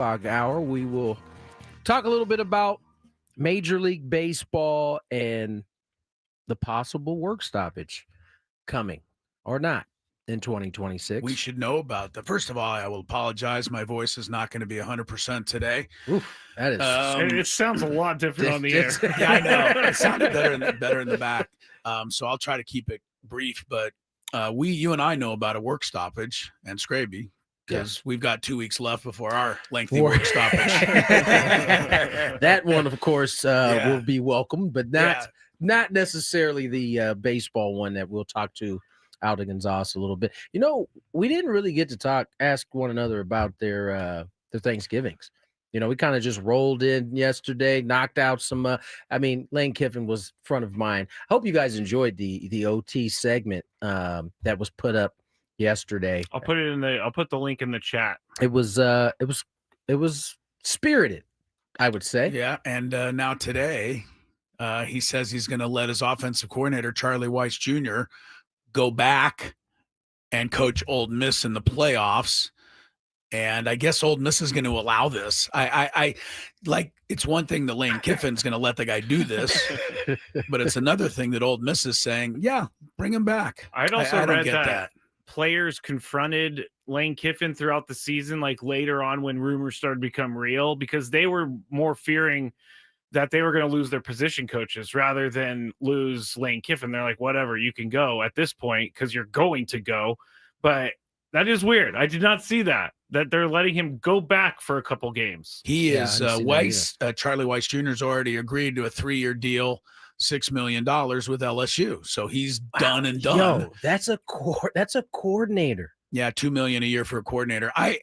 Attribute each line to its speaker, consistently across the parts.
Speaker 1: Hour, we will talk a little bit about Major League Baseball and the possible work stoppage coming or not in 2026.
Speaker 2: We should know about that. First of all, I will apologize. My voice is not going to be 100% today.
Speaker 1: Oof, that is.
Speaker 3: It sounds a lot different on the air.
Speaker 2: Yeah, I know. It sounded better in the back. So I'll try to keep it brief. But you and I know about a work stoppage and Skraby, because we've got 2 weeks left before our lengthy work stoppage.
Speaker 1: That one, of course, will be welcome, but not necessarily the baseball one that we'll talk to Alden González a little bit. You know, we didn't really get to ask one another about their Thanksgivings. You know, we kind of just rolled in yesterday, knocked out some. Lane Kiffin was front of mind. I hope you guys enjoyed the OT segment that was put up yesterday.
Speaker 3: I'll put the link in the chat.
Speaker 1: It was spirited, I would say.
Speaker 2: Yeah, and now today, he says he's going to let his offensive coordinator Charlie Weiss Jr. go back and coach Old Miss in the playoffs. And I guess Old Miss is going to allow this. I like, it's one thing that Lane Kiffin's going to let the guy do this, but it's another thing that Old Miss is saying, yeah, bring him back.
Speaker 3: I'd also read that players confronted Lane Kiffin throughout the season, like later on when rumors started to become real, because they were more fearing that they were going to lose their position coaches rather than lose Lane Kiffin. They're like, whatever, you can go at this point because you're going to go. But that is weird. I did not see that they're letting him go back for a couple games.
Speaker 2: He is Charlie Weiss Jr. has already agreed to a 3-year deal, $6 million with LSU. So he's done and done.
Speaker 1: Yo, that's a coordinator.
Speaker 2: Yeah, $2 million a year for a coordinator. I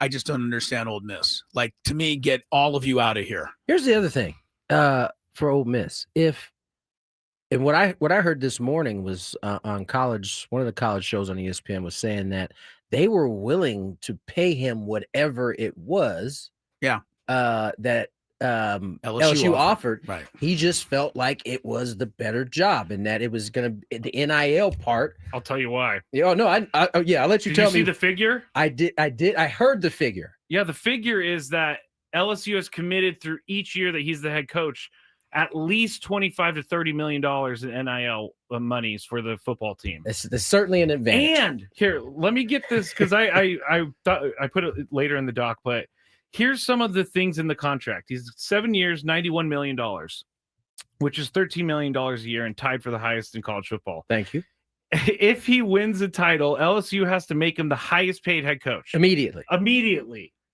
Speaker 2: just don't understand Old Miss. Like, to me, get all of you out of here.
Speaker 1: Here's the other thing for Old Miss. And what I heard this morning was on one of the college shows on ESPN was saying that they were willing to pay him whatever it was.
Speaker 2: Yeah.
Speaker 1: That LSU offered.
Speaker 2: Right.
Speaker 1: He just felt like it was the better job, and that it was going to the NIL part.
Speaker 3: I'll tell you why.
Speaker 1: Oh no, I'll let you tell me.
Speaker 3: Did you see the figure?
Speaker 1: I did. I heard the figure.
Speaker 3: Yeah, the figure is that LSU has committed through each year that he's the head coach at least $25 to $30 million in NIL monies for the football team.
Speaker 1: It's certainly an advantage.
Speaker 3: And here, let me get this, because I thought I put it later in the doc, but here's some of the things in the contract. He's 7 years, $91 million, which is $13 million a year and tied for the highest in college football.
Speaker 1: Thank you.
Speaker 3: If he wins the title, LSU has to make him the highest paid head coach.
Speaker 1: Immediately.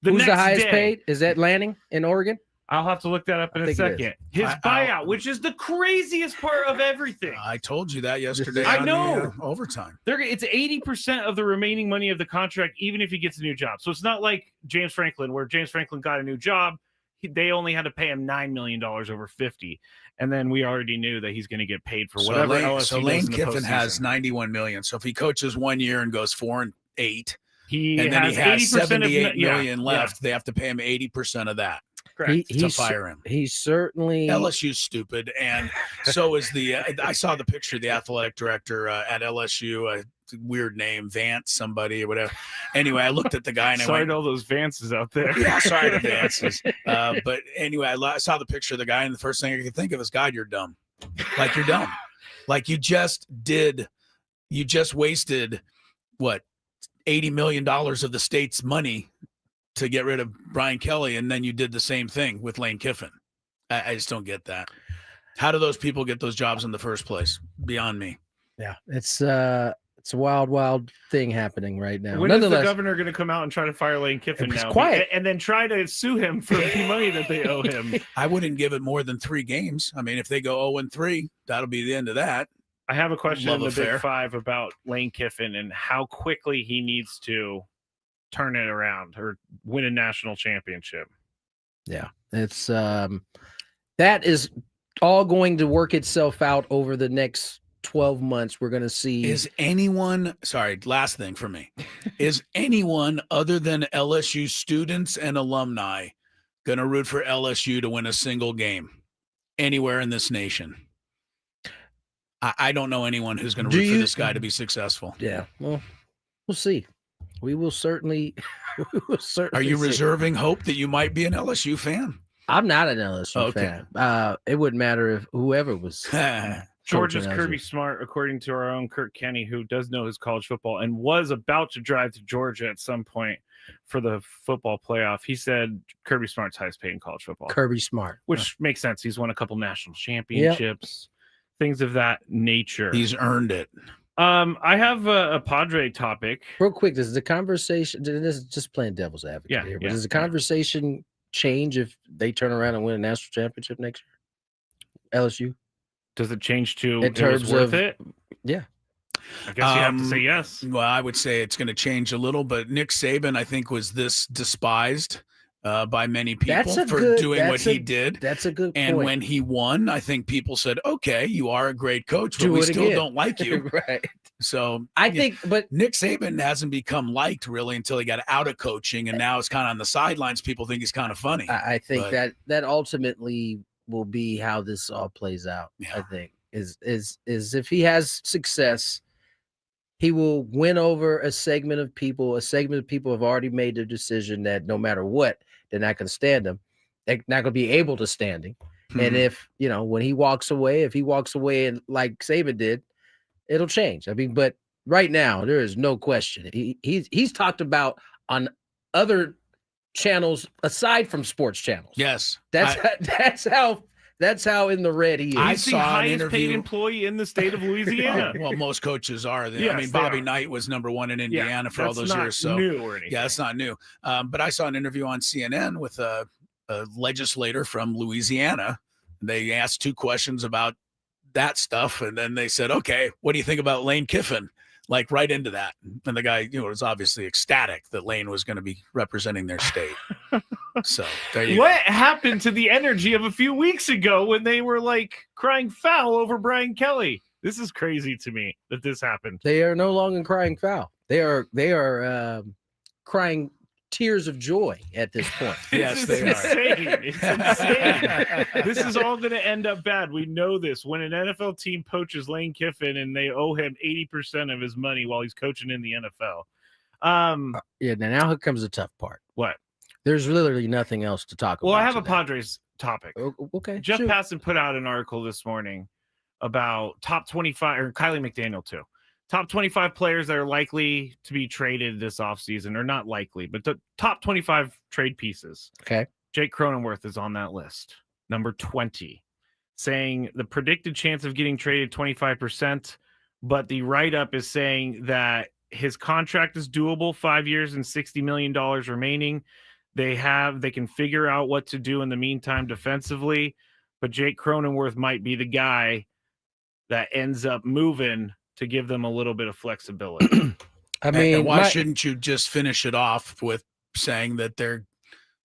Speaker 1: Who's the highest paid? Is that Lanning in Oregon?
Speaker 3: I'll have to look that up in a second. His buyout, which is the craziest part of everything.
Speaker 2: I told you that yesterday.
Speaker 3: I know.
Speaker 2: Overtime.
Speaker 3: It's 80% of the remaining money of the contract, even if he gets a new job. So it's not like James Franklin, where James Franklin got a new job. They only had to pay him $9 million over 50. And then we already knew that he's going to get paid for whatever LSU
Speaker 2: So Lane Kiffin has $91 million. So if he coaches 1 year and goes 4-8, and then he has $78 million left, they have to pay him 80% of that. To fire him.
Speaker 1: He's certainly
Speaker 2: LSU's stupid, and so is the. I saw the picture of the athletic director at LSU. Weird name, Vance, somebody or whatever. Anyway, I looked at the guy and
Speaker 3: I went, to all those Vances out there.
Speaker 2: Yeah, sorry to Vances. But anyway, I saw the picture of the guy, and the first thing I could think of is, God, you're dumb. Like, you're dumb. Like, you just wasted what, $80 million of the state's money to get rid of Brian Kelly, and then you did the same thing with Lane Kiffin. I just don't get that. How do those people get those jobs in the first place? Beyond me.
Speaker 1: Yeah, it's a wild thing happening right now.
Speaker 3: When is the governor going to come out and try to fire Lane Kiffin now?
Speaker 1: Quiet.
Speaker 3: And then try to sue him for the money that they owe him?
Speaker 2: I wouldn't give it more than 3 games. I mean, if they go 0-3, that'll be the end of that.
Speaker 3: I have a question in the Big Five about Lane Kiffin and how quickly he needs to turn it around or win a national championship.
Speaker 1: Yeah, it's that is all going to work itself out over the next 12 months. We're going to see.
Speaker 2: Last thing for me. Is anyone other than LSU students and alumni going to root for LSU to win a single game anywhere in this nation? I don't know anyone who's going to root for this guy to be successful.
Speaker 1: Yeah, well, we'll see. We will certainly.
Speaker 2: Are you reserving hope that you might be an LSU fan?
Speaker 1: I'm not an LSU fan. It wouldn't matter if whoever was.
Speaker 3: Georgia's Kirby Smart, according to our own Kurt Kenny, who does know his college football and was about to drive to Georgia at some point for the football playoff. He said Kirby Smart's highest paid in college football.
Speaker 1: Kirby Smart,
Speaker 3: which makes sense. He's won a couple national championships, things of that nature.
Speaker 2: He's earned it.
Speaker 3: I have a Padre topic.
Speaker 1: Real quick, does the conversation, this is just playing devil's advocate here, but does the conversation change if they turn around and win a national championship next year? LSU?
Speaker 3: Does it change to
Speaker 1: in terms
Speaker 3: of it?
Speaker 1: Yeah.
Speaker 3: I guess you have to say yes.
Speaker 2: Well, I would say it's going to change a little, but Nick Saban, I think, was this despised by many people for doing what he did.
Speaker 1: That's a good point.
Speaker 2: And when he won, I think people said, okay, you are a great coach, but we still don't like you.
Speaker 1: Right.
Speaker 2: So
Speaker 1: I think, but
Speaker 2: Nick Saban hasn't become liked really until he got out of coaching, and now it's kind of on the sidelines. People think he's kind of funny.
Speaker 1: I think that ultimately will be how this all plays out. I think is if he has success, he will win over a segment of people. A segment of people have already made their decision that no matter what, they're not going to stand him. They're not going to be able to stand him. And if when he walks away, and like Saban did, it'll change. I mean, but right now there is no question. He's talked about on other channels aside from sports channels.
Speaker 2: Yes,
Speaker 1: that's how in the red he is.
Speaker 3: I saw the highest paid employee in the state of Louisiana.
Speaker 2: Well, most coaches are. I mean, Bobby Knight was #1 in Indiana for all those years. So
Speaker 3: new or anything.
Speaker 2: Yeah, that's not new. But I saw an interview on CNN with a legislator from Louisiana. They asked 2 questions about that stuff, and then they said, "Okay, what do you think about Lane Kiffin?" Like right into that, and the guy, was obviously ecstatic that Lane was going to be representing their state. So there you go.
Speaker 3: What happened to the energy of a few weeks ago when they were like crying foul over Brian Kelly? This is crazy to me that this happened.
Speaker 1: They are no longer crying foul. They are crying tears of joy at this point.
Speaker 2: Yes, they are.
Speaker 3: It's insane. This is all going to end up bad. We know this. When an NFL team poaches Lane Kiffin and they owe him 80% of his money while he's coaching in the NFL.
Speaker 1: Now here comes the tough part.
Speaker 3: What?
Speaker 1: There's literally nothing else to talk about.
Speaker 3: Well, I have a Padres topic.
Speaker 1: Okay.
Speaker 3: Jeff Passan put out an article this morning about top 25, or Kylie McDaniel too. Top 25 players that are likely to be traded this offseason, or not likely, but the top 25 trade pieces.
Speaker 1: Okay.
Speaker 3: Jake Cronenworth is on that list, number 20, saying the predicted chance of getting traded 25%, but the write-up is saying that his contract is doable, 5 years and $60 million remaining. They can figure out what to do in the meantime defensively, but Jake Cronenworth might be the guy that ends up moving to give them a little bit of flexibility.
Speaker 2: I mean, why shouldn't you just finish it off with saying that they're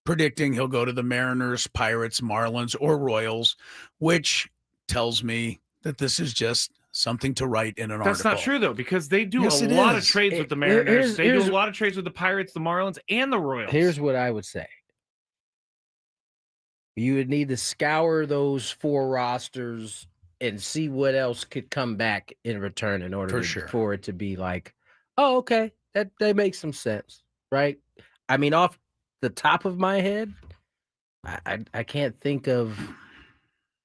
Speaker 2: predicting he'll go to the Mariners, Pirates, Marlins, or Royals, which tells me that this is just something to write in an article.
Speaker 3: That's not true, though, because they do a lot of trades with the Mariners. They do a lot of trades with the Pirates, the Marlins, and the Royals.
Speaker 1: Here's what I would say. You would need to scour those 4 rosters and see what else could come back in return in order for it to be like, oh, okay, that makes some sense, right? I mean, off the top of my head, I can't think of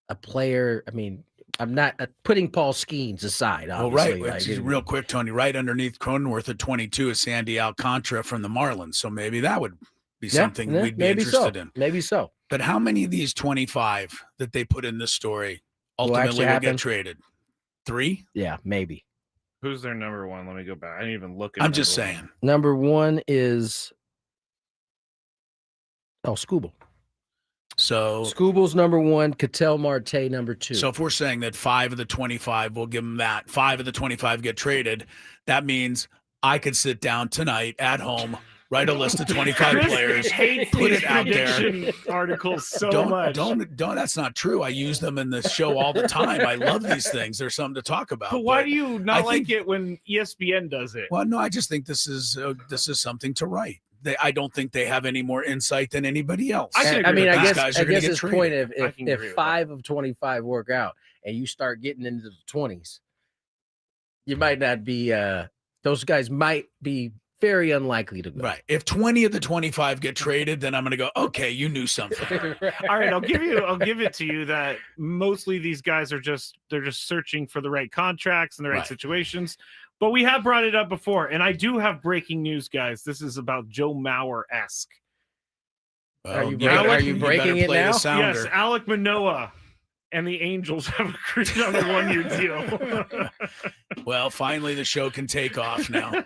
Speaker 1: a player. I mean, I'm not putting Paul Skeens aside. Obviously.
Speaker 2: Well, right. Real quick, Tony, right underneath Cronenworth at 22 is Sandy Alcantara from the Marlins. So maybe that would be something we'd be interested in.
Speaker 1: Maybe so.
Speaker 2: But how many of these 25 that they put in this story ultimately will get traded? 3?
Speaker 1: Yeah, maybe.
Speaker 3: Who's their number 1? Let me go back. I didn't even look at
Speaker 2: I'm just saying.
Speaker 1: Number 1 is Skubal.
Speaker 2: So
Speaker 1: Skubal's number 1, Ketel Marte number 2.
Speaker 2: So if we're saying that 5 of the 25, we'll give them that. 5 of the 25 get traded. That means I could sit down tonight at home, write a list of 25 players, put it out there.
Speaker 3: Articles much.
Speaker 2: Don't. That's not true. I use them in the show all the time. I love these things. There's something to talk about.
Speaker 3: But why do you not like it when ESPN does it?
Speaker 2: Well, no, I just think this is something to write. I don't think they have any more insight than anybody else.
Speaker 1: I guess his point of if 5 of 25 work out and you start getting into the 20s, you might not be. Those guys might be very unlikely to go.
Speaker 2: Right. If 20 of the 25 get traded, then I'm going to go, okay, you knew something.
Speaker 3: All right, I'll give it to you that mostly these guys are just searching for the right contracts and the right situations. But we have brought it up before, and I do have breaking news, guys. This is about Joe Mauer-esque.
Speaker 1: Are you breaking it now?
Speaker 3: Yes, Alek Manoah and the Angels have agreed on a 1-year deal.
Speaker 2: Well, finally the show can take off now.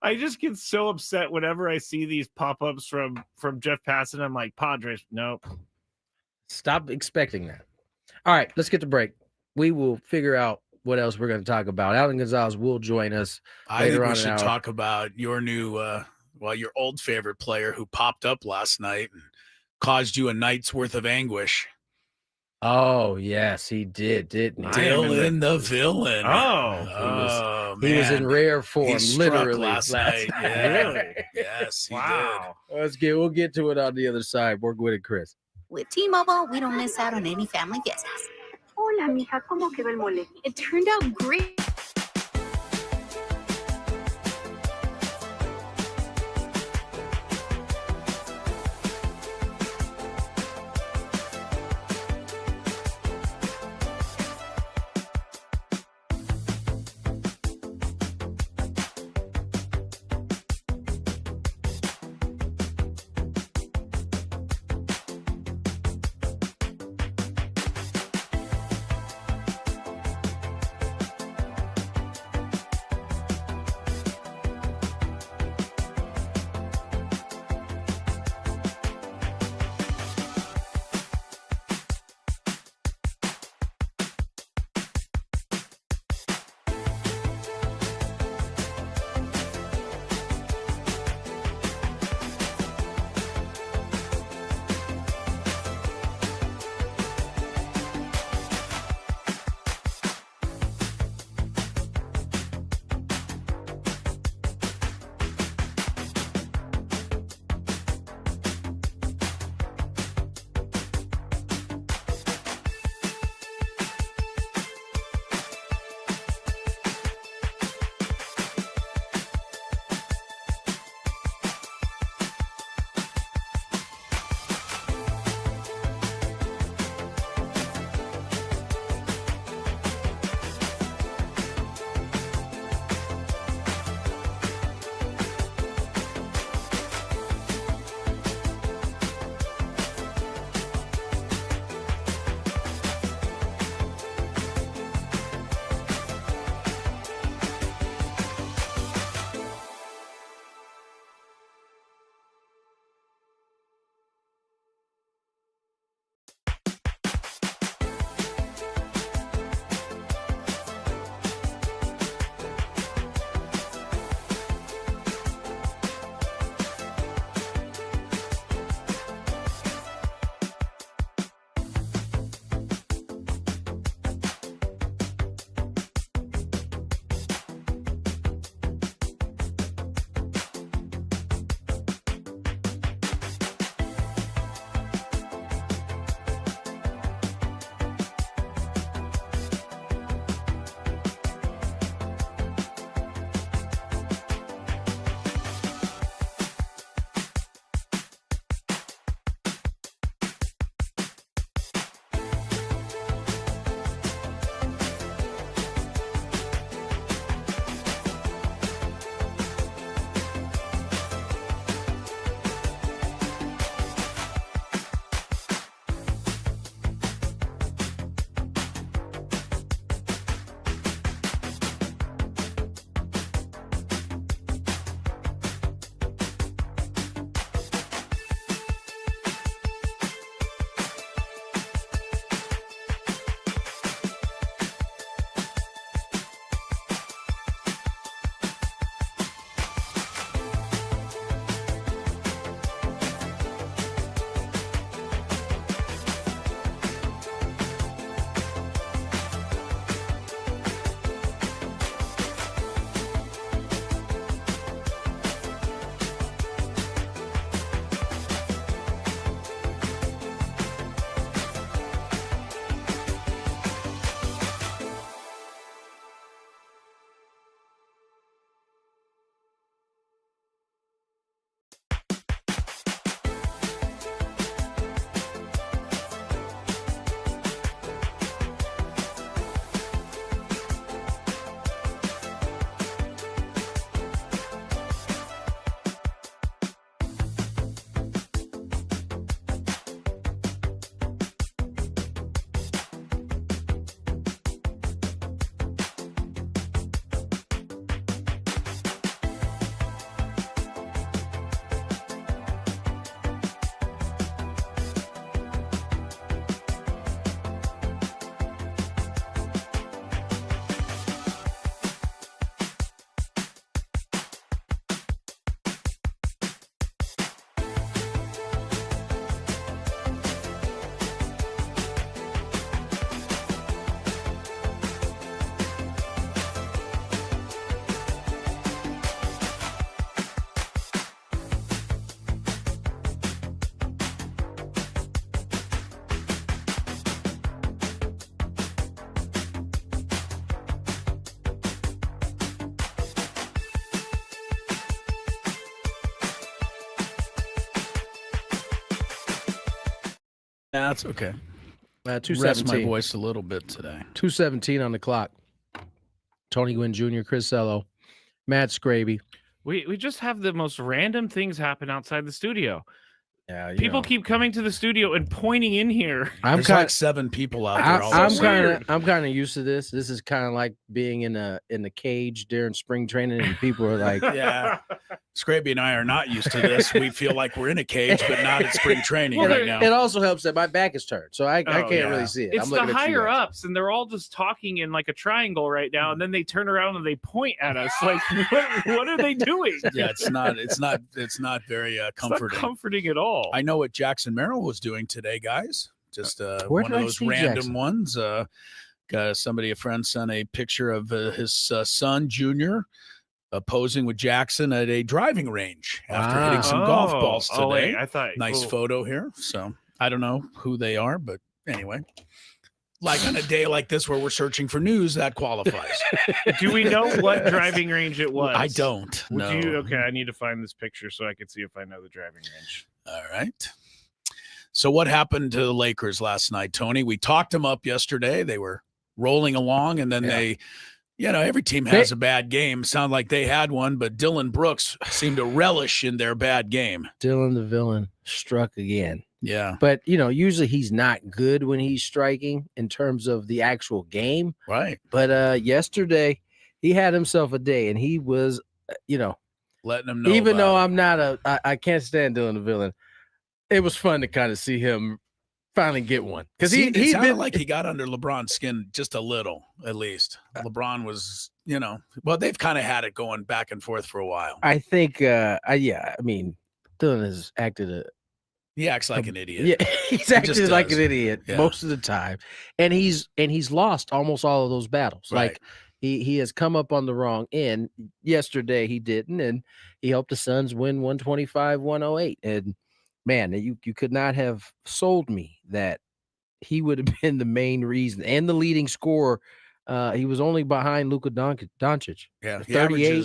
Speaker 3: I just get so upset whenever I see these pop-ups from Jeff Passan. I'm like, Padres, nope.
Speaker 1: Stop expecting that. All right, let's get to break. We will figure out what else we're going to talk about. Alden González will join us.
Speaker 2: I think we should talk about your new, your old favorite player who popped up last night and caused you a night's worth of anguish.
Speaker 1: Oh, yes, he did, didn't he?
Speaker 2: Dylan the villain.
Speaker 1: He was in rare form, literally
Speaker 2: last night. Yeah. Really? Yes, he did.
Speaker 1: We'll get to it on the other side. We're Gwynn and Chris.
Speaker 4: With T-Mobile, we don't miss out on any family fiestas. Hola, mija, ¿cómo quedó el mole? It turned out great.
Speaker 2: That's okay. Rest my
Speaker 1: 2:17.
Speaker 2: voice a little bit today.
Speaker 1: 2:17 on the clock. Tony Gwynn Jr., Chris Ello, Matt Skraby.
Speaker 3: We just have the most random things happen outside the studio.
Speaker 1: Yeah,
Speaker 3: People keep coming to the studio and pointing in here.
Speaker 2: There's like 7 people out there.
Speaker 1: I'm kind of used to this. This is kind of like being in the cage during spring training, and people are like,
Speaker 2: yeah. Skraby and I are not used to this. We feel like we're in a cage, but not at spring training right now.
Speaker 1: It also helps that my back is turned, so I can't really see it.
Speaker 3: It's the higher ups, and they're all just talking in like a triangle right now, and then they turn around and they point at us like, what are they doing?
Speaker 2: Yeah, it's not very comforting.
Speaker 3: It's not comforting at all.
Speaker 2: I know what Jackson Merrill was doing today, guys. Just
Speaker 1: one
Speaker 2: of those random ones. A friend sent a picture of his son, Junior, posing with Jackson at a driving range after hitting some golf balls today.
Speaker 3: Wait, I thought
Speaker 2: nice photo here. So I don't know who they are, but anyway. Like on a day like this where we're searching for news, that qualifies.
Speaker 3: Do we know what driving range it was?
Speaker 2: I don't know.
Speaker 3: Okay, I need to find this picture so I can see if I know the driving range.
Speaker 2: All right. So what happened to the Lakers last night, Tony? We talked them up yesterday. They were rolling along, and then they, every team has a bad game. Sound like they had one, but Dylan Brooks seemed to relish in their bad game.
Speaker 1: Dylan the villain struck again.
Speaker 2: Yeah.
Speaker 1: But, usually he's not good when he's striking in terms of the actual game.
Speaker 2: Right.
Speaker 1: But yesterday he had himself a day, and he was,
Speaker 2: letting him know.
Speaker 1: Even though I'm not I can't stand Dylan the villain, it was fun to kind of see him finally get one. Because he
Speaker 2: sounded like he got under LeBron's skin just a little, at least. LeBron was, they've kind of had it going back and forth for a while.
Speaker 1: I think, Dylan has acted
Speaker 2: he acts like an idiot.
Speaker 1: Yeah, he's acted like an idiot most of the time, and he's lost almost all of those battles.
Speaker 2: Right.
Speaker 1: Like he has come up on the wrong end. Yesterday he didn't, and he helped the Suns win 125-108. And man, you could not have sold me that he would have been the main reason and the leading scorer. He was only behind Luka Doncic.
Speaker 2: Yeah,
Speaker 1: 38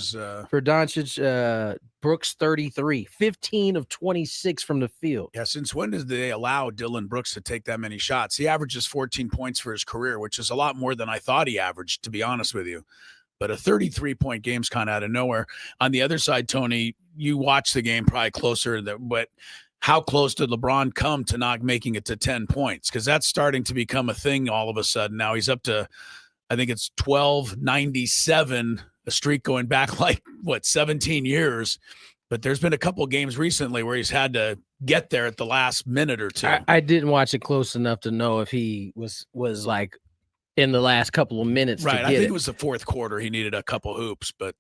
Speaker 1: for Doncic. Brooks 33, 15 of 26 from the field.
Speaker 2: Yeah, since when did they allow Dylan Brooks to take that many shots? He averages 14 points for his career, which is a lot more than I thought he averaged, to be honest with you. But a 33-point game's kind of out of nowhere. On the other side, Tony, you watched the game probably closer, but how close did LeBron come to not making it to 10 points? Because that's starting to become a thing all of a sudden. Now he's up to, I think it's 1297, a streak going back 17 years. But there's been a couple games recently where he's had to get there at the last minute or two.
Speaker 1: I didn't watch it close enough to know if he was like in the last couple of minutes.
Speaker 2: Right. I think it was the fourth quarter. He needed a couple hoops, but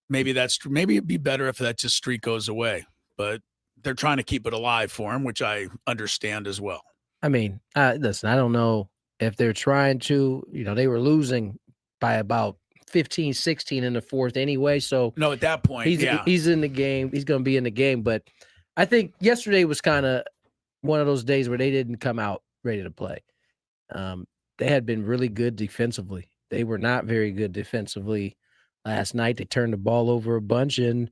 Speaker 2: maybe it'd be better if that just streak goes away. But they're trying to keep it alive for him, which I understand as well.
Speaker 1: I mean, listen, I don't know if they're trying to, they were losing by about 15, 16 in the fourth anyway. So
Speaker 2: no, at that point,
Speaker 1: he's in the game. He's going to be in the game. But I think yesterday was kind of one of those days where they didn't come out ready to play. They had been really good defensively. They were not very good defensively last night. They turned the ball over a bunch, and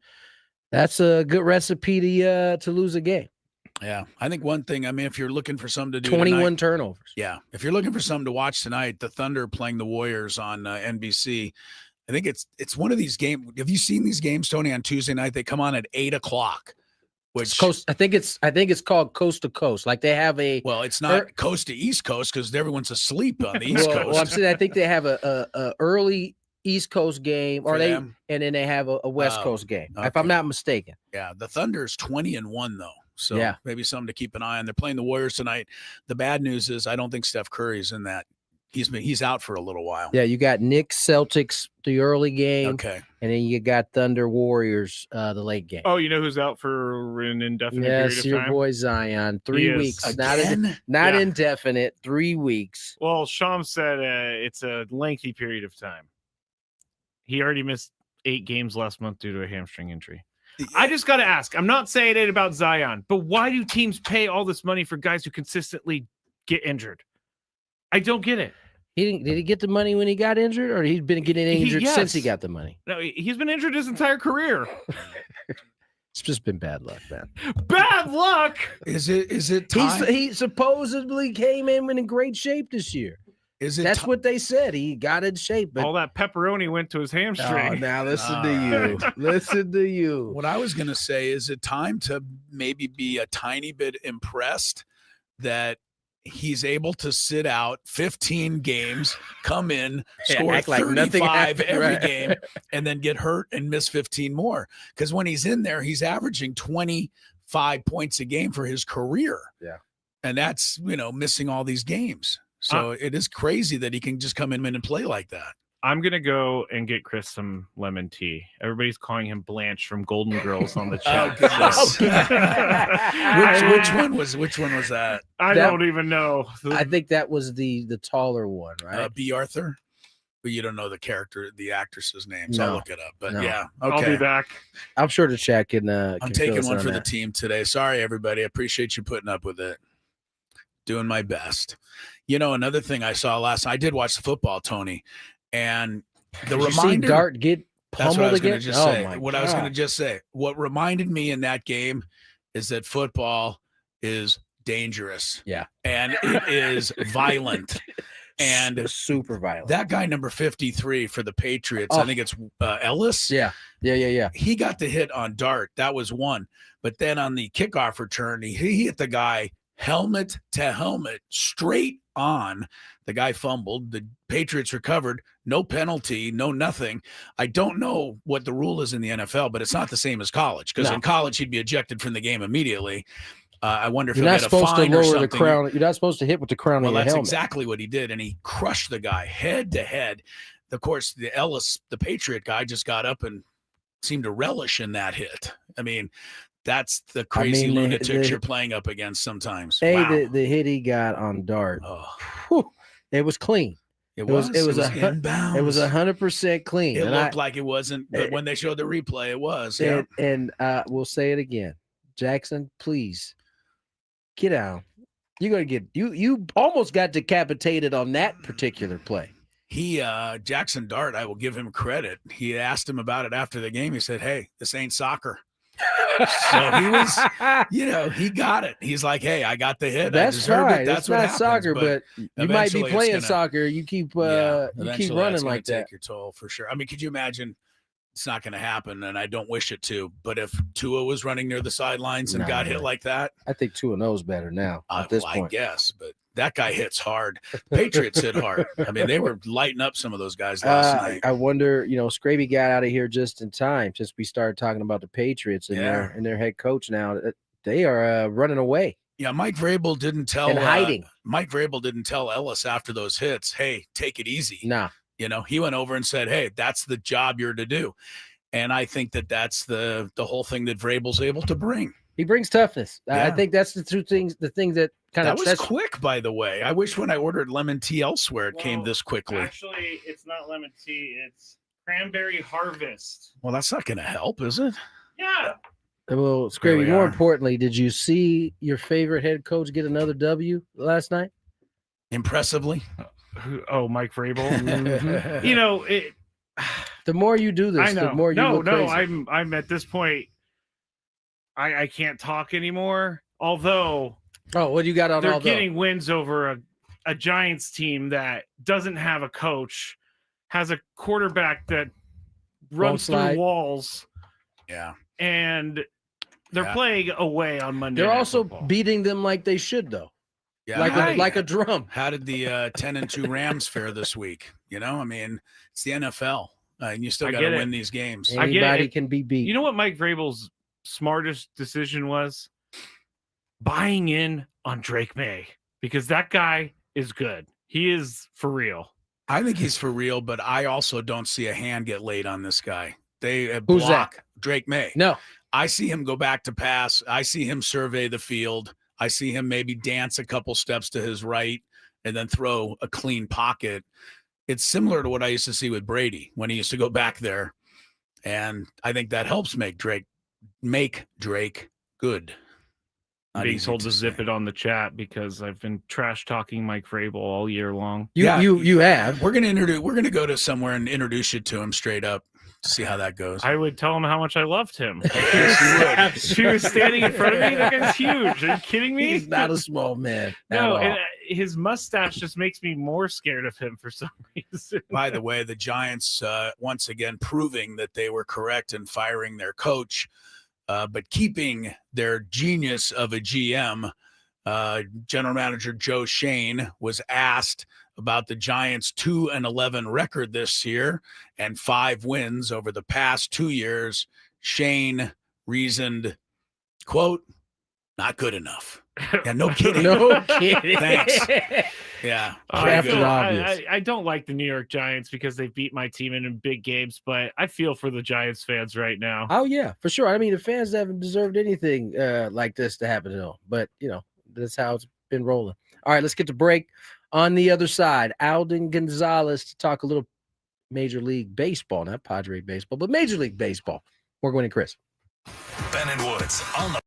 Speaker 1: that's a good recipe to lose a game.
Speaker 2: Yeah, I think one thing, if you're looking for something to do
Speaker 1: 21
Speaker 2: tonight,
Speaker 1: turnovers.
Speaker 2: Yeah, if you're looking for something to watch tonight, the Thunder playing the Warriors on NBC. I think it's one of these games. Have you seen these games, Tony, on Tuesday night? They come on at 8:00. Which
Speaker 1: I think it's called coast to coast. Like they have
Speaker 2: it's not coast to East Coast because everyone's asleep on the East Coast.
Speaker 1: Well, I'm saying I think they have a early East Coast game, and then they have a West Coast game, if I'm not mistaken.
Speaker 2: Yeah, the Thunder's 20-1 though. So maybe something to keep an eye on. They're playing the Warriors tonight. The bad news is I don't think Steph Curry's in that. He's out for a little while.
Speaker 1: Yeah, you got Knicks, Celtics, the early game.
Speaker 2: Okay.
Speaker 1: And then you got Thunder, Warriors, the late game.
Speaker 3: Oh, you know who's out for an indefinite period of time?
Speaker 1: Yes, your boy Zion. 3 weeks.
Speaker 2: Again?
Speaker 1: Not indefinite. 3 weeks.
Speaker 3: Well, Sham said it's a lengthy period of time. He already missed 8 games last month due to a hamstring injury. I just got to ask. I'm not saying it about Zion, but why do teams pay all this money for guys who consistently get injured? I don't get it.
Speaker 1: Did he get the money when he got injured, or he's been getting injured since he got the money?
Speaker 3: No, he's been injured his entire career.
Speaker 1: It's just been bad luck, man.
Speaker 3: Bad luck.
Speaker 2: Is it time?
Speaker 1: He supposedly came in great shape this year. That's what they said. He got in shape. But
Speaker 3: all that pepperoni went to his hamstring.
Speaker 1: Oh, now listen to you. Listen to you.
Speaker 2: What I was going to say, is it time to maybe be a tiny bit impressed that he's able to sit out 15 games, come in, score 35 every game, and then get hurt and miss 15 more? Because when he's in there, he's averaging 25 points a game for his career.
Speaker 1: Yeah.
Speaker 2: And that's, missing all these games. So it is crazy that he can just come in and play like that.
Speaker 3: I'm going to go and get Chris some lemon tea. Everybody's calling him Blanche from Golden Girls on the chat.
Speaker 2: Which one was that?
Speaker 3: I don't even know.
Speaker 1: I think that was the taller one, right?
Speaker 2: B. Arthur? But you don't know the actress's name, so
Speaker 1: No.
Speaker 2: I'll look it up. But
Speaker 1: No.
Speaker 2: yeah, okay.
Speaker 3: I'll be back.
Speaker 1: I'm sure the chat can.
Speaker 2: I'm taking one for the team today. Sorry, everybody. I appreciate you putting up with it. Doing my best. Another thing I saw last night, I did watch the football, Tony, and the
Speaker 1: Did
Speaker 2: reminder.
Speaker 1: you see Dart get
Speaker 2: That's what I was
Speaker 1: pummeled
Speaker 2: going to
Speaker 1: again?
Speaker 2: just
Speaker 1: Oh
Speaker 2: say.
Speaker 1: my
Speaker 2: What I was going to
Speaker 1: God.
Speaker 2: just say. What reminded me in that game is that football is dangerous.
Speaker 1: Yeah.
Speaker 2: And it is violent. And
Speaker 1: super violent.
Speaker 2: that guy, number 53 for the Patriots, I think it's Ellis.
Speaker 1: Yeah.
Speaker 2: He got the hit on Dart. That was one. But then on the kickoff return, he hit the guy helmet to helmet straight on. The guy fumbled. The Patriots recovered. No penalty, no nothing. I don't know what the rule is in the NFL, but it's not the same as college, because in college he'd be ejected from the game immediately. I wonder if
Speaker 1: You're
Speaker 2: he'll
Speaker 1: not
Speaker 2: get a
Speaker 1: supposed to
Speaker 2: fine or
Speaker 1: lower the
Speaker 2: something.
Speaker 1: crown. You're not supposed to hit with the crown
Speaker 2: Well,
Speaker 1: of your
Speaker 2: that's
Speaker 1: helmet.
Speaker 2: exactly what he did, and he crushed the guy head to head. Of course, the Patriot guy, just got up and seemed to relish in that hit. I mean, that's the crazy lunatics you're playing up against sometimes.
Speaker 1: The hit he got on Dart, it was clean.
Speaker 2: It was inbounds.
Speaker 1: It was 100% clean.
Speaker 2: It looked like it wasn't, but when they showed the replay, it was. Yeah.
Speaker 1: And we'll say it again, Jackson, please get out. You're gonna get you almost got decapitated on that particular play.
Speaker 2: Jackson Dart, I will give him credit. He asked him about it after the game. He said, "Hey, this ain't soccer." So he was, he got it. He's like, "Hey, I got the hit.
Speaker 1: That's right. That's not
Speaker 2: happens,
Speaker 1: soccer, but you might be playing soccer. You keep keep running like that.
Speaker 2: Take your toll for sure. I mean, could you imagine? It's not going to happen, and I don't wish it to. But if Tua was running near the sidelines and got hit like that,
Speaker 1: I think Tua knows better now at this point.
Speaker 2: I guess, but that guy hits hard. Patriots hit hard. I mean, they were lighting up some of those guys last night.
Speaker 1: I wonder, Skraby got out of here just in time since we started talking about the Patriots and their head coach now. They are running away.
Speaker 2: Yeah, Mike Vrabel didn't tell
Speaker 1: and hiding.
Speaker 2: Mike Vrabel didn't tell Ellis after those hits, "Hey, take it easy."
Speaker 1: Nah.
Speaker 2: He went over and said, "Hey, that's the job you're to do." And I think that's the whole thing that Vrabel's able to bring.
Speaker 1: He brings toughness. I think that's the two things, the thing that kind of.
Speaker 2: That was quick, by the way. I wish when I ordered lemon tea elsewhere, it came this quickly.
Speaker 3: Actually, it's not lemon tea. It's cranberry harvest.
Speaker 2: Well, that's not going to help, is it?
Speaker 3: Yeah.
Speaker 1: Well, Skraby, more importantly, did you see your favorite head coach get another W last night?
Speaker 2: Impressively.
Speaker 3: Oh, Mike Vrabel.
Speaker 1: Mm-hmm. The more you do this, the more you go crazy.
Speaker 3: I'm at this point. I can't talk anymore. Although,
Speaker 1: what do you got on?
Speaker 3: They're getting wins over a Giants team that doesn't have a coach, has a quarterback that runs through walls.
Speaker 2: Yeah,
Speaker 3: and they're playing away on Monday.
Speaker 1: They're also beating them like they should, though.
Speaker 2: Yeah,
Speaker 1: like a drum.
Speaker 2: How did the 10-2 Rams fare this week? I mean, it's the NFL, and you still got to win these games.
Speaker 1: Anybody can be beat.
Speaker 3: You know what Mike Vrabel's smartest decision was? Buying in on Drake May, because that guy is good. He is for real.
Speaker 2: I think he's for real, but I also don't see a hand get laid on this guy. They
Speaker 1: Who's
Speaker 2: block
Speaker 1: that?
Speaker 2: Drake May.
Speaker 1: No.
Speaker 2: I see him go back to pass. I see him survey the field. I see him maybe dance a couple steps to his right and then throw a clean pocket. It's similar to what I used to see with Brady when he used to go back there. And I think that helps make Drake good.
Speaker 3: I'm being told to zip it on the chat because I've been trash talking Mike Vrabel all year long.
Speaker 1: You have.
Speaker 2: We're gonna go to somewhere and introduce you to him straight up. See how that goes.
Speaker 3: I would tell him how much I loved him.
Speaker 2: Yes,
Speaker 3: If he was standing in front of me, that guy's huge. Are you kidding me?
Speaker 1: He's not a small man.
Speaker 3: No, and his mustache just makes me more scared of him for some reason.
Speaker 2: By the way, the Giants once again proving that they were correct in firing their coach, but keeping their genius of a GM. General Manager Joe Shane was asked about the Giants' 2-11 record this year and 5 wins over the past 2 years. Shane reasoned, quote, "Not good enough." Yeah, no kidding.
Speaker 1: No kidding.
Speaker 2: Thanks. Yeah.
Speaker 3: I don't like the New York Giants because they beat my team in big games, but I feel for the Giants fans right now.
Speaker 1: Oh, yeah, for sure. I mean, the fans haven't deserved anything like this to happen to them, but, that's how it's been rolling. All right, let's get to break. On the other side, Alden González to talk a little Major League Baseball, not Padre Baseball, but Major League Baseball. More Gwynn and Chris.
Speaker 5: Ben and Woods on the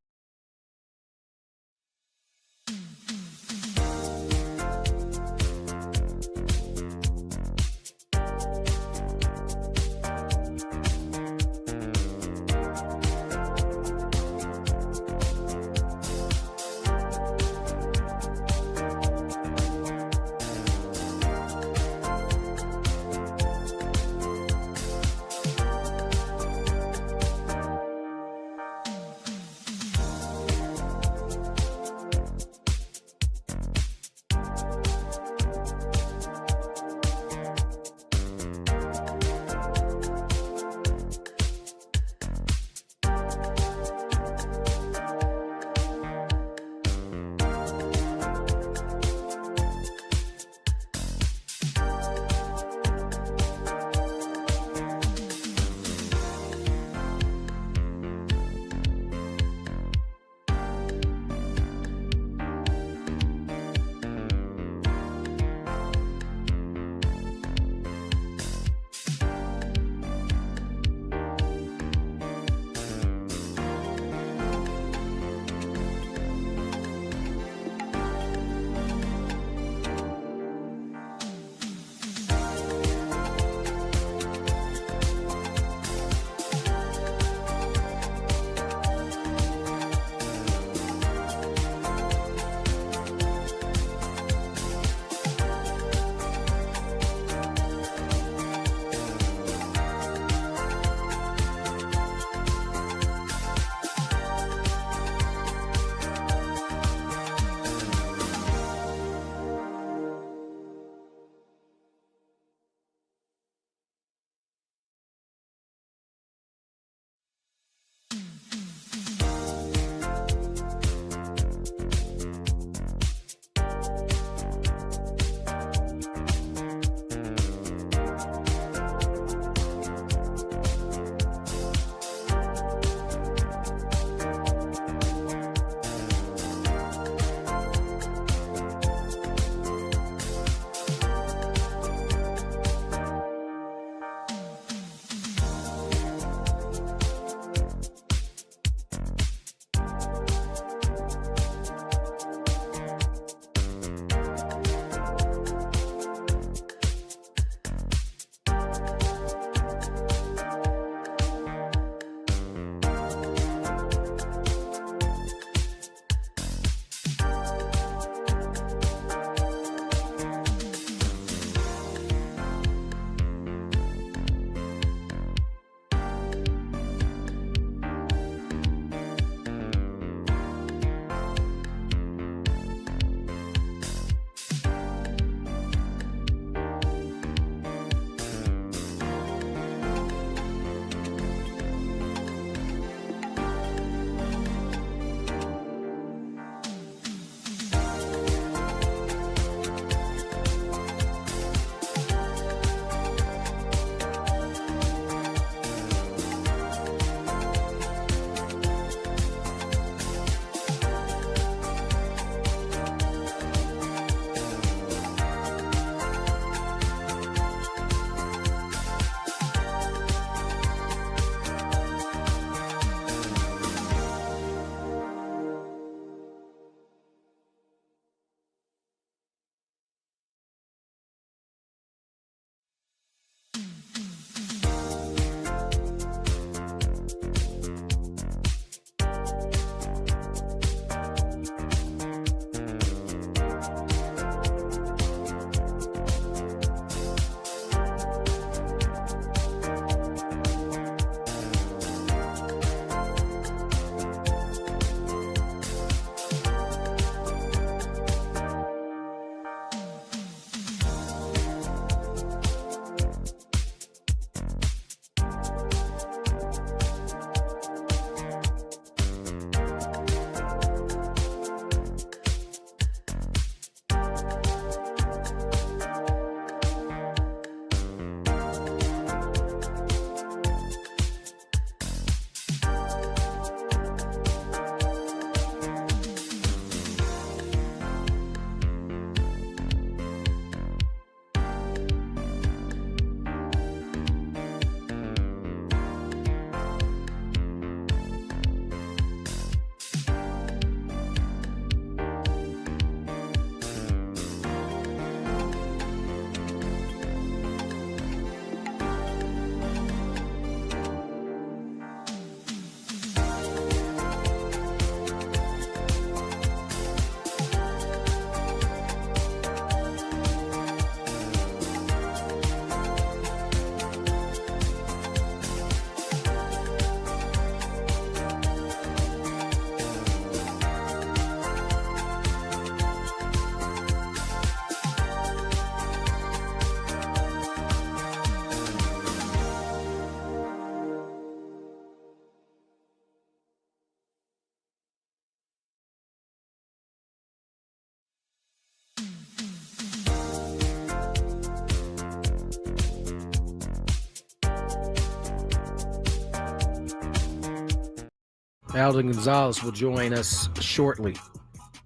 Speaker 1: Alden González will join us shortly.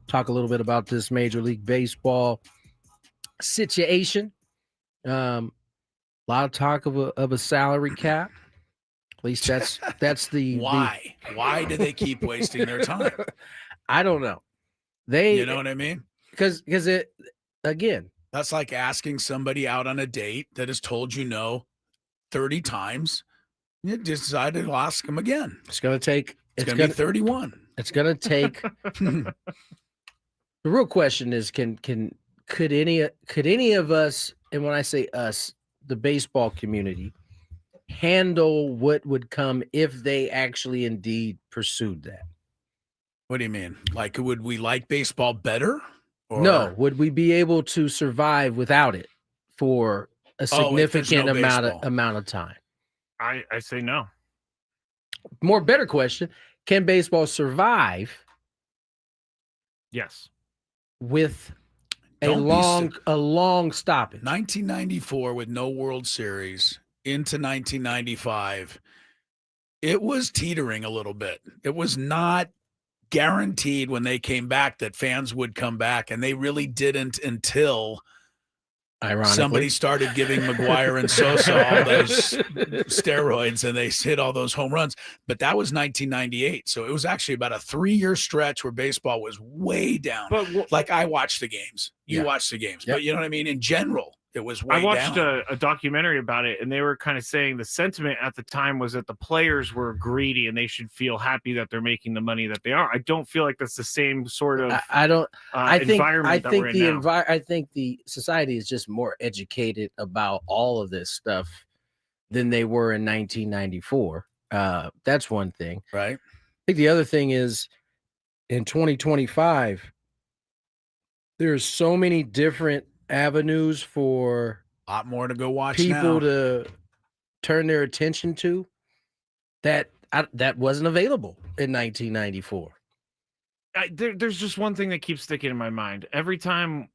Speaker 1: Talk a little bit about this Major League Baseball situation. A lot of talk of a salary cap. At least that's the
Speaker 2: Why? Why do they keep wasting their time?
Speaker 1: I don't know.
Speaker 2: You know what I mean?
Speaker 1: Because it again.
Speaker 2: That's like asking somebody out on a date that has told you no 30 times. You decide to ask them again.
Speaker 1: It's going to take.
Speaker 2: It's going to be 31.
Speaker 1: It's going to take. The real question is, could any of us, and when I say us, the baseball community, handle what would come if they actually indeed pursued that?
Speaker 2: What do you mean? Like, would we like baseball better? Or...
Speaker 1: No. Would we be able to survive without it for a significant amount of time?
Speaker 3: I say no.
Speaker 1: Better question. Can baseball survive?
Speaker 3: Yes.
Speaker 1: With a long stoppage.
Speaker 2: 1994 with no World Series into 1995. It was teetering a little bit. It was not guaranteed when they came back that fans would come back, and they really didn't until somebody started giving McGuire and Sosa all those steroids, and they hit all those home runs. But that was 1998, so it was actually about a 3-year stretch where baseball was way down.
Speaker 3: But
Speaker 2: like, I watched the games, you watched the games, but you know what I mean. In general, it was way down.
Speaker 3: I watched a documentary about it, and they were kind of saying the sentiment at the time was that the players were greedy and they should feel happy that they're making the money that they are. I don't feel like that's the same sort of environment that we're in now.
Speaker 1: I think the society is just more educated about all of this stuff than they were in 1994. That's one thing.
Speaker 2: Right.
Speaker 1: I think the other thing is in 2025, there's so many different avenues for
Speaker 2: a lot more to go watch
Speaker 1: people to turn their attention to that wasn't available in 1994.
Speaker 3: There's just one thing that keeps sticking in my mind. Every time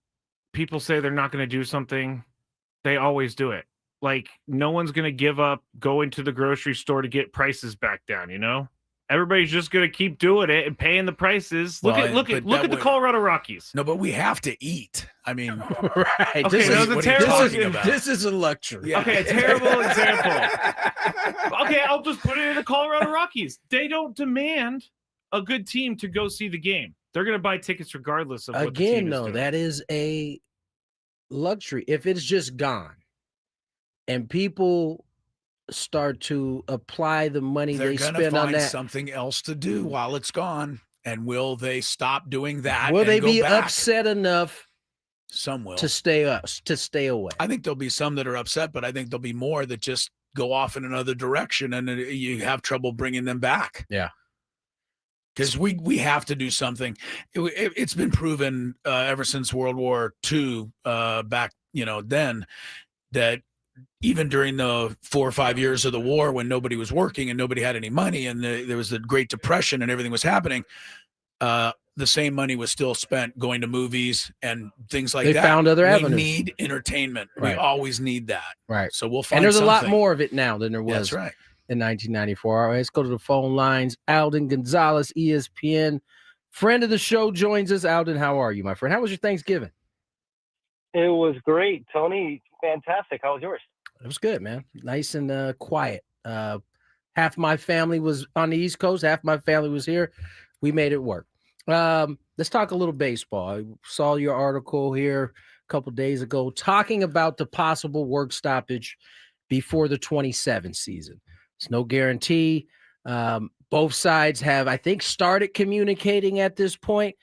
Speaker 3: people say they're not going to do something, they always do it. Like, no one's going to give up going to the grocery store to get prices back down, you know? Everybody's just going to keep doing it and paying the prices. Look at the Colorado Rockies.
Speaker 2: No, but we have to eat. I mean,
Speaker 1: right.
Speaker 3: Okay,
Speaker 1: this is a luxury.
Speaker 3: Yeah. Okay, a terrible example. Okay, I'll just put it in the Colorado Rockies. They don't demand a good team to go see the game. They're going to buy tickets regardless of what the team is doing.
Speaker 1: That is a luxury. If it's just gone and people start to apply the money they spend on that,
Speaker 2: something else to do while it's gone. And will they stop doing that?
Speaker 1: Will they be upset enough?
Speaker 2: Some will
Speaker 1: to stay away.
Speaker 2: I think there'll be some that are upset, but I think there'll be more that just go off in another direction, and you have trouble bringing them back.
Speaker 1: Yeah,
Speaker 2: because we have to do something. It's been proven ever since World War II, back then, that even during the 4 or 5 years of the war, when nobody was working and nobody had any money, and there was the Great Depression and everything was happening, the same money was still spent going to movies and things like that.
Speaker 1: They found other avenues.
Speaker 2: We need entertainment.
Speaker 1: Right.
Speaker 2: We always need that.
Speaker 1: Right.
Speaker 2: So we'll find.
Speaker 1: And there's
Speaker 2: something.
Speaker 1: A lot more of it now than there was.
Speaker 2: That's right.
Speaker 1: In 1994. All right, let's go to the phone lines. Alden González, ESPN, friend of the show, joins us. Alden, how are you, my friend? How was your Thanksgiving?
Speaker 6: It was great, Tony. Fantastic. How was yours?
Speaker 1: It was good, man. Nice and quiet. Half my family was on the East Coast. Half my family was here. We made it work. Let's talk a little baseball. I saw your article here a couple days ago talking about the possible work stoppage before the 27 season. It's no guarantee. Both sides have, I think, started communicating at this point.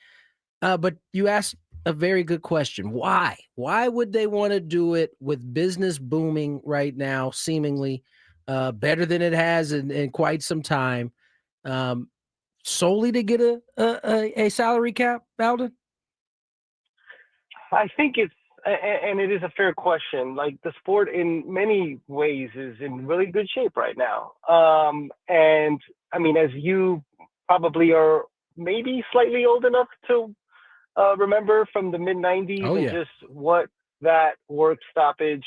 Speaker 1: But you asked a very good question. Why? Why would they want to do it with business booming right now, seemingly better than it has in quite some time, solely to get a salary cap, Alden?
Speaker 6: I think it is a fair question. Like, the sport in many ways is in really good shape right now. And I mean, as you probably are maybe slightly old enough to remember from the mid-90s, just what that work stoppage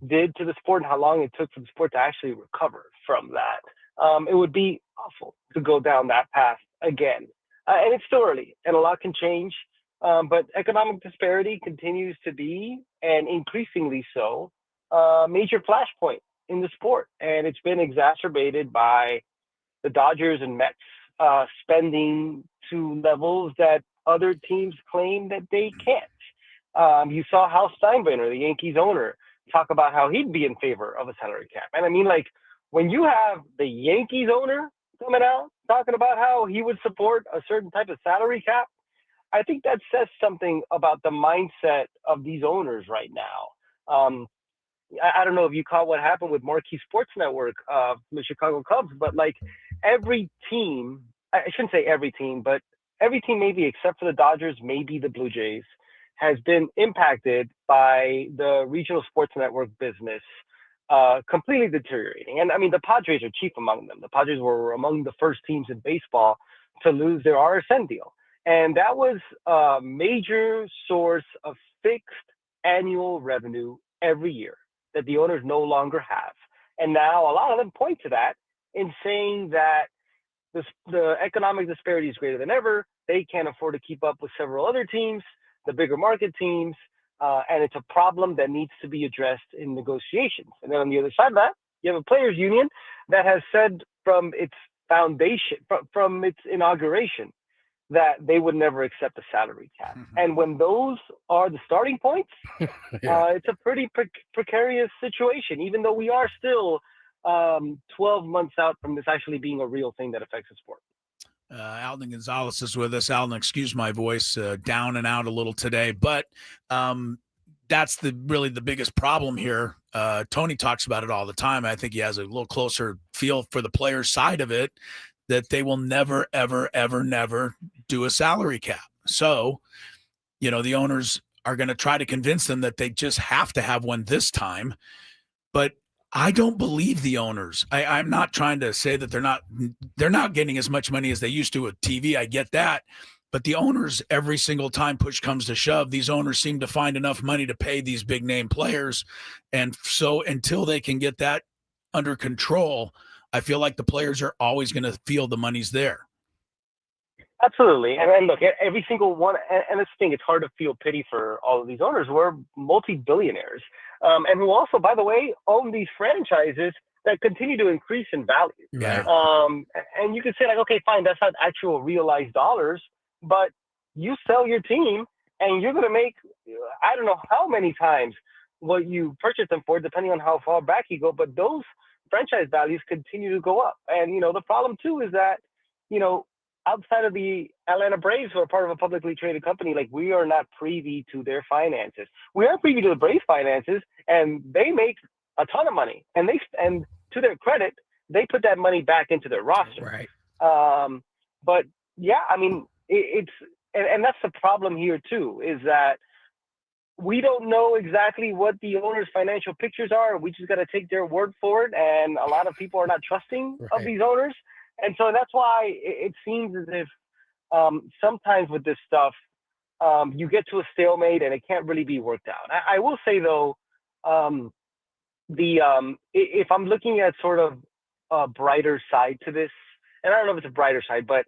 Speaker 6: did to the sport and how long it took for the sport to actually recover from that. it would be awful to go down that path again. And it's still early, and a lot can change. But economic disparity continues to be, and increasingly so, a major flashpoint in the sport. And it's been exacerbated by the Dodgers and Mets spending to levels that other teams claim that they can't. You saw Hal Steinbrenner, the Yankees owner, talk about how he'd be in favor of a salary cap. And I mean, like, when you have the Yankees owner coming out talking about how he would support a certain type of salary cap, I think that says something about the mindset of these owners right now. I don't know if you caught what happened with Marquee Sports Network, the Chicago Cubs, but like every team, I shouldn't say every team, but every team maybe except for the Dodgers, maybe the Blue Jays, has been impacted by the regional sports network business completely deteriorating. And I mean, the Padres are chief among them. The Padres were among the first teams in baseball to lose their RSN deal. And that was a major source of fixed annual revenue every year that the owners no longer have. And now a lot of them point to that in saying that the economic disparity is greater than ever. They can't afford to keep up with several other teams, the bigger market teams, and it's a problem that needs to be addressed in negotiations. And then on the other side of that, you have a players union that has said from its foundation, from its inauguration, that they would never accept a salary cap. Mm-hmm. And when those are the starting points, it's a pretty precarious situation, even though we are still 12 months out from this actually being a real thing that affects the sport.
Speaker 2: Alden González is with us. Alden, excuse my voice, down and out a little today, but that's really the biggest problem here. Tony talks about it all the time. I think he has a little closer feel for the player side of it, that they will never, ever, ever, never do a salary cap. So, the owners are going to try to convince them that they just have to have one this time. But I don't believe the owners. I'm not trying to say that they're not getting as much money as they used to with TV. I get that. But the owners, every single time push comes to shove, these owners seem to find enough money to pay these big name players. And so until they can get that under control, I feel like the players are always going to feel the money's there.
Speaker 6: Absolutely. And look, every single one, and this thing, it's hard to feel pity for all of these owners who are multi-billionaires, and who also, by the way, own these franchises that continue to increase in value.
Speaker 2: Yeah.
Speaker 6: And you could say, like, okay, fine, that's not actual realized dollars, but you sell your team and you're going to make, I don't know how many times what you purchased them for, depending on how far back you go, but those franchise values continue to go up. And, the problem too is that, outside of the Atlanta Braves, who are part of a publicly traded company, like, we are not privy to their finances. We are privy to the Braves finances, and they make a ton of money. And to their credit, they put that money back into their roster.
Speaker 1: Right.
Speaker 6: But yeah, I mean, and that's the problem here too, is that we don't know exactly what the owners' financial pictures are. We just got to take their word for it. And a lot of people are not trusting of these owners. And so that's why it seems as if sometimes with this stuff, you get to a stalemate and it can't really be worked out. I will say, though, if I'm looking at sort of a brighter side to this, and I don't know if it's a brighter side, but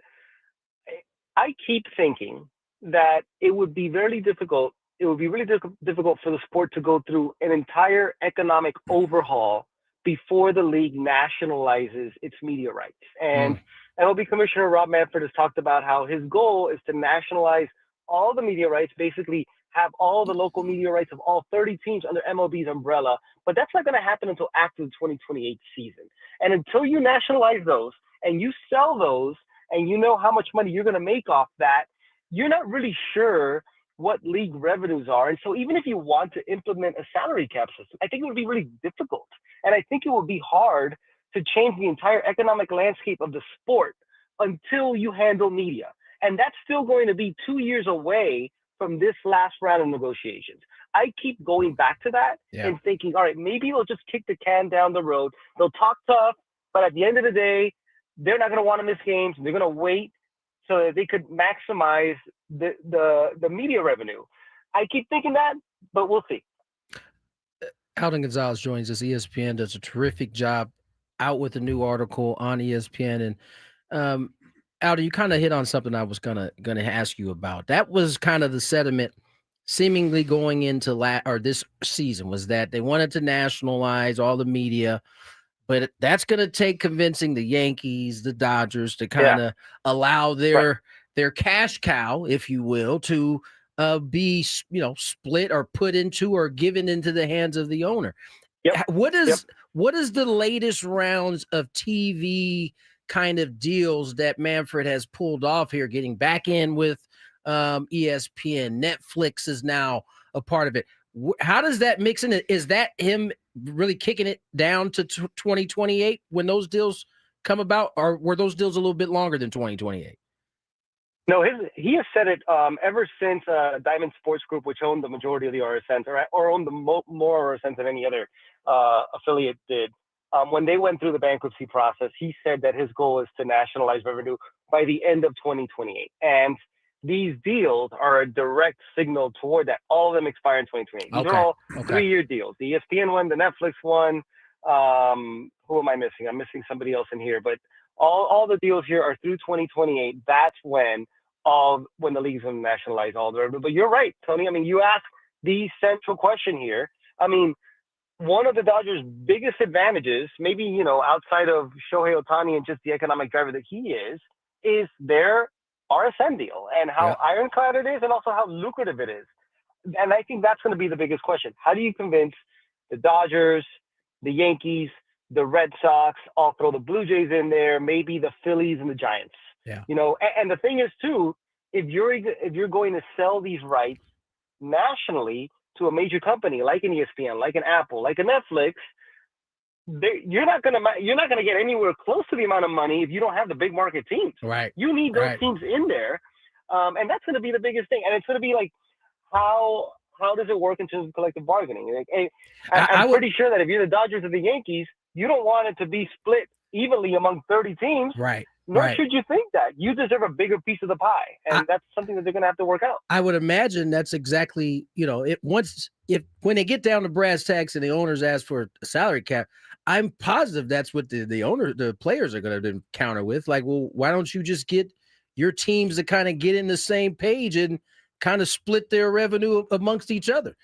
Speaker 6: I keep thinking that it would be really difficult. It would be really difficult for the sport to go through an entire economic overhaul before the league nationalizes its media rights. And MLB Commissioner Rob Manfred has talked about how his goal is to nationalize all the media rights, basically have all the local media rights of all 30 teams under MLB's umbrella. But that's not going to happen until after the 2028 season. And until you nationalize those and you sell those and you know how much money you're going to make off that, you're not really sure what league revenues are. And so even if you want to implement a salary cap system, I think it would be really difficult. And I think it would be hard to change the entire economic landscape of the sport until you handle media. And that's still going to be 2 years away from this last round of negotiations. I keep going back to that and thinking, all right, maybe they'll just kick the can down the road. They'll talk tough, but at the end of the day, they're not going to want to miss games. They're going to wait so that they could maximize the media revenue. I keep thinking that, but we'll see.
Speaker 1: Alden González joins us. ESPN does a terrific job out with a new article on ESPN, and Alden, you kind of hit on something I was gonna ask you about. That was kind of the sentiment, seemingly going into this season, was that they wanted to nationalize all the media, but that's going to take convincing the Yankees, the Dodgers to kind of allow their cash cow, if you will, to be split or put into or given into the hands of the owner. What is the latest rounds of TV kind of deals that Manfred has pulled off here, getting back in with ESPN? Netflix is now a part of it. How does that mix in? Is that him really kicking it down to 2028 when those deals come about, or were those deals a little bit longer than 2028?
Speaker 6: No, he has said it ever since Diamond Sports Group, which owned the majority of the RSNs, or owned the more RSNs than any other affiliate did. When they went through the bankruptcy process, he said that his goal is to nationalize revenue by the end of 2028. And these deals are a direct signal toward that. All of them expire in 2028. These are all 3-year deals. The ESPN one, the Netflix one. Who am I missing? I'm missing somebody else in here. But all the deals here are through 2028. That's when the league's going to nationalize all the revenue. But you're right, Tony. I mean, you asked the central question here. I mean, one of the Dodgers' biggest advantages, maybe, outside of Shohei Ohtani and just the economic driver that he is their RSN deal and how ironclad it is and also how lucrative it is. And I think that's going to be the biggest question. How do you convince the Dodgers, the Yankees, the Red Sox, I'll throw the Blue Jays in there, maybe the Phillies and the Giants?
Speaker 1: Yeah.
Speaker 6: And the thing is, too, if you're going to sell these rights nationally to a major company like an ESPN, like an Apple, like a Netflix, you're not gonna get anywhere close to the amount of money if you don't have the big market teams.
Speaker 1: Right.
Speaker 6: You need those teams in there, and that's gonna be the biggest thing. And it's gonna be like, how does it work in terms of collective bargaining? Like, hey, I'm pretty sure that if you're the Dodgers or the Yankees, you don't want it to be split evenly among 30 teams.
Speaker 1: Right.
Speaker 6: Nor should you think that. You deserve a bigger piece of the pie, and that's something that they're going to have to work out.
Speaker 1: I would imagine that's exactly, when they get down to brass tacks and the owners ask for a salary cap, I'm positive that's what the players are going to counter with. Like, well, why don't you just get your teams to kind of get in the same page and kind of split their revenue amongst each other?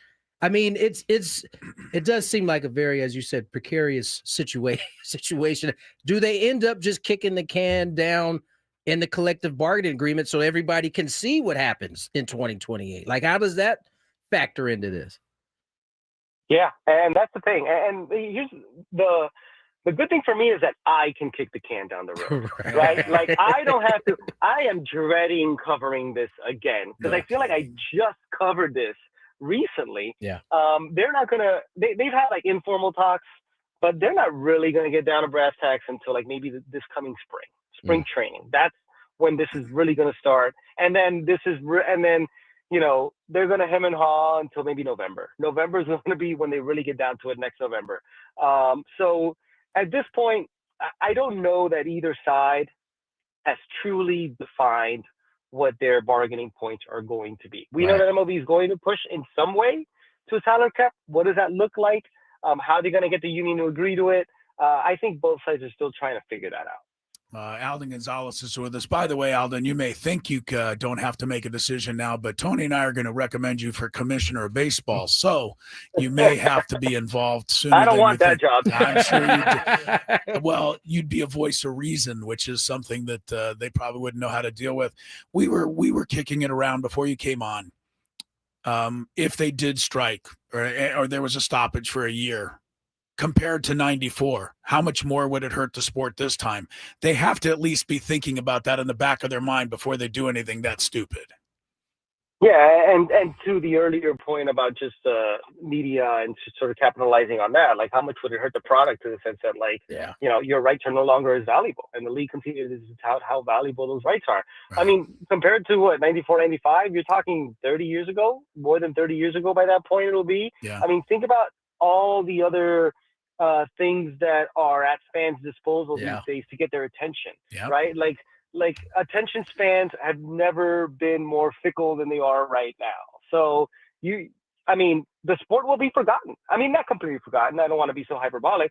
Speaker 1: I mean, it does seem like a very, as you said, precarious situation. Do they end up just kicking the can down in the collective bargaining agreement so everybody can see what happens in 2028? Like, how does that factor into this?
Speaker 6: Yeah, and that's the thing. And here's the good thing for me is that I can kick the can down the road, right? Like, I don't have to. I am dreading covering this again because I feel like I just covered this recently.
Speaker 1: Yeah.
Speaker 6: They're not gonna. They've had like informal talks, but they're not really gonna get down to brass tacks until like maybe this coming spring training. That's when this is really gonna start. And then they're gonna hem and haw until maybe November. November is gonna be when they really get down to it next November. So at this point, I don't know that either side has truly defined what their bargaining points are going to be. We know that MLB is going to push in some way to a salary cap. What does that look like? How are they going to get the union to agree to it? I think both sides are still trying to figure that out.
Speaker 2: Alden González is with us. By the way, Alden, you may think you don't have to make a decision now, but Tony and I are going to recommend you for commissioner of baseball. So you may have to be involved soon.
Speaker 6: I don't want that job.
Speaker 2: I'm sure you do. Well, you'd be a voice of reason, which is something that they probably wouldn't know how to deal with. We were kicking it around before you came on. If they did strike or there was a stoppage for a year, compared to 94, how much more would it hurt the sport this time? They have to at least be thinking about that in the back of their mind before they do anything that stupid.
Speaker 6: Yeah, and to the earlier point about just media and sort of capitalizing on that, like how much would it hurt the product in the sense that, like, your rights are no longer as valuable, and the league continues to tout how valuable those rights are. Right. I mean, compared to what, 94, 95, you're talking 30 years ago, more than 30 years ago by that point it'll be.
Speaker 2: Yeah.
Speaker 6: I mean, think about all the other things that are at fans' disposal these days to get their attention, right? Like attention spans have never been more fickle than they are right now. So the sport will be forgotten. I mean, not completely forgotten. I don't want to be so hyperbolic,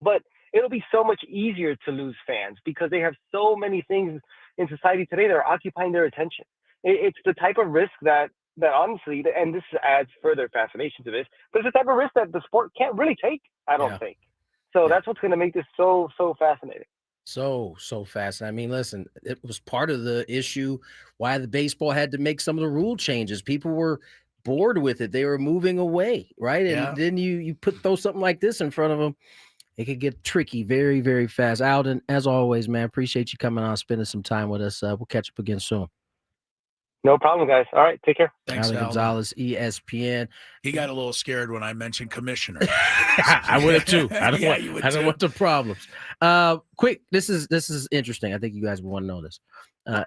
Speaker 6: but it'll be so much easier to lose fans because they have so many things in society today that are occupying their attention. It's the type of risk that honestly, and this adds further fascination to this, but it's the type of risk that the sport can't really take, I don't think. So that's what's going to make this so fascinating.
Speaker 1: So fast. I mean, listen, it was part of the issue why the baseball had to make some of the rule changes. People were bored with it. They were moving away, right? And then you throw something like this in front of them, it could get tricky very, very fast. Alden, as always, man, appreciate you coming on, spending some time with us. We'll catch up again soon.
Speaker 6: No problem, guys. All right, take care.
Speaker 2: Thanks,
Speaker 1: Alden González, ESPN.
Speaker 2: He got a little scared when I mentioned commissioner.
Speaker 1: I would have too. I don't
Speaker 2: too.
Speaker 1: want the problems. Quick, this is interesting. I think you guys would want to know this.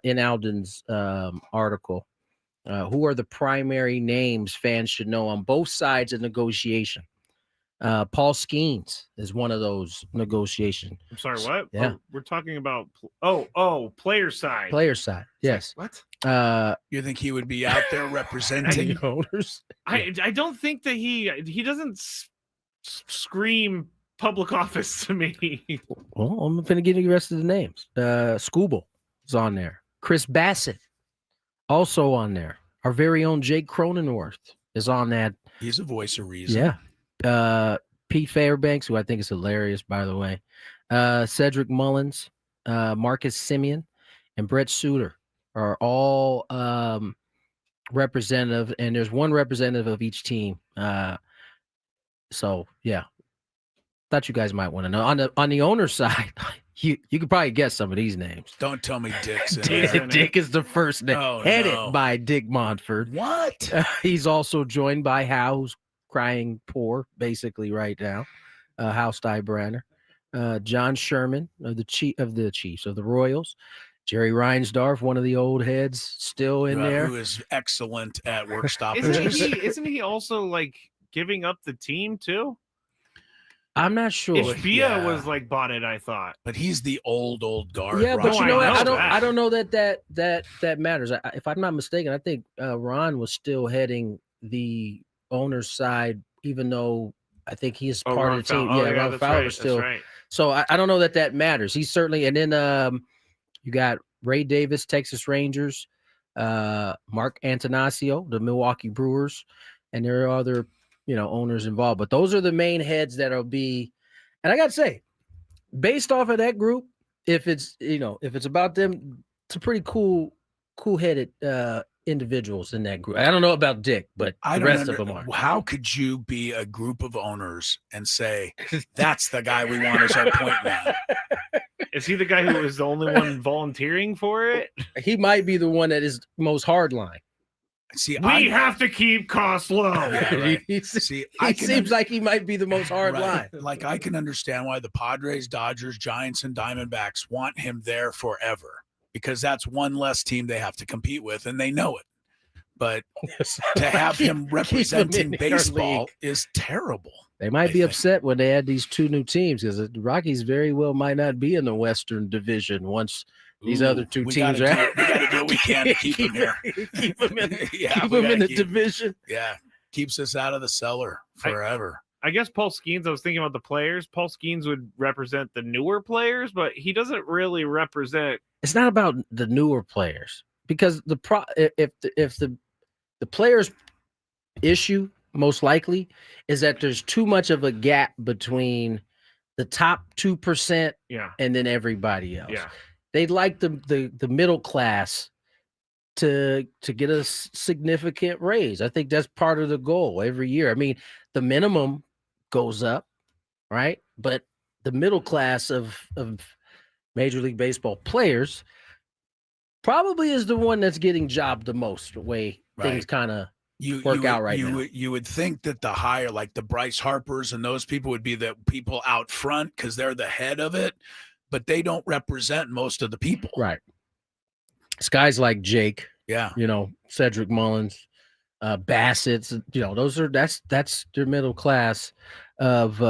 Speaker 1: In Alden's article, who are the primary names fans should know on both sides of negotiation? Paul Skeens is one of those negotiations.
Speaker 3: I'm sorry, what?
Speaker 1: Yeah.
Speaker 3: Oh, we're talking about player side.
Speaker 1: Player side, yes.
Speaker 3: What?
Speaker 2: You think he would be out there representing
Speaker 1: The owners?
Speaker 3: I don't think that he doesn't scream public office to me.
Speaker 1: Well, I'm going to give you the rest of the names. Scooble is on there. Chris Bassett also on there. Our very own Jake Cronenworth is on that.
Speaker 2: He's a voice of reason.
Speaker 1: Yeah. Pete Fairbanks, who I think is hilarious, by the way. Cedric Mullins, Marcus Simeon, and Brett Suter are all representative, and there's one representative of each team. So yeah, thought you guys might want to know. On the owner side, you could probably guess some of these names.
Speaker 2: Don't tell me Dick's in there.
Speaker 1: Dick is the first name, headed by Dick Montford.
Speaker 2: What?
Speaker 1: He's also joined by Hal, who's crying poor basically right now. Hal Steinbrenner, John Sherman of the Chiefs of the Royals. Jerry Reinsdorf, one of the old heads, still in there.
Speaker 2: Who is excellent at work stoppage.
Speaker 3: Isn't he also like giving up the team too?
Speaker 1: I'm not sure.
Speaker 3: Ishbia was like bought it, I thought.
Speaker 2: But he's the old guard.
Speaker 1: Yeah, but
Speaker 3: Ron.
Speaker 1: you know what?
Speaker 3: I
Speaker 1: I don't know that matters. If I'm not mistaken, I think Ron was still heading the owner's side, even though I think he's part of the team. Ron Fowler still.
Speaker 3: Right.
Speaker 1: So I don't know that matters. He's certainly, and then you got Ray Davis, Texas Rangers, Mark Antanasio, the Milwaukee Brewers, and there are other, owners involved. But those are the main heads that'll be. And I got to say, based off of that group, if it's about them, it's a pretty cool-headed individuals in that group. I don't know about Dick, but the rest of them are.
Speaker 2: How could you be a group of owners and say, that's the guy we want as our point man?
Speaker 3: Is he the guy who was the only one volunteering for it?
Speaker 1: He might be the one that is most hardline.
Speaker 2: See,
Speaker 3: we have to keep costs low.
Speaker 2: Yeah, right.
Speaker 1: he seems like he might be the most hard line.
Speaker 2: Like, I can understand why the Padres, Dodgers, Giants, and Diamondbacks want him there forever, because that's one less team they have to compete with, and they know it. But to have him representing baseball is terrible.
Speaker 1: They might be upset when they add these two new teams, because the Rockies very well might not be in the Western Division once these other two teams are out.
Speaker 2: We got to do what we can to keep them here.
Speaker 1: Keep them in the division.
Speaker 2: Yeah, keeps us out of the cellar forever.
Speaker 3: I guess Paul Skeens, I was thinking about the players. Paul Skeens would represent the newer players, but he doesn't really represent.
Speaker 1: It's not about the newer players, because if the players' issue most likely is that there's too much of a gap between the top 2% and then everybody else.
Speaker 3: Yeah.
Speaker 1: They'd like the middle class to get a significant raise. I think that's part of the goal every year. I mean, the minimum goes up, right? But the middle class of Major League Baseball players probably is the one that's getting jobbed the most, the way things kind of work out right now.
Speaker 2: You would think that the higher, like the Bryce Harpers and those people, would be the people out front because they're the head of it, but they don't represent most of the people.
Speaker 1: Right. It's guys like Jake, Cedric Mullins, Bassett, that's their middle class of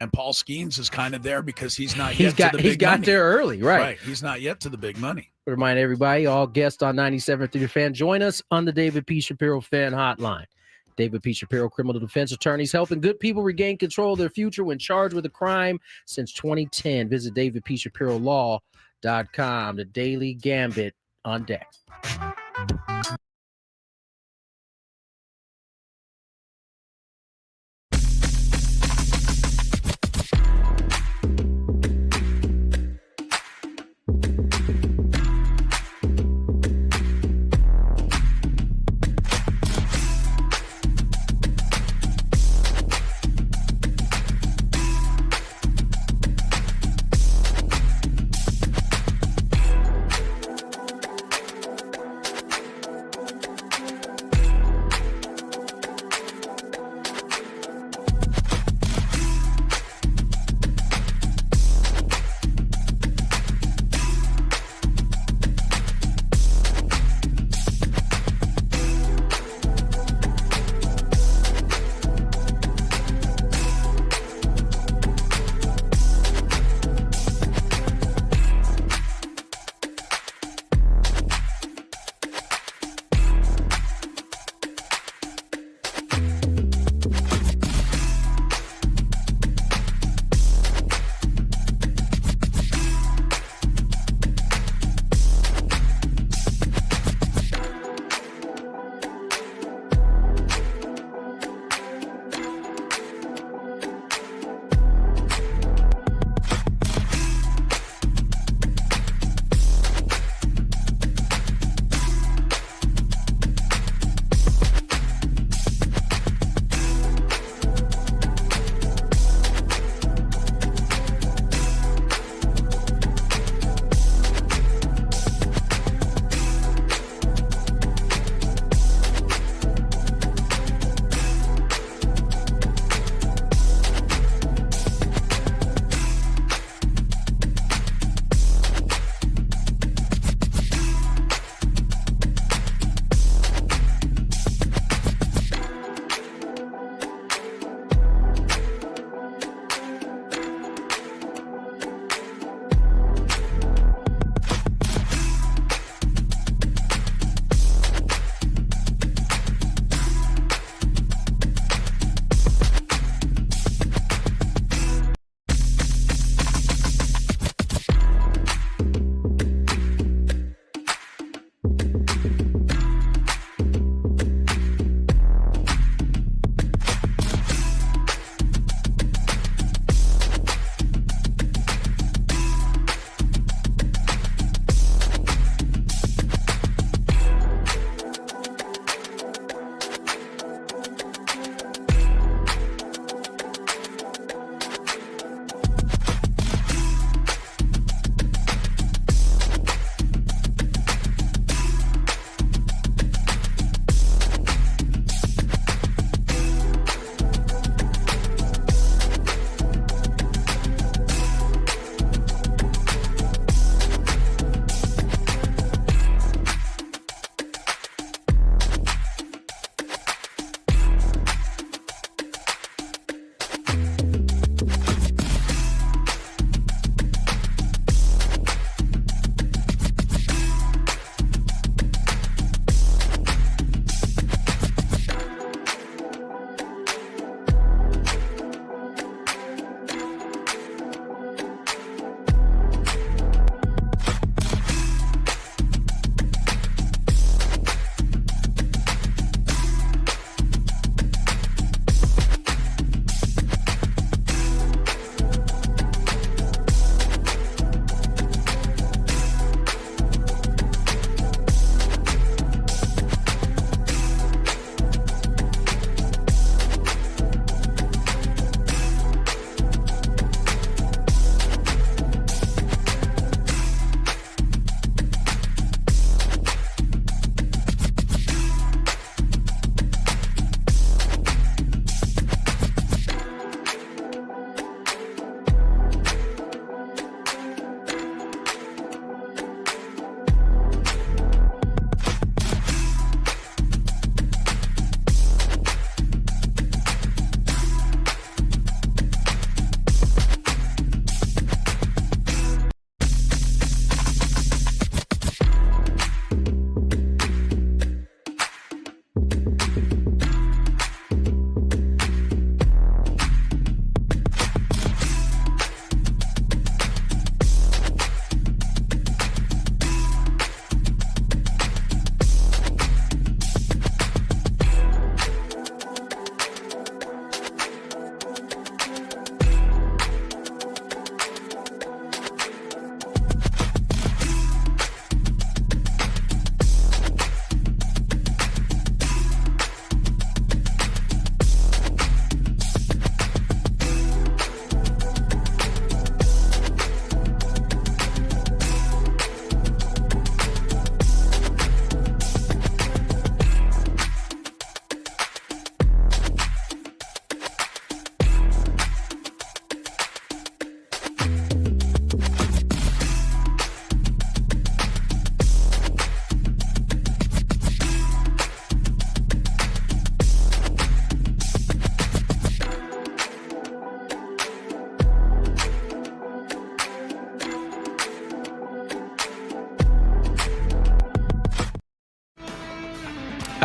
Speaker 2: and Paul Skeens is kind of there because he's not
Speaker 1: he's got there early, right?
Speaker 2: He's not yet to the big money.
Speaker 1: Remind everybody, all guests on 97 through the Fan, join us on the David P. Shapiro Fan Hotline. David P. Shapiro, criminal defense attorneys, helping good people regain control of their future when charged with a crime since 2010. Visit davidpshapirolaw.com. The Daily Gambit on deck.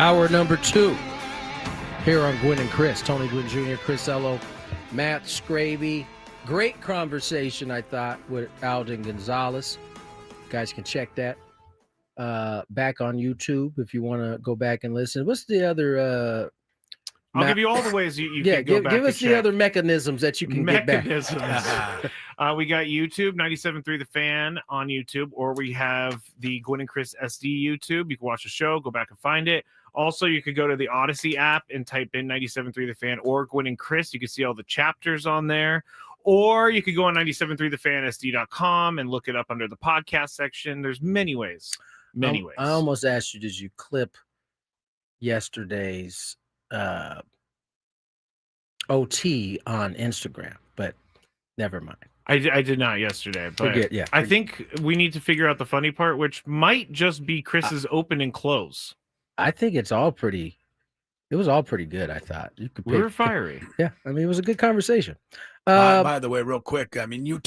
Speaker 1: Hour number 2 here on Gwynn and Chris. Tony Gwynn Jr., Chris Ello, Matt Skraby. Great conversation, I thought, with Alden González. You guys can check that back on YouTube if you want to go back and listen. What's the other...
Speaker 3: I'll give you all the ways you can go back.
Speaker 1: Give us
Speaker 3: and
Speaker 1: the
Speaker 3: check.
Speaker 1: other mechanisms that you can get back.
Speaker 3: We got YouTube, 97.3 The Fan on YouTube, or we have the Gwynn and Chris SD YouTube. You can watch the show, go back and find it. Also, you could go to the Odyssey app and type in 97.3 The Fan or Gwynn and Chris. You can see all the chapters on there. Or you could go on 97.3thefansd.com and look it up under the podcast section. There's many ways. Many ways.
Speaker 1: I almost asked you, did you clip yesterday's OT on Instagram, but never mind.
Speaker 3: I did not yesterday, but I think we need to figure out the funny part, which might just be Chris's open and close.
Speaker 1: I think it was all pretty good. I thought
Speaker 3: we were fiery.
Speaker 1: Yeah. I mean, it was a good conversation.
Speaker 2: By the way, real quick, I mean, you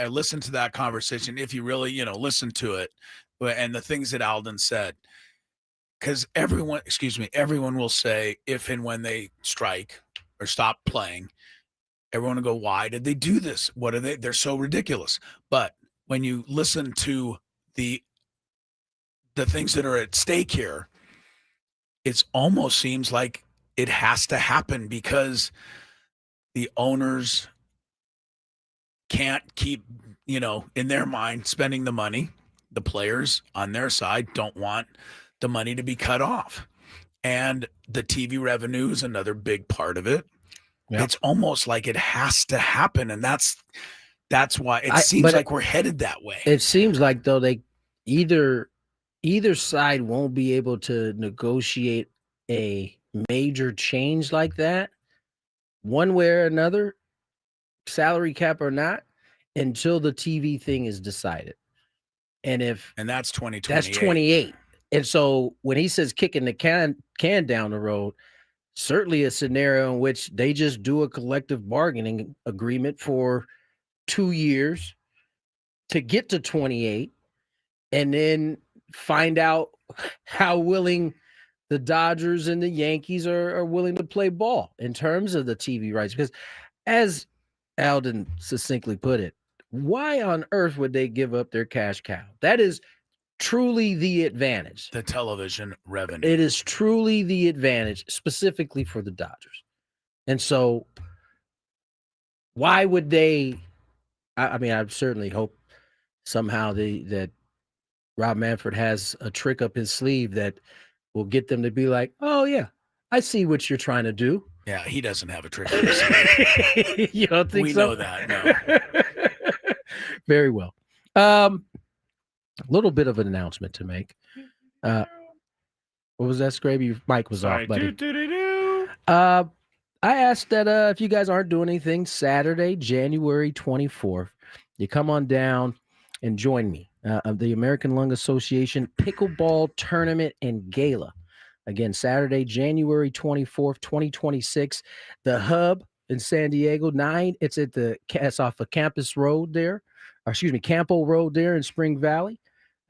Speaker 2: listen to that conversation if you really, listen to it and the things that Alden said. Because everyone will say if and when they strike or stop playing, everyone will go, why did they do this? What are they? They're so ridiculous. But when you listen to the things that are at stake here, it almost seems like it has to happen because the owners can't keep, in their mind, spending the money. The players on their side don't want the money to be cut off. And the TV revenue is another big part of it. Yep. It's almost like it has to happen. And that's why it seems like we're headed that way.
Speaker 1: It seems like, though, they either side won't be able to negotiate a major change like that, one way or another, salary cap or not, until the TV thing is decided. And
Speaker 2: that's 2028.
Speaker 1: That's 28. And so when he says kicking the can down the road, certainly a scenario in which they just do a collective bargaining agreement for 2 years to get to 28 and then find out how willing the Dodgers and the Yankees are willing to play ball in terms of the TV rights. Because as Alden succinctly put it, why on earth would they give up their cash cow? That is truly the advantage.
Speaker 2: The television revenue.
Speaker 1: It is truly the advantage, specifically for the Dodgers. And so why would they? I mean, I certainly hope somehow that Rob Manfred has a trick up his sleeve that will get them to be like, oh, yeah, I see what you're trying to do.
Speaker 2: Yeah, he doesn't have a trick up his sleeve.
Speaker 1: You don't think
Speaker 2: we
Speaker 1: so?
Speaker 2: We know that, no.
Speaker 1: Very well. A little bit of an announcement to make. What was that, Skraby? Your mic was off, buddy. I asked that if you guys aren't doing anything, Saturday, January 24th, you come on down and join me. The American Lung Association Pickleball Tournament and Gala. Again, Saturday, January 24th, 2026. The Hub in San Diego, 9. It's off of Campus Road there. Campo Road there in Spring Valley.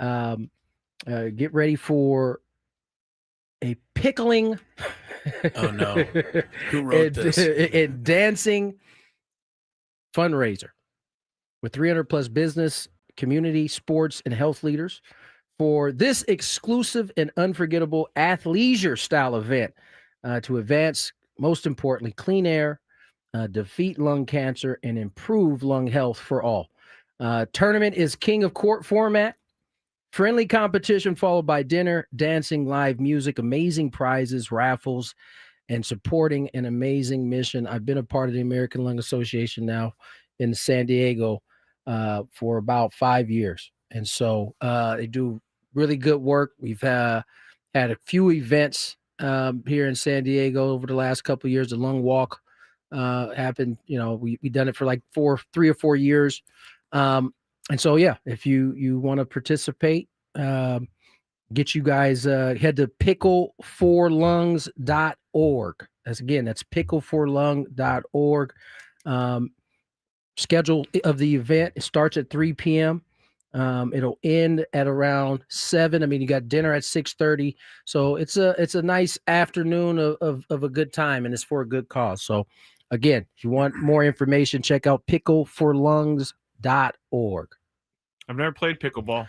Speaker 1: Get ready for a pickling.
Speaker 2: Oh no! Who wrote this?
Speaker 1: And dancing fundraiser with 300 plus business, community, sports, and health leaders for this exclusive and unforgettable athleisure style event to advance, most importantly, clean air, defeat lung cancer, and improve lung health for all. Tournament is king of court format. Friendly competition followed by dinner, dancing, live music, amazing prizes, raffles, and supporting an amazing mission. I've been a part of the American Lung Association now in San Diego for about 5 years. And so they do really good work. We've had a few events here in San Diego over the last couple of years. The Lung Walk happened. We've done it for like 3 or 4 years. And so, yeah, if you want to participate, get you guys, head to pickleforlungs.org. That's pickleforlung.org. Schedule of the event, it starts at 3 p.m. It'll end at around 7. I mean, you got dinner at 6:30, so it's a nice afternoon of a good time, and it's for a good cause. So, again, if you want more information, check out pickleforlungs.org.
Speaker 3: I've never played pickleball.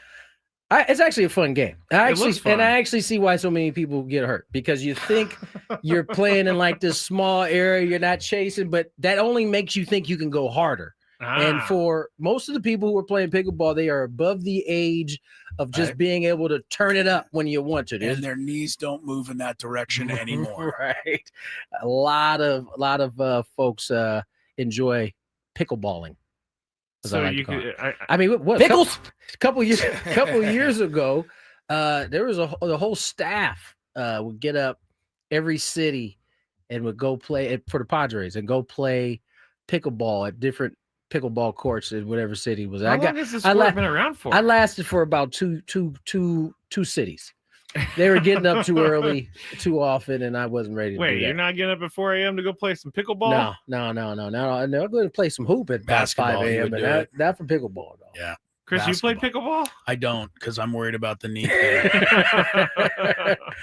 Speaker 1: It's actually a fun game. I
Speaker 3: looks fun.
Speaker 1: actually see why so many people get hurt, because you think you're playing in like this small area, you're not chasing, but that only makes you think you can go harder. And for most of the people who are playing pickleball, they are above the age of just being able to turn it up when you want to.
Speaker 2: And their knees don't move in that direction anymore.
Speaker 1: Right. A lot of folks enjoy pickleballing.
Speaker 3: So you could,
Speaker 1: I mean, what pickles? A couple years ago, there was the whole staff would get up every city and would go play for the Padres and go play pickleball at different pickleball courts in whatever city it was.
Speaker 3: How long has this sport been around for?
Speaker 1: I lasted for about two cities. They were getting up too early, too often, and I wasn't ready to do that.
Speaker 3: Wait, you're not getting up at 4 a.m. to go play some pickleball?
Speaker 1: No. I'm going to play some hoop at
Speaker 2: Basketball,
Speaker 1: 5 a.m., but not for pickleball, though.
Speaker 2: Yeah.
Speaker 3: Chris,
Speaker 2: Basketball.
Speaker 3: you played pickleball?
Speaker 2: I don't, because I'm worried about the knee thing.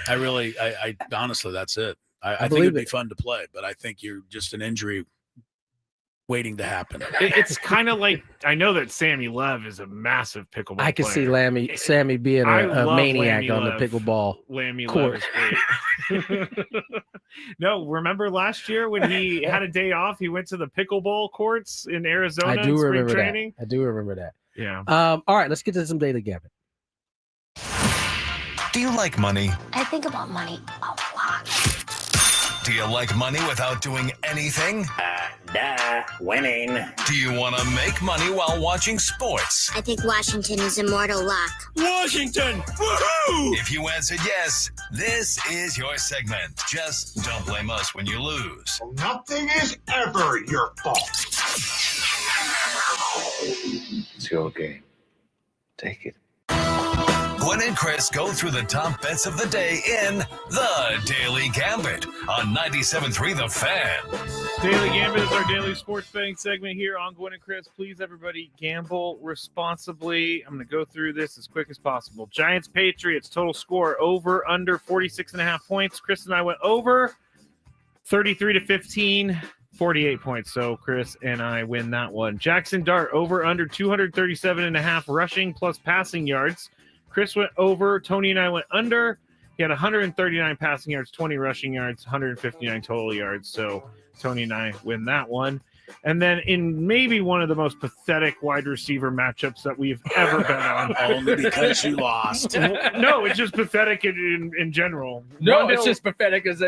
Speaker 2: I honestly, that's it. I think it'd be fun to play, but I think you're just an injury waiting to happen.
Speaker 3: It's kind of like, I know that Sammy Lev is a massive pickleball player.
Speaker 1: I can see Sammy being a maniac on the pickleball court.
Speaker 3: Lev is great. No, remember last year when he had a day off, he went to the pickleball courts in Arizona.
Speaker 1: I do remember
Speaker 3: training.
Speaker 1: that. I do remember that.
Speaker 3: Yeah.
Speaker 1: All right, let's get to some Daily Gambit.
Speaker 5: Do you like money?
Speaker 4: I think about money a lot.
Speaker 5: Do you like money without doing anything?
Speaker 7: Winning.
Speaker 5: Do you want to make money while watching sports?
Speaker 8: I think Washington is immortal luck.
Speaker 5: Washington! Woohoo! If you answered yes, this is your segment. Just don't blame us when you lose.
Speaker 9: Nothing is ever your fault.
Speaker 10: It's your game. Take it.
Speaker 5: Gwynn and Chris go through the top bets of the day in The Daily Gambit on 97.3 The Fan.
Speaker 3: Daily Gambit is our daily sports betting segment here on Gwynn and Chris. Please, everybody, gamble responsibly. I'm going to go through this as quick as possible. Giants, Patriots, total score over, under 46.5 points. Chris and I went over 33-15, 48 points. So Chris and I win that one. Jackson Dart, over, under 237.5 rushing plus passing yards. Chris went over. Tony and I went under. He had 139 passing yards, 20 rushing yards, 159 total yards. So Tony and I win that one. And then in maybe one of the most pathetic wide receiver matchups that we've ever been on.
Speaker 2: Only because you lost.
Speaker 3: No, it's just pathetic in general.
Speaker 1: It's just pathetic as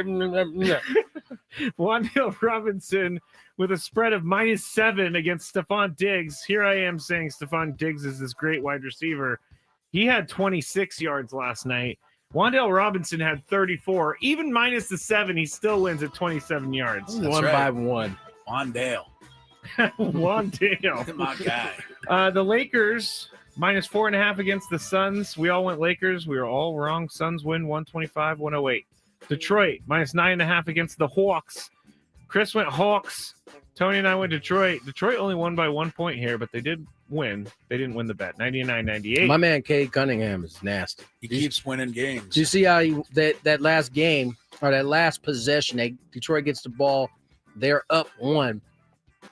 Speaker 3: Wan'Dale Robinson with a spread of -7 against Stephon Diggs. Here I am saying Stephon Diggs is this great wide receiver. He had 26 yards last night. Wan'Dale Robinson had 34. Even minus the 7, he still wins at 27 yards.
Speaker 1: One by one.
Speaker 2: Wan'Dale.
Speaker 3: Wan'Dale.
Speaker 2: My guy.
Speaker 3: The Lakers, -4.5 against the Suns. We all went Lakers. We were all wrong. Suns win 125-108. Detroit, -9.5 against the Hawks. Chris went Hawks. Tony and I went Detroit. Detroit only won by 1 point here, but they did win. They didn't win the bet. 99-98.
Speaker 1: My man Cade Cunningham is nasty.
Speaker 2: He keeps winning games.
Speaker 1: Do you see how that last game or that last possession, Detroit gets the ball, they're up 1,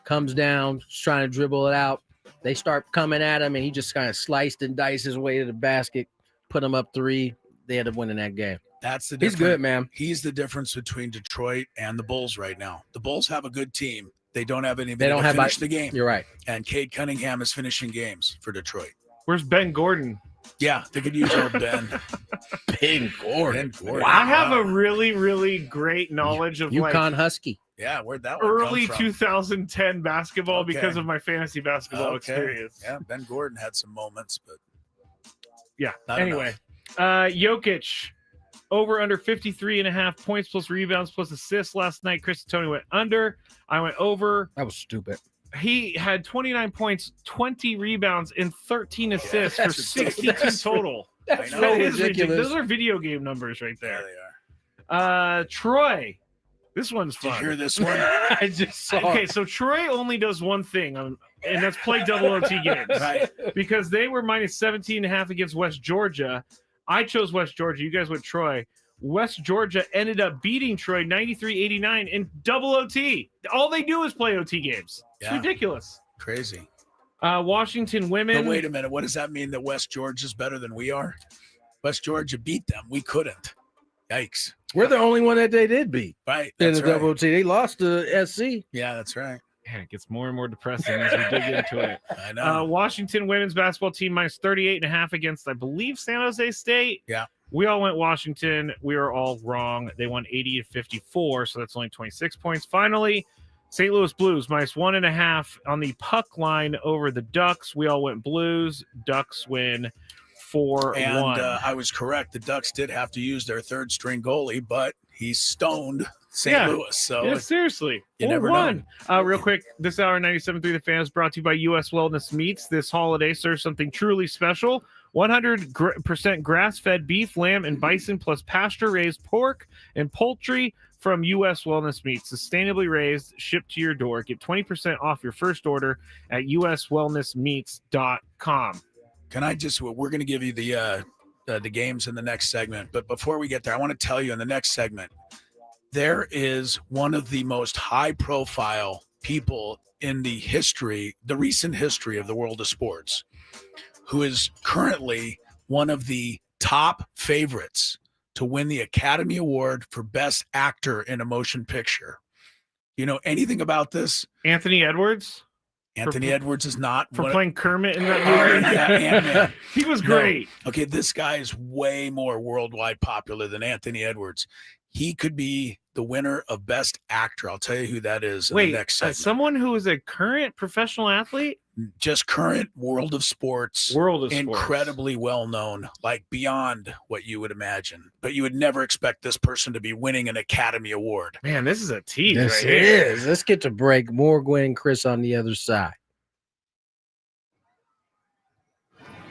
Speaker 1: comes down, trying to dribble it out. They start coming at him, and he just kind of sliced and diced his way to the basket, put them up 3. They ended up winning that game.
Speaker 2: That's the difference.
Speaker 1: He's good, man.
Speaker 2: He's the difference between Detroit and the Bulls right now. The Bulls have a good team. They don't have anybody to finish the game.
Speaker 1: You're right.
Speaker 2: And Cade Cunningham is finishing games for Detroit.
Speaker 3: Where's Ben Gordon?
Speaker 2: Yeah, they could use old Ben.
Speaker 1: Ben Gordon.
Speaker 3: I have a really, really great knowledge of
Speaker 1: UConn Husky.
Speaker 2: Yeah, where'd that one
Speaker 3: early
Speaker 2: come from?
Speaker 3: 2010 basketball because of my fantasy basketball experience.
Speaker 2: Yeah, Ben Gordon had some moments, but
Speaker 3: yeah.
Speaker 2: Not
Speaker 3: anyway, Jokic. Over under 53.5 points plus rebounds plus assists last night. Chris and Tony went under. I went over.
Speaker 1: That was stupid.
Speaker 3: He had 29 points, 20 rebounds, and 13 assists for 62 total.
Speaker 1: That's
Speaker 3: that is ridiculous. Those are video game numbers right there.
Speaker 2: Yeah, they are.
Speaker 3: Troy, This one's
Speaker 2: Did
Speaker 3: fun.
Speaker 2: you hear this one?
Speaker 1: I just saw.
Speaker 3: Okay, so Troy only does one thing, and that's play double OT games.
Speaker 2: Right.
Speaker 3: Because they were minus 17.5 against West Georgia. I chose West Georgia. You guys went Troy. West Georgia ended up beating Troy 93-89 in double OT. All they do is play OT games. It's ridiculous.
Speaker 2: Crazy.
Speaker 3: Washington women.
Speaker 2: But wait a minute. What does that mean that West Georgia's better than we are? West Georgia beat them. We couldn't. Yikes.
Speaker 1: We're the only one that they did beat.
Speaker 2: Right.
Speaker 1: In
Speaker 2: That's
Speaker 1: the
Speaker 2: right.
Speaker 1: double T. They lost to SC.
Speaker 2: Yeah, that's right.
Speaker 3: Man, it gets more and more depressing as we dig into it.
Speaker 2: I know.
Speaker 3: Washington women's basketball team minus 38.5 against, I believe, San Jose State.
Speaker 2: Yeah.
Speaker 3: We all went Washington. We were all wrong. They won 80-54, so that's only 26 points. Finally, St. Louis Blues minus 1.5 on the puck line over the Ducks. We all went Blues. Ducks win 4-1.
Speaker 2: And I was correct. The Ducks did have to use their third string goalie, but he's stoned St. Louis. So
Speaker 3: yeah, seriously.
Speaker 2: you never know.
Speaker 3: Real quick, this hour 97.3 The Fan is brought to you by U.S. Wellness Meats. This holiday serves something truly special. 100% grass-fed beef, lamb, and bison, plus pasture-raised pork and poultry from U.S. Wellness Meats. Sustainably raised, shipped to your door. Get 20% off your first order at uswellnessmeats.com.
Speaker 2: Can I just, we're going to give you the games in the next segment. But before we get there, I want to tell you in the next segment, there is one of the most high-profile people in the recent history of the world of sports, who is currently one of the top favorites to win the Academy Award for Best Actor in a Motion Picture. You know anything about this?
Speaker 3: Anthony Edwards?
Speaker 2: Anthony Edwards is not.
Speaker 3: For playing Kermit in that movie?
Speaker 2: Yeah,
Speaker 3: he was great.
Speaker 2: No. Okay, this guy is way more worldwide popular than Anthony Edwards. He could be the winner of Best Actor. I'll tell you who that is in the next segment.
Speaker 3: Someone who is a current professional athlete?
Speaker 2: Just current world of sports. Incredibly well known, like beyond what you would imagine. But you would never expect this person to be winning an Academy Award.
Speaker 3: Man, this is a tease
Speaker 1: Yes,
Speaker 3: right
Speaker 1: it
Speaker 3: here.
Speaker 1: is. Let's get to break. More Gwynn and Chris on the other side.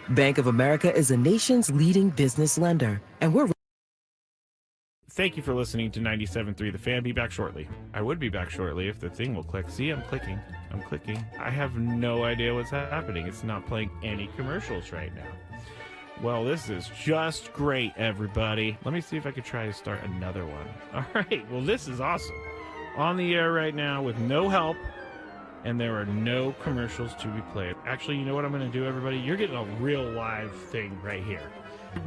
Speaker 11: Bank of America is the nation's leading business lender, and we're
Speaker 3: Thank you for listening to 97.3 The Fan. Be back shortly. I would be back shortly if the thing will click. See, I'm clicking. I have no idea what's happening. It's not playing any commercials right now. Well, this is just great, everybody. Let me see if I could try to start another one. All right. Well, this is awesome. On the air right now with no help, and there are no commercials to be played. Actually, you know what I'm going to do, everybody? You're getting a real live thing right here.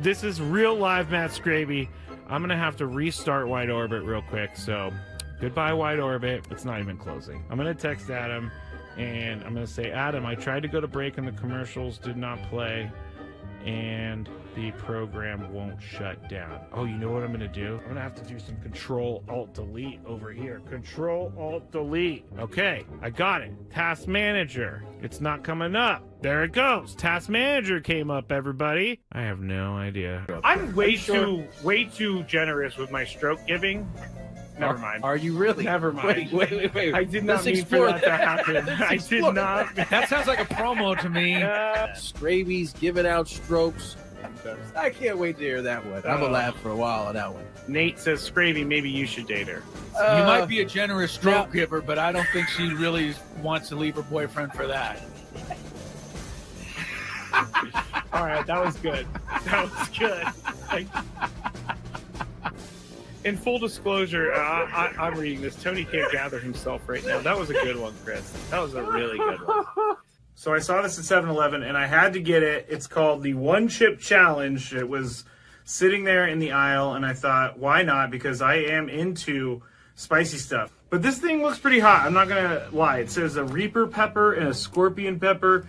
Speaker 3: This is real live Matt Skraby. I'm going to have to restart Wide Orbit real quick. So goodbye, Wide Orbit. It's not even closing. I'm going to text Adam, and I'm going to say, Adam, I tried to go to break and the commercials did not play, and the program won't shut down. Oh, you know what I'm going to do? I'm going to have to do some Control-Alt-Delete over here. Control-Alt-Delete. Okay, I got it. Task Manager. It's not coming up. There it goes. Task Manager came up, everybody. I have no idea. I'm way too generous with my stroke giving. Never mind.
Speaker 1: Are you really?
Speaker 3: Never mind.
Speaker 1: Wait.
Speaker 3: I did not mean for that to happen. I did not.
Speaker 12: That sounds like a promo to me.
Speaker 1: Skraby's giving out strokes. I can't wait to hear that one. I'm going to laugh for a while on that one.
Speaker 3: Nate says, Skraby, maybe you should date her.
Speaker 12: You might be a generous stroke giver, but I don't think she really wants to leave her boyfriend for that.
Speaker 3: All right, that was good. In full disclosure, I'm reading this. Tony can't gather himself right now. That was a good one, Chris. That was a really good one. So I saw this at 7-Eleven, and I had to get it. It's called the One Chip Challenge. It was sitting there in the aisle, and I thought, why not? Because I am into spicy stuff. But this thing looks pretty hot. I'm not going to lie. It says a Reaper pepper and a Scorpion pepper.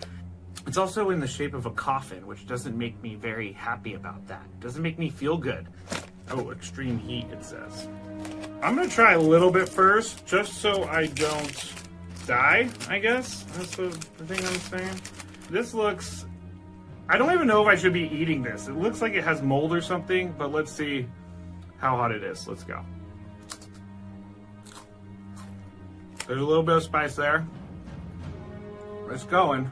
Speaker 3: It's also in the shape of a coffin, which doesn't make me very happy about that. It doesn't make me feel good. Oh, extreme heat, it says. I'm going to try a little bit first, just so I don't die, I guess. That's the thing I'm saying. This looks... I don't even know if I should be eating this. It looks like it has mold or something, but let's see how hot it is. Let's go. There's a little bit of spice there. It's going.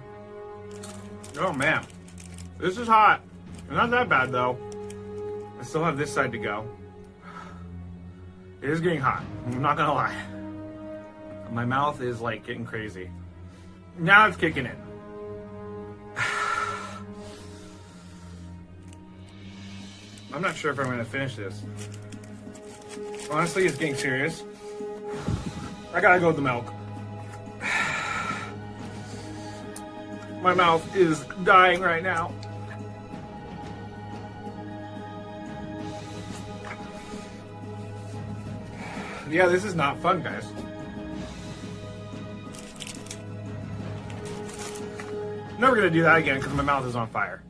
Speaker 3: Oh, man. This is hot. It's not that bad, though. I still have this side to go. It is getting hot. I'm not gonna lie. My mouth is like getting crazy. Now it's kicking in. I'm not sure if I'm gonna finish this. Honestly, it's getting serious. I gotta go with the milk. My mouth is dying right now. Yeah, this is not fun, guys. Never gonna do that again because my mouth is on fire.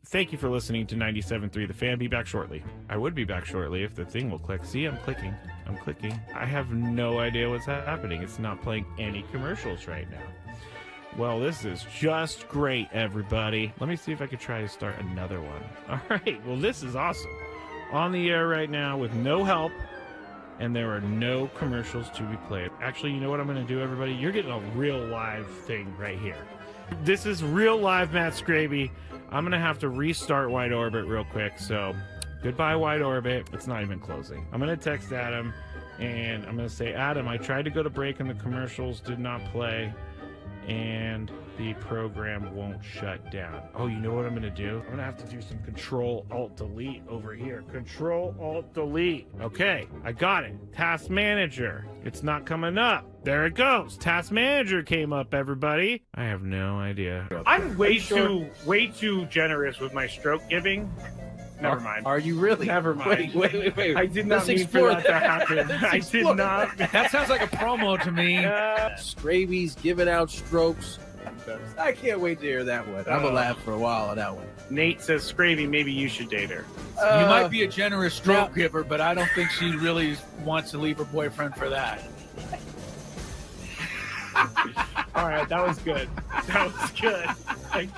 Speaker 3: Thank you for listening to 97.3 The Fan. Be back shortly. I would be back shortly if the thing will click. See, I'm clicking. I'm clicking. I have no idea what's happening. It's not playing any commercials right now. Well, this is just great, everybody. Let me see if I could try to start another one. All right. Well, this is awesome. On the air right now with no help, and there are no commercials to be played. Actually, you know what I'm going to do, everybody? You're getting a real live thing right here. This is real live Matt Skraby. I'm going to have to restart Wide Orbit real quick, so goodbye, Wide Orbit. It's not even closing. I'm going to text Adam, and I'm going to say, Adam, I tried to go to break, and the commercials did not play, and the program won't shut down. Oh, you know what I'm going to do? I'm going to have to do some Control-Alt-Delete over here. Control-Alt-Delete. Okay, I got it. Task Manager. It's not coming up. There it goes. Task Manager came up, everybody. I have no idea. I'm way too generous with my stroke giving. Never mind.
Speaker 1: Are you really?
Speaker 3: Never mind.
Speaker 1: Wait.
Speaker 3: I did not mean for that to happen. I did not.
Speaker 12: That sounds like a promo to me.
Speaker 1: Skraby's giving out strokes. I can't wait to hear that one. I'm gonna laugh for a while on that one.
Speaker 3: Nate says, Skraby, maybe you should date her.
Speaker 12: You might be a generous stroke giver, but I don't think she really wants to leave her boyfriend for that.
Speaker 3: All right, that was good. That was good.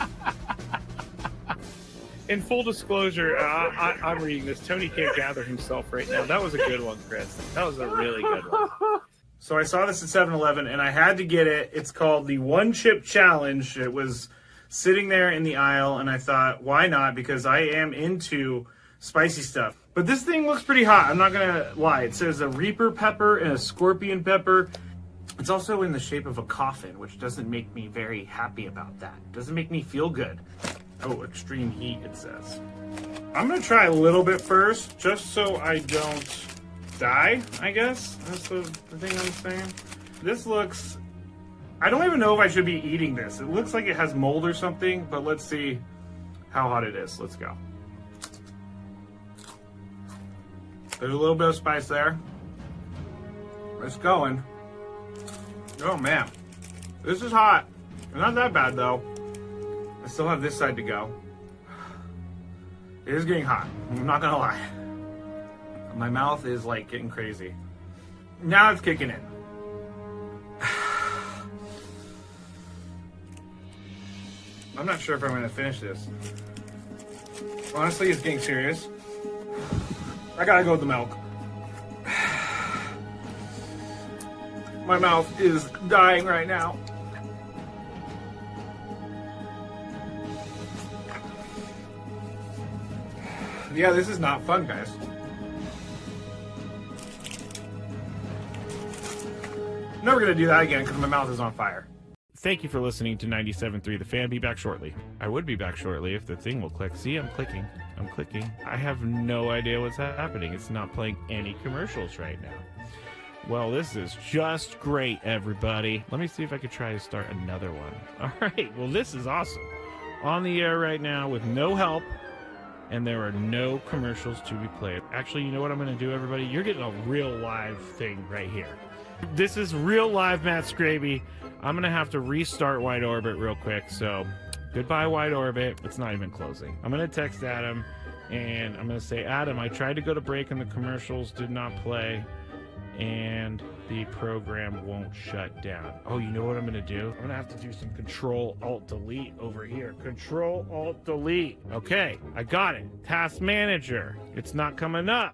Speaker 3: In full disclosure, I'm reading this. Tony can't gather himself right now. That was a good one, Chris. That was a really good one. So I saw this at 7-Eleven, and I had to get it. It's called the One Chip Challenge. It was sitting there in the aisle, and I thought, why not? Because I am into spicy stuff. But this thing looks pretty hot. I'm not going to lie. It says a Reaper pepper and a Scorpion pepper. It's also in the shape of a coffin, which doesn't make me very happy about that. It doesn't make me feel good. Oh, extreme heat, it says. I'm going to try a little bit first, just so I don't die, I guess. That's the thing I'm saying. This looks... I don't even know if I should be eating this. It looks like it has mold or something, but let's see how hot it is. Let's go. There's a little bit of spice there. It's going. Oh, man. This is hot. It's not that bad, though. I still have this side to go. It is getting hot. I'm not gonna lie. My mouth is like getting crazy. Now it's kicking in. I'm not sure if I'm gonna finish this. Honestly, it's getting serious. I gotta go with the milk. My mouth is dying right now. Yeah, this is not fun, guys. Never gonna do that again because my mouth is on fire. Thank you for listening to 97.3 The Fan. Be back shortly. I would be back shortly if the thing will click. See, I'm clicking. I'm clicking. I have no idea what's happening. It's not playing any commercials right now. Well, this is just great, everybody. Let me see if I could try to start another one. All right. Well, this is awesome. On the air right now with no help, and there are no commercials to be played. Actually, you know what I'm going to do, everybody? You're getting a real live thing right here. This is real live Matt Skraby. I'm going to have to restart Wide Orbit real quick, so goodbye, Wide Orbit. It's not even closing. I'm going to text Adam, and I'm going to say, Adam, I tried to go to break, and the commercials did not play, and the program won't shut down. Oh, you know what I'm going to do? I'm going to have to do some Control-Alt-Delete over here. Control-Alt-Delete. Okay, I got it. Task Manager. It's not coming up.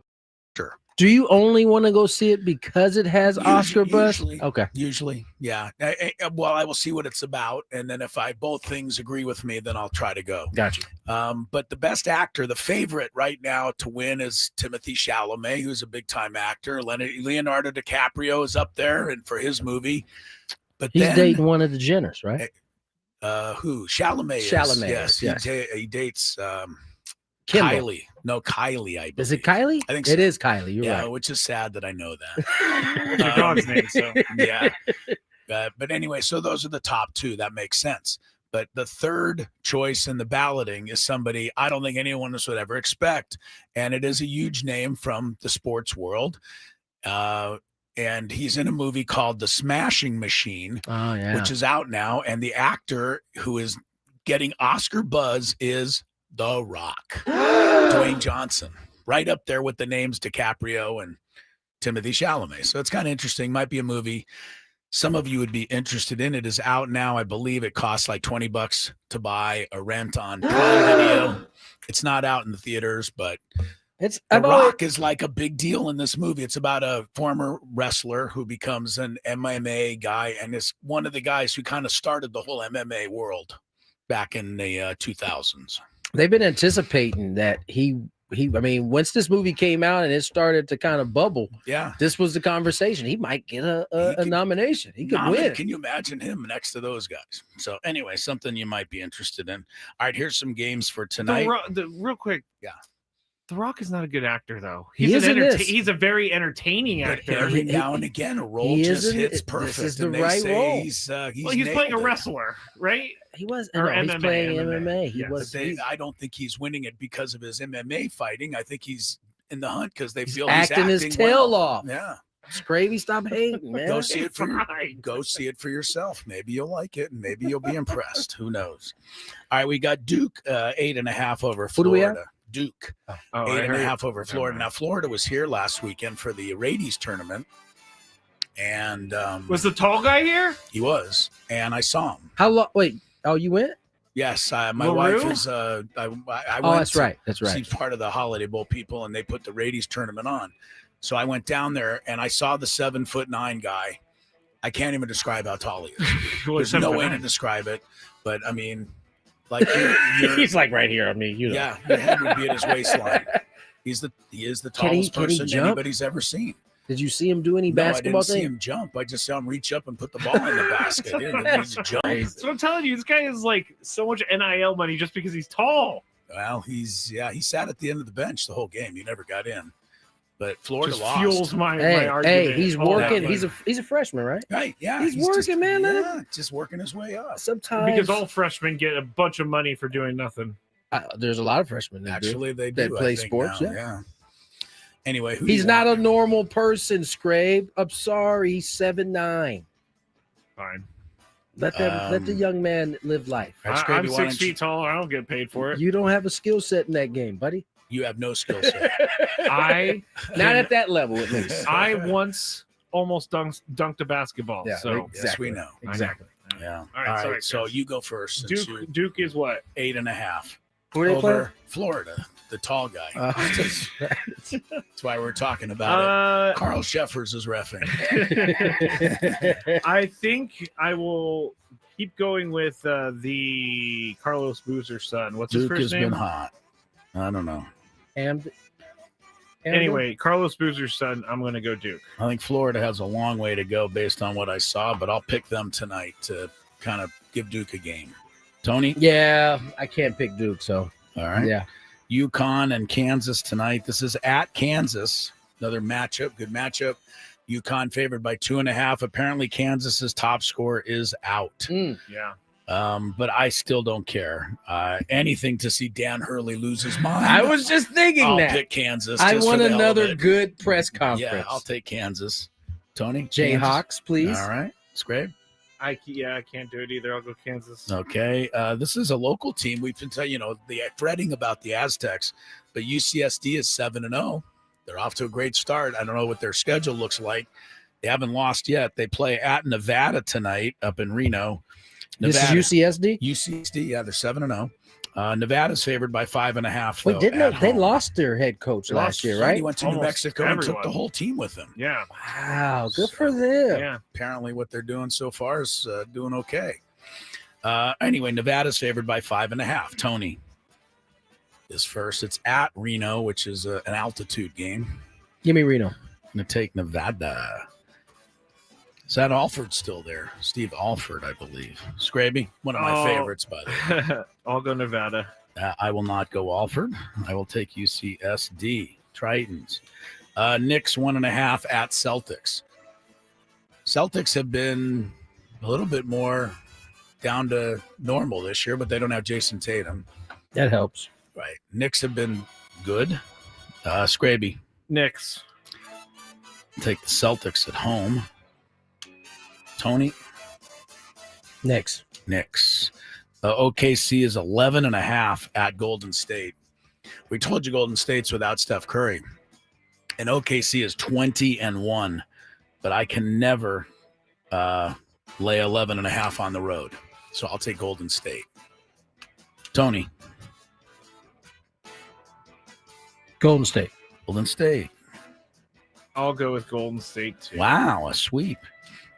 Speaker 2: Sure.
Speaker 1: Do you only want to go see it because it has Oscar buzz? Okay.
Speaker 2: Usually, yeah. Well, I will see what it's about, and then if both things agree with me, then I'll try to go.
Speaker 1: Gotcha.
Speaker 2: But the best actor, the favorite right now to win is Timothée Chalamet, who's a big-time actor. Leonardo DiCaprio is up there, and for his movie. But
Speaker 1: he's dating one of the Jenners, right?
Speaker 2: Who? Chalamet.
Speaker 1: Chalamet.
Speaker 2: Yes.
Speaker 1: Yes.
Speaker 2: He dates
Speaker 1: Kimball.
Speaker 2: Kylie. No, Kylie. I believe.
Speaker 1: Is it Kylie?
Speaker 2: I think so.
Speaker 1: It is Kylie. You're right.
Speaker 2: Which is sad that I know that.
Speaker 3: It's your dog's name, so
Speaker 2: yeah. But anyway, so those are the top two. That makes sense. But the third choice in the balloting is somebody I don't think anyone else would ever expect, and it is a huge name from the sports world. And he's in a movie called The Smashing Machine, which is out now. And the actor who is getting Oscar buzz is The Rock, Dwayne Johnson, right up there with the names DiCaprio and Timothée Chalamet. So it's kind of interesting. Might be a movie some of you would be interested in. It is out now. I believe it costs like $20 to buy a rent on Prime Video. It's not out in the theaters, but The Rock is like a big deal in this movie. It's about a former wrestler who becomes an MMA guy, and is one of the guys who kind of started the whole MMA world back in the 2000s.
Speaker 1: They've been anticipating that I mean, once this movie came out and it started to kind of bubble, this was the conversation. He might get a nomination. He could win.
Speaker 2: Can you imagine him next to those guys? So anyway, something you might be interested in. All right, here's some games for tonight.
Speaker 3: Real quick.
Speaker 2: Yeah.
Speaker 3: The Rock is not a good actor, though.
Speaker 1: He's
Speaker 3: a very entertaining actor.
Speaker 2: Every now and again, a role just hits perfect.
Speaker 1: This is the right role.
Speaker 2: He's
Speaker 3: playing a wrestler, right?
Speaker 1: He was.
Speaker 3: Or MMA,
Speaker 1: he's playing MMA.
Speaker 3: Yes.
Speaker 1: He was.
Speaker 2: I don't think he's winning it because of his MMA fighting. I think he's in the hunt because they feel
Speaker 1: acting his tail off.
Speaker 2: Yeah.
Speaker 1: Skraby, stop hating, man.
Speaker 2: Go see it for yourself. Maybe you'll like it, and maybe you'll be impressed. Who knows? All right, we got Duke 8.5 over Florida.
Speaker 1: Who do we have?
Speaker 2: Duke 8.5 over Florida. Now Florida was here last weekend for the Radies tournament, and
Speaker 3: was the tall guy here?
Speaker 2: He was, and I saw him.
Speaker 1: How long? Wait, you went?
Speaker 2: Yes, my wife is. I went.
Speaker 1: That's right. That's right.
Speaker 2: She's part of the Holiday Bowl people, and they put the Radies tournament on. So I went down there, and I saw the 7'9" guy. I can't even describe how tall he is. There's no way to describe it, but I mean. Like
Speaker 1: he's like right here. I mean,
Speaker 2: yeah, your head would be at his waistline. He is the tallest person anybody's ever seen.
Speaker 1: Did you see him do any basketball
Speaker 2: thing? I didn't see him jump. I just saw him reach up and put the ball in the basket. He didn't need to jump.
Speaker 3: So I'm telling you, this guy is like so much NIL money just because he's tall.
Speaker 2: Well, he sat at the end of the bench the whole game. He never got in. But Florida
Speaker 3: just
Speaker 2: lost.
Speaker 3: Fuels my argument.
Speaker 1: Hey, he's working. He's a freshman, right?
Speaker 2: Right. Yeah.
Speaker 1: He's working, man.
Speaker 2: Yeah, just working his way up.
Speaker 1: Sometimes
Speaker 3: because all freshmen get a bunch of money for doing nothing.
Speaker 1: There's a lot of freshmen that play sports.
Speaker 2: Yeah. Anyway,
Speaker 1: he's not a normal person, Skrabe. I'm sorry. He's 7'9".
Speaker 3: Fine.
Speaker 1: Let the young man live life.
Speaker 3: I'm 6 feet tall. I don't get paid for it.
Speaker 1: You don't have a skill set in that game, buddy.
Speaker 2: You have no skill set.
Speaker 1: Not at that level, at least.
Speaker 3: I once almost dunked a basketball.
Speaker 1: Yeah,
Speaker 3: so
Speaker 1: exactly.
Speaker 2: Yes, we know.
Speaker 1: Exactly.
Speaker 2: Yeah.
Speaker 3: All right. Sorry,
Speaker 2: so you go first.
Speaker 3: Duke is what?
Speaker 2: 8.5.
Speaker 1: Who are they playing?
Speaker 2: Florida, the tall guy. That's why we're talking about it. Carl Sheffers is reffing.
Speaker 3: I think I will keep going with the Carlos Boozer's son. What's his first name?
Speaker 2: Duke has been hot. I don't know.
Speaker 3: Anyway, Carlos Boozer's son, I'm going to go Duke.
Speaker 2: I think Florida has a long way to go based on what I saw, but I'll pick them tonight to kind of give Duke a game. Tony?
Speaker 1: Yeah, I can't pick Duke, so.
Speaker 2: All right.
Speaker 1: Yeah.
Speaker 2: UConn and Kansas tonight. This is at Kansas. Another matchup, good matchup. UConn favored by 2.5. Apparently, Kansas's top scorer is out.
Speaker 3: Yeah.
Speaker 2: But I still don't care. Anything to see Dan Hurley lose his mind.
Speaker 1: I was just thinking
Speaker 2: I'll
Speaker 1: that.
Speaker 2: pick Kansas.
Speaker 1: I want another good press conference.
Speaker 2: Yeah, I'll take Kansas. Tony?
Speaker 1: Jayhawks, please.
Speaker 2: All right. Skrabe?
Speaker 3: I can't do it either. I'll go Kansas.
Speaker 2: Okay. This is a local team. We've been telling the fretting about the Aztecs, but UCSD is 7-0. They're off to a great start. I don't know what their schedule looks like. They haven't lost yet. They play at Nevada tonight up in Reno. Nevada.
Speaker 1: This is UCSD?
Speaker 2: UCSD, yeah, they're 7-0. Nevada's favored by 5.5.
Speaker 1: Wait, didn't they lost their head coach last year, right?
Speaker 2: He went to New Mexico and took the whole team with him.
Speaker 3: Yeah.
Speaker 1: Wow, good for them.
Speaker 3: Yeah.
Speaker 2: Apparently what they're doing so far is doing okay. Anyway, Nevada's favored by 5.5. Tony is first. It's at Reno, which is an altitude game.
Speaker 1: Give me Reno.
Speaker 2: I'm going to take Nevada. Is that Alford still there? Steve Alford, I believe. Skraby, one of my favorites, by the way.
Speaker 3: I'll go Nevada.
Speaker 2: I will not go Alford. I will take UCSD. Tritons. Knicks 1.5 at Celtics. Celtics have been a little bit more down to normal this year, but they don't have Jason Tatum.
Speaker 1: That helps.
Speaker 2: Right. Knicks have been good. Skraby.
Speaker 3: Knicks.
Speaker 2: Take the Celtics at home. Tony?
Speaker 1: Knicks.
Speaker 2: OKC is 11.5 at Golden State. We told you Golden State's without Steph Curry. And OKC is 20-1. But I can never lay 11.5 on the road. So I'll take Golden State. Tony?
Speaker 1: Golden State.
Speaker 3: I'll go with Golden State, too.
Speaker 2: Wow, a sweep.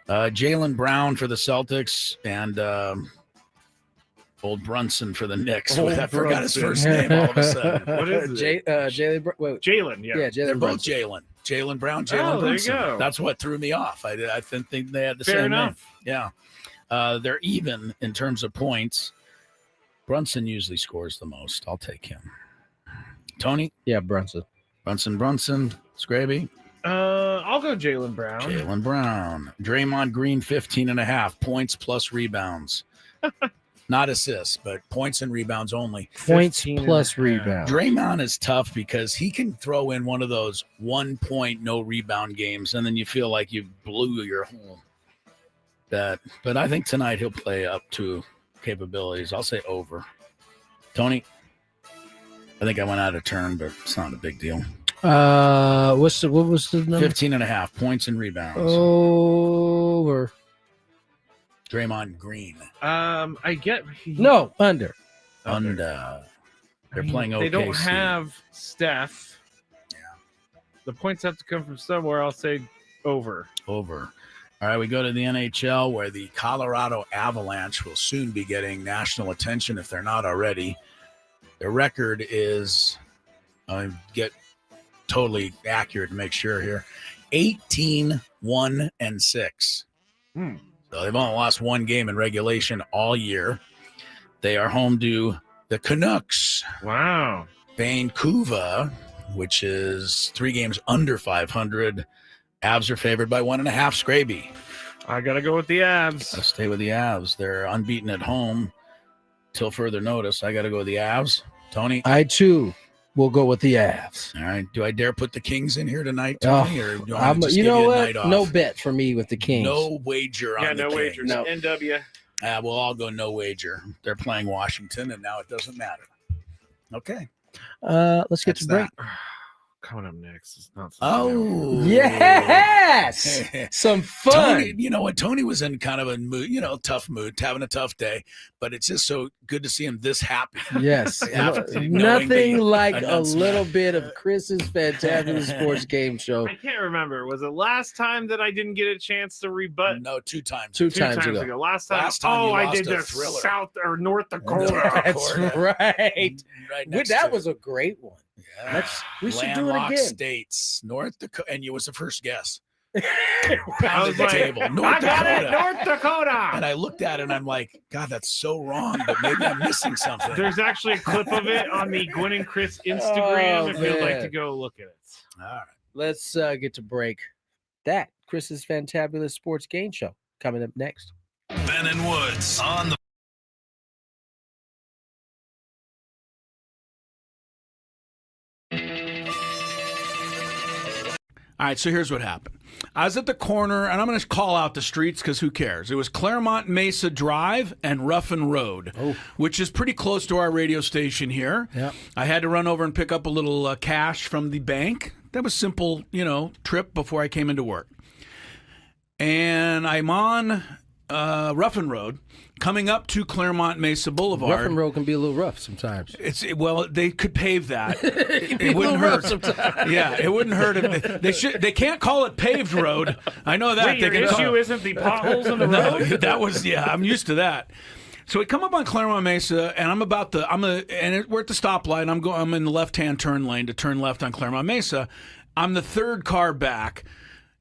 Speaker 2: Jaylen Brown for the Celtics and old Brunson for the Knicks. I forgot his first name all of a sudden.
Speaker 3: What is it? Jalen, yeah.
Speaker 2: They're both Jalen. Jaylen Brown, Jalen Brunson.
Speaker 3: There you go.
Speaker 2: That's what threw me off. I think they had the
Speaker 3: Fair
Speaker 2: same
Speaker 3: enough.
Speaker 2: name. Yeah. They're even in terms of points. Brunson usually scores the most. I'll take him. Tony?
Speaker 1: Yeah, Brunson.
Speaker 2: Skraby?
Speaker 3: I'll go Jaylen Brown.
Speaker 2: Draymond Green, 15.5 points plus rebounds. Not assists, but points and rebounds only.
Speaker 1: Points plus rebounds.
Speaker 2: Draymond is tough because he can throw in one of those 1 point, no rebound games, and then you feel like you blew your whole bet. But I think tonight he'll play up to capabilities. I'll say over. Tony? I think I went out of turn, but it's not a big deal.
Speaker 1: What was the number?
Speaker 2: 15.5 points and rebounds.
Speaker 1: Over.
Speaker 2: Draymond Green.
Speaker 1: Under.
Speaker 2: They're playing OKC.
Speaker 3: They don't have Steph.
Speaker 2: Yeah.
Speaker 3: The points have to come from somewhere. I'll say over.
Speaker 2: All right, we go to the NHL where the Colorado Avalanche will soon be getting national attention if they're not already. Their record is, get totally accurate to make sure here, 18-1-6. So they've only lost one game in regulation all year. They are home to the Canucks.
Speaker 3: Wow.
Speaker 2: Vancouver, which is 3 games under 500. Avs are favored by 1.5. Skraby.
Speaker 3: I got to go with the Avs.
Speaker 2: I'll stay with the Avs. They're unbeaten at home till further notice. I got to go with the Avs. Tony?
Speaker 1: I, too, will go with the Avs.
Speaker 2: All right. Do I dare put the Kings in here tonight, Tony? Or do I just
Speaker 1: you
Speaker 2: give
Speaker 1: know
Speaker 2: you a
Speaker 1: what?
Speaker 2: night off?
Speaker 1: No bet for me with the Kings.
Speaker 2: No wager on the
Speaker 3: no
Speaker 2: Kings.
Speaker 3: wagers.
Speaker 1: No.
Speaker 3: NW.
Speaker 2: We'll all go no wager. They're playing Washington, and now it doesn't matter. Okay.
Speaker 1: Let's get to break.
Speaker 3: Coming up next is not.
Speaker 2: Oh,
Speaker 1: yes, some fun.
Speaker 2: Tony, you know what? Tony was in kind of a mood, tough mood, having a tough day. But it's just so good to see him this happy.
Speaker 1: Yes, nothing like a little bit of Chris's Fantabulous Sports Game Show.
Speaker 3: I can't remember. Was it last time that I didn't get a chance to rebut?
Speaker 2: No, 2 times.
Speaker 1: Two times ago.
Speaker 3: Last time
Speaker 2: I
Speaker 3: did the South or North Dakota.
Speaker 1: That's right. That was a great one.
Speaker 2: Yeah.
Speaker 1: We should do it again.
Speaker 2: States, North Dakota, and you was the first guess.
Speaker 3: I was like,
Speaker 2: table.
Speaker 3: North Dakota. North Dakota.
Speaker 2: And I looked at it and I'm like, God, that's so wrong, but maybe I'm missing something.
Speaker 3: There's actually a clip of it on the Gwynn and Chris Instagram if you'd like to go look at it.
Speaker 2: All right.
Speaker 1: Let's get to break. That Chris's Fantabulous Sports Game Show coming up next.
Speaker 5: Ben and Woods on the
Speaker 2: All right, so here's what happened. I was at the corner, and I'm going to call out the streets because who cares? It was Claremont Mesa Drive and Ruffin Road, which is pretty close to our radio station here.
Speaker 1: Yep.
Speaker 2: I had to run over and pick up a little cash from the bank. That was simple, trip before I came into work. And I'm on Rough and Road, coming up to Claremont Mesa Boulevard.
Speaker 1: Rough and Road can be a little rough sometimes.
Speaker 2: Well, they could pave that. It wouldn't hurt. Yeah, it wouldn't hurt. They can't call it paved road. I know that.
Speaker 3: Wait, your issue isn't the potholes in the road?
Speaker 2: No, that was I'm used to that. So we come up on Claremont Mesa, and we're at the stoplight. I'm in the left-hand turn lane to turn left on Claremont Mesa. I'm the third car back,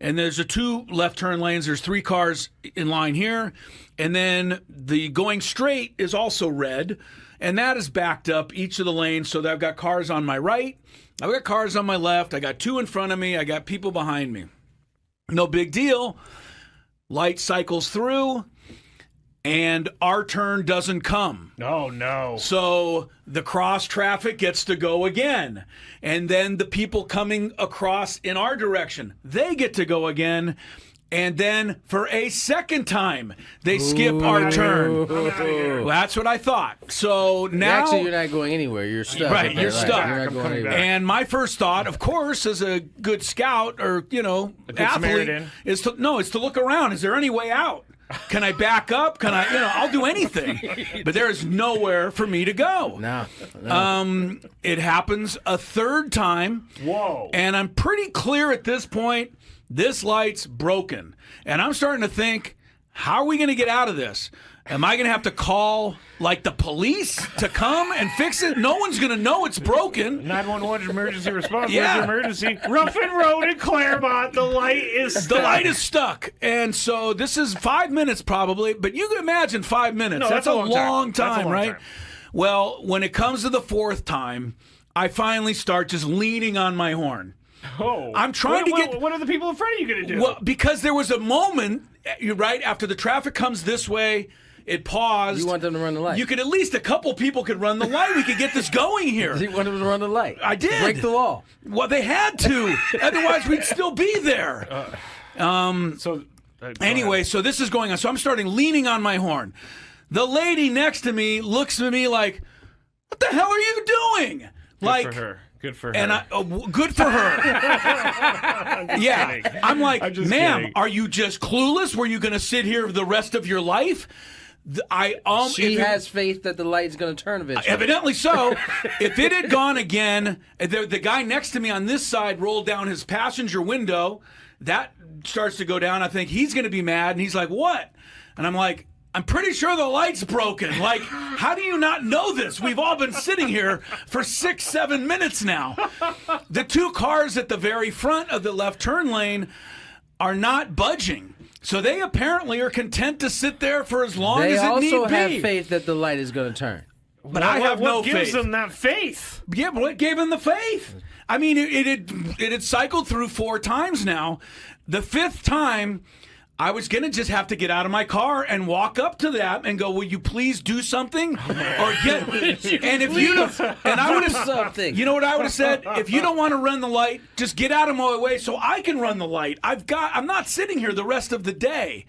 Speaker 2: and there's 2 left turn lanes. There's 3 cars in line here, and then the going straight is also red, and that is backed up each of the lanes. So that I've got cars on my right, I've got cars on my left, I got 2 in front of me, I got people behind me. No big deal. Light cycles through. And our turn doesn't come.
Speaker 3: Oh, no.
Speaker 2: So the cross traffic gets to go again. And then the people coming across in our direction, they get to go again. And then for a second time, they skip our turn. Well, that's what I thought. So now...
Speaker 1: Actually, you're not going anywhere. You're stuck.
Speaker 2: Right, you're stuck.
Speaker 1: You're not going anywhere.
Speaker 2: And my first thought, of course, as a good scout or, athlete, is to look around. Is there any way out? Can I back up? Can I, I'll do anything. But there is nowhere for me to go.
Speaker 1: No.
Speaker 2: It happens a third time.
Speaker 3: Whoa.
Speaker 2: And I'm pretty clear at this point, this light's broken. And I'm starting to think, how are we going to get out of this? Am I going to have to call, the police to come and fix it? No one's going to know it's broken.
Speaker 3: 911 emergency response.
Speaker 2: Yeah.
Speaker 3: Emergency. Rough and Road in Claremont. The light is stuck.
Speaker 2: The light is stuck. And so this is 5 minutes probably, but you can imagine 5 minutes.
Speaker 3: No,
Speaker 2: that's a long time, right?
Speaker 3: Time.
Speaker 2: Well, when it comes to the 4th time, I finally start just leaning on my horn.
Speaker 3: Oh.
Speaker 2: I'm trying to get...
Speaker 3: What are the people in front of you going to do?
Speaker 2: Well, because there was a moment, right, after the traffic comes this way, it paused.
Speaker 1: You want them to run the light.
Speaker 2: You could at least a couple people could run the light. We could get this going here.
Speaker 1: You want them to run the light.
Speaker 2: I did.
Speaker 1: Break the law.
Speaker 2: Well, they had to. Otherwise, we'd still be there. Anyway, so this is going on. So I'm starting leaning on my horn. The lady next to me looks at me like, "What the hell are you doing?"
Speaker 3: Good for her. Good for her.
Speaker 2: And good for her. Yeah. I'm like, ma'am,
Speaker 3: kidding.
Speaker 2: Are you just clueless? Were you going to sit here the rest of your life?
Speaker 1: She has faith that the light's going to turn eventually.
Speaker 2: Evidently so. If it had gone again, the guy next to me on this side rolled down his passenger window. That starts to go down. I think he's going to be mad. And he's like, what? And I'm like, I'm pretty sure the light's broken. Like, how do you not know this? We've all been sitting here for 6-7 minutes now. The 2 cars at the very front of the left turn lane are not budging. So they apparently are content to sit there for as long as it need be.
Speaker 1: They also have faith that the light is going to turn.
Speaker 2: But I have no faith.
Speaker 3: What gives them that faith?
Speaker 2: Yeah, but what gave them the faith? I mean, it had cycled through 4 times now. The 5th time, I was going to just have to get out of my car and walk up to that and go, will you please do something? Or get, and if you don't, and I would have,
Speaker 1: something.
Speaker 2: You know what I would have said? If you don't want to run the light, just get out of my way so I can run the light. I'm not sitting here the rest of the day.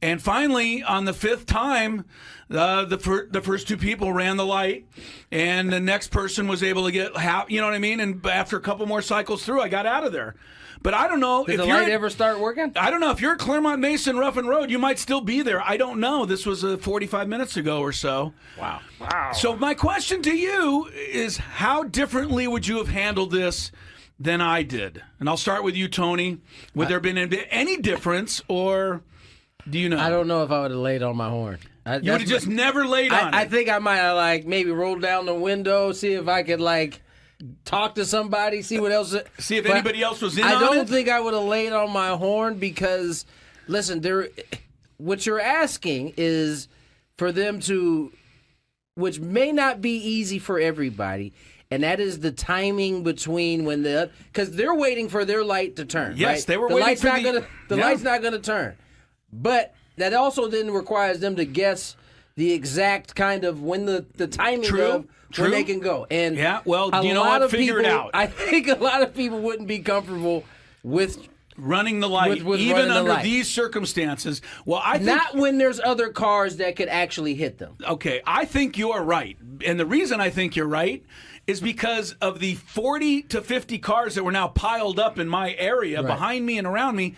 Speaker 2: And finally, on the 5th time, the first 2 people ran the light, and the next person was able to get half. You know what I mean? And after a couple more cycles through, I got out of there. But I don't know.
Speaker 1: Did the light ever start working?
Speaker 2: I don't know. If you're at Claremont Mesa Rough and Road, you might still be there. I don't know. This was 45 minutes ago or so.
Speaker 3: Wow.
Speaker 2: So my question to you is, how differently would you have handled this than I did? And I'll start with you, Tony. Would there have been any difference, or do you know?
Speaker 1: I don't know if I would have laid on my horn.
Speaker 2: You would have just never laid on it.
Speaker 1: I think I might have maybe rolled down the window, see if I could talk to somebody, see what else.
Speaker 2: See if anybody else was in on it?
Speaker 1: I don't think I would have laid on my horn because, listen, what you're asking is for them to, which may not be easy for everybody, and that is the timing between when because they're waiting for their light to turn.
Speaker 2: Yes,
Speaker 1: right?
Speaker 2: they were waiting for
Speaker 1: the light's not going to turn. But that also then requires them to guess the exact kind of when the timing of when they can go. And
Speaker 2: yeah, well, you know what? Figure it out.
Speaker 1: I think a lot of people wouldn't be comfortable with
Speaker 2: running the light, even under these circumstances. Well, I think
Speaker 1: not when there's other cars that could actually hit them.
Speaker 2: Okay, I think you are right. And the reason I think you're right is because of the 40 to 50 cars that were now piled up in my area behind me and around me.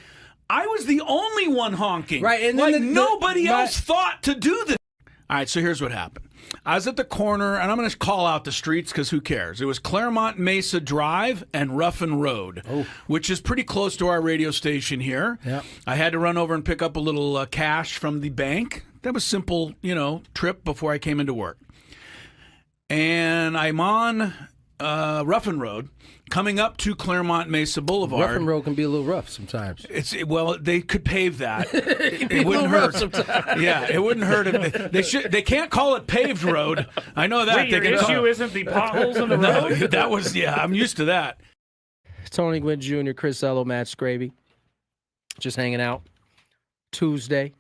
Speaker 2: I was the only one honking.
Speaker 1: Right, and then
Speaker 2: nobody else thought to do this. All right, so here's what happened. I was at the corner, and I'm going to call out the streets because who cares? It was Claremont Mesa Drive and Ruffin Road, which is pretty close to our radio station here.
Speaker 1: Yep.
Speaker 2: I had to run over and pick up a little cash from the bank. That was simple, trip before I came into work. And I'm on Ruffin Road, coming up to Claremont Mesa Boulevard.
Speaker 1: Ruffin Road can be a little rough sometimes.
Speaker 2: They could pave that.
Speaker 1: It wouldn't hurt sometimes.
Speaker 2: Yeah, it wouldn't hurt. They can't call it paved road. I know that.
Speaker 3: Wait, your issue isn't the potholes in the road?
Speaker 2: No, that was I'm used to that.
Speaker 1: Tony Gwynn Jr., Chris Ello, Matt Skraby, just hanging out. Tuesday, a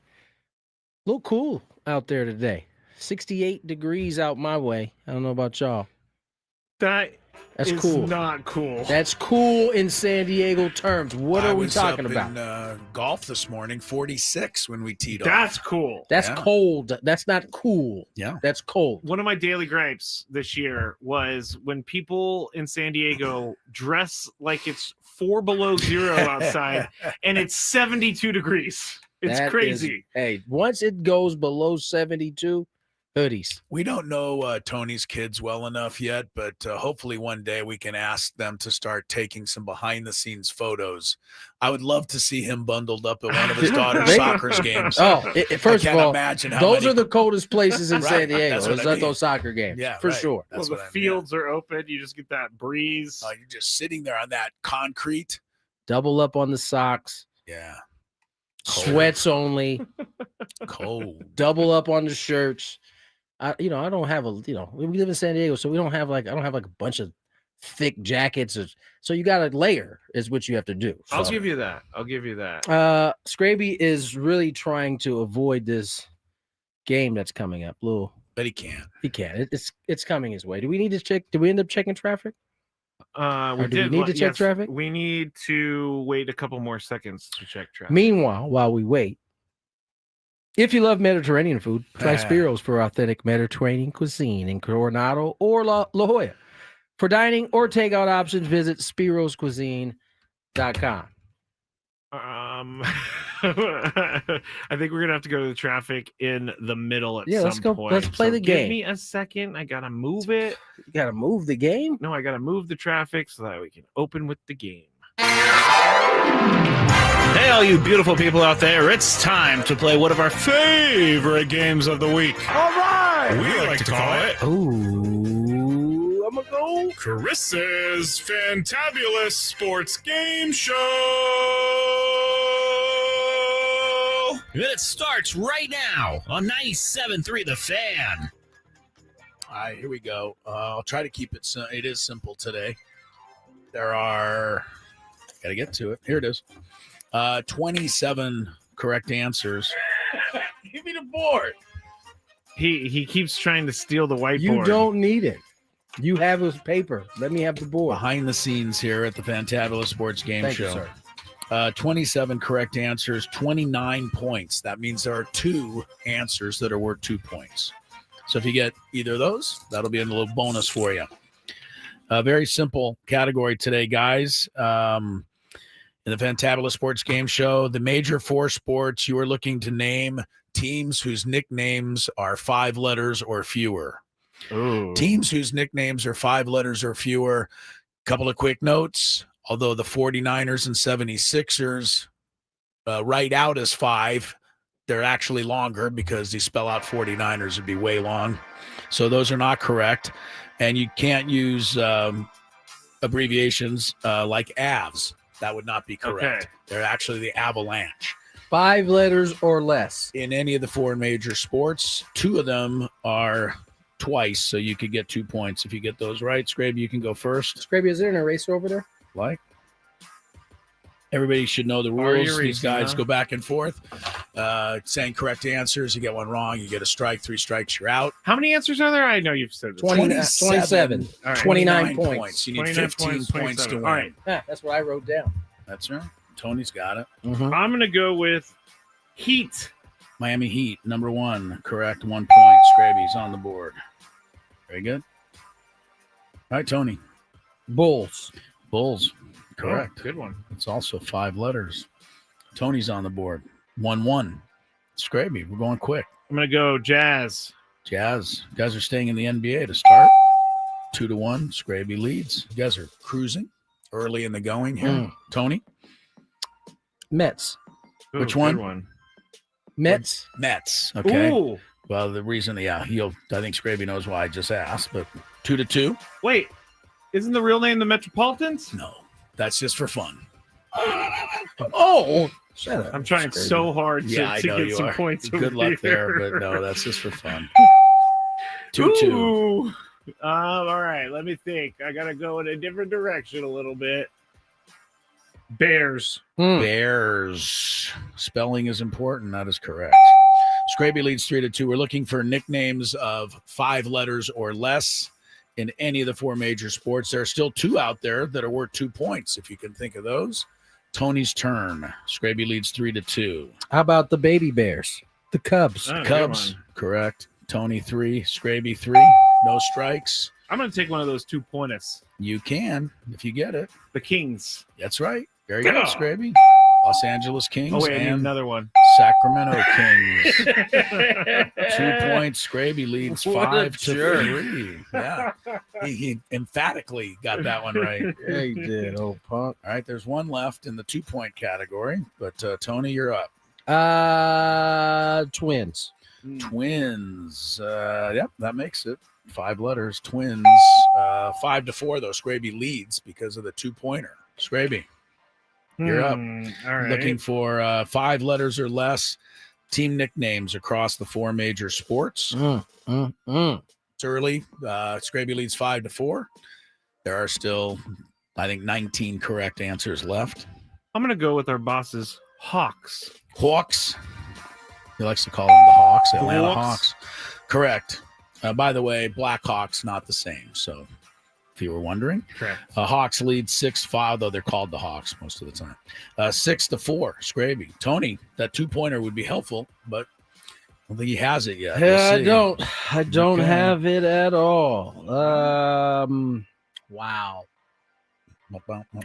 Speaker 1: little cool out there today. 68 degrees out my way. I don't know about y'all. That's cool.
Speaker 3: Not cool.
Speaker 1: That's cool in San Diego terms. What are we talking about?
Speaker 2: In, golf this morning, 46 when we teed off.
Speaker 3: That's cool.
Speaker 1: That's cold. That's not cool.
Speaker 2: Yeah.
Speaker 1: That's cold.
Speaker 3: One of my daily gripes this year was when people in San Diego dress like it's 4 below zero outside and it's 72 degrees. It's crazy.
Speaker 1: Once it goes below 72, hoodies.
Speaker 2: We don't know Tony's kids well enough yet, but hopefully one day we can ask them to start taking some behind-the-scenes photos. I would love to see him bundled up at one of his daughter's soccer games.
Speaker 1: First of all,
Speaker 2: imagine
Speaker 1: those are the coldest places in San Diego.
Speaker 2: That's what
Speaker 1: Is those soccer games?
Speaker 2: Yeah,
Speaker 1: for sure.
Speaker 3: Well, the fields are open. You just get that breeze.
Speaker 2: You're just sitting there on that concrete.
Speaker 1: Double up on the socks.
Speaker 2: Yeah.
Speaker 1: Cold. Sweats only.
Speaker 2: Cold.
Speaker 1: Double up on the shirts. I don't have we live in San Diego, so we don't have I don't have a bunch of thick jackets. So you got to layer is what you have to do. So.
Speaker 3: I'll give you that.
Speaker 1: Skraby is really trying to avoid this game that's coming up.
Speaker 2: But he can't.
Speaker 1: He can't. It's coming his way. Do we need to check? Did we end up checking traffic?
Speaker 3: We need
Speaker 1: to check traffic?
Speaker 3: We need to wait a couple more seconds to check traffic.
Speaker 1: Meanwhile, while we wait, if you love Mediterranean food, try Spiro's for authentic Mediterranean cuisine in Coronado or La Jolla. For dining or takeout options, visit spiroscuisine.com.
Speaker 3: I think we're gonna have to go to the traffic in the middle at some point.
Speaker 1: Let's play the game.
Speaker 3: Give me a second. I gotta move it.
Speaker 1: You gotta move the game?
Speaker 3: No, I gotta move the traffic so that we can open with the game. Hey, all you beautiful people out there, it's time to play one of our favorite games of the week.
Speaker 9: All right!
Speaker 3: We like to call it...
Speaker 1: Ooh, I'm gonna go...
Speaker 3: Chris's Fantabulous Sports Game Show!
Speaker 13: And it starts right now on 97.3 The Fan.
Speaker 2: All right, here we go. I'll try to keep it it is simple today. There are... Got to get to it. Here it is. 27 correct answers.
Speaker 1: Give me the board.
Speaker 3: He keeps trying to steal the whiteboard.
Speaker 1: You don't need it. You have his paper. Let me have the board.
Speaker 2: Behind the scenes here at the Fantabulous Sports Game
Speaker 1: Thank
Speaker 2: Show.
Speaker 1: You, sir.
Speaker 2: 27 correct answers, 29 points. That means there are 2 answers that are worth 2 points. So if you get either of those, that'll be a little bonus for you. A very simple category today, guys. In the Fantabulous Sports Game Show, the major 4 sports, you are looking to name teams whose nicknames are 5 letters or fewer.
Speaker 3: Ooh.
Speaker 2: Teams whose nicknames are 5 letters or fewer. Couple of quick notes. Although the 49ers and 76ers write out as 5, they're actually longer because they spell out 49ers would be way long. So those are not correct. And you can't use abbreviations like AVs. That would not be correct.
Speaker 3: Okay.
Speaker 2: They're actually the Avalanche.
Speaker 1: 5 letters or less.
Speaker 2: In any of the 4 major sports, 2 of them are twice, so you could get 2 points if you get those right. Skraby, you can go first.
Speaker 1: Skraby, is there an eraser over there?
Speaker 2: Like? Everybody should know the rules. These guys go back and forth. Saying correct answers. You get one wrong, you get a strike. 3 strikes, you're out.
Speaker 3: How many answers are there? I know you've said this.
Speaker 1: 27.
Speaker 3: All right.
Speaker 1: 29 points.
Speaker 2: You need 15 points to win.
Speaker 3: All right.
Speaker 1: That's what I wrote down.
Speaker 2: That's right. Tony's got it.
Speaker 1: Mm-hmm.
Speaker 3: I'm going to go with Heat.
Speaker 2: Miami Heat, number 1. Correct, 1 point. Skraby's on the board. Very good. All right, Tony.
Speaker 1: Bulls.
Speaker 2: Correct.
Speaker 3: Oh, good one.
Speaker 2: It's also 5 letters. Tony's on the board. 1-1. Skraby, we're going quick.
Speaker 3: I'm going to go Jazz.
Speaker 2: Jazz. You guys are staying in the NBA to start. 2-1. Skraby leads. You guys are cruising early in the going here. Tony?
Speaker 1: Mets.
Speaker 3: Ooh,
Speaker 2: Which
Speaker 3: good
Speaker 2: one?
Speaker 1: Mets.
Speaker 2: Mets. Okay.
Speaker 3: Ooh.
Speaker 2: Well, the reason, I think Skraby knows why I just asked, but 2-2.
Speaker 3: Wait, isn't the real name the Metropolitans?
Speaker 2: No, that's just for fun.
Speaker 1: Oh, shut up.
Speaker 3: I'm trying so hard to
Speaker 2: I know
Speaker 3: get
Speaker 2: you
Speaker 3: some
Speaker 2: are.
Speaker 3: points.
Speaker 2: Good luck there, but no, that's just for fun. 2-2.
Speaker 3: Ooh. All right, let me think. I got to go in a different direction a little bit. Bears.
Speaker 2: Bears. Spelling is important. That is correct. Skraby leads 3-2. We're looking for nicknames of 5 letters or less in any of the 4 major sports. There are still 2 out there that are worth 2 points, if you can think of those. Tony's turn. Skraby leads 3-2.
Speaker 1: How about the baby bears? The Cubs.
Speaker 3: Oh,
Speaker 2: Cubs. Correct. Tony 3. Skraby 3. No strikes.
Speaker 3: I'm going to take one of those 2-pointers.
Speaker 2: You can, if you get it.
Speaker 3: The Kings.
Speaker 2: That's right. Very good, Skraby. Los Angeles Kings.
Speaker 3: Oh, wait, I need
Speaker 2: and
Speaker 3: another one.
Speaker 2: Sacramento Kings. 2 points. Skraby leads 5-3. Yeah. He emphatically got that one right.
Speaker 1: Yeah, he did, old punk.
Speaker 2: All right, there's one left in the 2-point category, but Tony, you're up.
Speaker 1: Twins.
Speaker 2: Twins. Yep, that makes it. 5 letters. Twins. 5-4, though. Skraby leads because of the 2-pointer. Skraby. You're up.
Speaker 3: All right.
Speaker 2: Looking for 5 letters or less team nicknames across the 4 major sports. It's early. Skraby leads 5-4. There are still, I think, 19 correct answers left.
Speaker 3: I'm going to go with our bosses, Hawks.
Speaker 2: Hawks. He likes to call them the Hawks, Atlanta Hawks. Correct. By the way, Blackhawks, not the same. So if you were wondering.
Speaker 3: Correct.
Speaker 2: Hawks lead 6-5, though they're called the Hawks most of the time. 6-4, Skraby. Tony, that 2-pointer would be helpful, but I don't think he has it yet.
Speaker 1: Yeah, I don't have it at all. Wow.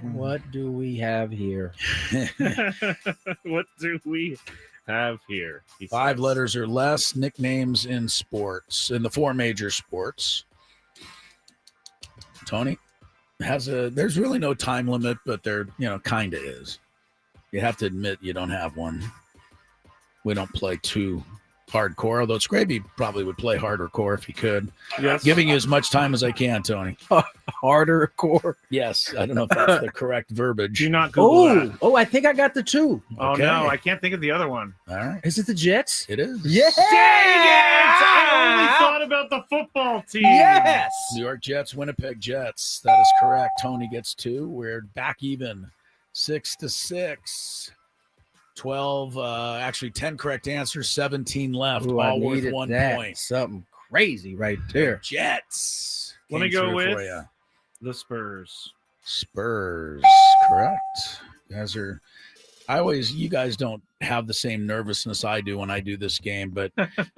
Speaker 1: What do we have here?
Speaker 3: What do we have here?
Speaker 2: 5 letters or less, nicknames in sports, in the 4 major sports. Tony there's really no time limit, but there, kind of is. You have to admit you don't have one. We don't play too hardcore, although Skraby probably would play harder core if he could.
Speaker 3: Yes.
Speaker 2: Giving you as much time as I can, Tony.
Speaker 1: Harder core?
Speaker 2: Yes. I don't know if that's the correct verbiage.
Speaker 3: Do not Google that.
Speaker 1: Oh, I think I got the 2.
Speaker 3: Oh,
Speaker 2: Okay.
Speaker 3: no, I can't think of the other one.
Speaker 2: All right.
Speaker 1: Is it the Jets?
Speaker 2: It is.
Speaker 1: Yes.
Speaker 3: Dang it! I only thought about the football team.
Speaker 1: Yes.
Speaker 2: New York Jets, Winnipeg Jets. That is correct. Tony gets 2. We're back even. 6-6. 12, actually 10 correct answers, 17 left,
Speaker 1: Ooh,
Speaker 2: all
Speaker 1: I
Speaker 2: worth
Speaker 1: needed
Speaker 2: 1
Speaker 1: that.
Speaker 2: point.
Speaker 1: Something crazy right there.
Speaker 2: Jets.
Speaker 3: Let me
Speaker 2: came
Speaker 3: go
Speaker 2: through
Speaker 3: with
Speaker 2: for ya.
Speaker 3: the Spurs.
Speaker 2: Spurs. Correct. You guys don't have the same nervousness I do when I do this game, but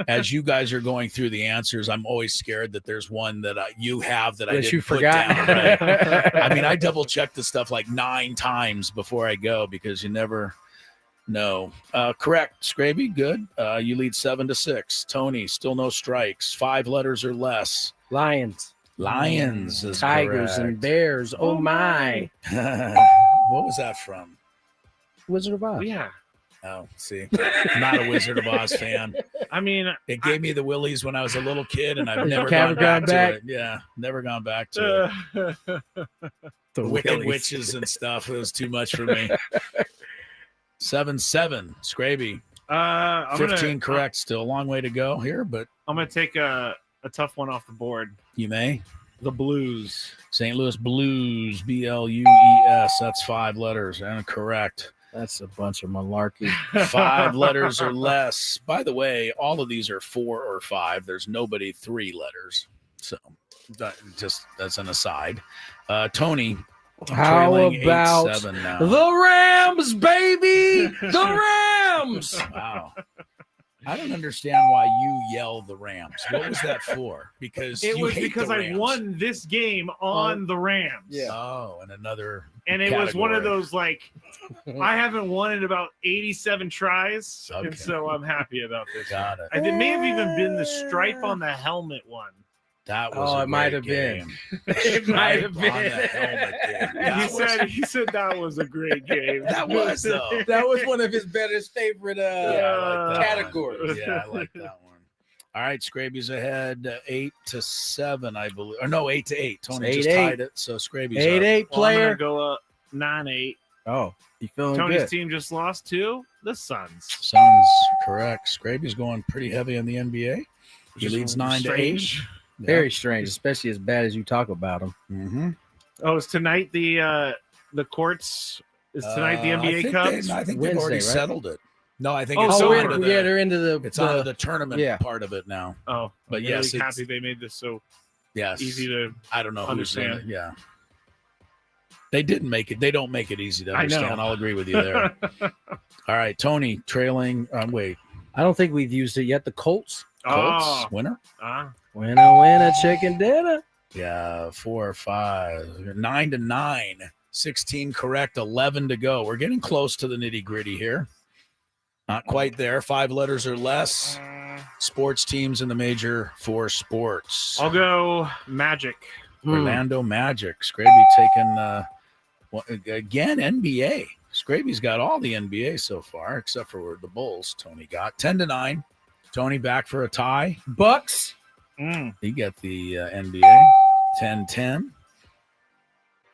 Speaker 2: as you guys are going through the answers, I'm always scared that there's one that you have that I didn't
Speaker 1: you
Speaker 2: put
Speaker 1: forgot.
Speaker 2: down. Right? I mean, I double check the stuff like 9 times before I go because you never know. Correct, Skraby. Good. You lead 7-6. Tony, still no strikes. 5 letters or less.
Speaker 1: Lions.
Speaker 2: Lions is
Speaker 1: Tigers
Speaker 2: correct.
Speaker 1: and Bears. Oh, my.
Speaker 2: What was that from?
Speaker 1: Wizard of Oz.
Speaker 3: Yeah.
Speaker 2: Oh, see, I'm not a Wizard of Oz fan.
Speaker 3: I mean,
Speaker 2: It gave me the willies when I was a little kid, and I've never
Speaker 1: Never
Speaker 2: gone
Speaker 1: gone
Speaker 2: back
Speaker 1: back?
Speaker 2: to it. Yeah, never gone back to it.
Speaker 1: The
Speaker 2: Wicked
Speaker 1: Willies.
Speaker 2: Witches and stuff. It was too much for me. 7-7. Skraby. 15 correct. Still a long way to go here, but
Speaker 3: I'm going to take a tough one off the board.
Speaker 2: you may.
Speaker 3: The Blues.
Speaker 2: St. Louis Blues. BLUES. That's 5 letters. And correct.
Speaker 1: That's a bunch of malarkey.
Speaker 2: 5 letters or less. By the way, all of these are 4 or 5. There's nobody 3 letters. So just as an aside. Tony.
Speaker 1: How
Speaker 2: trailing
Speaker 1: about
Speaker 2: 8-7 now.
Speaker 1: the Rams, baby? The Rams.
Speaker 2: Wow. I don't understand why you yell the Rams. What was that for? Because
Speaker 3: It
Speaker 2: you
Speaker 3: was
Speaker 2: hate
Speaker 3: because
Speaker 2: the
Speaker 3: I
Speaker 2: Rams.
Speaker 3: won this game on the Rams.
Speaker 1: Yeah.
Speaker 2: Oh, and another
Speaker 3: And it was one of
Speaker 2: category.
Speaker 3: those like I haven't won in about 87 tries,
Speaker 2: Okay.
Speaker 3: and so I'm happy about this.
Speaker 2: Got it.
Speaker 3: It may have even been the stripe on the helmet one.
Speaker 2: That was
Speaker 1: it might have been.
Speaker 2: It
Speaker 1: might have been.
Speaker 2: On the helmet game.
Speaker 3: He said that was a great game.
Speaker 2: That was, though.
Speaker 1: That was one of his favorite
Speaker 2: I like that
Speaker 1: categories.
Speaker 2: one. Yeah, I like that one. All right, Skraby's ahead 8-7, I believe. Or no, 8-8. Tony just
Speaker 1: 8-8.
Speaker 2: tied it, so Skraby's
Speaker 1: 8-8
Speaker 2: up.
Speaker 1: player.
Speaker 3: I'm gonna go 9-8.
Speaker 1: Oh, you feeling
Speaker 3: Tony's
Speaker 1: good?
Speaker 3: team just lost to the Suns.
Speaker 2: Suns, correct. Skraby's going pretty heavy in the NBA. He
Speaker 3: Just
Speaker 2: leads 9-8.
Speaker 3: strange.
Speaker 1: Very strange, especially as bad as you talk about him.
Speaker 2: Mm-hmm.
Speaker 3: Oh, is tonight the courts? Is tonight the NBA Cup?
Speaker 2: I think they've
Speaker 1: Wednesday,
Speaker 2: already
Speaker 1: right?
Speaker 2: settled it. No, I think
Speaker 3: Oh,
Speaker 2: it's
Speaker 3: so
Speaker 2: on to the,
Speaker 1: they're into the.
Speaker 2: it's on to the tournament
Speaker 1: yeah.
Speaker 2: part of it now.
Speaker 3: Oh,
Speaker 2: But
Speaker 3: I'm
Speaker 2: yes,
Speaker 3: really
Speaker 2: it's-
Speaker 3: happy they made this so
Speaker 2: Yes,
Speaker 3: easy to.
Speaker 2: I don't know who's in
Speaker 3: understand.
Speaker 2: it. Yeah, they didn't make it. They don't make it easy to
Speaker 3: I know.
Speaker 2: understand. I'll agree with you there. All right, Tony trailing. Wait,
Speaker 1: I don't think we've used it yet. The Colts.
Speaker 2: Colts winner.
Speaker 1: Winner, chicken dinner.
Speaker 2: Yeah, 4 or 5, 9-9, 16 correct, 11 to go. We're getting close to the nitty gritty here. Not quite there. 5 letters or less. Sports teams in the major 4 sports.
Speaker 3: I'll go Magic.
Speaker 2: Orlando Magic. Skraby taking again NBA. Skraby's got all the NBA so far, except for the Bulls. Tony got 10-9. Tony back for a tie.
Speaker 1: Bucks.
Speaker 2: He got the NBA 10-10.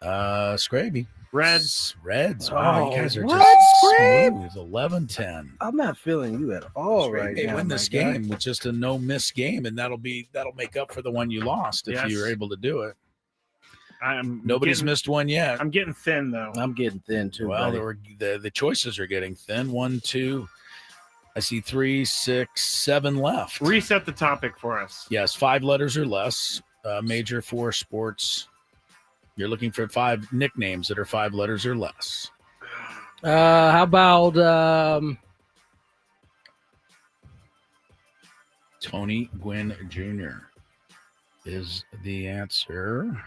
Speaker 2: Skraby.
Speaker 3: Reds.
Speaker 2: Wow, you guys are
Speaker 1: what?
Speaker 2: just
Speaker 1: Scrabe?
Speaker 2: smooth. 11-10.
Speaker 1: I'm not feeling you at all right
Speaker 2: They
Speaker 1: now.
Speaker 2: win this
Speaker 1: my guy.
Speaker 2: game with just a no miss game, and that'll make up for the one you lost if
Speaker 3: Yes.
Speaker 2: you were able to do it.
Speaker 3: Nobody's
Speaker 2: missed one yet.
Speaker 3: I'm getting thin though.
Speaker 1: I'm getting thin too.
Speaker 2: Well,
Speaker 1: buddy.
Speaker 2: the choices are getting thin. 1, 2. I see 3, 6, 7 left.
Speaker 3: Reset the topic for us.
Speaker 2: Yes, 5 letters or less. Major 4 sports. You're looking for 5 nicknames that are 5 letters or less.
Speaker 1: How about
Speaker 2: Tony Gwynn Jr. is the answer.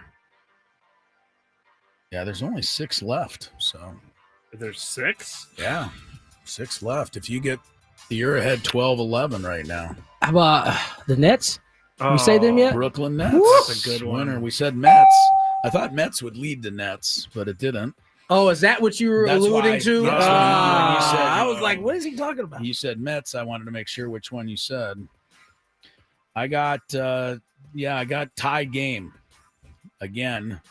Speaker 2: Yeah, there's only 6 left. So
Speaker 3: There's 6?
Speaker 2: yeah, 6 left. If you get you're ahead 12-11 right now.
Speaker 1: how about the Nets? You say them yet?
Speaker 2: Brooklyn Nets.
Speaker 3: That's a good one.
Speaker 2: Winner. We said Mets. I thought Mets would lead the Nets, but it didn't.
Speaker 1: Oh, is that what you were
Speaker 2: That's
Speaker 1: alluding
Speaker 2: why-
Speaker 1: to?
Speaker 2: that's when you said-
Speaker 1: I was like, what is he talking about?
Speaker 2: You said Mets. I wanted to make sure which one you said. I got I got tied game. Again,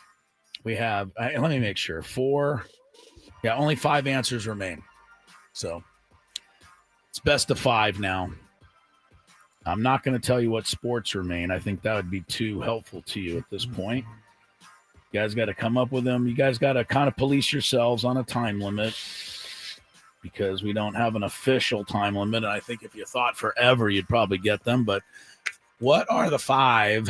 Speaker 2: we have let me make sure. 4. Yeah, only 5 answers remain. So it's best of 5 now. I'm not going to tell you what sports remain. I think that would be too helpful to you at this point. You guys got to come up with them. You guys got to kind of police yourselves on a time limit because we don't have an official time limit. And I think if you thought forever, you'd probably get them. But what are the 5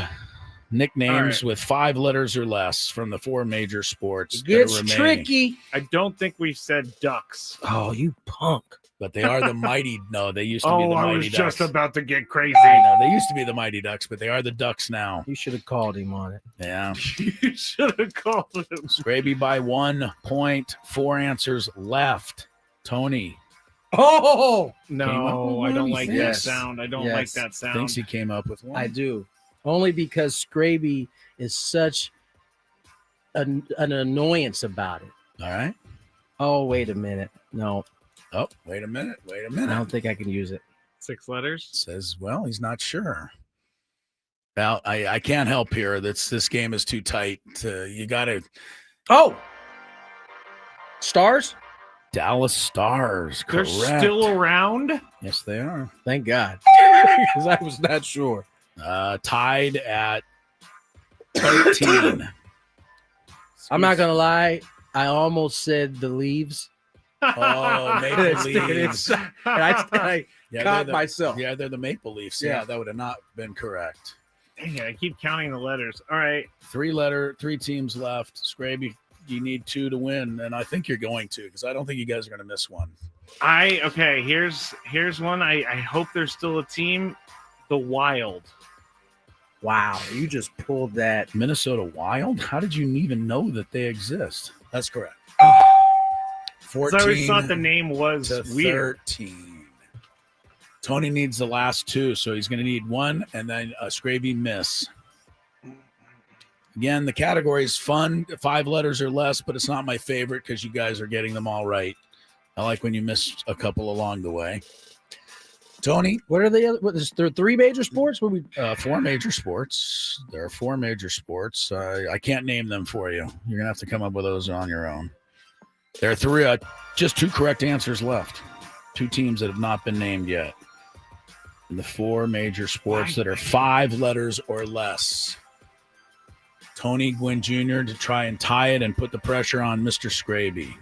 Speaker 2: nicknames with 5 letters or less from the 4 major sports?
Speaker 1: It gets
Speaker 2: that are remaining?
Speaker 1: tricky.
Speaker 3: I don't think we've said Ducks.
Speaker 1: Oh, you punk.
Speaker 2: But they are the mighty. No, they used to be the
Speaker 3: I
Speaker 2: Mighty
Speaker 3: was
Speaker 2: Ducks.
Speaker 3: just about to get crazy.
Speaker 2: I know they used to be the Mighty Ducks, but they are the Ducks now.
Speaker 1: You should have called him on it.
Speaker 2: Yeah.
Speaker 3: You should have called him.
Speaker 2: Skraby by 1 point. 4 answers left. Tony
Speaker 1: Oh,
Speaker 3: No, I don't like that
Speaker 1: Yes.
Speaker 3: sound. I don't
Speaker 1: Yes.
Speaker 3: like that sound.
Speaker 2: thinks he came up with 1.
Speaker 1: I do. Only because Skraby is such an annoyance about it.
Speaker 2: All right.
Speaker 1: Oh, wait a minute. No,
Speaker 2: Oh, wait a minute.
Speaker 1: I don't think I can use it.
Speaker 3: 6 letters.
Speaker 2: Says, well, he's not sure. Well, I can't help here. This game is too tight. You got to
Speaker 1: Oh, Stars?
Speaker 2: Dallas Stars.
Speaker 3: They're
Speaker 2: Correct.
Speaker 3: still around.
Speaker 2: Yes, they are.
Speaker 1: Thank God. Because I was not sure.
Speaker 2: Tied at 13.
Speaker 1: I'm not going to lie. I almost said the Leaves.
Speaker 2: Oh, Maple Leafs.
Speaker 1: And I
Speaker 2: Yeah,
Speaker 1: caught
Speaker 2: they're the-
Speaker 1: myself.
Speaker 2: Yeah, they're the Maple Leafs. Yeah,
Speaker 1: Yeah.
Speaker 2: that would have not been correct.
Speaker 3: Dang it, I keep counting the letters. All right.
Speaker 2: 3 teams left. Skraby, you need 2 to win, and I think you're going to because I don't think you guys are going to miss one.
Speaker 3: Here's one. I hope there's still a team. The Wild.
Speaker 1: Wow. You just pulled that.
Speaker 2: Minnesota Wild? How did you even know that they exist? That's correct. 14
Speaker 3: I always thought the name was
Speaker 2: to
Speaker 3: weird.
Speaker 2: 13. Tony needs the last two, so he's going to need one and then a Skraby miss. Again, the category is fun, 5 letters or less, but it's not my favorite because you guys are getting them all right. I like when you miss a couple along the way. Tony,
Speaker 1: what are the other? What is there? 3 major sports? What we?
Speaker 2: 4 major sports. There are 4 major sports. I can't name them for you. You're gonna have to come up with those on your own. There are 3, just 2 correct answers left. 2 teams that have not been named yet. In the 4 major sports that are 5 letters or less. Tony Gwynn Jr. to try and tie it and put the pressure on Mr. Skraby.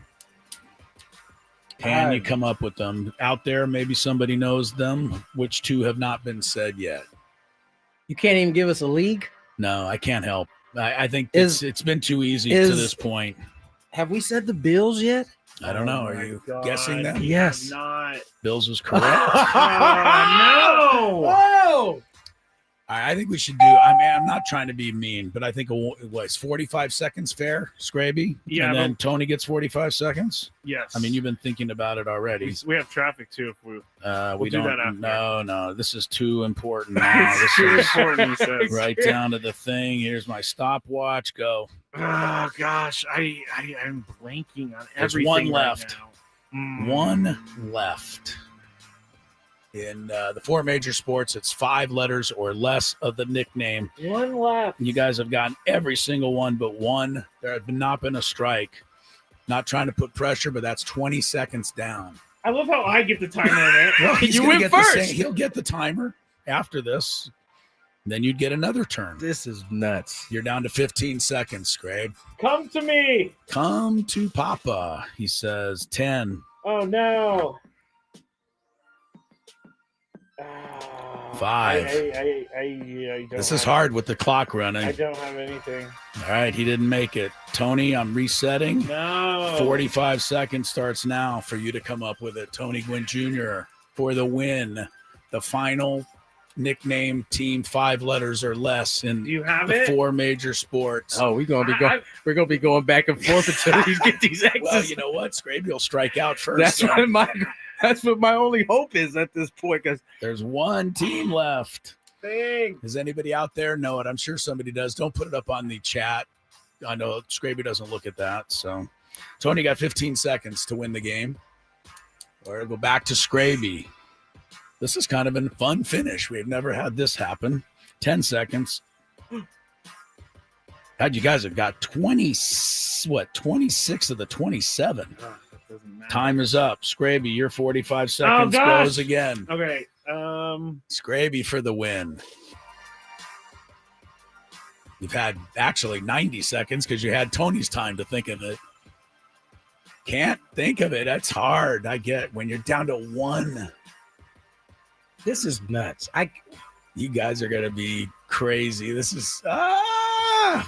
Speaker 2: Can you come up with them? Out there, maybe somebody knows them. Which 2 have not been said yet?
Speaker 1: You can't even give us a league?
Speaker 2: No, I can't help. I think it's been too easy to this point.
Speaker 1: Have we said the Bills yet?
Speaker 2: I don't know. Are you guessing that?
Speaker 1: Yes.
Speaker 3: Not.
Speaker 2: Bills was correct.
Speaker 3: No.
Speaker 1: Oh!
Speaker 2: I think we should do. I mean, I'm not trying to be mean, but I think it was 45 seconds fair, Skraby.
Speaker 3: Yeah,
Speaker 2: and then Tony gets 45 seconds.
Speaker 3: Yes.
Speaker 2: I mean, you've been thinking about it already.
Speaker 3: We have traffic too. If we
Speaker 2: we
Speaker 3: do
Speaker 2: don't.
Speaker 3: that after.
Speaker 2: No. This is too important now. This
Speaker 3: too
Speaker 2: is
Speaker 3: important. He says.
Speaker 2: right down to the thing. Here's my stopwatch. Go.
Speaker 3: Oh gosh, I'm blanking on
Speaker 2: There's
Speaker 3: everything.
Speaker 2: one left.
Speaker 3: Right now.
Speaker 2: One left. In the 4 major sports, it's 5 letters or less of the nickname.
Speaker 3: One left.
Speaker 2: You guys have gotten every single one but one. There have not been a strike. Not trying to put pressure, but that's 20 seconds down.
Speaker 3: I love how I get the timer in it.
Speaker 2: Well,
Speaker 3: You went first.
Speaker 2: He'll get the timer after this. Then you'd get another turn.
Speaker 1: This is nuts.
Speaker 2: You're down to 15 seconds, Scrabe.
Speaker 3: Come to me.
Speaker 2: Come to Papa. He says 10.
Speaker 3: Oh no.
Speaker 2: 5.
Speaker 3: I don't
Speaker 2: This is hard with the clock running.
Speaker 3: I don't have anything.
Speaker 2: All right, he didn't make it. Tony, I'm resetting.
Speaker 3: No.
Speaker 2: 45 seconds starts now for you to come up with it. Tony Gwynn Jr. for the win. The final nickname team, 5 letters or less in
Speaker 3: Do you have
Speaker 2: the
Speaker 3: it?
Speaker 2: 4 major sports.
Speaker 1: Oh, we're gonna be going back and forth until these get these X's.
Speaker 2: Well, you know what? Skraby will strike out first.
Speaker 1: That's what my only hope is at this point, because
Speaker 2: there's 1 team left.
Speaker 3: Dang.
Speaker 2: Does anybody out there know it? I'm sure somebody does. Don't put it up on the chat. I know Skraby doesn't look at that. So Tony got 15 seconds to win the game. Or go back to Skraby. This is kind of a fun finish. We've never had this happen. 10 seconds. God, you guys have got 26 of the 27. Time is up. Skraby, your 45 seconds goes again.
Speaker 3: Okay.
Speaker 2: Skraby for the win. You've had actually 90 seconds because you had Tony's time to think of it. Can't think of it. That's hard. I get when you're down to 1.
Speaker 1: this is nuts.
Speaker 2: You guys are gonna be crazy. This is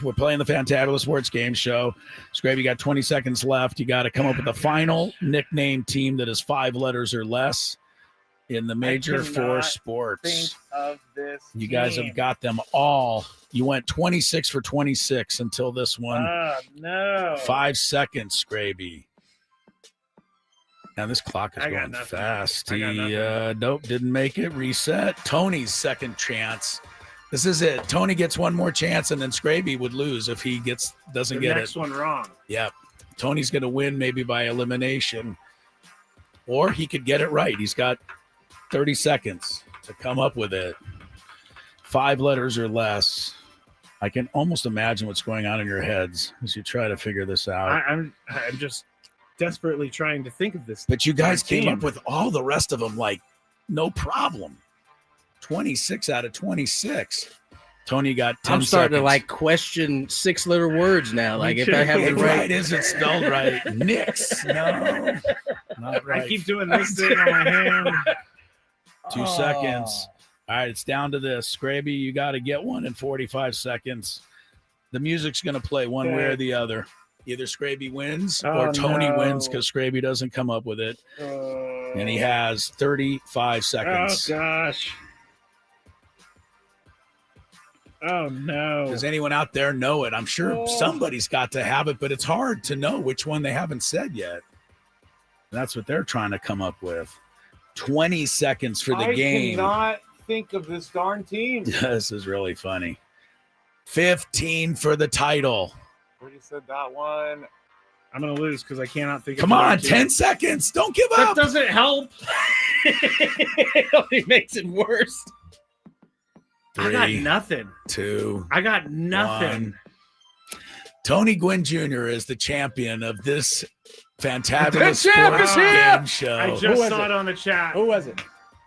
Speaker 2: we're playing the Fantabulous Sports Game Show. Skraby, you got 20 seconds left. You got to come up with a final nickname team that is 5 letters or less in the major 4 sports.
Speaker 3: Think of this
Speaker 2: You guys
Speaker 3: team.
Speaker 2: have got them all. You went 26 for 26 until this one.
Speaker 3: No.
Speaker 2: 5 seconds, Skraby. Now this clock is
Speaker 3: I got
Speaker 2: going
Speaker 3: nothing.
Speaker 2: fast.
Speaker 3: I got
Speaker 2: He
Speaker 3: nothing.
Speaker 2: nope, didn't make it. Reset. Tony's second chance. This is it. Tony gets one more chance, and then Skraby would lose if he doesn't get
Speaker 3: next
Speaker 2: it.
Speaker 3: one wrong.
Speaker 2: Yep. Tony's going to win maybe by elimination, or he could get it right. He's got 30 seconds to come up with it. 5 letters or less. I can almost imagine what's going on in your heads as you try to figure this out.
Speaker 3: I'm just desperately trying to think of this.
Speaker 2: But you guys came
Speaker 3: team.
Speaker 2: up with all the rest of them like no problem. 26 out of 26. Tony got 10
Speaker 1: I'm starting
Speaker 2: seconds.
Speaker 1: to like question 6-letter words now. Like if I have it right,
Speaker 2: is it spelled right? Nix. No, not right.
Speaker 3: I keep doing this thing on my hand.
Speaker 2: 2 seconds. All right, it's down to this. Skraby, you got to get one in 45 seconds. The music's going to play one way or the other. Either Skraby wins or Tony wins because Skraby doesn't come up with it. And he has 35 seconds.
Speaker 3: Oh, gosh. Oh, no.
Speaker 2: Does anyone out there know it? I'm sure somebody's got to have it, but it's hard to know which one they haven't said yet. That's what they're trying to come up with. 20 seconds for the
Speaker 3: I
Speaker 2: game.
Speaker 3: cannot think of this darn team.
Speaker 2: This is really funny. 15 for the title.
Speaker 3: Already said that one. I'm going to lose because I cannot think
Speaker 2: Come
Speaker 3: of
Speaker 2: on, 10 seconds. Don't give
Speaker 3: That
Speaker 2: up.
Speaker 3: doesn't help. It only makes it worse.
Speaker 2: 3,
Speaker 3: I got nothing.
Speaker 2: 2,
Speaker 3: I got nothing.
Speaker 2: 1. Tony Gwynn Jr. is the champion of this Fantabulous sports game show.
Speaker 3: I just saw it on the chat.
Speaker 1: Who was it?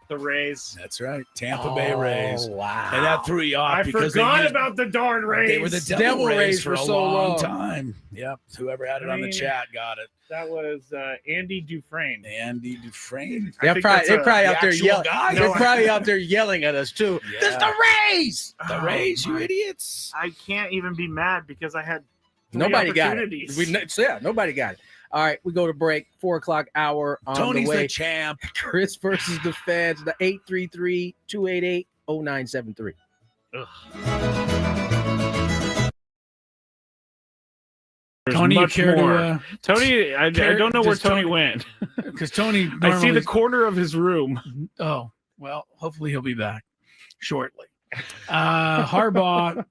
Speaker 3: The Rays.
Speaker 2: That's right. Tampa Bay Rays.
Speaker 1: Wow.
Speaker 2: And that threw you off
Speaker 3: I
Speaker 2: because
Speaker 3: forgot about the darn Rays.
Speaker 2: They were the Devil Rays for a
Speaker 1: so
Speaker 2: long
Speaker 1: long.
Speaker 2: time. Yep. Whoever had it on the chat got it.
Speaker 3: That was Andy Dufresne.
Speaker 2: Andy Dufresne.
Speaker 1: They're probably out there yelling.
Speaker 2: Guy.
Speaker 1: They're probably out there yelling at us too.
Speaker 2: Yeah.
Speaker 1: There's the Rays.
Speaker 2: The Rays, you idiots.
Speaker 3: I can't even be mad because I had
Speaker 1: Nobody got it. Nobody got it. All right, we go to break. 4 o'clock hour on
Speaker 2: Tony's
Speaker 1: the way.
Speaker 2: the champ.
Speaker 1: Chris versus the fans. The 833-288-0973.
Speaker 2: Tony, you care
Speaker 3: more.
Speaker 2: to,
Speaker 3: Tony, I don't know where Tony went.
Speaker 2: Because Tony,
Speaker 3: I see the corner of his room.
Speaker 2: Oh, well, hopefully he'll be back shortly. Harbaugh.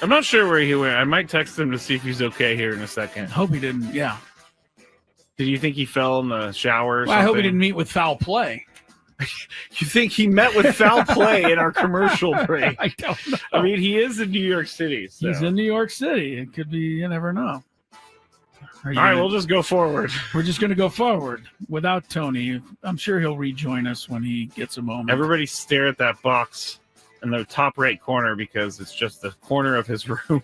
Speaker 3: I'm not sure where he went. I might text him to see if he's okay here in a second.
Speaker 2: Hope he didn't. Yeah.
Speaker 3: Did you think he fell in the shower or
Speaker 2: Well, I hope he
Speaker 3: something?
Speaker 2: didn't meet with foul play.
Speaker 3: You think he met with foul play in our commercial break?
Speaker 2: I don't know.
Speaker 3: I mean, he is in New York City. So.
Speaker 2: He's in New York City. It could be, you never know.
Speaker 3: All right, we'll just go forward.
Speaker 2: We're just going to go forward without Tony. I'm sure he'll rejoin us when he gets a moment.
Speaker 3: Everybody stare at that box in the top right corner because it's just the corner of his room.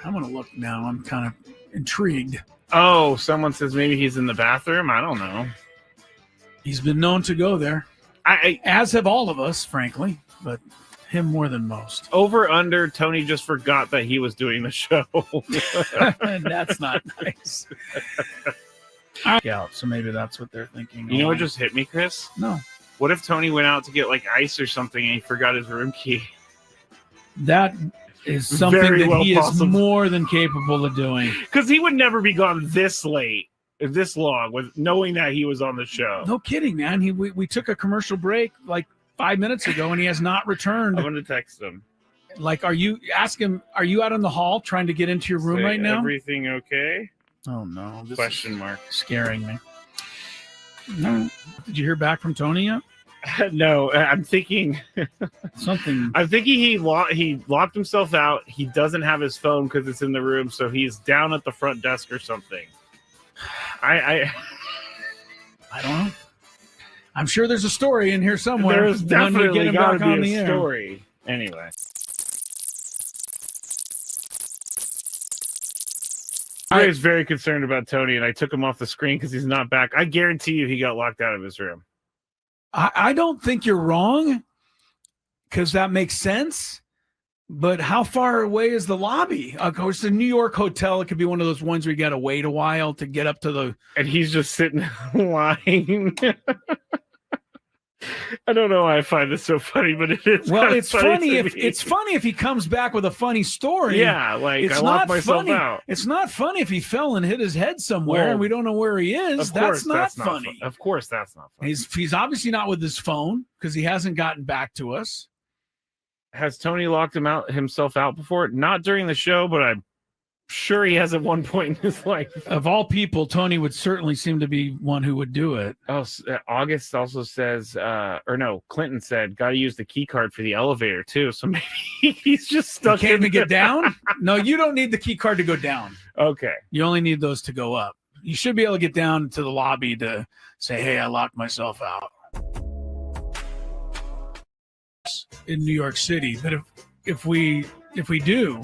Speaker 2: I'm going to look now. I'm kind of intrigued.
Speaker 3: Oh, someone says maybe he's in the bathroom. I don't know.
Speaker 2: He's been known to go there. As have all of us, frankly, but him more than most.
Speaker 3: Over under, Tony just forgot that he was doing the show.
Speaker 2: That's not nice. So maybe that's what they're thinking.
Speaker 3: You know what just hit me, Chris?
Speaker 2: No.
Speaker 3: What if Tony went out to get like ice or something and he forgot his room key?
Speaker 2: That is something
Speaker 3: Very
Speaker 2: that
Speaker 3: well
Speaker 2: he
Speaker 3: possible.
Speaker 2: is more than capable of doing.
Speaker 3: Because he would never be gone this late, this long, with knowing that he was on the show.
Speaker 2: No kidding, man. We took a commercial break like 5 minutes ago, and he has not returned.
Speaker 3: I'm going to text him.
Speaker 2: Like, are you out in the hall trying to get into your room
Speaker 3: Say,
Speaker 2: right now?
Speaker 3: Everything okay?
Speaker 2: Oh, no. This
Speaker 3: Question
Speaker 2: is
Speaker 3: mark.
Speaker 2: scaring me. No. Did you hear back from Tony yet?
Speaker 3: No, I'm thinking
Speaker 2: something.
Speaker 3: I'm thinking he locked himself out. He doesn't have his phone because it's in the room, so he's down at the front desk or something. I
Speaker 2: don't know. I'm sure there's a story in here somewhere.
Speaker 3: There's definitely got to be a
Speaker 2: air.
Speaker 3: story. Anyway. I was very concerned about Tony, and I took him off the screen because he's not back. I guarantee you he got locked out of his room.
Speaker 2: I don't think you're wrong, because that makes sense. But how far away is the lobby? Of course, the New York hotel, it could be one of those ones where you got to wait a while to get up to the...
Speaker 3: And he's just sitting lying. I don't know why I find this so funny, but it is.
Speaker 2: Well, it's funny if he comes back with a funny story.
Speaker 3: Yeah, like
Speaker 2: it's
Speaker 3: I locked myself
Speaker 2: funny.
Speaker 3: out.
Speaker 2: It's not funny if he fell and hit his head somewhere
Speaker 3: Well,
Speaker 2: and we don't know where he is. That's not funny.
Speaker 3: Of course, that's not funny.
Speaker 2: He's obviously not with his phone because he hasn't gotten back to us.
Speaker 3: Has Tony locked himself out before? Not during the show, but I'm sure he has at one point in his life.
Speaker 2: Of all people, Tony would certainly seem to be one who would do it.
Speaker 3: Oh, August also says, Clinton said, got to use the key card for the elevator too. So maybe he's just stuck.
Speaker 2: You can't even get down? No, you don't need the key card to go down.
Speaker 3: Okay.
Speaker 2: You only need those to go up. You should be able to get down to the lobby to say, hey, I locked myself out. In New York City, but if we do,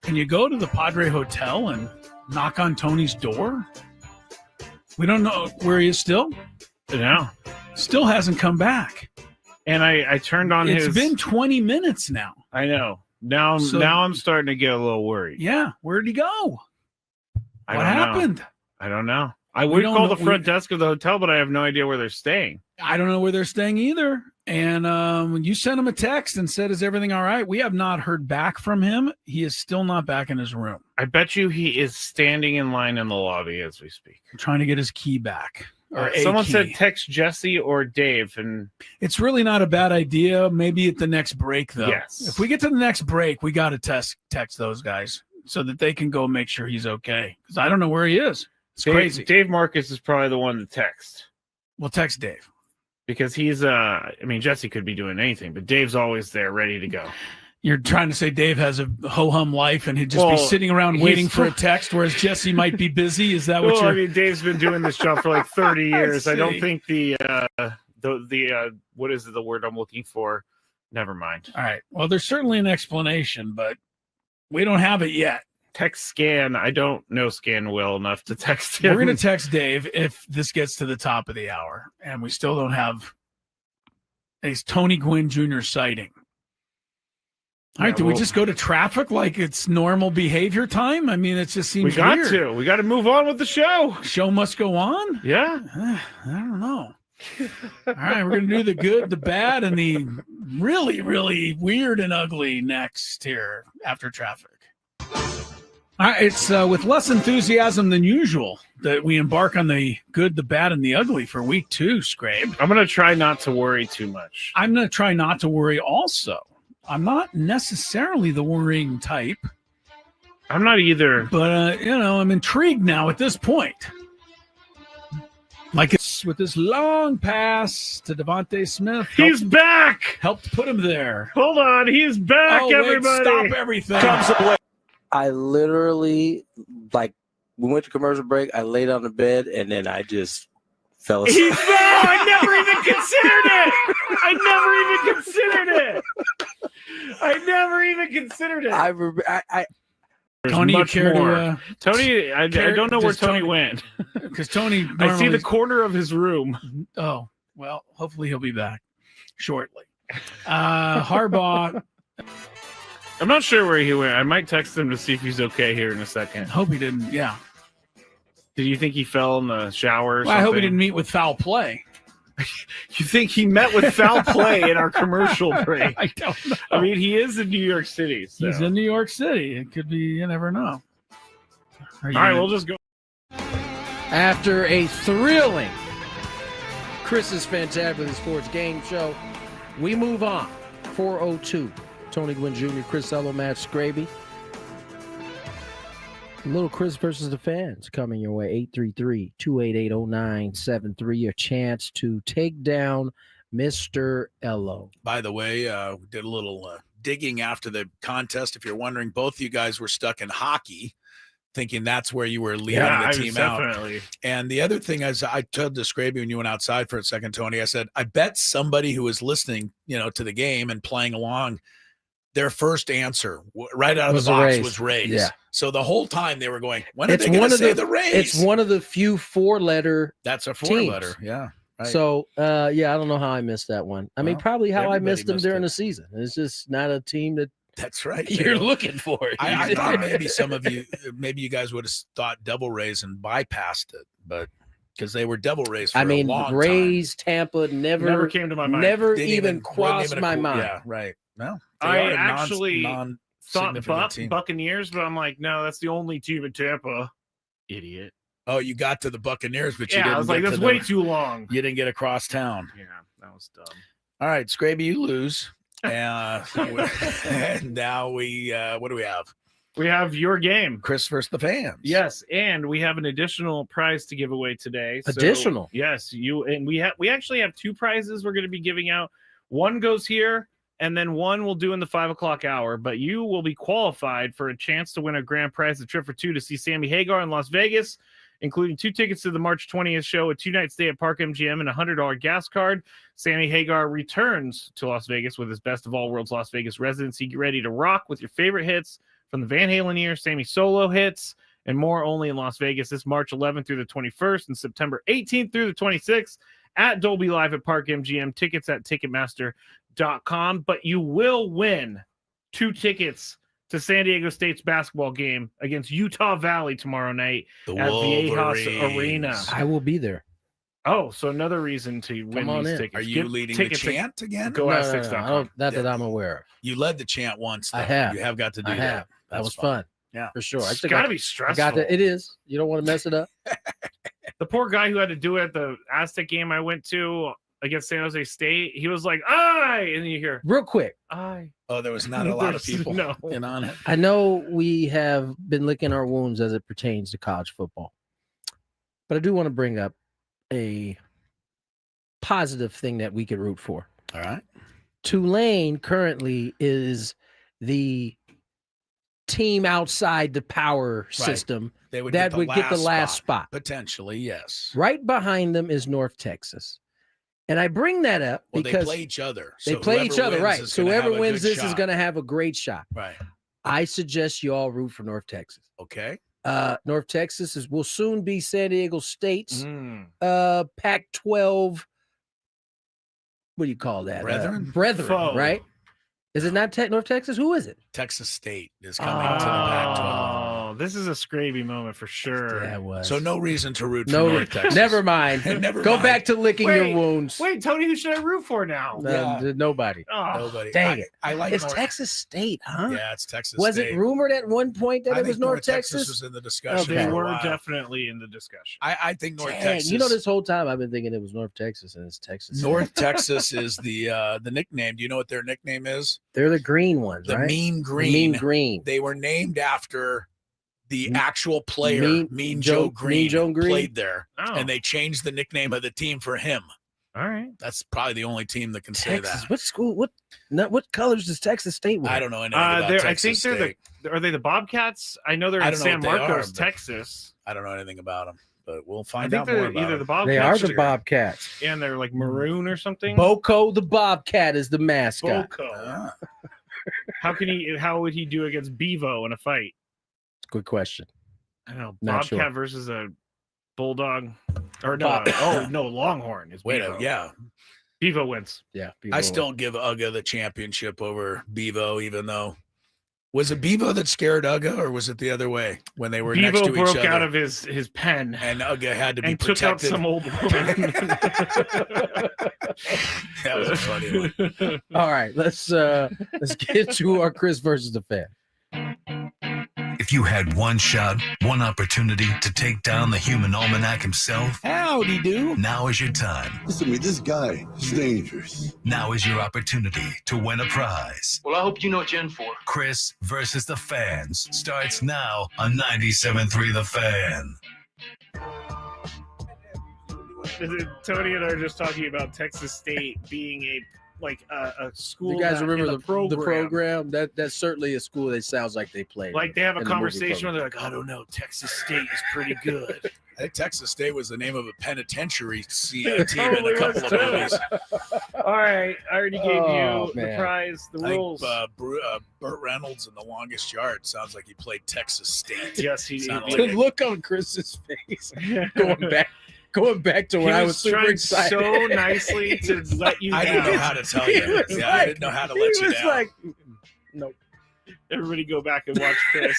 Speaker 2: can you go to the Padre Hotel and knock on Tony's door? We don't know where he is still.
Speaker 3: No,
Speaker 2: still hasn't come back.
Speaker 3: And I turned on
Speaker 2: It's been 20 minutes now.
Speaker 3: I know. Now I'm starting to get a little worried.
Speaker 2: Yeah, where'd he go? What happened?
Speaker 3: I don't know. I would call the front desk of the hotel, but I have no idea where they're staying.
Speaker 2: I don't know where they're staying either. And when you sent him a text and said, is everything all right? We have not heard back from him. He is still not back in his room.
Speaker 3: I bet you he is standing in line in the lobby as we speak.
Speaker 2: I'm trying to get his key back.
Speaker 3: Someone said text Jesse or Dave. And
Speaker 2: it's really not a bad idea. Maybe at the next break, though.
Speaker 3: Yes.
Speaker 2: If we get to the next break, we got to text those guys so that they can go make sure he's okay. Because I don't know where he is. It's crazy.
Speaker 3: Dave Marcus is probably the one to text.
Speaker 2: We'll text Dave.
Speaker 3: Because he's, Jesse could be doing anything, but Dave's always there, ready to go.
Speaker 2: You're trying to say Dave has a ho-hum life and he'd just be sitting around waiting for a text, whereas Jesse might be busy? Is that what you're...
Speaker 3: Dave's been doing this job for like 30 years. I don't think what is the word I'm looking for? Never mind.
Speaker 2: All right. Well, there's certainly an explanation, but we don't have it yet.
Speaker 3: Text Scan. I don't know Scan well enough to text him.
Speaker 2: We're going to text Dave if this gets to the top of the hour, and we still don't have a Tony Gwynn Jr. sighting. All right, do we just go to traffic like it's normal behavior time? I mean, it just seems weird.
Speaker 3: We got to move on with the show.
Speaker 2: Show must go on?
Speaker 3: Yeah.
Speaker 2: I don't know. All right, we're going to do the good, the bad, and the really, really weird and ugly next here after traffic. All right, it's with less enthusiasm than usual that we embark on the good, the bad, and the ugly for week 2, Skrabe.
Speaker 3: I'm going to try not to worry too much.
Speaker 2: I'm going to try not to worry also. I'm not necessarily the worrying type.
Speaker 3: I'm not either.
Speaker 2: But, I'm intrigued now at this point. Like it's with this long pass to Devontae Smith.
Speaker 3: He's back!
Speaker 2: Helped put him there.
Speaker 3: Hold on, he's back, everybody!
Speaker 2: Stop everything.
Speaker 14: I literally, we went to commercial break. I laid on the bed, and then I just fell asleep.
Speaker 3: He's back! I never even considered it! I never even considered it!
Speaker 2: Tony, you care to...
Speaker 3: Tony, I don't know where Tony went.
Speaker 2: Because Tony...
Speaker 3: I see the corner of his room.
Speaker 2: Oh, well, hopefully he'll be back shortly. Harbaugh...
Speaker 3: I'm not sure where he went. I might text him to see if he's okay here in a second.
Speaker 2: Hope he didn't, yeah.
Speaker 3: Did you think he fell in the shower or something?
Speaker 2: I hope he didn't meet with foul play.
Speaker 3: You think he met with foul play in our commercial break?
Speaker 2: I don't know.
Speaker 3: I mean, he is in New York City. So.
Speaker 2: He's in New York City. It could be, you never know.
Speaker 3: All right, we'll just go.
Speaker 1: After a thrilling Chris's Fantabulous Sports Game Show, we move on. 402. Tony Gwynn Jr., Chris Ello, Matt Skraby. Little Chris versus the fans coming your way. 833-288-0973. Your chance to take down Mr. Ello.
Speaker 2: By the way, we did a little digging after the contest. If you're wondering, both of you guys were stuck in hockey, thinking that's where you were leading the team out.
Speaker 3: Definitely.
Speaker 2: And the other thing is, I told the Skraby when you went outside for a second, Tony, I said, I bet somebody who was listening, to the game and playing along, their first answer right out of the box was Rays.
Speaker 1: Yeah.
Speaker 2: So the whole time they were going, when are they going to say the Rays?
Speaker 1: It's one of the few 4-letter
Speaker 2: That's a
Speaker 1: 4-letter.
Speaker 2: Teams. Yeah. Right.
Speaker 1: So, I don't know how I missed that one. I mean, probably how I missed them during the season. It's just not a team that
Speaker 2: that's right.
Speaker 1: You're looking for it.
Speaker 2: I thought maybe some of you, maybe you guys would have thought Devil Rays and bypassed it, but because they were Devil Rays for a long
Speaker 1: Rays,
Speaker 2: time.
Speaker 1: Tampa never
Speaker 3: came to my mind.
Speaker 1: Never even crossed my mind.
Speaker 2: Yeah, right. No,
Speaker 3: I actually thought
Speaker 2: team.
Speaker 3: Buccaneers, but I'm like, no, that's the only team in Tampa. Idiot.
Speaker 2: Oh, you got to the Buccaneers, but you didn't.
Speaker 3: I was like, that's way too long.
Speaker 2: You didn't get across town.
Speaker 3: Yeah, that was dumb.
Speaker 2: All right, Skraby, you lose. And now we, what do we have?
Speaker 3: We have your game,
Speaker 2: Chris versus the fans.
Speaker 3: Yes, and we have an additional prize to give away today.
Speaker 1: Additional?
Speaker 3: Yes, we actually have 2 prizes we're going to be giving out. One goes here, and then one we'll do in the 5 o'clock hour. But you will be qualified for a chance to win a grand prize, a trip for 2 to see Sammy Hagar in Las Vegas, including 2 tickets to the March 20th show, a 2-night stay at Park MGM, and a $100 gas card. Sammy Hagar returns to Las Vegas with his Best of All Worlds Las Vegas residency. Get ready to rock with your favorite hits from the Van Halen year, Sammy solo hits, and more only in Las Vegas this March 11th through the 21st and September 18th through the 26th at Dolby Live at Park MGM. Tickets at Ticketmaster.com. But you will win 2 tickets to San Diego State's basketball game against Utah Valley tomorrow night
Speaker 2: The
Speaker 3: at
Speaker 2: Wolverines.
Speaker 3: Viejas Arena.
Speaker 1: I will be there.
Speaker 3: Oh, so another reason to win
Speaker 1: on
Speaker 3: these
Speaker 1: in.
Speaker 3: tickets.
Speaker 2: Are you
Speaker 3: Get
Speaker 2: leading the
Speaker 3: tickets
Speaker 2: chant again?
Speaker 3: Go Aztecs.com.
Speaker 1: Not that I'm aware of.
Speaker 2: You led the chant once. Though.
Speaker 1: I have.
Speaker 2: You have got to do
Speaker 1: I
Speaker 2: that.
Speaker 1: have. That was fun.
Speaker 2: Yeah,
Speaker 1: for sure.
Speaker 3: It's got to be stressful.
Speaker 1: Got that. It is. You don't want to mess it up.
Speaker 3: The poor guy who had to do it at the Aztec game I went to against San Jose State, he was like, "Aye," and then you hear
Speaker 1: real quick,
Speaker 3: "Aye."
Speaker 2: Oh, there was not a lot of people in on it.
Speaker 1: I know we have been licking our wounds as it pertains to college football, but I do want to bring up a positive thing that we could root for.
Speaker 2: All right.
Speaker 1: Tulane currently is the team outside the power system
Speaker 2: They would
Speaker 1: that
Speaker 2: get
Speaker 1: would get the last spot.
Speaker 2: Potentially, yes.
Speaker 1: Right behind them is North Texas. And I bring that up because
Speaker 2: they play each other.
Speaker 1: They
Speaker 2: So
Speaker 1: play each other,
Speaker 2: whoever
Speaker 1: right?
Speaker 2: wins
Speaker 1: So
Speaker 2: is gonna
Speaker 1: whoever
Speaker 2: have a
Speaker 1: wins
Speaker 2: good
Speaker 1: this is
Speaker 2: shot.
Speaker 1: going to have a great shot.
Speaker 2: Right.
Speaker 1: I suggest you all root for North Texas.
Speaker 2: Okay.
Speaker 1: North Texas will soon be San Diego State's
Speaker 3: Mm.
Speaker 1: Pac-12. What do you call that? Brethren,
Speaker 3: Foe.
Speaker 1: right? Is it not North Texas? Who is it?
Speaker 2: Texas State is coming to the Pac-12.
Speaker 3: Oh, this is a Skraby moment for sure.
Speaker 1: Yeah, it was.
Speaker 2: So no reason to root for
Speaker 1: No,
Speaker 2: North Texas.
Speaker 1: never mind.
Speaker 2: Never
Speaker 1: Go
Speaker 2: mind.
Speaker 1: back to licking your wounds.
Speaker 3: Wait, Tony, who should I root for now?
Speaker 1: Nobody.
Speaker 3: Oh,
Speaker 2: Nobody.
Speaker 1: Dang it.
Speaker 2: I like
Speaker 1: It's
Speaker 2: North.
Speaker 1: Texas State, huh?
Speaker 2: Yeah, it's Texas
Speaker 1: Was
Speaker 2: State.
Speaker 1: it rumored at one point that
Speaker 2: I
Speaker 1: it was
Speaker 2: think
Speaker 1: North Texas?
Speaker 2: was in the
Speaker 3: Oh,
Speaker 2: discussion.
Speaker 3: they
Speaker 2: for a
Speaker 3: were
Speaker 2: while.
Speaker 3: definitely in the discussion.
Speaker 2: I think North
Speaker 1: Dang,
Speaker 2: Texas.
Speaker 1: you know, this whole time I've been thinking it was North Texas, and it's Texas.
Speaker 2: North Texas is the nickname. Do you know what their nickname is?
Speaker 1: They're the green ones,
Speaker 2: The
Speaker 1: right?
Speaker 2: Mean Green.
Speaker 1: The Mean Green.
Speaker 2: They were named after the actual player, Mean Joe Green,
Speaker 1: Mean Joe Green
Speaker 2: played there,
Speaker 3: Oh.
Speaker 2: and they changed the nickname of the team for him.
Speaker 3: All right.
Speaker 2: That's probably the only team that can say
Speaker 1: Texas.
Speaker 2: that.
Speaker 1: What school? What colors does Texas State wear?
Speaker 2: I don't know anything about Texas
Speaker 3: I think they're
Speaker 2: State.
Speaker 3: are they the Bobcats? I know they're
Speaker 2: I
Speaker 3: in
Speaker 2: don't know
Speaker 3: San
Speaker 2: what they are,
Speaker 3: Marcos,
Speaker 2: but-
Speaker 3: Texas.
Speaker 2: I don't know anything about them, but we'll
Speaker 3: I
Speaker 2: find
Speaker 3: think
Speaker 2: out more
Speaker 3: they're
Speaker 2: about
Speaker 3: either
Speaker 2: them.
Speaker 3: the Bobcats.
Speaker 1: They are the
Speaker 3: or-
Speaker 1: Bobcats.
Speaker 3: and they're like maroon or something.
Speaker 1: Boko the Bobcat is the mascot.
Speaker 3: Boko.
Speaker 2: Ah.
Speaker 3: How would he do against Bevo in a fight?
Speaker 1: Good question.
Speaker 3: I don't know.
Speaker 1: Not
Speaker 3: Bobcat
Speaker 1: sure.
Speaker 3: versus a bulldog, or no? No, Longhorn is
Speaker 2: Wait,
Speaker 3: Bevo.
Speaker 2: yeah.
Speaker 3: Bevo wins.
Speaker 1: Yeah.
Speaker 2: I still give Uga the championship over Bevo, even though was it Bevo that scared Uga, or was it the other way when they were next
Speaker 3: Bevo
Speaker 2: to each
Speaker 3: broke
Speaker 2: other?
Speaker 3: out of his pen
Speaker 2: and Uga had to be
Speaker 3: and took out
Speaker 2: protected.
Speaker 3: some old woman.
Speaker 2: That was a funny one.
Speaker 1: All right, let's get to our Chris versus the fan.
Speaker 5: If you had one shot, one opportunity to take down the human almanac himself,
Speaker 12: Howdy do.
Speaker 5: now is your time.
Speaker 9: Listen to me, this guy is dangerous.
Speaker 5: Now is your opportunity to win a prize.
Speaker 15: Well, I hope you know what you're in for.
Speaker 5: Chris versus the fans starts now on 97.3 The Fan.
Speaker 3: Tony and I are just talking about Texas State being a school.
Speaker 1: You guys
Speaker 3: that-
Speaker 1: remember
Speaker 3: in
Speaker 1: the program? That's certainly a school that sounds like they play.
Speaker 3: Like they have a
Speaker 1: in the movie
Speaker 3: conversation where
Speaker 1: program.
Speaker 3: they're like, I don't know, Texas State is pretty good.
Speaker 2: I think Texas State was the name of a penitentiary team in
Speaker 3: It
Speaker 2: a
Speaker 3: totally
Speaker 2: couple
Speaker 3: was
Speaker 2: of
Speaker 3: too.
Speaker 2: movies.
Speaker 3: All right, I already gave
Speaker 1: Oh,
Speaker 3: you the
Speaker 1: man.
Speaker 3: prize, the
Speaker 2: I think,
Speaker 3: rules.
Speaker 2: Burt Reynolds in The Longest Yard sounds like he played Texas State.
Speaker 3: Yes, he
Speaker 2: Sounded
Speaker 3: did.
Speaker 2: like
Speaker 1: The look on Chris's face going back to
Speaker 3: He
Speaker 1: when I
Speaker 3: was
Speaker 1: was super
Speaker 3: trying
Speaker 1: excited.
Speaker 3: so nicely to let you
Speaker 2: I
Speaker 3: down.
Speaker 2: didn't know how to tell
Speaker 1: He
Speaker 2: you.
Speaker 1: was
Speaker 2: I didn't know how to let
Speaker 1: he
Speaker 2: you
Speaker 1: was
Speaker 2: down.
Speaker 1: like, nope.
Speaker 3: Everybody go back and watch Chris.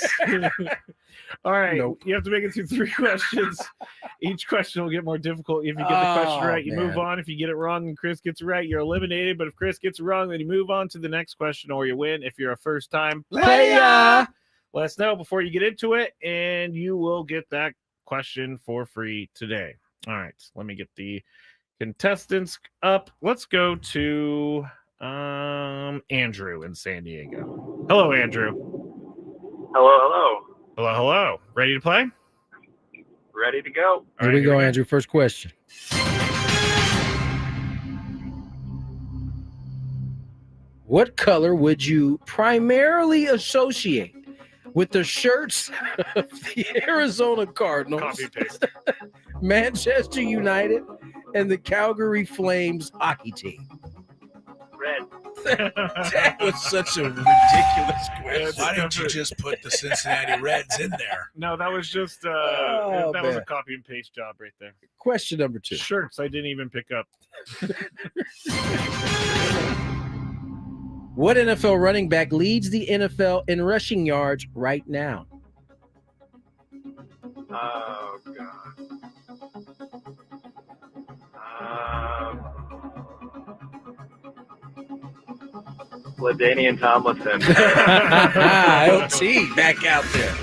Speaker 3: All right.
Speaker 1: Nope.
Speaker 3: You have to make it through 3 questions. Each question will get more difficult. If you get the question
Speaker 1: Oh,
Speaker 3: right, you move
Speaker 1: man.
Speaker 3: on. If you get it wrong and Chris gets it right, you're eliminated. But if Chris gets it wrong, then you move on to the next question or you win. If you're a first time
Speaker 1: Player.
Speaker 3: let us know before you get into it, and you will get that question for free today. All right. Let me get the contestants up. Let's go to Andrew in San Diego. Hello, Andrew.
Speaker 15: Hello.
Speaker 3: Hello, hello. Ready to play?
Speaker 15: Ready to go.
Speaker 1: Here we go, Andrew. First question. What color would you primarily associate with the shirts of the Arizona Cardinals,
Speaker 3: Copy and paste.
Speaker 1: Manchester United, and the Calgary Flames hockey team?
Speaker 15: Red.
Speaker 1: That was such a ridiculous question.
Speaker 2: Why didn't you just put the Cincinnati Reds in there?
Speaker 3: No, that was just
Speaker 1: Oh,
Speaker 3: that was a
Speaker 1: man.
Speaker 3: copy and paste job right there.
Speaker 1: Question number 2.
Speaker 3: Shirts I didn't even pick up.
Speaker 1: What NFL running back leads the NFL in rushing yards right now?
Speaker 15: Oh, God. LaDainian Tomlinson.
Speaker 1: LT back out there.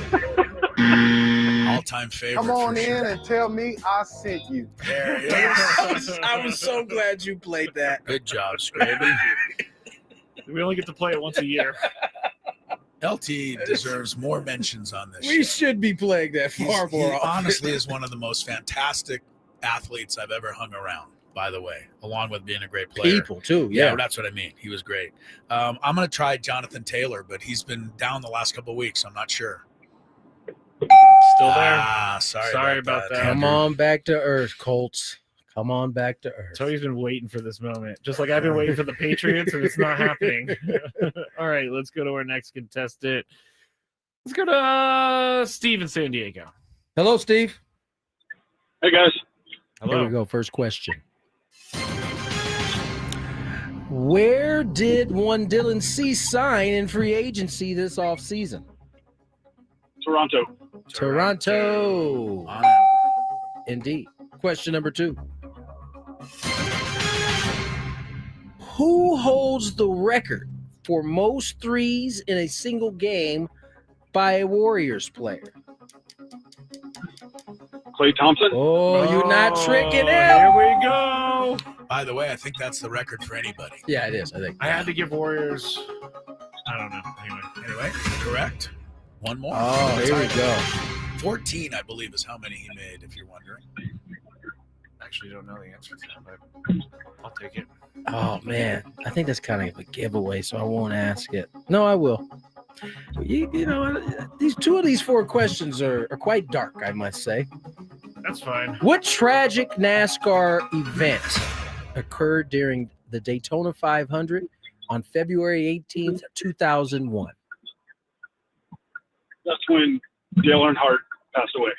Speaker 2: All-time favorite.
Speaker 16: Come on
Speaker 2: for
Speaker 16: in
Speaker 2: sure.
Speaker 16: and tell me I sent you.
Speaker 2: There it is.
Speaker 1: I was so glad you played that.
Speaker 2: Good job, Skraby.
Speaker 3: We only get to play it once a year.
Speaker 2: LT deserves more mentions on this
Speaker 1: We
Speaker 2: show.
Speaker 1: should be playing that far
Speaker 2: He
Speaker 1: more often.
Speaker 2: honestly is one of the most fantastic athletes I've ever hung around, by the way, along with being a great player.
Speaker 1: People, too, yeah.
Speaker 2: That's what I mean. He was great. I'm going to try Jonathan Taylor, but he's been down the last couple of weeks. I'm not sure.
Speaker 3: Still there.
Speaker 2: Sorry
Speaker 3: about that.
Speaker 1: Come on back to earth, Colts. Come on back to earth.
Speaker 3: Tony's been waiting for this moment, just like I've been waiting for the Patriots, and it's not happening. All right, let's go to our next contestant. Let's go to Steve in San Diego.
Speaker 1: Hello, Steve.
Speaker 15: Hey, guys.
Speaker 3: Hello.
Speaker 1: Here we go. First question. Where did one Dylan Cease sign in free agency this offseason? Toronto. Indeed. Question number 2. Who holds the record for most threes in a single game by a Warriors player?
Speaker 15: Klay Thompson.
Speaker 1: Oh, you're not tricking him.
Speaker 3: Here we go.
Speaker 2: By the way, I think that's the record for anybody.
Speaker 1: Yeah, it is, I think.
Speaker 3: I had to give Warriors. I don't know.
Speaker 2: Anyway, correct. One more.
Speaker 1: Oh, here we go.
Speaker 2: 14, I believe, is how many he made, if you're wondering.
Speaker 3: Actually, don't know the answer to that, but I'll take it.
Speaker 1: Oh, man. I think that's kind of a giveaway, so I won't ask it. No, I will. You know, these 2 of these 4 questions are quite dark, I must say.
Speaker 3: That's fine.
Speaker 1: What tragic NASCAR event occurred during the Daytona 500 on February 18th, 2001?
Speaker 15: That's when Dale Earnhardt passed away.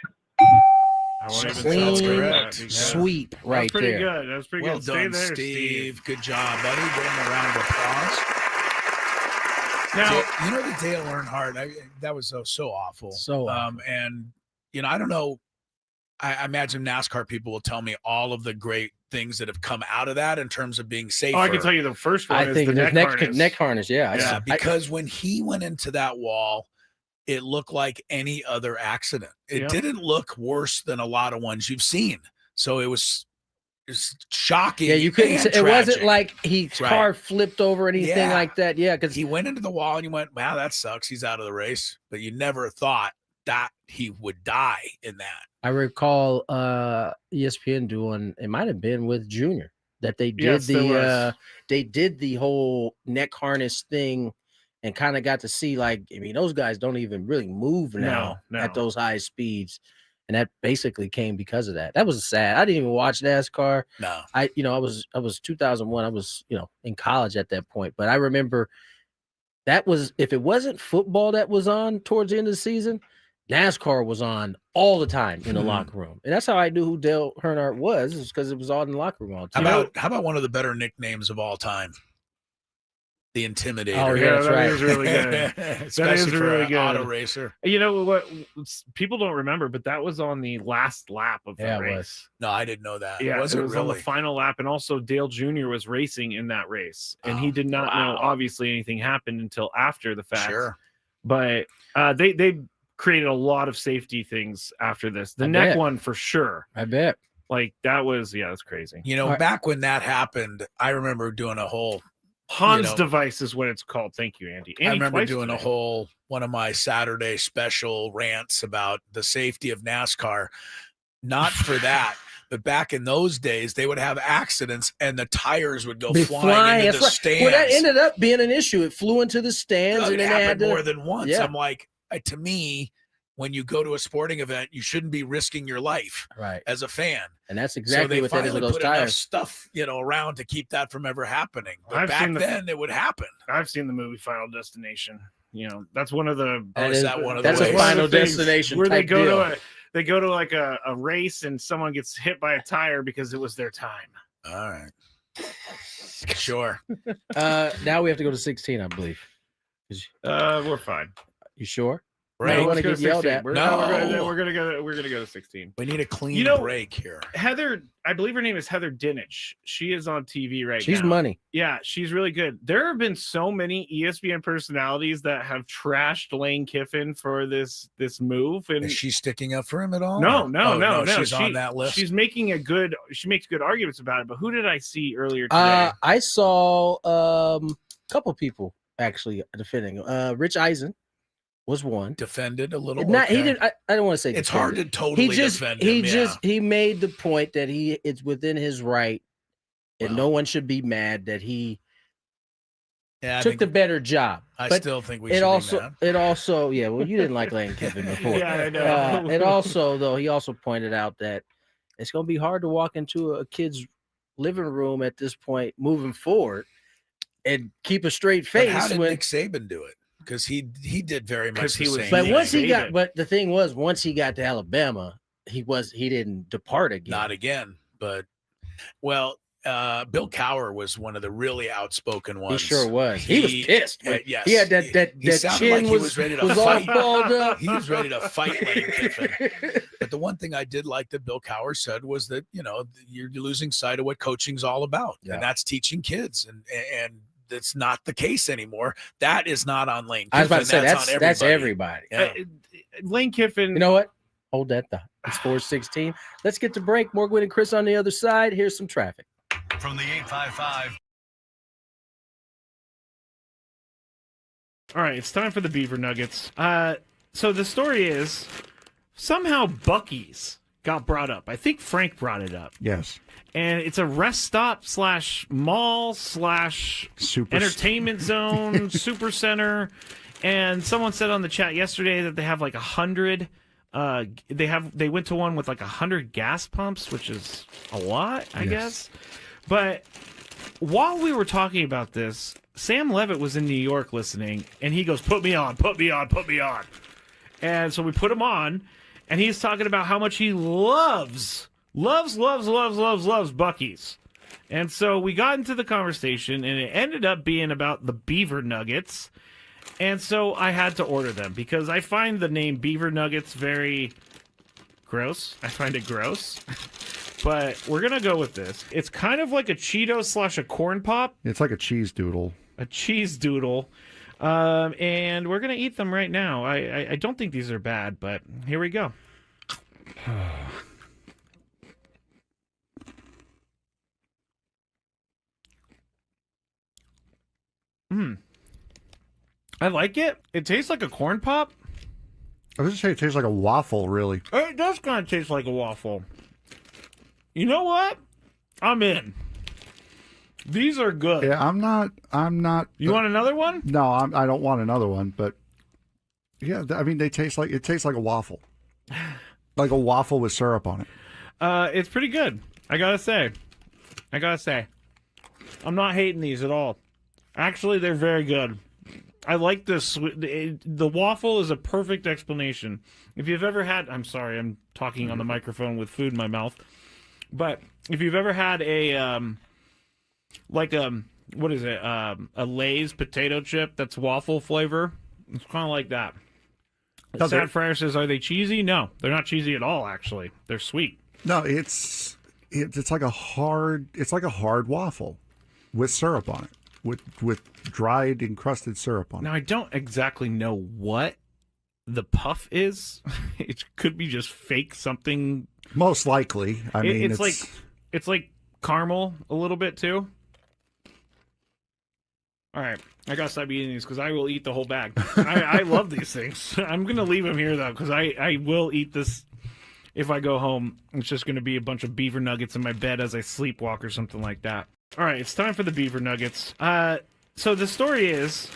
Speaker 3: I won't even
Speaker 1: Clean
Speaker 3: celebrate that because
Speaker 1: sweep right
Speaker 3: that's pretty
Speaker 1: there.
Speaker 3: good. That's pretty
Speaker 2: Well
Speaker 3: good. Stay
Speaker 2: done,
Speaker 3: there,
Speaker 2: Steve. Good job, buddy. Give him a round of applause.
Speaker 3: Now,
Speaker 2: You know the Dale Earnhardt, that was so awful.
Speaker 1: So
Speaker 2: and, you know, I don't know. I imagine NASCAR people will tell me all of the great things that have come out of that in terms of being safer.
Speaker 3: I can tell you the first one
Speaker 1: I
Speaker 3: is
Speaker 1: think
Speaker 3: the
Speaker 1: the
Speaker 3: neck harness.
Speaker 1: Yeah.
Speaker 2: Yeah, because when he went into that wall, it looked like any other accident. It didn't look worse than a lot of ones you've seen. So it was shocking.
Speaker 1: Yeah, you couldn't.
Speaker 2: and
Speaker 1: It wasn't
Speaker 2: tragic.
Speaker 1: like his car flipped over or anything like that. Yeah, because
Speaker 2: he went into the wall and you went, wow, that sucks. He's out of the race. But you never thought that he would die in that.
Speaker 1: I recall ESPN doing, it might have been with Junior, that they did they did the whole neck harness thing and kind of got to see, like, I mean, those guys don't even really move now at those high speeds. And that basically came because of that. That was sad. I didn't even watch NASCAR.
Speaker 2: No.
Speaker 1: I was 2001. I was, in college at that point. But I remember that was, if it wasn't football that was on towards the end of the season, NASCAR was on all the time in the locker room. And that's how I knew who Dale Earnhardt was, is because it was all in the locker room all the time.
Speaker 2: How about one of the better nicknames of all time? The Intimidator.
Speaker 1: Oh, yeah, that's right.
Speaker 3: Is really good.
Speaker 2: Especially
Speaker 3: is
Speaker 2: for
Speaker 3: really
Speaker 2: an
Speaker 3: good.
Speaker 2: auto racer.
Speaker 3: You know what? People don't remember, but that was on the last lap of the
Speaker 1: Yeah, it
Speaker 3: race.
Speaker 1: was.
Speaker 2: No, I didn't know that.
Speaker 3: Yeah,
Speaker 2: was
Speaker 3: it
Speaker 2: it
Speaker 3: was on
Speaker 2: really?
Speaker 3: the final lap, and also Dale Jr. was racing in that race, and he did not know. Obviously, anything happened until after the fact.
Speaker 2: Sure,
Speaker 3: but they created a lot of safety things after this. The neck one for sure.
Speaker 1: I bet.
Speaker 3: Like that was that's crazy.
Speaker 2: You know, back when that happened, I remember doing a whole
Speaker 3: Hans device is what it's called. Thank you, Andy.
Speaker 2: I remember doing a whole one of my Saturday special rants about the safety of NASCAR. Not for that, but back in those days, they would have accidents and the tires would go flying into the stands.
Speaker 1: Well, that ended up being an issue. It flew into the stands, and
Speaker 2: it
Speaker 1: then they had
Speaker 2: happened
Speaker 1: to,
Speaker 2: more than once.
Speaker 1: Yeah.
Speaker 2: I'm like, to me, when you go to a sporting event, you shouldn't be risking your life as a fan.
Speaker 1: And that's exactly
Speaker 2: so
Speaker 1: what that is with those
Speaker 2: put enough
Speaker 1: tires.
Speaker 2: Stuff, around to keep that from ever happening. But
Speaker 3: I've
Speaker 2: back
Speaker 3: seen
Speaker 2: then, it would happen.
Speaker 3: I've seen the movie Final Destination. That's one of the.
Speaker 2: Is that one of
Speaker 1: that's
Speaker 2: the
Speaker 1: a Final Destination
Speaker 3: where
Speaker 1: type deal.
Speaker 3: They go to like a race and someone gets hit by a tire because it was their time.
Speaker 2: All right. Sure.
Speaker 1: Now we have to go to 16, I believe.
Speaker 3: We're fine.
Speaker 1: You sure?
Speaker 2: Right.
Speaker 1: I want to get yelled at.
Speaker 3: We're gonna go to 16.
Speaker 2: We need a clean break here.
Speaker 3: Heather, I believe her name is Heather Dinich. She is on TV right now.
Speaker 1: She's money.
Speaker 3: Yeah, she's really good. There have been so many ESPN personalities that have trashed Lane Kiffin for this move. And
Speaker 2: is she sticking up for him at all?
Speaker 3: No.
Speaker 2: She's on that list.
Speaker 3: She makes good arguments about it. But who did I see earlier today?
Speaker 1: I saw a couple people actually defending. Rich Eisen was one.
Speaker 2: Defended a little.
Speaker 1: He didn't. I don't want to say
Speaker 2: it's
Speaker 1: defended.
Speaker 2: hard to totally defend him.
Speaker 1: He made the point that it's within his right, and no one should be mad that he took the better job.
Speaker 2: I
Speaker 1: but
Speaker 2: still think we should be mad.
Speaker 1: It also, yeah. Well, you didn't like Lane Kiffin before.
Speaker 3: Yeah, I know.
Speaker 1: It also, though, he also pointed out that it's going to be hard to walk into a kid's living room at this point, moving forward, and keep a straight face.
Speaker 2: But how did Nick Saban do it? Because he did very much the same.
Speaker 1: But once the thing was, once he got to Alabama, he didn't depart again.
Speaker 2: Not again. But Bill Cowher was one of the really outspoken ones.
Speaker 1: He sure was. He was pissed.
Speaker 2: Yes.
Speaker 1: He had that chin
Speaker 2: like he was ready to fight.
Speaker 1: all balled up.
Speaker 2: He was ready to fight Lane Kiffin. But the one thing I did like that Bill Cowher said was that, you're losing sight of what coaching's all about. Yeah. And that's teaching kids. And that's not the case anymore. That is not on Lane Kiffin.
Speaker 1: I was about to say that's everybody.
Speaker 2: Yeah.
Speaker 3: Lane Kiffin.
Speaker 1: You know what? Hold that thought. It's 4:16. Let's get to break. More Gwynn and Chris on the other side. Here's some traffic.
Speaker 5: From the 855.
Speaker 3: All right, it's time for the Beaver Nuggets. So the story is somehow Buc-ee's got brought up. I think Frank brought it up.
Speaker 17: Yes.
Speaker 3: And it's a rest stop / mall / entertainment zone, super center. And someone said on the chat yesterday that they have like 100. They went to one with like 100 gas pumps, which is a lot, I guess. But while we were talking about this, Sam Levitt was in New York listening, and he goes, "Put me on, put me on, put me on." And so we put him on, and he's talking about how much he loves Buc-ee's. And so we got into the conversation, and it ended up being about the Beaver Nuggets. And so I had to order them because I find the name Beaver Nuggets very gross. I find it gross. But we're going to go with this. It's kind of like a Cheeto / a corn pop.
Speaker 17: It's like a cheese doodle.
Speaker 3: A cheese doodle. And we're going to eat them right now. I don't think these are bad, but here we go. I like it. It tastes like a corn pop.
Speaker 17: I was going to say it tastes like a waffle, really.
Speaker 3: It does kind of taste like a waffle. You know what? I'm in. These are good.
Speaker 17: Yeah, I'm not.
Speaker 3: You want another one?
Speaker 17: No, I don't want another one. But yeah, I mean, it tastes like a waffle, like a waffle with syrup on it.
Speaker 3: It's pretty good. I gotta say, I'm not hating these at all. Actually, they're very good. I like this. The waffle is a perfect explanation. If you've ever had, I'm sorry, I'm talking on the microphone with food in my mouth. But if you've ever had a what is it? A Lay's potato chip that's waffle flavor. It's kind of like that. Sad Fryer says, "Are they cheesy?" No, they're not cheesy at all. Actually, they're sweet.
Speaker 17: No, it's like a hard waffle with syrup on it, with dried encrusted syrup on it.
Speaker 3: Now I don't exactly know what the puff is. It could be just fake something.
Speaker 17: Most likely. I mean,
Speaker 3: it's like caramel a little bit too. All right, I gotta stop eating these because I will eat the whole bag. I love these things. I'm gonna leave them here though because I will eat this if I go home. It's just gonna be a bunch of beaver nuggets in my bed as I sleepwalk or something like that. All right, it's time for the Beaver Nuggets. So the story is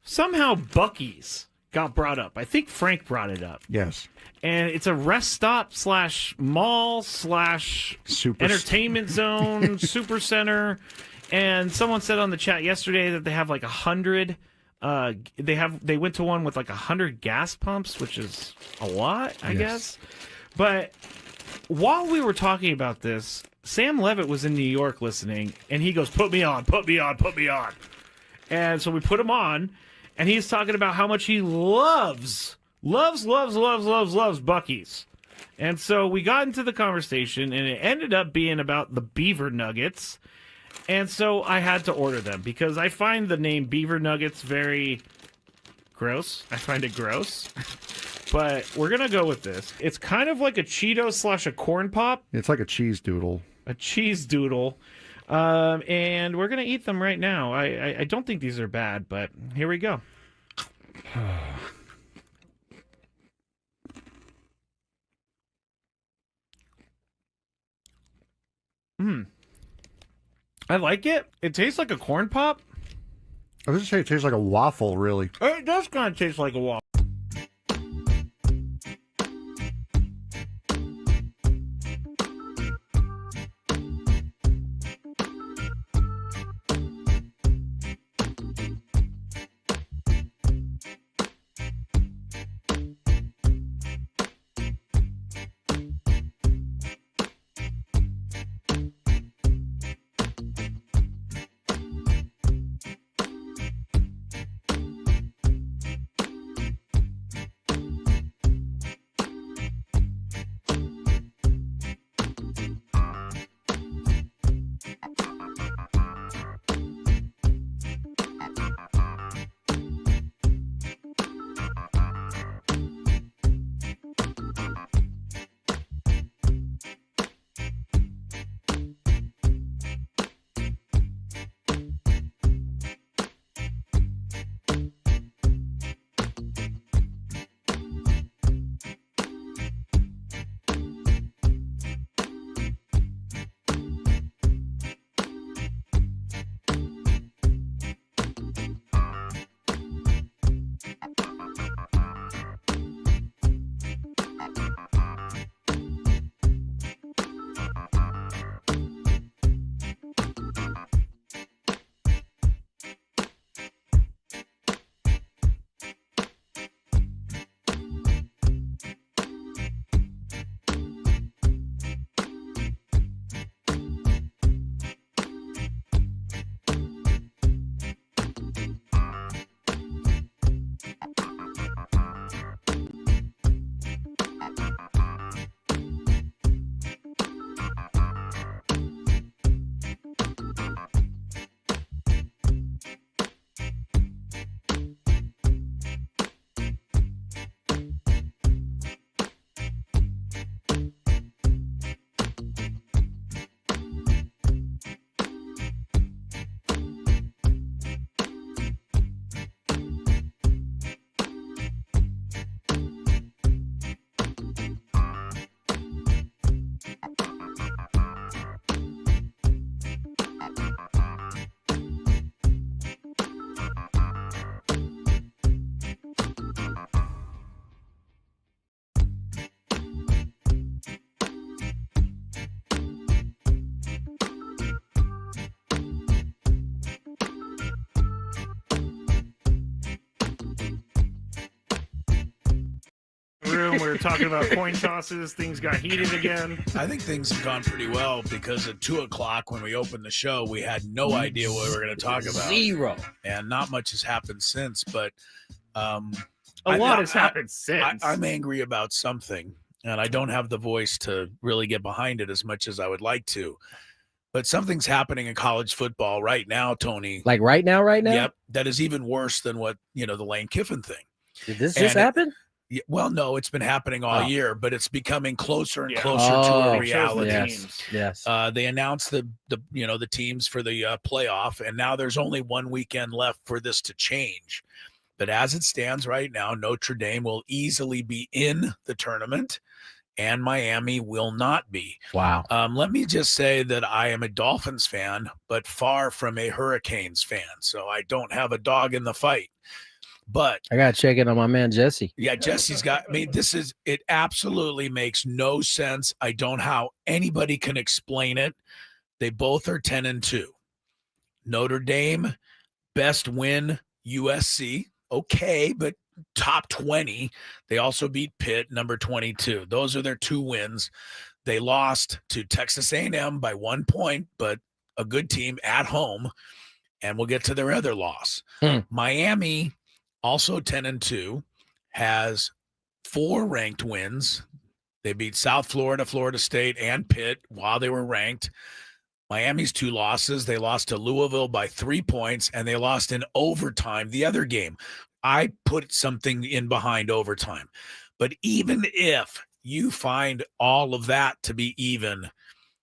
Speaker 3: somehow Buc-ee's got brought up. I think Frank brought it up.
Speaker 17: Yes.
Speaker 3: And it's a rest stop / mall / entertainment zone, super center. And someone said on the chat yesterday that they have like 100. They went to one with like 100 gas pumps, which is a lot, I guess. But while we were talking about this, Sam Levitt was in New York listening, and he goes, put me on. And so we put him on, and he's talking about how much he loves Buc-ee's. And so we got into the conversation, and it ended up being about the beaver nuggets. And so I had to order them because I find the name beaver nuggets very gross. I find it gross. But we're going to go with this. It's kind of like a Cheeto / a corn pop.
Speaker 17: It's like a cheese doodle.
Speaker 3: A cheese doodle. And we're going to eat them right now. I don't think these are bad, but here we go. I like it. It tastes like a corn pop.
Speaker 17: I was going to say it tastes like a waffle, really.
Speaker 3: It does kind of taste like a waffle. We were talking about coin tosses. Things got heated again.
Speaker 2: I think things have gone pretty well because at 2:00 when we opened the show, we had no idea what we were going to talk about.
Speaker 1: Zero.
Speaker 2: And not much has happened since, but
Speaker 3: a lot has happened since.
Speaker 2: I'm angry about something, and I don't have the voice to really get behind it as much as I would like to. But something's happening in college football right now, Tony.
Speaker 1: Like right now?
Speaker 2: Yep. That is even worse than what, the Lane Kiffin thing.
Speaker 1: Did this just happen?
Speaker 2: Well, no, it's been happening all year, but it's becoming closer and closer to a reality.
Speaker 1: Yes.
Speaker 2: They announced the teams for the playoff, and now there's only one weekend left for this to change. But as it stands right now, Notre Dame will easily be in the tournament, and Miami will not be.
Speaker 1: Wow.
Speaker 2: Let me just say that I am a Dolphins fan, but far from a Hurricanes fan, so I don't have a dog in the fight. But
Speaker 1: I got to check in on my man, Jesse.
Speaker 2: Yeah, Jesse's got, it absolutely makes no sense. I don't know how anybody can explain it. They both are 10-2. Notre Dame, best win, USC. Okay, but top 20. They also beat Pitt, number 22. Those are their two wins. They lost to Texas A&M by 1 point, but a good team at home. And we'll get to their other loss. Miami, also 10-2, has 4 ranked wins. They beat South Florida, Florida State, and Pitt while they were ranked. Miami's 2 losses. They lost to Louisville by 3 points, and they lost in overtime the other game. I put something in behind overtime. But even if you find all of that to be even,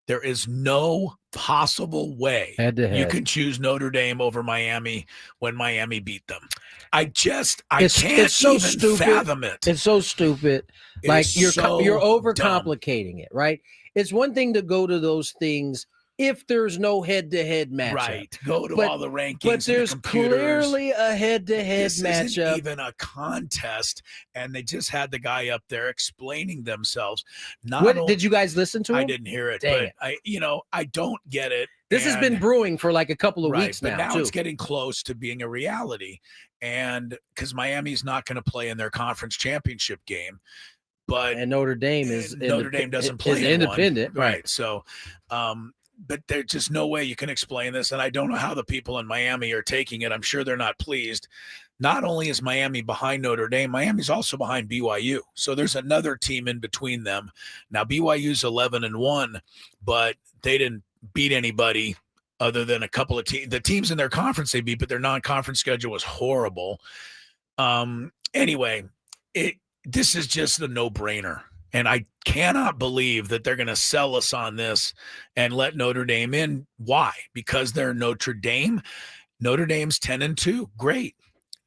Speaker 2: there is no possible way you can choose Notre Dame over Miami when Miami beat them. I can't even fathom it.
Speaker 1: It's so stupid. You're overcomplicating it, right? It's one thing to go to those things if there's no head-to-head matchup.
Speaker 2: Right. Go to all the rankings.
Speaker 1: But there's clearly a head-to-head matchup.
Speaker 2: This isn't even a contest, and they just had the guy up there explaining themselves.
Speaker 1: Did you guys listen to him?
Speaker 2: I didn't hear it, but I don't get it.
Speaker 1: This has been brewing for like a couple of weeks
Speaker 2: but
Speaker 1: now,
Speaker 2: now it's getting close to being a reality, and because Miami's not going to play in their conference championship game. And
Speaker 1: Notre Dame
Speaker 2: doesn't play
Speaker 1: independent,
Speaker 2: right? So, but there's just no way you can explain this, and I don't know how the people in Miami are taking it. I'm sure they're not pleased. Not only is Miami behind Notre Dame, Miami's also behind BYU. So there's another team in between them. Now BYU's 11-1, but they didn't beat anybody other than a couple of teams. The teams in their conference they beat, but their non-conference schedule was horrible. Anyway, this is just a no-brainer. And I cannot believe that they're going to sell us on this and let Notre Dame in. Why? Because they're Notre Dame. Notre Dame's 10-2. Great.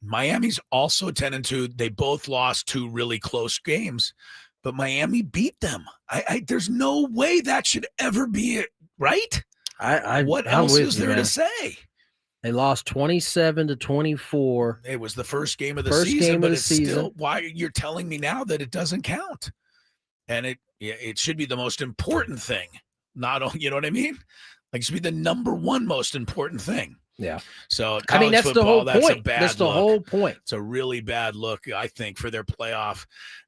Speaker 2: Miami's also 10-2. They both lost 2 really close games, but Miami beat them. There's no way that should ever be it, right? What else is there to say?
Speaker 1: They lost 27-24.
Speaker 2: It was the first game of the season, but it's still why you're telling me now that it doesn't count. And it should be the most important thing. You know what I mean? Like it should be the number one most important thing.
Speaker 1: Yeah.
Speaker 2: So
Speaker 1: that's
Speaker 2: football,
Speaker 1: the whole
Speaker 2: that's
Speaker 1: point.
Speaker 2: A bad
Speaker 1: that's the
Speaker 2: look.
Speaker 1: whole point.
Speaker 2: It's a really bad look, I think, for their playoff.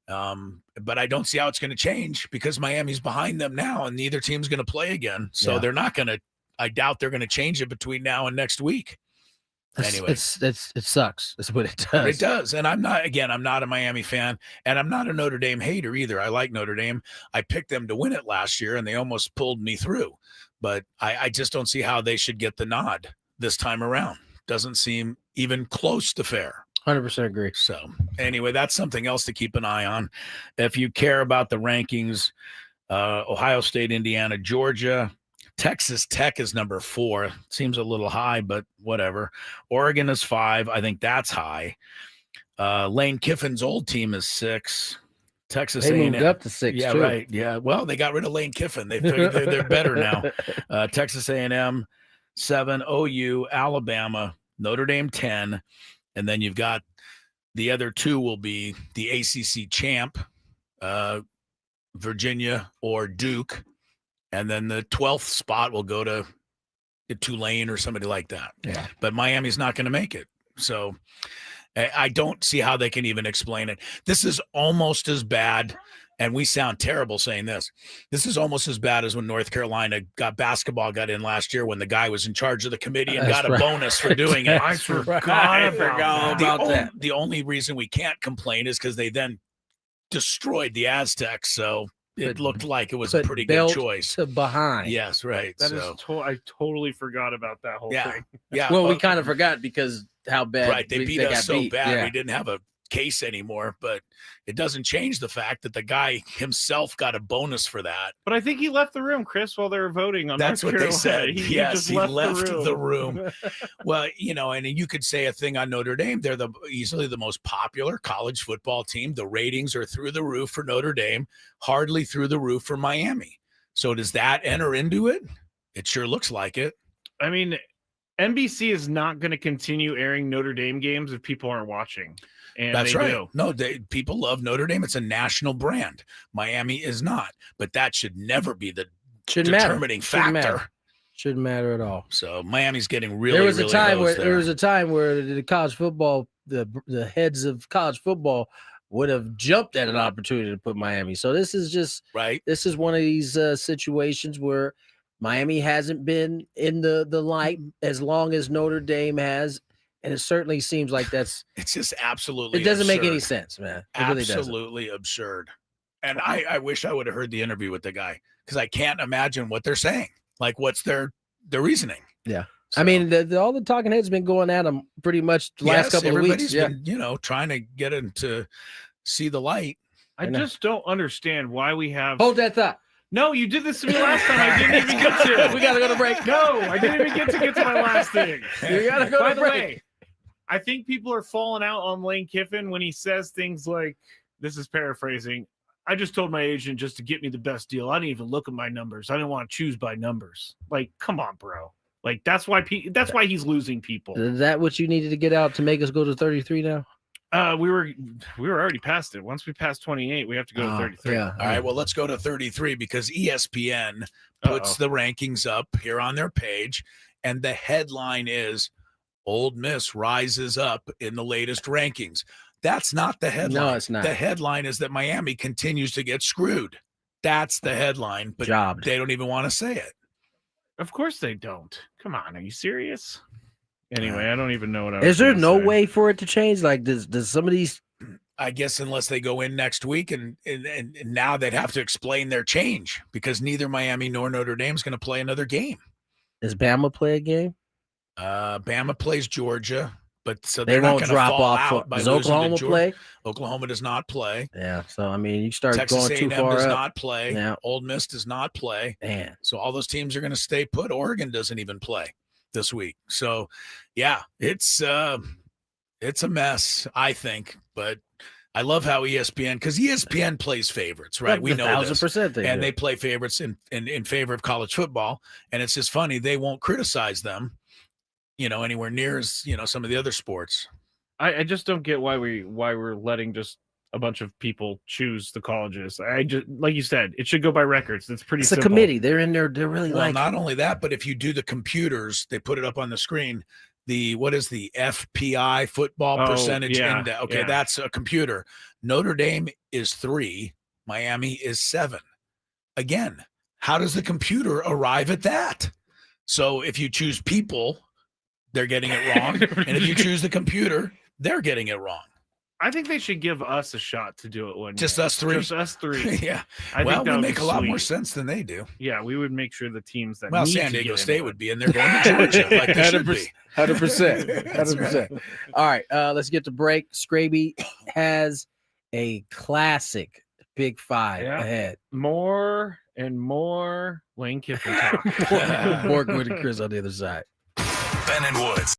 Speaker 2: But I don't see how it's going to change because Miami's behind them now, and neither team's going to play again. So they're not going to. I doubt they're going to change it between now and next week. Anyway,
Speaker 1: it sucks. That's what it does.
Speaker 2: It does. And I'm not a Miami fan, and I'm not a Notre Dame hater either. I like Notre Dame. I picked them to win it last year, and they almost pulled me through. But I just don't see how they should get the nod this time around. Doesn't seem even close to fair.
Speaker 1: 100% agree.
Speaker 2: So anyway, that's something else to keep an eye on. If you care about the rankings, Ohio State, Indiana, Georgia, Texas Tech is number 4. Seems a little high, but whatever. Oregon is 5. I think that's high. Lane Kiffin's old team is 6. Texas A&M
Speaker 1: moved up to 6.
Speaker 2: Yeah,
Speaker 1: too.
Speaker 2: right. Yeah. Well, they got rid of Lane Kiffin. They're better now. Texas A&M 7. OU, Alabama, Notre Dame 10, and then you've got the other 2 will be the ACC champ, Virginia or Duke. And then the 12th spot will go to Tulane or somebody like that.
Speaker 1: Yeah.
Speaker 2: But Miami's not going to make it. So I don't see how they can even explain it. This is almost as bad, and we sound terrible saying this. This is almost as bad as when North Carolina basketball got in last year when the guy was in charge of the committee and got a bonus for doing it.
Speaker 3: I forgot about that.
Speaker 2: The only reason we can't complain is because they then destroyed the Aztecs. So it looked like it was a pretty good choice.
Speaker 1: To behind.
Speaker 2: Yes, right.
Speaker 3: I totally forgot about that whole thing.
Speaker 2: Yeah.
Speaker 1: Well, we kind of forgot because how bad.
Speaker 2: Right. They beat us so bad.
Speaker 1: Yeah.
Speaker 2: We didn't have a case anymore, but it doesn't change the fact that the guy himself got a bonus for that.
Speaker 3: But I think he left the room, Chris, while they were voting on
Speaker 2: That's
Speaker 3: North
Speaker 2: what
Speaker 3: Carolina.
Speaker 2: they said. He left
Speaker 3: the
Speaker 2: the room. Well, and you could say a thing on Notre Dame. They're easily the most popular college football team. The ratings are through the roof for Notre Dame, hardly through the roof for Miami. So does that enter into it? It sure looks like it.
Speaker 3: I mean, NBC is not going to continue airing Notre Dame games if people aren't watching. And
Speaker 2: that's right.
Speaker 3: Do.
Speaker 2: No, people love Notre Dame. It's a national brand. Miami is not, but that should never be the determining factor.
Speaker 1: Shouldn't matter at all.
Speaker 2: So Miami's getting really.
Speaker 1: There was a time where the college football, the heads of college football would have jumped at an opportunity to put Miami. So this is just
Speaker 2: right.
Speaker 1: This is one of these situations where Miami hasn't been in the light as long as Notre Dame has. And it certainly seems like it's
Speaker 2: just absolutely
Speaker 1: it doesn't
Speaker 2: absurd.
Speaker 1: make any sense, man. It
Speaker 2: absolutely
Speaker 1: really
Speaker 2: absurd. And I wish I would have heard the interview with the guy because I can't imagine what they're saying. Like, what's their reasoning?
Speaker 1: Yeah. So, I mean, all the talking heads been going at him pretty much the last couple of weeks.
Speaker 2: Been, trying to get him to see the light.
Speaker 3: I just don't understand why we have.
Speaker 1: Hold that thought.
Speaker 3: No, you did this to me last time. I didn't even get to.
Speaker 1: We got to go to break.
Speaker 3: No, I didn't even get to my last thing.
Speaker 1: You got to go
Speaker 3: By
Speaker 1: to
Speaker 3: the
Speaker 1: break.
Speaker 3: way, I think people are falling out on Lane Kiffin when he says things like, this is paraphrasing, I just told my agent just to get me the best deal. I didn't even look at my numbers. I didn't want to choose by numbers. Like, come on, bro. Like, that's why he's losing people.
Speaker 1: Is that what you needed to get out to make us go to 33 now?
Speaker 3: We were already past it. Once we passed 28, we have to go to 33.
Speaker 1: Yeah.
Speaker 2: All right, well, let's go to 33 because ESPN puts the rankings up here on their page, and the headline is Ole Miss rises up in the latest rankings. That's not the headline.
Speaker 1: No, it's not.
Speaker 2: The headline is that Miami continues to get screwed. That's the headline, but they don't even want to say it.
Speaker 3: Of course they don't. Come on, are you serious? Anyway, I don't even know what I was
Speaker 1: Is there
Speaker 3: gonna
Speaker 1: no
Speaker 3: say.
Speaker 1: way for it to change? Like, does some of these?
Speaker 2: I guess unless they go in next week, and now they'd have to explain their change because neither Miami nor Notre Dame is going to play another game.
Speaker 1: Does Bama play a game?
Speaker 2: Bama plays Georgia, but so
Speaker 1: They
Speaker 2: they're not
Speaker 1: won't
Speaker 2: gonna
Speaker 1: drop
Speaker 2: fall
Speaker 1: off.
Speaker 2: out by
Speaker 1: Does
Speaker 2: losing to
Speaker 1: Oklahoma
Speaker 2: Georgia.
Speaker 1: play?
Speaker 2: Oklahoma does not play.
Speaker 1: Yeah. So I mean, you start
Speaker 2: Texas
Speaker 1: going too
Speaker 2: A&M
Speaker 1: far
Speaker 2: does
Speaker 1: up.
Speaker 2: not play.
Speaker 1: Yeah.
Speaker 2: Ole Miss does not play.
Speaker 1: Man.
Speaker 2: So all those teams are going to stay put. Oregon doesn't even play this week. So yeah, it's a mess, I think. But I love how ESPN, because ESPN plays favorites, right? We know
Speaker 1: 1,000% they do.
Speaker 2: they play favorites in favor of college football. And it's just funny, they won't criticize them, anywhere near as some of the other sports.
Speaker 3: I just don't get why we're letting just a bunch of people choose the colleges. I just, like you said, it should go by records. It's pretty
Speaker 1: It's
Speaker 3: simple.
Speaker 1: a committee. They're in there. They're really
Speaker 2: Well,
Speaker 1: like.
Speaker 2: not only that, but if you do the computers, they put it up on the screen. What is the FPI football percentage index? Okay, that's a computer. Notre Dame is 3, Miami is 7. Again, how does the computer arrive at that? So if you choose people, they're getting it wrong. And if you choose the computer, they're getting it wrong.
Speaker 3: I think they should give us a shot to do it one
Speaker 2: Just
Speaker 3: year.
Speaker 2: us 3?
Speaker 3: Just us 3.
Speaker 2: Yeah.
Speaker 3: I
Speaker 2: Well,
Speaker 3: think that
Speaker 2: we
Speaker 3: would
Speaker 2: make
Speaker 3: be
Speaker 2: a lot more
Speaker 3: sweet.
Speaker 2: sense than they do.
Speaker 3: Yeah, we would make sure the teams that
Speaker 2: Well,
Speaker 3: need
Speaker 2: San
Speaker 3: to
Speaker 2: Diego
Speaker 3: get
Speaker 2: State
Speaker 3: into
Speaker 2: would
Speaker 3: it.
Speaker 2: be in there going to Georgia like they should be.
Speaker 1: 100%.
Speaker 2: That's
Speaker 1: 100%. All right, let's get to break. Skraby has a classic Big Five ahead.
Speaker 3: More and more Lane Kiffin talk.
Speaker 1: More Gwynn and Chris on the other side.
Speaker 5: Ben and Woods.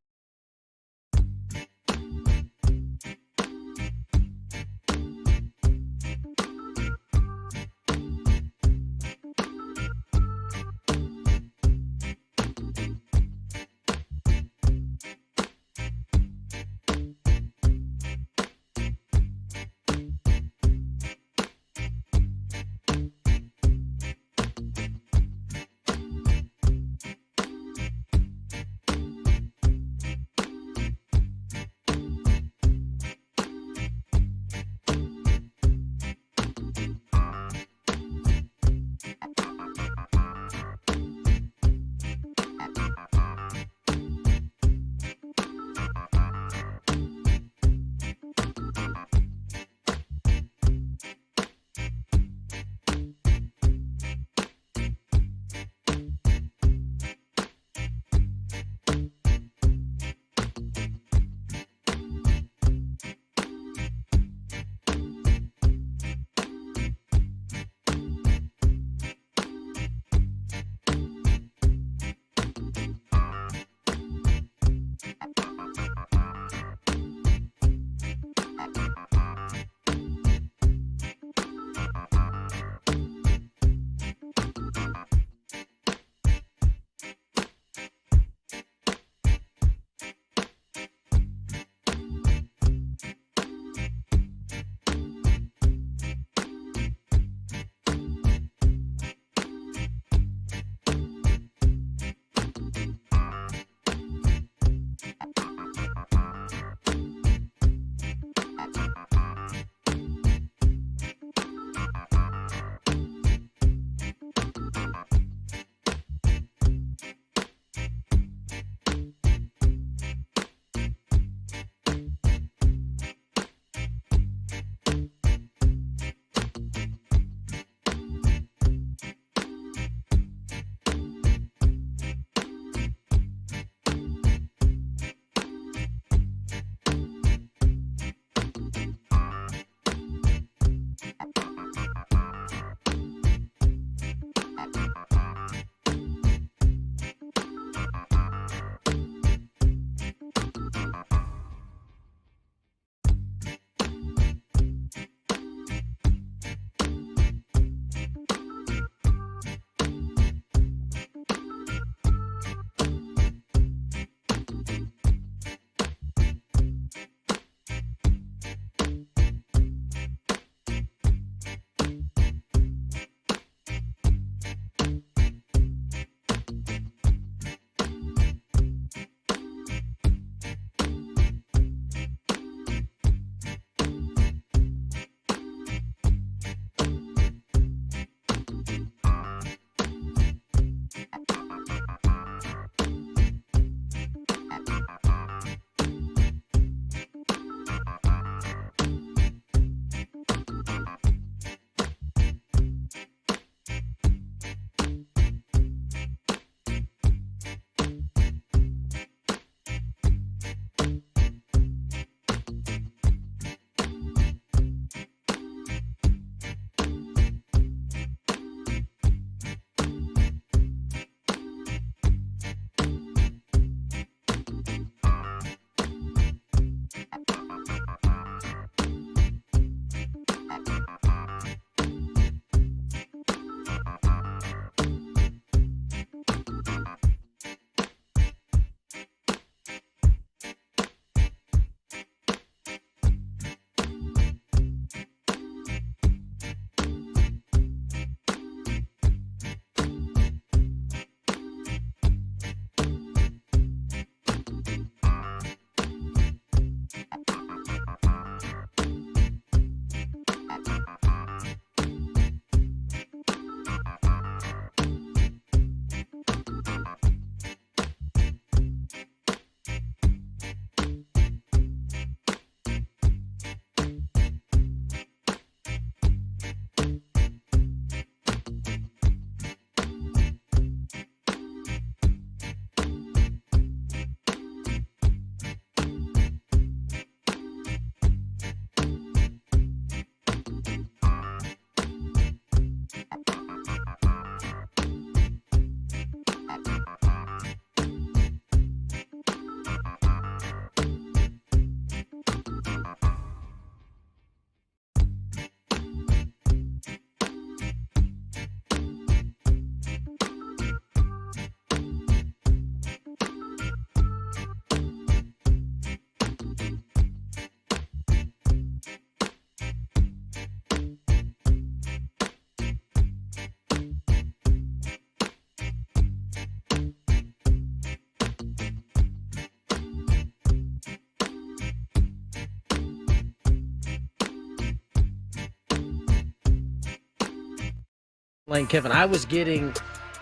Speaker 1: Lane Kiffin. I was getting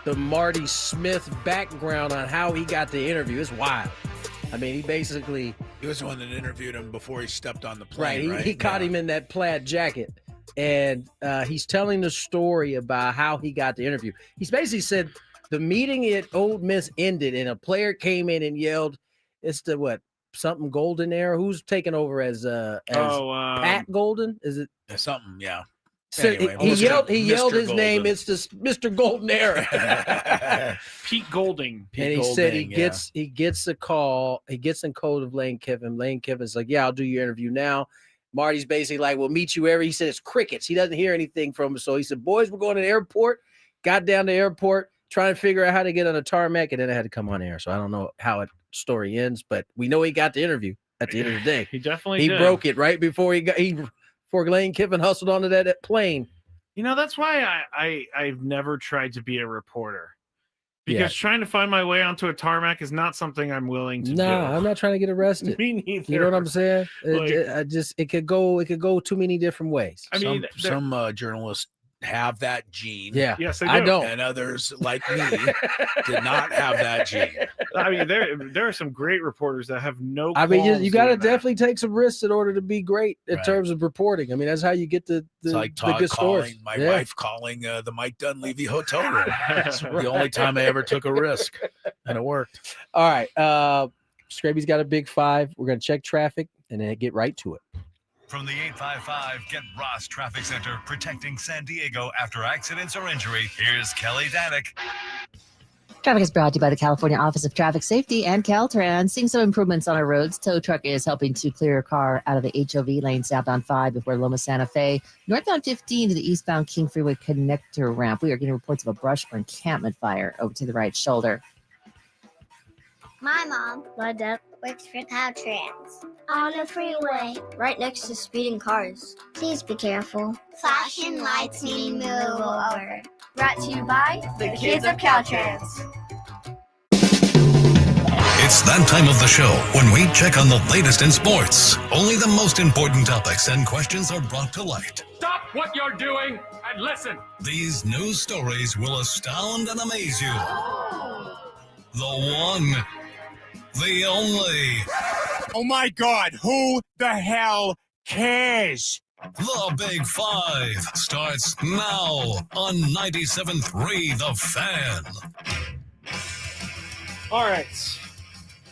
Speaker 1: the Marty Smith background on how he got the interview. It's wild. I mean, he
Speaker 2: was the one that interviewed him before he stepped on the plane, right?
Speaker 1: He caught him in that plaid jacket, and he's telling the story about how he got the interview. He's basically said the meeting at Ole Miss ended, and a player came in and yelled, "It's the something Golden era? Who's taking over as Pat Golden? Is it
Speaker 2: something? Yeah."
Speaker 1: So
Speaker 2: anyway,
Speaker 1: he yelled his
Speaker 2: Golden.
Speaker 1: name. It's this Mr. Golden era.
Speaker 3: Pete Golding.
Speaker 1: And he said he gets a call. He gets in code of Lane Kiffin. Lane Kiffin's like, "Yeah, I'll do your interview now." Marty's basically like, "We'll meet you ever." He said it's crickets. He doesn't hear anything from him. So he said, "Boys, we're going to the airport." Got down to the airport, trying to figure out how to get on a tarmac, and then I had to come on air. So I don't know how it story ends, but we know he got the interview at the end of the day.
Speaker 3: He definitely did.
Speaker 1: Broke it right before before Lane Kiffin hustled onto that plane.
Speaker 3: You know, that's why I've never tried to be a reporter. Because trying to find my way onto a tarmac is not something I'm willing to do.
Speaker 1: No, I'm not trying to get arrested.
Speaker 3: Me neither.
Speaker 1: You know what I'm saying?
Speaker 3: Like,
Speaker 1: it could go too many different ways.
Speaker 3: I mean,
Speaker 2: some journalists have that gene.
Speaker 1: Yeah.
Speaker 3: Yes, they do.
Speaker 1: I don't.
Speaker 2: And others, like me, did not have that gene.
Speaker 3: I mean, there are some great reporters that have no.
Speaker 1: I mean, you got to
Speaker 3: doing that.
Speaker 1: definitely take some risks in order to be great in terms of reporting. I mean, that's how you get the
Speaker 2: It's like
Speaker 1: the
Speaker 2: Todd
Speaker 1: good stories.
Speaker 2: calling my wife calling the Mike Dunleavy hotel room. That's the only time I ever took a risk, and it worked.
Speaker 1: All right, Skraby's got a big 5. We're gonna check traffic and then get right to it.
Speaker 5: From the 855 Get Ross Traffic Center, protecting San Diego after accidents or injury, here's Kelly Danick.
Speaker 18: Traffic is brought to you by the California Office of Traffic Safety and Caltrans. Seeing some improvements on our roads. Tow truck is helping to clear a car out of the HOV lane southbound 5 before Loma Santa Fe. Northbound 15 to the eastbound King Freeway connector ramp. We are getting reports of a brush or encampment fire over to the right shoulder.
Speaker 8: My mom, works for Caltrans. On the freeway. Right next to speeding cars. Please be careful. Flashing lights mean move over. Brought to you by the kids of Caltrans.
Speaker 5: It's that time of the show when we check on the latest in sports. Only the most important topics and questions are brought to light.
Speaker 19: Stop what you're doing and listen.
Speaker 5: These news stories will astound and amaze you. The one, the only.
Speaker 19: Oh my God, who the hell cares?
Speaker 5: The Big 5 starts now on 97.3 The Fan.
Speaker 3: All right.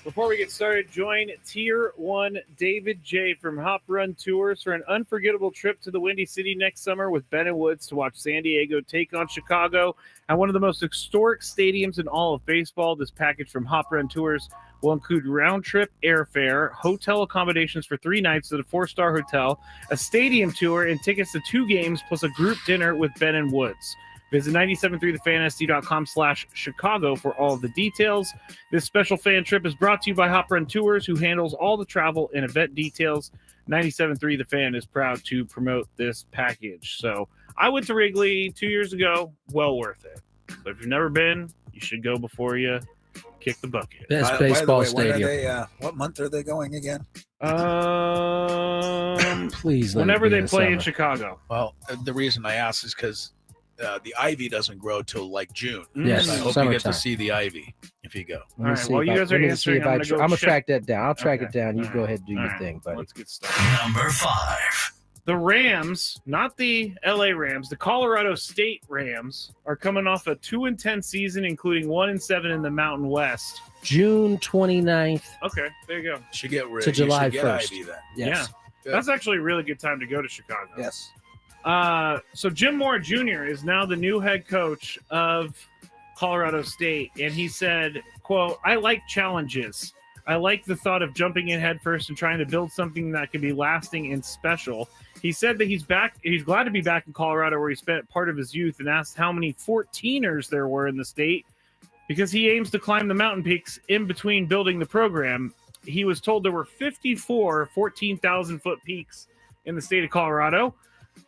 Speaker 3: Before we get started, join Tier 1 David J. from Hop Run Tours for an unforgettable trip to the Windy City next summer with Ben and Woods to watch San Diego take on Chicago at one of the most historic stadiums in all of baseball. This package from Hop Run Tours will include round-trip airfare, hotel accommodations for 3 nights at a 4-star hotel, a stadium tour, and tickets to 2 games, plus a group dinner with Ben and Woods. Visit 973thefansd.com/Chicago for all of the details. This special fan trip is brought to you by Hop Run Tours, who handles all the travel and event details. 97.3 The Fan is proud to promote this package. So I went to Wrigley 2 years ago. Well worth it. So if you've never been, you should go before you kick the bucket.
Speaker 1: Best baseball stadium.
Speaker 20: What month are they going again?
Speaker 1: Please.
Speaker 3: Whenever they play in Chicago.
Speaker 2: Well, the reason I asked is because the ivy doesn't grow till like June.
Speaker 1: Yes,
Speaker 2: so I hope you get to see the ivy if you go.
Speaker 3: All right. Well, you guys are answering.
Speaker 1: I'm gonna track that down. I'll track it down. You go ahead and do your thing, buddy.
Speaker 3: Let's get started.
Speaker 5: Number 5.
Speaker 3: The Rams, not the LA Rams, the Colorado State Rams are coming off a 2-10 season, including 1-7 in the Mountain West.
Speaker 1: June 29th.
Speaker 3: Okay, there you go.
Speaker 2: Should get rid
Speaker 1: to July 1st.
Speaker 2: Ivy then.
Speaker 1: Yes.
Speaker 3: Yeah, that's actually a really good time to go to Chicago.
Speaker 1: Yes.
Speaker 3: So Jim Moore Jr. is now the new head coach of Colorado State, and he said, quote, "I like challenges. I like the thought of jumping in head first and trying to build something that can be lasting and special." He said that he's glad to be back in Colorado, where he spent part of his youth, and asked how many 14ers there were in the state, because he aims to climb the mountain peaks in between building the program. He was told there were 54 14,000-foot peaks in the state of Colorado.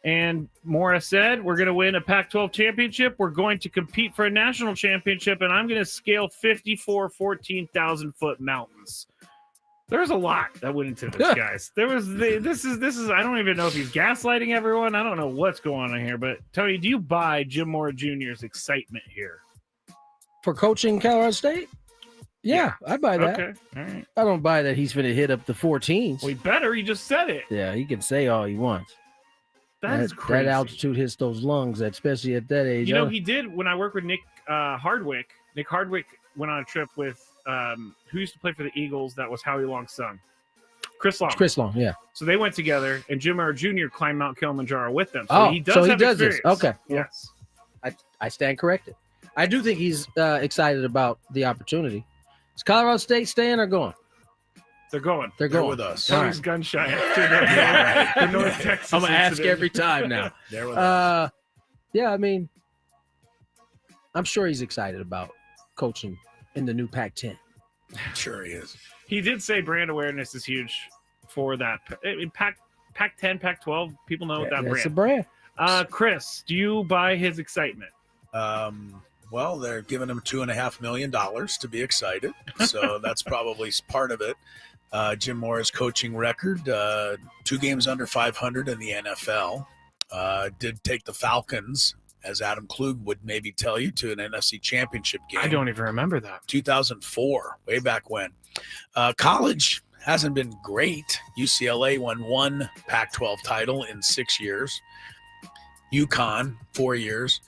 Speaker 3: And Morris said, "We're going to win a Pac-12 championship. We're going to compete for a national championship, and I'm going to scale 54 14,000-foot mountains." There's a lot that went into this, guys. This is. I don't even know if he's gaslighting everyone. I don't know what's going on here. But Tony, do you buy Jim Mora Jr.'s excitement here
Speaker 1: for coaching Colorado State? Yeah, I buy that.
Speaker 3: Okay, all right.
Speaker 1: I don't buy that he's going to hit up the 14s.
Speaker 3: Well, he better. He just said it.
Speaker 1: Yeah, he can say all he wants.
Speaker 3: That is crazy.
Speaker 1: That altitude hits those lungs, especially at that age.
Speaker 3: You know, he did when I worked with Nick Hardwick. Nick Hardwick went on a trip with who used to play for the Eagles. That was Howie Long's son, Chris Long.
Speaker 1: Chris Long, yeah.
Speaker 3: So they went together, and Jim Mora Jr. climbed Mount Kilimanjaro with them. So he does have
Speaker 1: this.
Speaker 3: experience.
Speaker 1: Okay.
Speaker 3: Yes.
Speaker 1: I stand corrected. I do think he's excited about the opportunity. Is Colorado State staying or going?
Speaker 3: They're going.
Speaker 1: They're going
Speaker 2: with us.
Speaker 3: Tony's gun shy after the North Texas.
Speaker 1: I'm gonna ask
Speaker 3: incident.
Speaker 1: every time now.
Speaker 2: They're with us.
Speaker 1: Yeah, I mean, I'm sure he's excited about coaching in the new Pac-10.
Speaker 2: Sure he is.
Speaker 3: He did say brand awareness is huge for that. Pac-10, Pac-12, people know that
Speaker 1: That's
Speaker 3: brand.
Speaker 1: a brand.
Speaker 3: Chris, do you buy his excitement?
Speaker 2: Well, they're giving him $2.5 million to be excited, so that's probably part of it. Jim Mora's coaching record, 2 games under 500 in the NFL. Did take the Falcons, as Adam Klug would maybe tell you, to an NFC Championship game.
Speaker 3: I don't even remember that.
Speaker 2: 2004, way back when. College hasn't been great. UCLA won 1 Pac-12 title in 6 years. UConn, 4 years.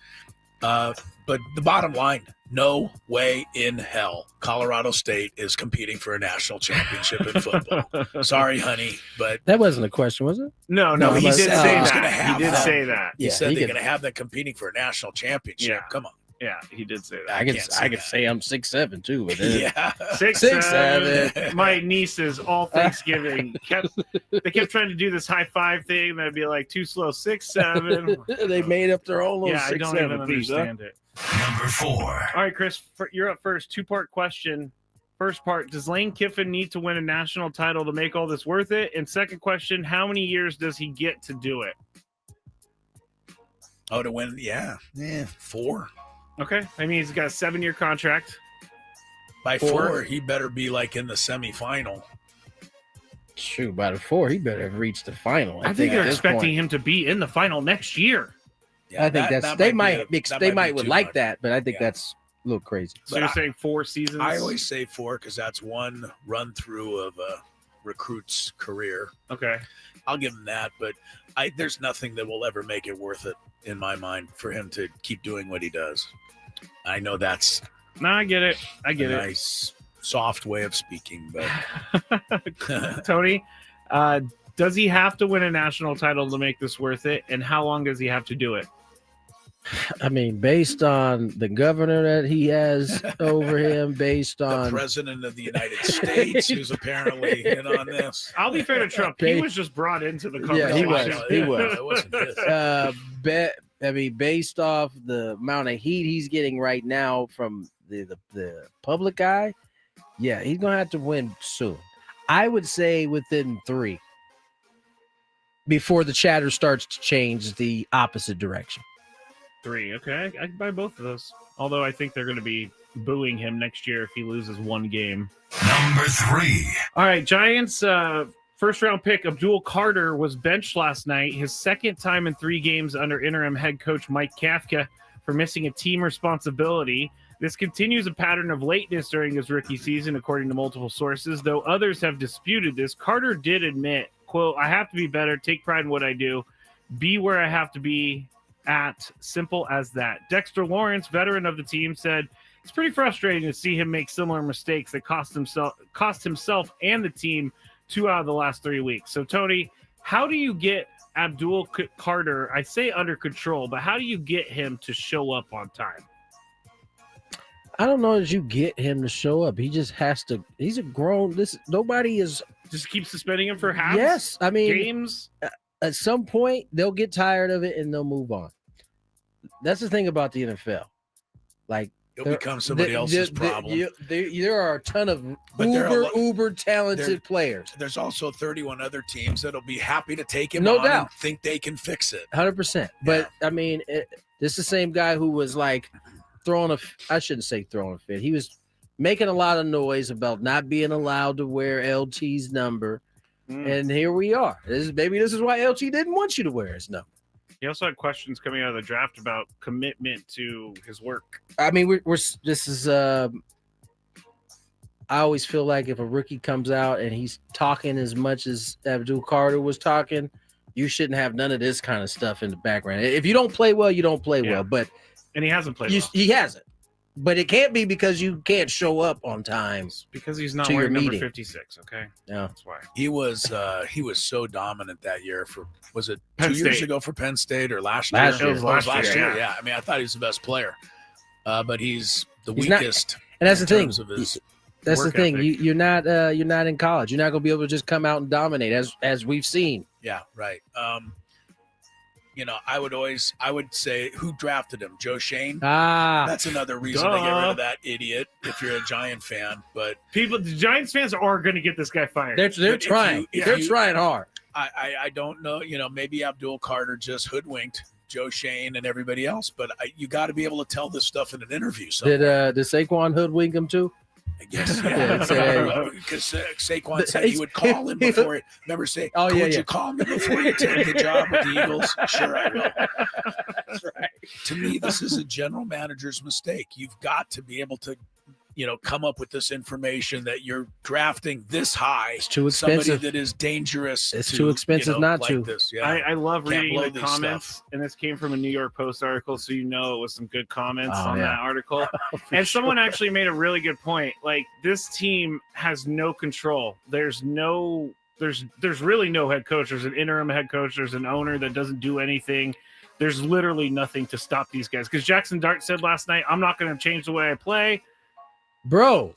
Speaker 2: But the bottom line, no way in hell Colorado State is competing for a national championship in football. Sorry, honey, but
Speaker 1: that wasn't a question, was it?
Speaker 3: No, he did say that. He did say that.
Speaker 2: He said they're going to have them competing for a national championship.
Speaker 3: Yeah.
Speaker 2: Come on.
Speaker 3: Yeah, he did say that.
Speaker 1: I can say I'm 6'7" too, but
Speaker 2: yeah,
Speaker 3: 6'7". My nieces all Thanksgiving they kept trying to do this high five thing. That'd be like too slow. 6'7".
Speaker 1: They made up their own little 6'7"
Speaker 3: I don't even understand it.
Speaker 5: Number 4.
Speaker 3: All right, Chris, you're up first. 2-part question. First part: does Lane Kiffin need to win a national title to make all this worth it? And second question: how many years does he get to do it?
Speaker 2: Oh, to win? Yeah, 4.
Speaker 3: Okay. I mean, he's got a 7-year contract.
Speaker 2: By 4, he better be like in the semifinal.
Speaker 1: Shoot, by the 4, he better have reached the final.
Speaker 3: I think they're expecting him to be in the final next year.
Speaker 1: Yeah, I think they might would like much. That, but I think that's a little crazy.
Speaker 3: So you're saying 4 seasons?
Speaker 2: I always say 4 because that's one run through of a recruit's career.
Speaker 3: Okay.
Speaker 2: I'll give him that, but there's nothing that will ever make it worth it in my mind for him to keep doing what he does. I know that's
Speaker 3: I get it.
Speaker 2: Nice, soft way of speaking, but
Speaker 3: Tony, does he have to win a national title to make this worth it? And how long does he have to do it?
Speaker 1: I mean, based on the governor that he has over him, based on
Speaker 2: the president of the United States, who's apparently in on this.
Speaker 3: I'll be fair to Trump. He was just brought into the conversation.
Speaker 1: Yeah, he was.
Speaker 2: It wasn't his.
Speaker 1: I mean, based off the amount of heat he's getting right now from the public eye, yeah, he's gonna have to win soon. I would say within 3, before the chatter starts to change the opposite direction.
Speaker 3: 3, okay. I can buy both of those. Although I think they're going to be booing him next year if he loses 1 game.
Speaker 5: Number 3.
Speaker 3: All right, Giants first-round pick Abdul Carter was benched last night, his second time in 3 games under interim head coach Mike Kafka for missing a team responsibility. This continues a pattern of lateness during his rookie season, according to multiple sources. Though others have disputed this, Carter did admit, quote, "I have to be better, take pride in what I do, be where I have to be at, simple as that." Dexter Lawrence, veteran of the team, said it's pretty frustrating to see him make similar mistakes that cost himself and the team 2 out of the last 3 weeks. So, Tony, how do you get Abdul Carter, I say under control, but how do you get him to show up on time?
Speaker 1: I don't know as you get him to show up. He just has to. He's a grown. Nobody is.
Speaker 3: Just keep suspending him for halves.
Speaker 1: Yes, I mean
Speaker 3: games.
Speaker 1: At some point, they'll get tired of it and they'll move on. That's the thing about the NFL. Like,
Speaker 2: it'll become somebody else's problem.
Speaker 1: There are a ton of uber talented players.
Speaker 2: There's also 31 other teams that'll be happy to take him
Speaker 1: no
Speaker 2: on
Speaker 1: doubt.
Speaker 2: And think they can fix it.
Speaker 1: 100%. But, I mean, this is the same guy who was like I shouldn't say throwing a fit. He was making a lot of noise about not being allowed to wear LT's number. And here we are. Maybe this is why LT didn't want you to wear his number.
Speaker 3: He also had questions coming out of the draft about commitment to his work.
Speaker 1: I mean, this is I always feel like if a rookie comes out and he's talking as much as Abdul Carter was talking, you shouldn't have none of this kind of stuff in the background. If you don't play well, you don't play well. But
Speaker 3: and he hasn't played well.
Speaker 1: He hasn't. But it can't be because you can't show up on time.
Speaker 3: Because he's not wearing number 56, okay?
Speaker 1: Yeah.
Speaker 3: That's why.
Speaker 2: He was so dominant that year was it
Speaker 3: Penn
Speaker 2: 2 years
Speaker 3: State.
Speaker 2: ago for Penn State or last
Speaker 1: Last
Speaker 2: year?
Speaker 1: year.
Speaker 3: It was last year,
Speaker 2: Yeah. I mean, I thought he was the best player. But he's the
Speaker 1: He's not-
Speaker 2: weakest.
Speaker 1: And that's
Speaker 2: in
Speaker 1: the thing.
Speaker 2: terms of his
Speaker 1: That's the
Speaker 2: work
Speaker 1: thing.
Speaker 2: ethic.
Speaker 1: You're not in college. You're not going to be able to just come out and dominate as we've seen.
Speaker 2: Yeah, right. I would say who drafted him? Joe Shane. That's another reason to get rid of that idiot if you're a Giant fan. But
Speaker 3: the Giants fans are going to get this guy fired.
Speaker 1: They're trying. They're trying hard.
Speaker 2: I don't know. Maybe Abdul Carter just hoodwinked Joe Shane and everybody else. But you got to be able to tell this stuff in an interview.
Speaker 1: Did Saquon hoodwink him too?
Speaker 2: I guess.
Speaker 1: Yeah,
Speaker 2: Because Saquon said he would call him before it. Remember, would you call me before you take the job with the Eagles? Sure, I will.
Speaker 1: That's right.
Speaker 2: To me, this is a general manager's mistake. You've got to be able to, come up with this information that you're drafting this high.
Speaker 1: It's too expensive.
Speaker 2: Somebody that is dangerous.
Speaker 1: It's too expensive not to.
Speaker 2: This. Yeah.
Speaker 3: I love
Speaker 2: Can't
Speaker 3: reading
Speaker 2: blow
Speaker 3: the
Speaker 2: this
Speaker 3: comments,
Speaker 2: stuff.
Speaker 3: and this came from a New York Post article, so it was some good comments
Speaker 1: Oh,
Speaker 3: on
Speaker 1: yeah.
Speaker 3: that article. And someone actually made a really good point. Like, this team has no control. There's really no head coach. There's an interim head coach. There's an owner that doesn't do anything. There's literally nothing to stop these guys. Because Jackson Dart said last night, I'm not going to change the way I play.
Speaker 1: Bro,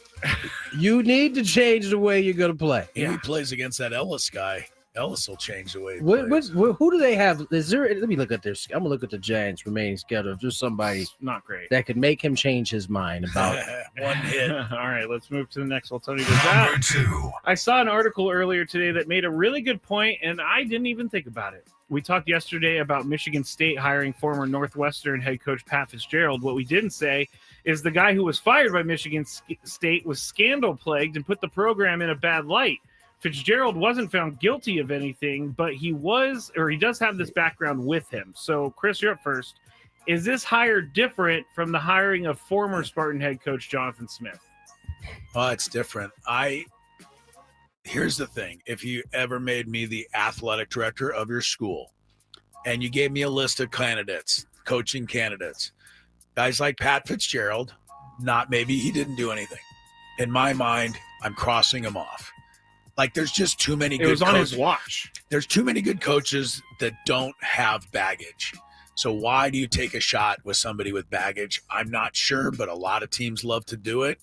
Speaker 1: you need to change the way you're going to play.
Speaker 2: If he plays against that Ellis guy, Ellis will change the way he plays.
Speaker 1: Who do they have? Let me look at this. I'm going to look at the Giants' remaining schedule. If there's somebody
Speaker 3: not great
Speaker 1: that could make him change his mind about
Speaker 2: one hit.
Speaker 3: All right, let's move to the next one. Tony does that.
Speaker 5: Number 2.
Speaker 3: I saw an article earlier today that made a really good point, and I didn't even think about it. We talked yesterday about Michigan State hiring former Northwestern head coach Pat Fitzgerald. What we didn't say is the guy who was fired by Michigan State was scandal-plagued and put the program in a bad light. Fitzgerald wasn't found guilty of anything, but he does have this background with him. So, Chris, you're up first. Is this hire different from the hiring of former Spartan head coach Jonathan Smith?
Speaker 2: Oh, it's different. Here's the thing. If you ever made me the athletic director of your school and you gave me a list of candidates, coaching candidates, guys like Pat Fitzgerald, maybe he didn't do anything. In my mind, I'm crossing him off. Like, there's just too many good coaches.
Speaker 3: It was on his watch.
Speaker 2: There's too many good coaches that don't have baggage. So why do you take a shot with somebody with baggage? I'm not sure, but a lot of teams love to do it.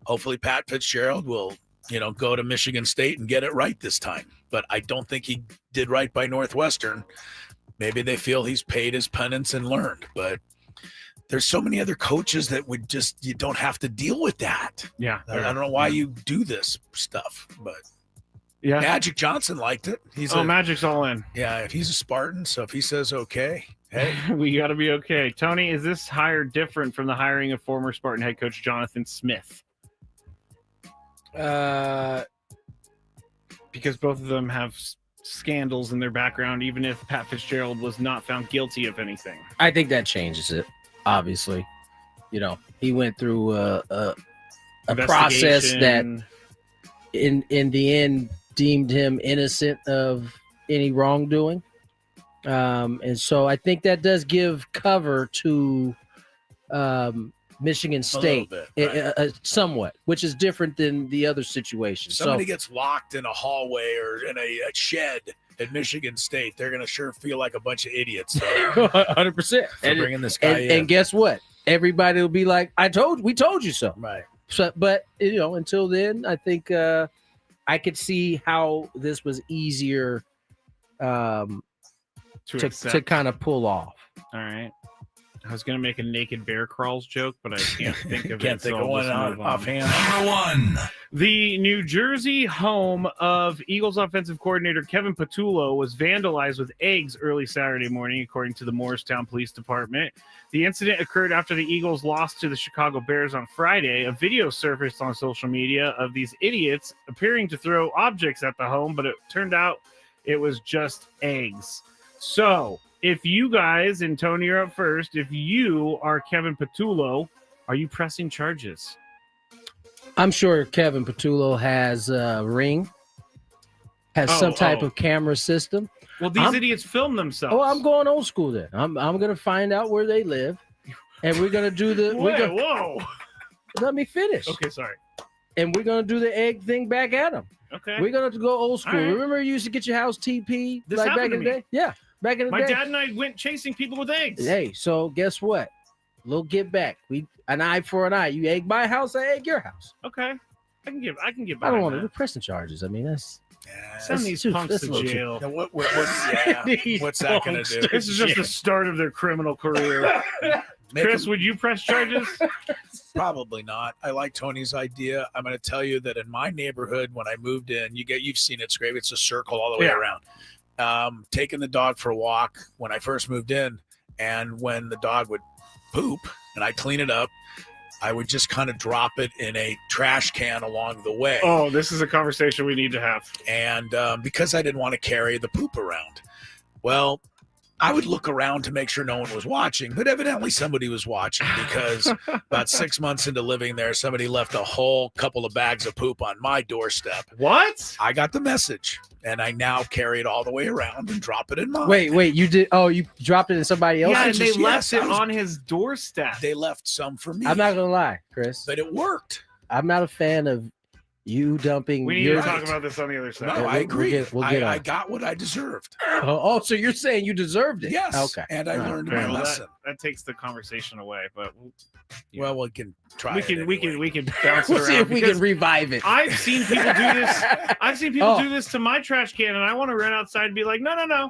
Speaker 2: Hopefully Pat Fitzgerald will, go to Michigan State and get it right this time. But I don't think he did right by Northwestern. Maybe they feel he's paid his penance and learned. But there's so many other coaches that you don't have to deal with that.
Speaker 3: Yeah.
Speaker 2: I don't know why you do this stuff, but
Speaker 3: yeah,
Speaker 2: Magic Johnson liked it.
Speaker 3: Magic's all in.
Speaker 2: Yeah, if he's a Spartan, so if he says okay, hey,
Speaker 3: we got to be okay. Tony, is this hire different from the hiring of former Spartan head coach Jonathan Smith? Because both of them have scandals in their background, even if Pat Fitzgerald was not found guilty of anything.
Speaker 1: I think that changes it. Obviously, he went through a process that in the end deemed him innocent of any wrongdoing. And so I think that does give cover to Michigan State somewhat, which is different than the other situation.
Speaker 2: Somebody gets locked in a hallway or in a shed at Michigan State, they're going to sure feel like a bunch of idiots.
Speaker 1: 100%.
Speaker 2: For bringing this guy in.
Speaker 1: And guess what? Everybody will be like, we told you so.
Speaker 2: Right.
Speaker 1: So, but, until then, I think I could see how this was easier to kind of pull off.
Speaker 3: All right. I was going to make a naked bear crawls joke, but I can't think of
Speaker 2: Can't think of one offhand.
Speaker 5: Number 1.
Speaker 3: The New Jersey home of Eagles offensive coordinator Kevin Patullo was vandalized with eggs early Saturday morning, according to the Morristown Police Department. The incident occurred after the Eagles lost to the Chicago Bears on Friday. A video surfaced on social media of these idiots appearing to throw objects at the home, but it turned out it was just eggs. So, if you guys, and Tony, you're up first, if you are Kevin Patullo, are you pressing charges?
Speaker 1: I'm sure Kevin Patullo has a ring, has some type of camera system.
Speaker 3: Well, these idiots film themselves.
Speaker 1: Oh, I'm going old school then. I'm going to find out where they live, and we're going to do the.
Speaker 3: Whoa.
Speaker 1: Let me finish.
Speaker 3: Okay, sorry.
Speaker 1: And we're going to do the egg thing back at them.
Speaker 3: Okay.
Speaker 1: We're going to go old school.
Speaker 3: All right.
Speaker 1: Remember you used to get your house TP
Speaker 3: This
Speaker 1: like
Speaker 3: happened
Speaker 1: back in
Speaker 3: to
Speaker 1: the
Speaker 3: me.
Speaker 1: day? Yeah, back in the
Speaker 3: My
Speaker 1: day.
Speaker 3: dad and I went chasing people with eggs.
Speaker 1: Hey, so guess what? Little get back. We an eye for an eye. You egg my house, I egg your house.
Speaker 3: Okay. I can get
Speaker 1: I don't
Speaker 3: behind
Speaker 1: want to
Speaker 3: that.
Speaker 1: be pressing charges. I mean, that's
Speaker 3: Send these punks to jail.
Speaker 2: Now, what's that going to do?
Speaker 3: This is just the start of their criminal career. Chris, would you press charges?
Speaker 2: Probably not. I like Tony's idea. I'm going to tell you that in my neighborhood, when I moved in, you've seen it, Skraby. It's a circle all the way around. Taking the dog for a walk when I first moved in, and when the dog would poop and I clean it up, I would just kind of drop it in a trash can along the way.
Speaker 3: Oh, this is a conversation we need to have.
Speaker 2: And because I didn't want to carry the poop around, well, I would look around to make sure no one was watching, but evidently somebody was watching because about 6 months into living there, somebody left a whole couple of bags of poop on my doorstep.
Speaker 3: What?
Speaker 2: I got the message, and I now carry it all the way around and drop it in mine.
Speaker 1: Wait, you did? Oh, you dropped it in somebody else's?
Speaker 3: Yeah, and they left it on his doorstep.
Speaker 2: They left some for me.
Speaker 1: I'm not gonna lie, Chris,
Speaker 2: but it worked.
Speaker 1: I'm not a fan of you dumping.
Speaker 3: We need to talk about this on the other side.
Speaker 2: No, I agree.
Speaker 1: We'll get
Speaker 2: I
Speaker 1: on.
Speaker 2: got what I deserved.
Speaker 1: Oh, so you're saying you deserved it?
Speaker 2: Yes.
Speaker 1: Okay.
Speaker 2: And I learned my lesson.
Speaker 3: That takes the conversation away, but
Speaker 2: Well, we can try.
Speaker 3: we can bounce it
Speaker 1: We'll
Speaker 3: around.
Speaker 1: see if we
Speaker 3: because
Speaker 1: can revive it.
Speaker 3: I've seen people do this. I've seen people do this to my trash can, and I want to run outside and be like, no,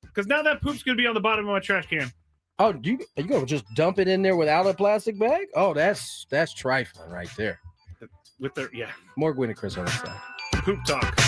Speaker 3: because now that poop's gonna be on the bottom of my trash can.
Speaker 1: Oh, you gonna just dump it in there without a plastic bag? Oh, that's trifling right there.
Speaker 3: With their
Speaker 1: More Gwynn Chris on the side.
Speaker 3: Poop talk.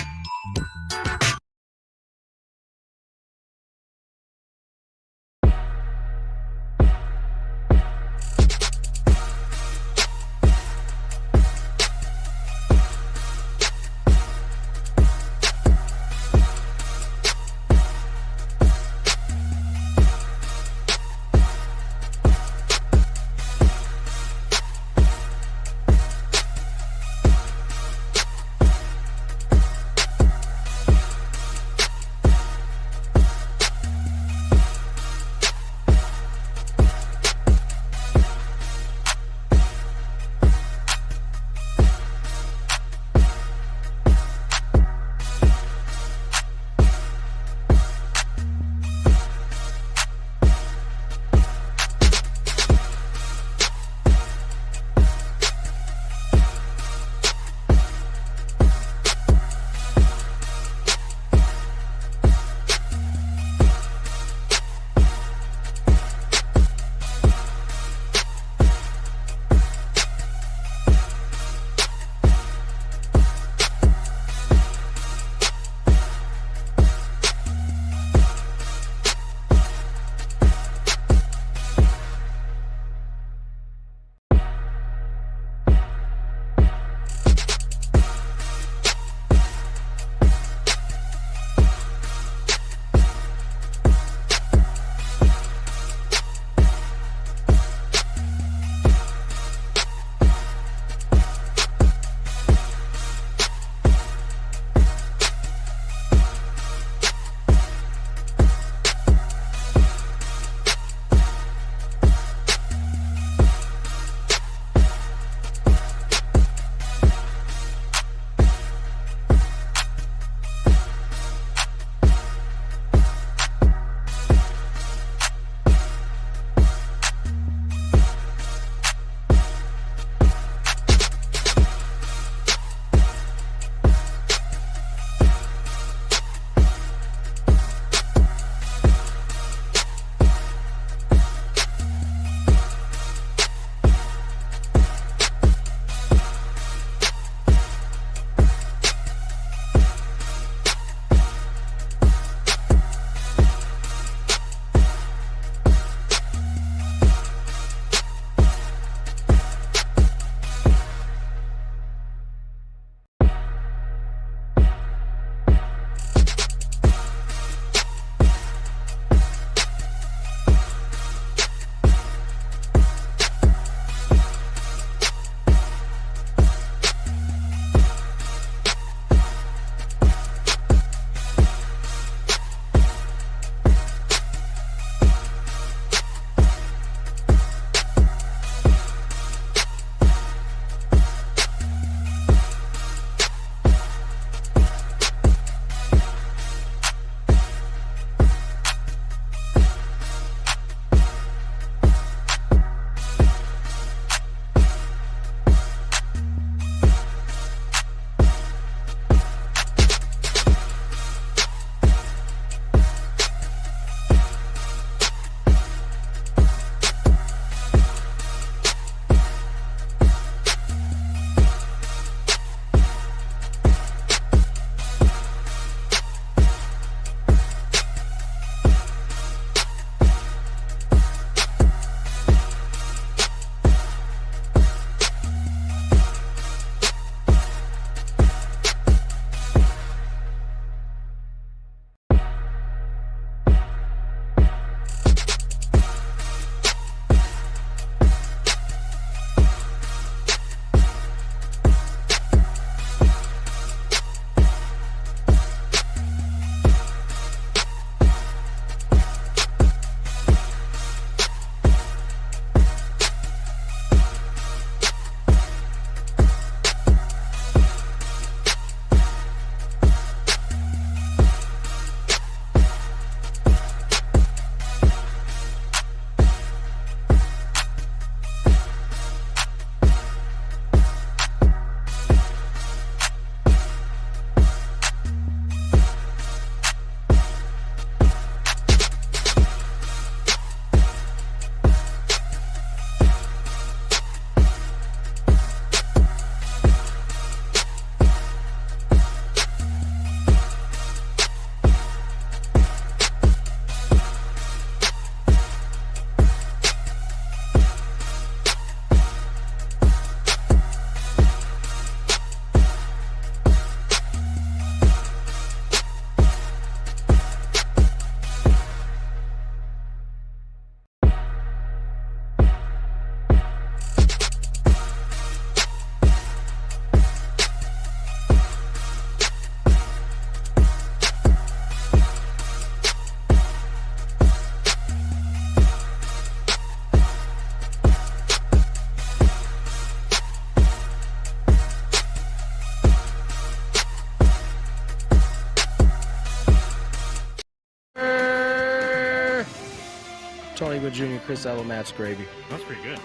Speaker 1: Tony Gwynn Jr., Chris Allen, Matt Skraby.
Speaker 3: That's pretty good.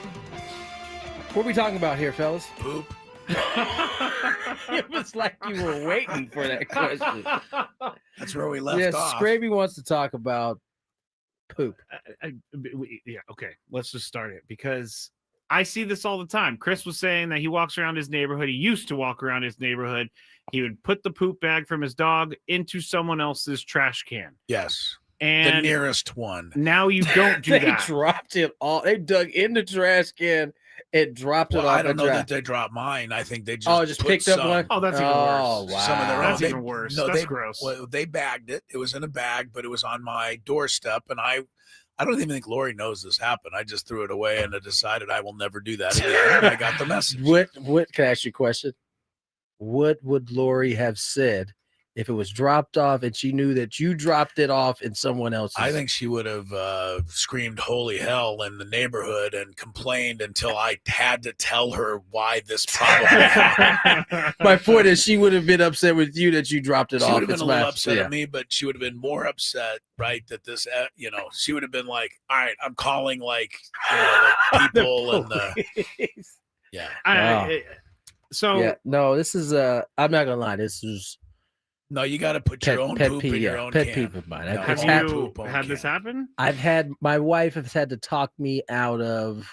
Speaker 1: What are we talking about here, fellas?
Speaker 2: Poop.
Speaker 1: It was like you were waiting for that question.
Speaker 2: That's where we left
Speaker 1: Yes,
Speaker 2: off.
Speaker 1: Skraby wants to talk about poop.
Speaker 3: Yeah, okay. Let's just start it because I see this all the time. Chris was saying that he walks around his neighborhood. He used to walk around his neighborhood. He would put the poop bag from his dog into someone else's trash can.
Speaker 2: Yes.
Speaker 3: And
Speaker 2: the nearest one.
Speaker 3: Now you don't do
Speaker 1: They
Speaker 3: that.
Speaker 1: dropped it all. They dug in the trash can and dropped it off.
Speaker 2: I don't know
Speaker 1: the
Speaker 2: that they dropped mine. I think they
Speaker 1: just
Speaker 2: put
Speaker 1: picked up
Speaker 2: some.
Speaker 1: one.
Speaker 3: Oh, that's even
Speaker 1: Oh,
Speaker 3: worse.
Speaker 1: wow.
Speaker 2: Some of their own.
Speaker 3: That's even worse.
Speaker 2: No,
Speaker 3: That's gross.
Speaker 2: Well, they bagged it. It was in a bag, but it was on my doorstep, and I don't even think Lori knows this happened. I just threw it away and I decided I will never do that again. And I got the message.
Speaker 1: What can I ask you a question? What would Lori have said if it was dropped off and she knew that you dropped it off in someone else's?
Speaker 2: I think she would have screamed holy hell in the neighborhood and complained until I had to tell her why this probably happened.
Speaker 1: My point is she would have been upset with you that you dropped it
Speaker 2: She
Speaker 1: off.
Speaker 2: would have been
Speaker 1: It's
Speaker 2: a little
Speaker 1: my-
Speaker 2: upset
Speaker 1: yeah.
Speaker 2: at me, but she would have been more upset, right? That this, she would have been like, all right, I'm calling like the people and the, yeah.
Speaker 3: So
Speaker 1: yeah, no, this is I'm not gonna lie, this is
Speaker 2: No, you got to put your own poop in your own
Speaker 1: pet
Speaker 2: can.
Speaker 1: peeve of mine.
Speaker 2: No,
Speaker 1: I've
Speaker 2: own
Speaker 1: had-
Speaker 2: poop, own
Speaker 3: had
Speaker 2: can.
Speaker 3: this happen?
Speaker 1: I've had my wife has had to talk me out of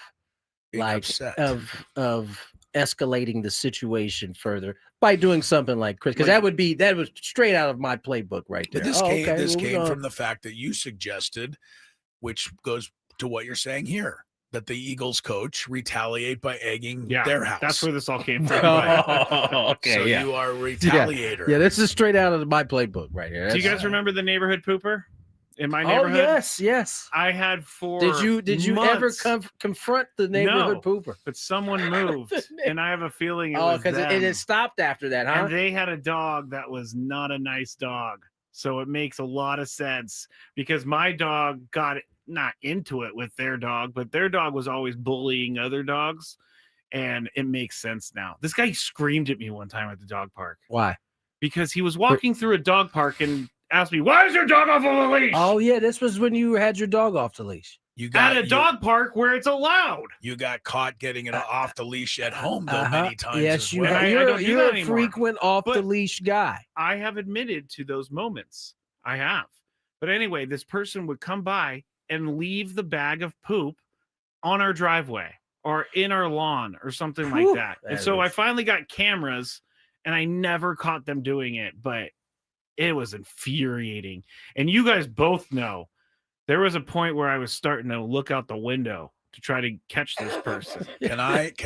Speaker 2: Being
Speaker 1: like
Speaker 2: upset.
Speaker 1: of escalating the situation further by doing something like Chris, because
Speaker 2: Like-
Speaker 1: that was straight out of my playbook right there.
Speaker 2: But this
Speaker 1: Oh,
Speaker 2: came,
Speaker 1: okay,
Speaker 2: this
Speaker 1: well, we
Speaker 2: came
Speaker 1: gonna-
Speaker 2: from the fact that you suggested, which goes to what you're saying here, that the Eagles coach retaliate by egging their house.
Speaker 3: That's where this all came from.
Speaker 1: Oh, okay,
Speaker 2: so
Speaker 1: yeah.
Speaker 2: you are a
Speaker 1: Yeah.
Speaker 2: retaliator.
Speaker 1: Yeah, this is straight out of my playbook right here.
Speaker 3: Do you
Speaker 1: That's-
Speaker 3: guys remember the neighborhood pooper in my
Speaker 1: Oh
Speaker 3: neighborhood?
Speaker 1: yes.
Speaker 3: I had for
Speaker 1: Did you ever
Speaker 3: months.
Speaker 1: confront the neighborhood
Speaker 3: No,
Speaker 1: pooper?
Speaker 3: but someone moved, and I have a feeling it
Speaker 1: Oh,
Speaker 3: was
Speaker 1: because it
Speaker 3: them.
Speaker 1: stopped after that, huh?
Speaker 3: And they had a dog that was not a nice dog. So it makes a lot of sense because my dog got not into it with their dog, but their dog was always bullying other dogs. And it makes sense now. This guy screamed at me one time at the dog park
Speaker 1: Why?
Speaker 3: because he was walking through a dog park and asked me, "Why is your dog off of a leash?"
Speaker 1: Oh yeah, this was when you had your dog off the leash.
Speaker 2: You
Speaker 3: At a dog park where it's allowed.
Speaker 2: You got caught getting it off the leash at home though many times.
Speaker 1: Yes,
Speaker 2: as
Speaker 1: you.
Speaker 2: well.
Speaker 3: I
Speaker 1: You're,
Speaker 3: don't do
Speaker 1: you're
Speaker 3: that
Speaker 1: a
Speaker 3: anymore.
Speaker 1: frequent off the
Speaker 3: But-
Speaker 1: leash guy.
Speaker 3: I have admitted to those moments. I have. But anyway, this person would come by and leave the bag of poop on our driveway or in our lawn or something
Speaker 1: Whew,
Speaker 3: like that. And
Speaker 1: that
Speaker 3: so I
Speaker 1: is-
Speaker 3: finally got cameras and I never caught them doing it, but it was infuriating. And you guys both know there was a point where I was starting to look out the window to try to catch this person.
Speaker 2: Can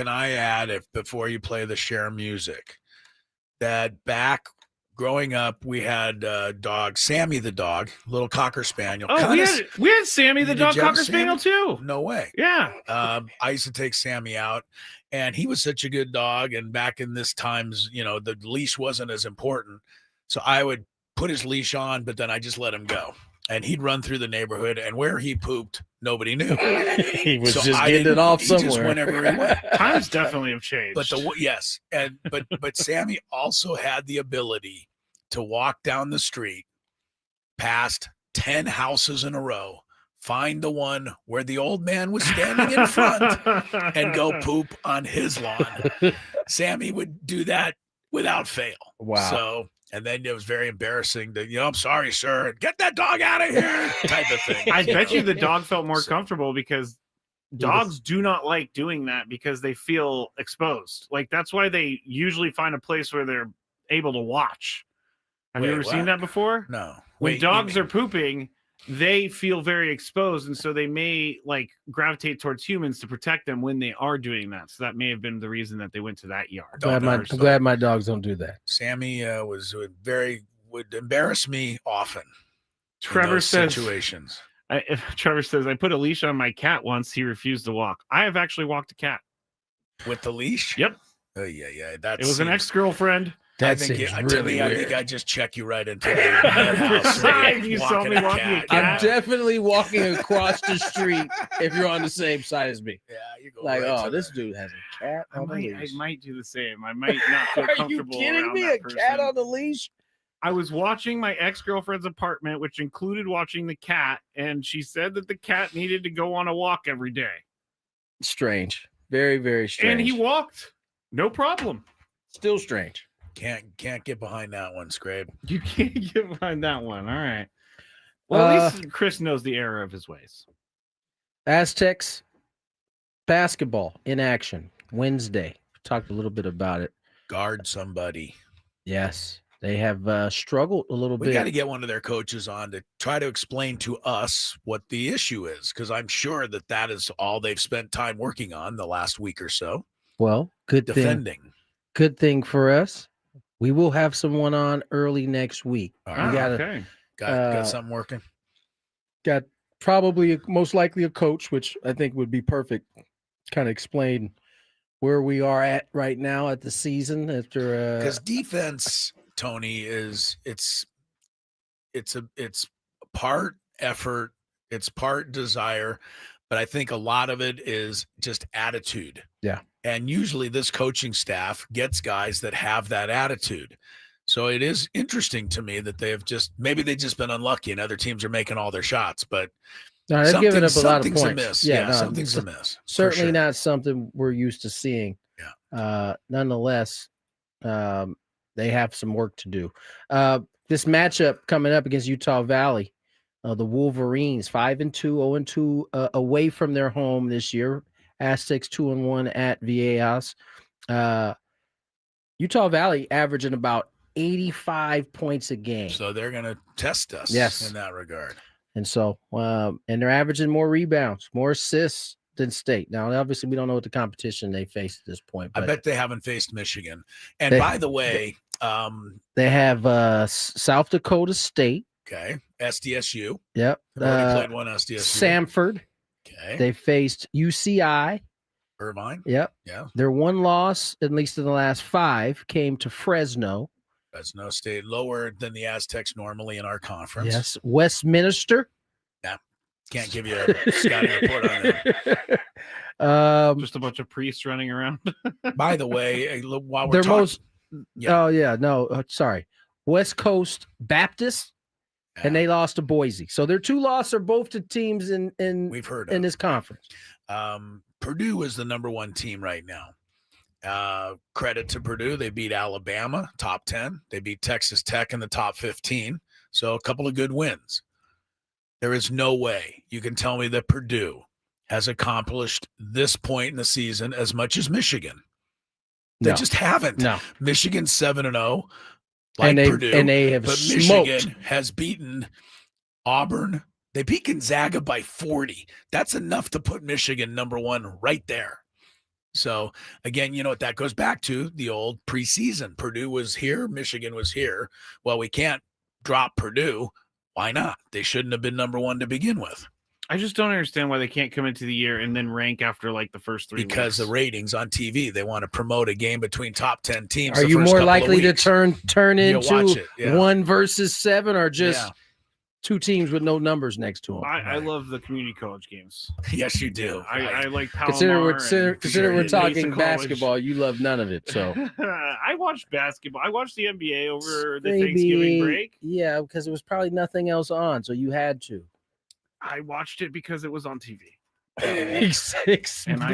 Speaker 2: I add, if before you play the share music, that back growing up we had dog Sammy the dog, little cocker spaniel.
Speaker 3: Oh, we had Sammy the
Speaker 2: Did
Speaker 3: dog
Speaker 2: you have
Speaker 3: cocker spaniel
Speaker 2: Sammy?
Speaker 3: too.
Speaker 2: No way.
Speaker 3: Yeah.
Speaker 2: I used to take Sammy out, and he was such a good dog. And back in this times, the leash wasn't as important, so I would put his leash on, but then I just let him go, and he'd run through the neighborhood, and where he pooped, nobody knew.
Speaker 1: He was
Speaker 2: So
Speaker 1: just
Speaker 2: I
Speaker 1: getting it
Speaker 2: didn't-
Speaker 1: off
Speaker 2: he just
Speaker 1: somewhere.
Speaker 2: whenever he went.
Speaker 3: Times definitely have changed.
Speaker 2: But yes, and but Sammy also had the ability to walk down the street past 10 houses in a row, find the one where the old man was standing in front, and go poop on his lawn. Sammy would do that without fail.
Speaker 1: Wow.
Speaker 2: So, and then it was very embarrassing to, I'm sorry, sir, get that dog out of here, type of thing.
Speaker 3: I bet you the dog felt more comfortable because dogs do not like doing that because they feel exposed. Like that's why they usually find a place where they're able to watch. Have you
Speaker 2: Wait,
Speaker 3: ever seen
Speaker 2: what?
Speaker 3: that before?
Speaker 2: No.
Speaker 3: When
Speaker 2: Wait, you
Speaker 3: dogs
Speaker 2: mean-
Speaker 3: are pooping, they feel very exposed, and so they may like gravitate towards humans to protect them when they are doing that. So that may have been the reason that they went to that yard.
Speaker 1: I'm glad my dogs don't do that.
Speaker 2: Sammy would embarrass me often. in
Speaker 3: Trevor
Speaker 2: those
Speaker 3: says
Speaker 2: situations.
Speaker 3: Trevor says, I put a leash on my cat once. He refused to walk. I have actually walked a cat.
Speaker 2: With the leash?
Speaker 3: Yep.
Speaker 2: Oh, yeah. That
Speaker 3: It was an
Speaker 2: seems-
Speaker 3: ex-girlfriend.
Speaker 2: I
Speaker 1: That
Speaker 2: think,
Speaker 1: seems
Speaker 2: to
Speaker 1: really
Speaker 2: me, I
Speaker 1: weird.
Speaker 2: think I just check you right into the house.
Speaker 3: Right, you saw me walking a cat.
Speaker 1: I'm definitely walking across the street if you're on the same side as me.
Speaker 2: Yeah, you go
Speaker 1: Like,
Speaker 2: right
Speaker 1: oh,
Speaker 2: to
Speaker 1: this dude has a cat
Speaker 3: I
Speaker 1: on the
Speaker 3: might
Speaker 1: leash.
Speaker 3: do the same. I might not feel
Speaker 1: Are you
Speaker 3: comfortable
Speaker 1: kidding
Speaker 3: around
Speaker 1: me?
Speaker 3: that
Speaker 1: A
Speaker 3: person.
Speaker 1: cat on the leash?
Speaker 3: I was watching my ex-girlfriend's apartment, which included watching the cat, and she said that the cat needed to go on a walk every day.
Speaker 1: Strange. Very, very strange.
Speaker 3: And he walked. No problem.
Speaker 1: Still strange.
Speaker 2: Can't get behind that one, Skrabe.
Speaker 3: You can't get behind that one. All right. Well, at least Chris knows the error of his ways.
Speaker 1: Aztecs basketball in action Wednesday. Talked a little bit about it.
Speaker 2: Guard somebody.
Speaker 1: Yes. They have struggled a little bit.
Speaker 2: We got to get one of their coaches on to try to explain to us what the issue is, because I'm sure that is all they've spent time working on the last week or so.
Speaker 1: Well, good
Speaker 2: defending.
Speaker 1: Good thing for us. We will have someone on early next week.
Speaker 2: All
Speaker 1: We
Speaker 2: right. Got something working.
Speaker 1: Got probably most likely a coach, which I think would be perfect. Kind of explain where we are at right now at the season after
Speaker 2: because defense, Tony, it's part effort, it's part desire, but I think a lot of it is just attitude.
Speaker 1: Yeah.
Speaker 2: And usually this coaching staff gets guys that have that attitude. So it is interesting to me that they've maybe just been unlucky and other teams are making all their shots, but
Speaker 1: no, they've given up a lot of points.
Speaker 2: Amiss. Yeah, something's amiss.
Speaker 1: Certainly not something we're used to seeing.
Speaker 2: Yeah.
Speaker 1: Nonetheless, they have some work to do. This matchup coming up against Utah Valley, the Wolverines 5-2, 0-2 away from their home this year. Aztecs 2-1 at Viejas. Utah Valley averaging about 85 points a game.
Speaker 2: So they're going to test us in that regard.
Speaker 1: And so, and they're averaging more rebounds, more assists than State. Now, obviously, we don't know what the competition they face at this point.
Speaker 2: I bet they haven't faced Michigan. And by the way,
Speaker 1: they have South Dakota State.
Speaker 2: Okay. SDSU.
Speaker 1: Yep.
Speaker 2: They've already played one SDSU.
Speaker 1: Samford.
Speaker 2: Okay.
Speaker 1: They faced UCI.
Speaker 2: Irvine.
Speaker 1: Yep.
Speaker 2: Yeah.
Speaker 1: Their one loss, at least in the last 5, came to Fresno.
Speaker 2: Fresno State lower than the Aztecs normally in our conference.
Speaker 1: Yes. Westminster.
Speaker 2: Yeah. Can't give you a scouting report on that.
Speaker 3: Just a bunch of priests running around.
Speaker 2: By the way, while we're talking.
Speaker 1: Oh, yeah. No, sorry. West Coast Baptist. And they lost to Boise. So their 2 losses are both to teams in
Speaker 2: we've heard
Speaker 1: in this conference.
Speaker 2: Purdue is the number 1 team right now. Credit to Purdue. They beat Alabama, top 10. They beat Texas Tech in the top 15. So a couple of good wins. There is no way you can tell me that Purdue has accomplished this point in the season as much as Michigan. They just haven't.
Speaker 1: No.
Speaker 2: Michigan's 7-0.
Speaker 1: Purdue, and they have
Speaker 2: but
Speaker 1: smoked.
Speaker 2: Michigan has beaten Auburn. They beat Gonzaga by 40. That's enough to put Michigan number 1 right there. So, again, you know what that goes back to? The old preseason. Purdue was here. Michigan was here. Well, we can't drop Purdue. Why not? They shouldn't have been number 1 to begin with.
Speaker 3: I just don't understand why they can't come into the year and then rank after like the first 3
Speaker 2: because
Speaker 3: weeks.
Speaker 2: The ratings on TV, they want to promote a game between top 10 teams.
Speaker 1: Are you more likely to turn into 1 versus 7 or just 2 teams with no numbers next to them?
Speaker 3: I love the community college games.
Speaker 2: Yes, you do.
Speaker 3: I like
Speaker 1: consider we're talking basketball. You love none of it. So
Speaker 3: I watched basketball. I watched the NBA over the Thanksgiving break.
Speaker 1: Yeah, because there was probably nothing else on, so you had to.
Speaker 3: I watched it because it was on TV.
Speaker 1: And
Speaker 3: I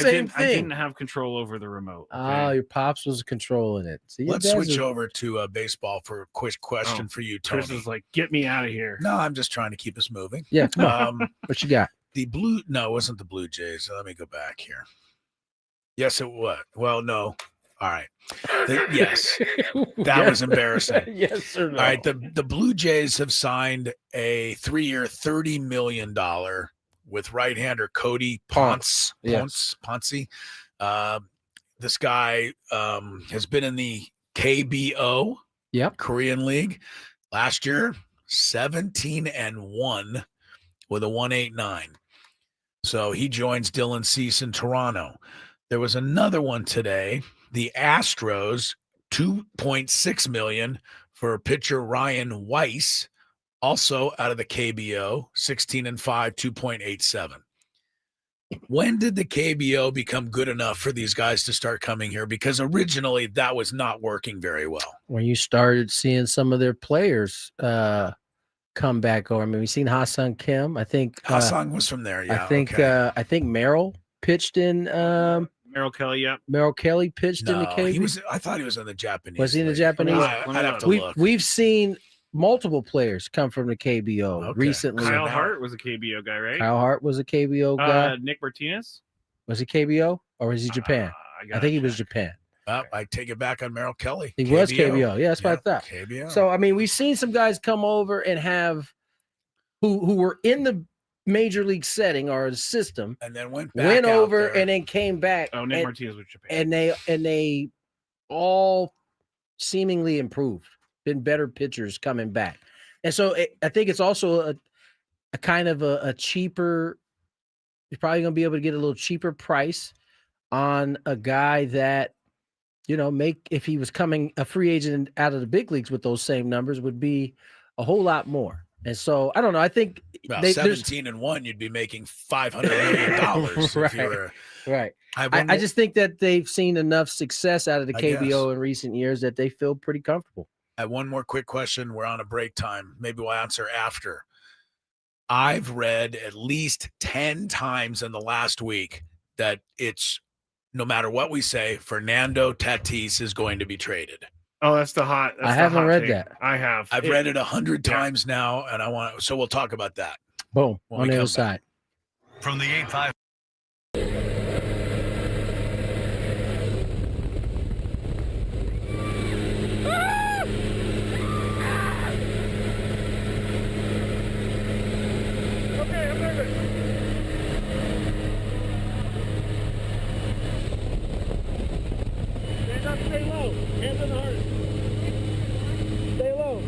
Speaker 3: didn't have control over the remote. Okay?
Speaker 1: Oh, your pops was controlling it. See,
Speaker 2: let's switch over to baseball for a quick question for you, Tony.
Speaker 3: Chris is like, get me out of here.
Speaker 2: No, I'm just trying to keep us moving.
Speaker 1: Yeah. What you got?
Speaker 2: It wasn't the Blue Jays. Let me go back here. Yes, it was. Well, no. All right. Yes. That was embarrassing.
Speaker 1: Yes or no?
Speaker 2: All right. The Blue Jays have signed a 3-year, $30 million with right-hander Cody Ponce. Ponce. This guy has been in the KBO, Korean League. Last year, 17-1 with a 1.89. So he joins Dylan Cease in Toronto. There was another one today. The Astros, $2.6 million for pitcher Ryan Weiss, also out of the KBO, 16-5, 2.87. When did the KBO become good enough for these guys to start coming here? Because originally that was not working very well.
Speaker 1: When you started seeing some of their players come back over. I mean, we've seen Ha-Sung Kim. I think
Speaker 2: Ha-Sung was from there. Yeah.
Speaker 1: I think Merrill pitched in.
Speaker 3: Merrill Kelly, yeah.
Speaker 1: Merrill Kelly pitched in the KBO.
Speaker 2: I thought he was in the Japanese.
Speaker 1: Was he in the Japanese?
Speaker 2: I'd have to look.
Speaker 1: We've seen multiple players come from the KBO recently.
Speaker 3: Kyle Hart was a KBO guy, right?
Speaker 1: Kyle Hart was a KBO guy.
Speaker 3: Nick Martinez?
Speaker 1: Was he KBO or was he Japan? I think he was Japan.
Speaker 2: I take it back on Merrill Kelly.
Speaker 1: He was KBO. Yeah, that's what I thought.
Speaker 2: KBO.
Speaker 1: So, I mean, we've seen some guys come over and have who were in the major league setting or the system
Speaker 2: and then went
Speaker 1: over and then came back.
Speaker 3: Oh, Nick Martinez was Japan.
Speaker 1: And they all seemingly improved, been better pitchers coming back. And so I think it's also a kind of a cheaper, you're probably going to be able to get a little cheaper price on a guy that, if he was coming a free agent out of the big leagues with those same numbers would be a whole lot more. And so I don't know. I think
Speaker 2: 17-1, you'd be making $500 million.
Speaker 1: Right.
Speaker 2: If you were,
Speaker 1: right. I just think that they've seen enough success out of the KBO in recent years that they feel pretty comfortable.
Speaker 2: I have one more quick question. We're on a break time. Maybe we'll answer after. I've read at least 10 times in the last week that it's, no matter what we say, Fernando Tatis is going to be traded.
Speaker 3: Oh, that's the hot.
Speaker 1: I haven't read that.
Speaker 3: I have.
Speaker 2: I've read it 100 times now, and so we'll talk about that.
Speaker 1: Boom. On the other side.
Speaker 5: From the 8-5.
Speaker 21: Stay low. Hands on the heart. Stay low.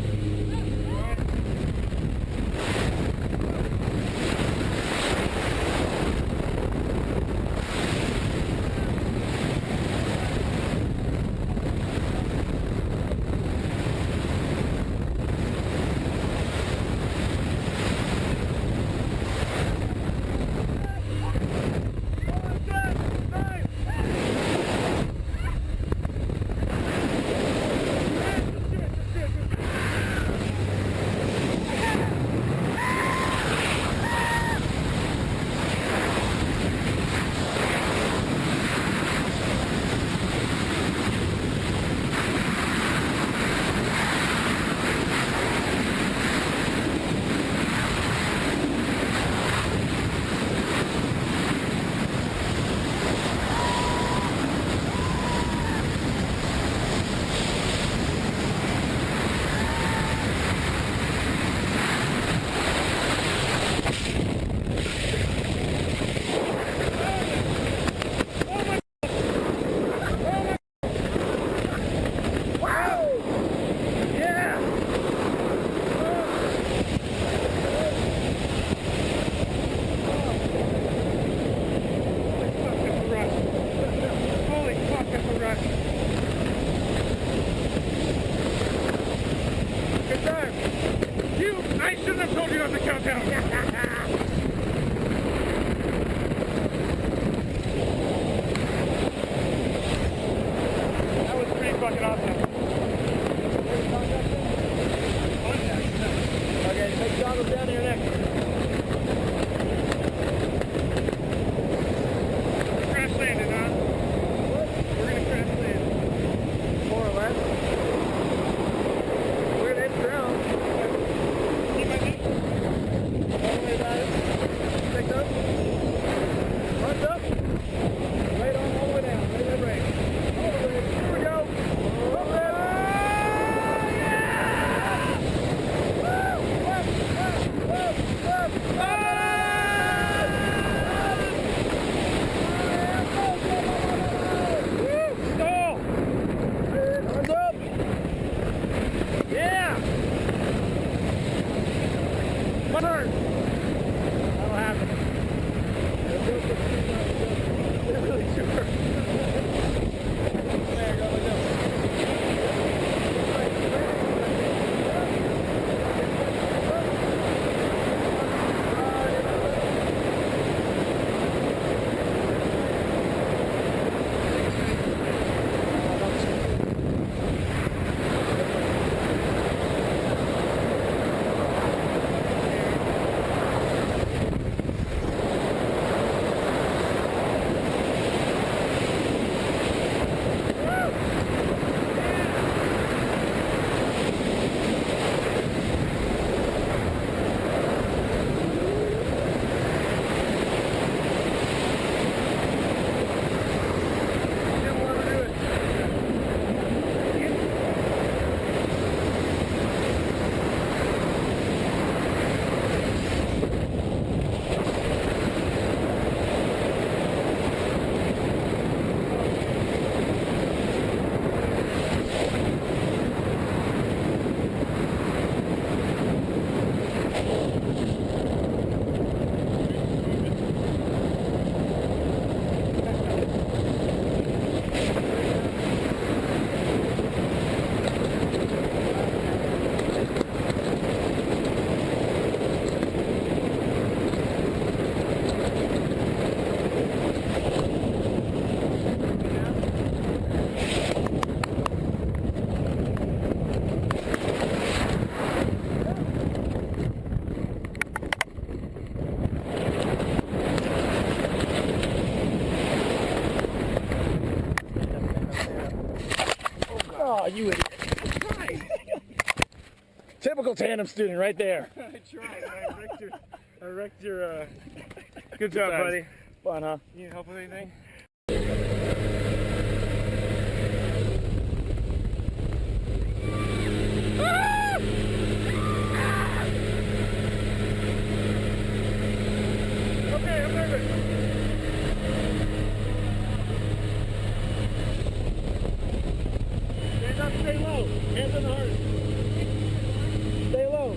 Speaker 6: Typical tandem student right there.
Speaker 3: I tried. I wrecked your good job, buddy.
Speaker 6: Fun, huh?
Speaker 3: You need help with anything? Okay, I'm nervous. Stand up, stay low. Hands on the heart. Stay low.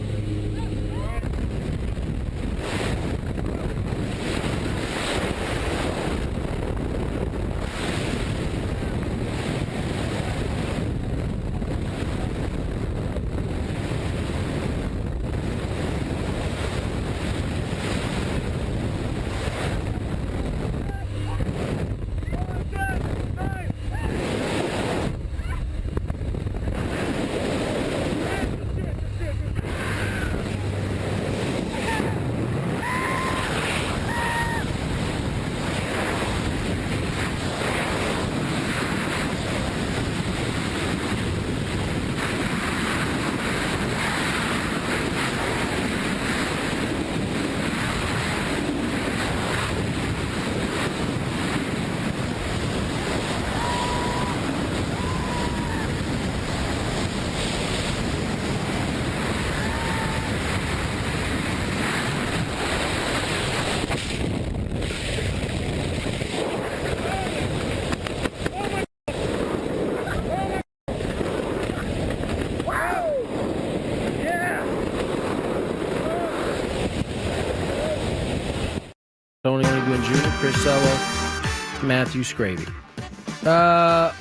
Speaker 1: Tony Gwynn Jr., Chris Sello, Matthew Skraby.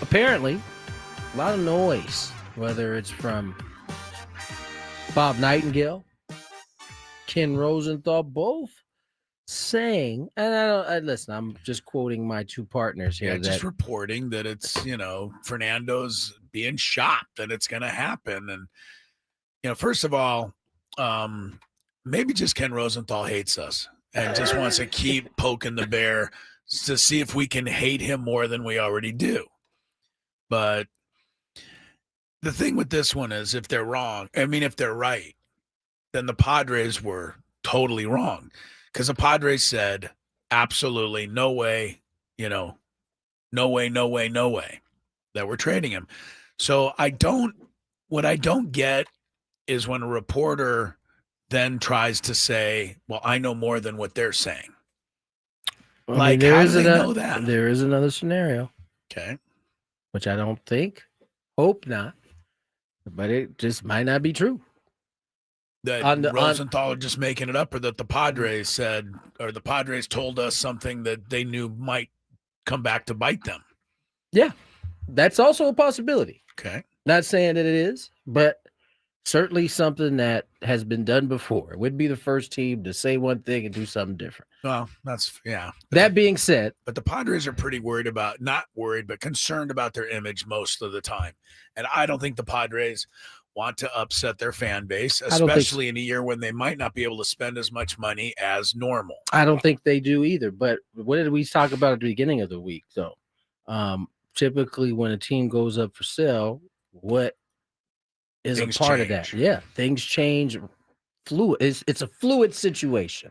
Speaker 1: Apparently, a lot of noise, whether it's from Bob Nightingale, Ken Rosenthal, both saying, and listen, I'm just quoting my two partners here.
Speaker 2: Yeah, just reporting that it's, Fernando's being shot, that it's going to happen. And, first of all, maybe just Ken Rosenthal hates us and just wants to keep poking the bear to see if we can hate him more than we already do. But the thing with this one is if they're right, then the Padres were totally wrong, because the Padres said, absolutely no way, no way that we're trading him. So what I don't get is when a reporter then tries to say, well, I know more than what they're saying. How do they know that?
Speaker 1: There is another scenario.
Speaker 2: Okay.
Speaker 1: Which I don't hope not, but it just might not be true.
Speaker 2: That Rosenthal are just making it up, or that the Padres said, or the Padres told us something that they knew might come back to bite them.
Speaker 1: Yeah, that's also a possibility.
Speaker 2: Okay.
Speaker 1: Not saying that it is, but certainly something that has been done before. It would be the first team to say one thing and do something different.
Speaker 2: Well,
Speaker 1: That being said,
Speaker 2: but the Padres are pretty but concerned about their image most of the time. And I don't think the Padres want to upset their fan base, especially in a year when they might not be able to spend as much money as normal.
Speaker 1: I don't think they do either. But what did we talk about at the beginning of the week, though? Typically, when a team goes up for sale, what is a part of that? Yeah, things change. Fluid. It's a fluid situation.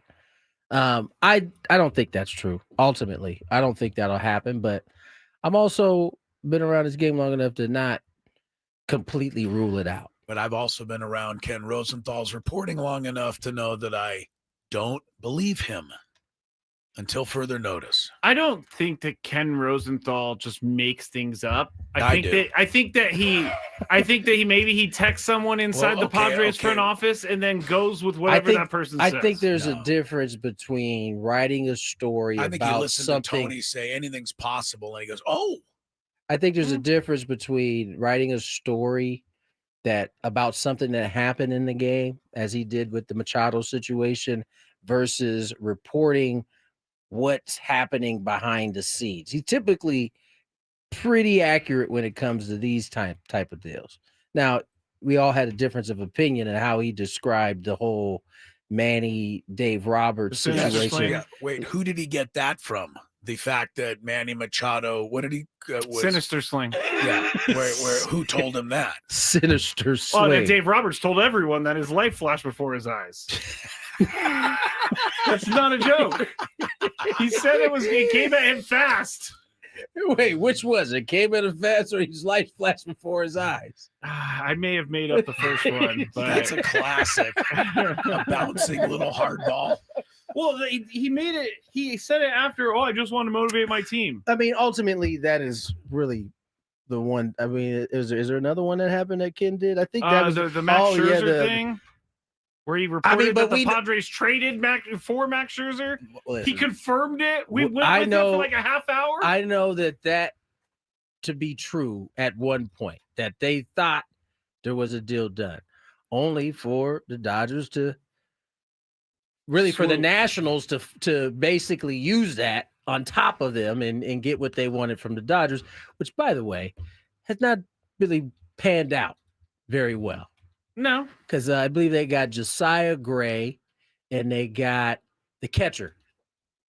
Speaker 1: I don't think that's true. Ultimately, I don't think that'll happen. But I'm also been around this game long enough to not completely rule it out.
Speaker 2: But I've also been around Ken Rosenthal's reporting long enough to know that I don't believe him until further notice.
Speaker 3: I don't think that Ken Rosenthal just makes things up.
Speaker 2: I
Speaker 3: think that he maybe texts someone inside the Padres front office and then goes with whatever that person says.
Speaker 1: I think there's a difference between writing a story
Speaker 2: I think
Speaker 1: about
Speaker 2: you listen
Speaker 1: something.
Speaker 2: to Tony say anything's possible, and he goes, "Oh."
Speaker 1: I think there's a difference between writing a story about something that happened in the game, as he did with the Machado situation, versus reporting what's happening behind the scenes. He's typically pretty accurate when it comes to these type of deals. Now, we all had a difference of opinion on how he described the whole Manny Dave Roberts situation.
Speaker 2: Wait, who did he get that from? the fact that Manny Machado, what did he was
Speaker 3: Sinister Sling.
Speaker 2: Yeah, where who told him that?
Speaker 1: Sinister Sling.
Speaker 3: Oh, and Dave Roberts told everyone that his life flashed before his eyes. That's not a joke. He said it came at him fast.
Speaker 1: Wait, which was it? Came at him fast, or his life flashed before his eyes?
Speaker 3: I may have made up the first one, but
Speaker 2: That's a classic. A bouncing little hard ball.
Speaker 3: Well, he made it. He said it after. Oh, I just want to motivate my team.
Speaker 1: I mean, ultimately, that is really the one. I mean, is there another one that happened that Ken did? I think that was
Speaker 3: the Max Scherzer thing, where he reported that the Padres traded Max Scherzer.
Speaker 1: Listen,
Speaker 3: he confirmed it. We went with it for like a half hour.
Speaker 1: I know that to be true at one point, that they thought there was a deal done, only for the Dodgers to. Really, for the Nationals to basically use that on top of them and get what they wanted from the Dodgers, which, by the way, has not really panned out very well.
Speaker 3: No.
Speaker 1: Because I believe they got Josiah Gray and they got the catcher,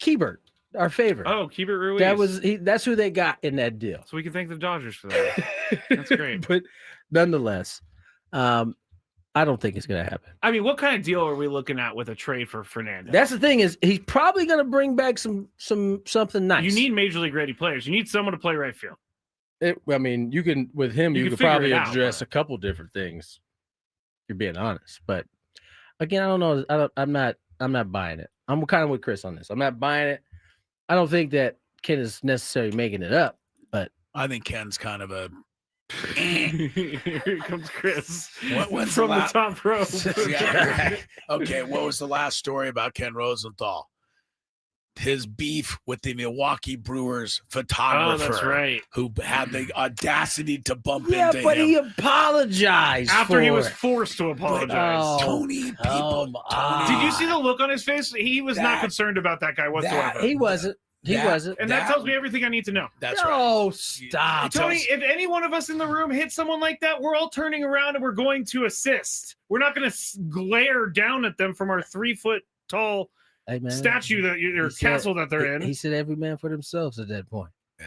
Speaker 1: Keibert, our favorite.
Speaker 3: Oh, Keibert Ruiz.
Speaker 1: That's who they got in that deal.
Speaker 3: So we can thank the Dodgers for that. That's great.
Speaker 1: But nonetheless, I don't think it's going to happen.
Speaker 3: I mean, what kind of deal are we looking at with a trade for Fernando?
Speaker 1: That's the thing is he's probably going to bring back something nice.
Speaker 3: You need major league ready players. You need someone to play right field.
Speaker 1: I mean, you can with him. You could probably address a couple different things. If you're being honest, but again, I don't know. I'm not buying it. I'm kind of with Chris on this. I'm not buying it. I don't think that Ken is necessarily making it up, but
Speaker 2: I think Ken's kind of a.
Speaker 3: Here comes Chris.
Speaker 2: When's
Speaker 3: from the top row.
Speaker 2: Yeah, right. Okay, what was the last story about Ken Rosenthal? His beef with the Milwaukee Brewers photographer.
Speaker 3: Oh, that's right.
Speaker 2: Who had the audacity to bump into him.
Speaker 1: Yeah, but he apologized
Speaker 3: after he was forced to apologize.
Speaker 2: Tony,
Speaker 3: Did you see the look on his face? He was not concerned about that guy whatsoever.
Speaker 1: He wasn't. He wasn't.
Speaker 3: And that tells me everything I need to know.
Speaker 2: That's
Speaker 1: right.
Speaker 2: Oh,
Speaker 1: stop.
Speaker 3: Tony, if any one of us in the room hits someone like that, we're all turning around and we're going to assist. We're not going to glare down at them from our 3-foot tall statue or castle that they're in.
Speaker 1: He said every man for themselves at that point.
Speaker 2: Yeah.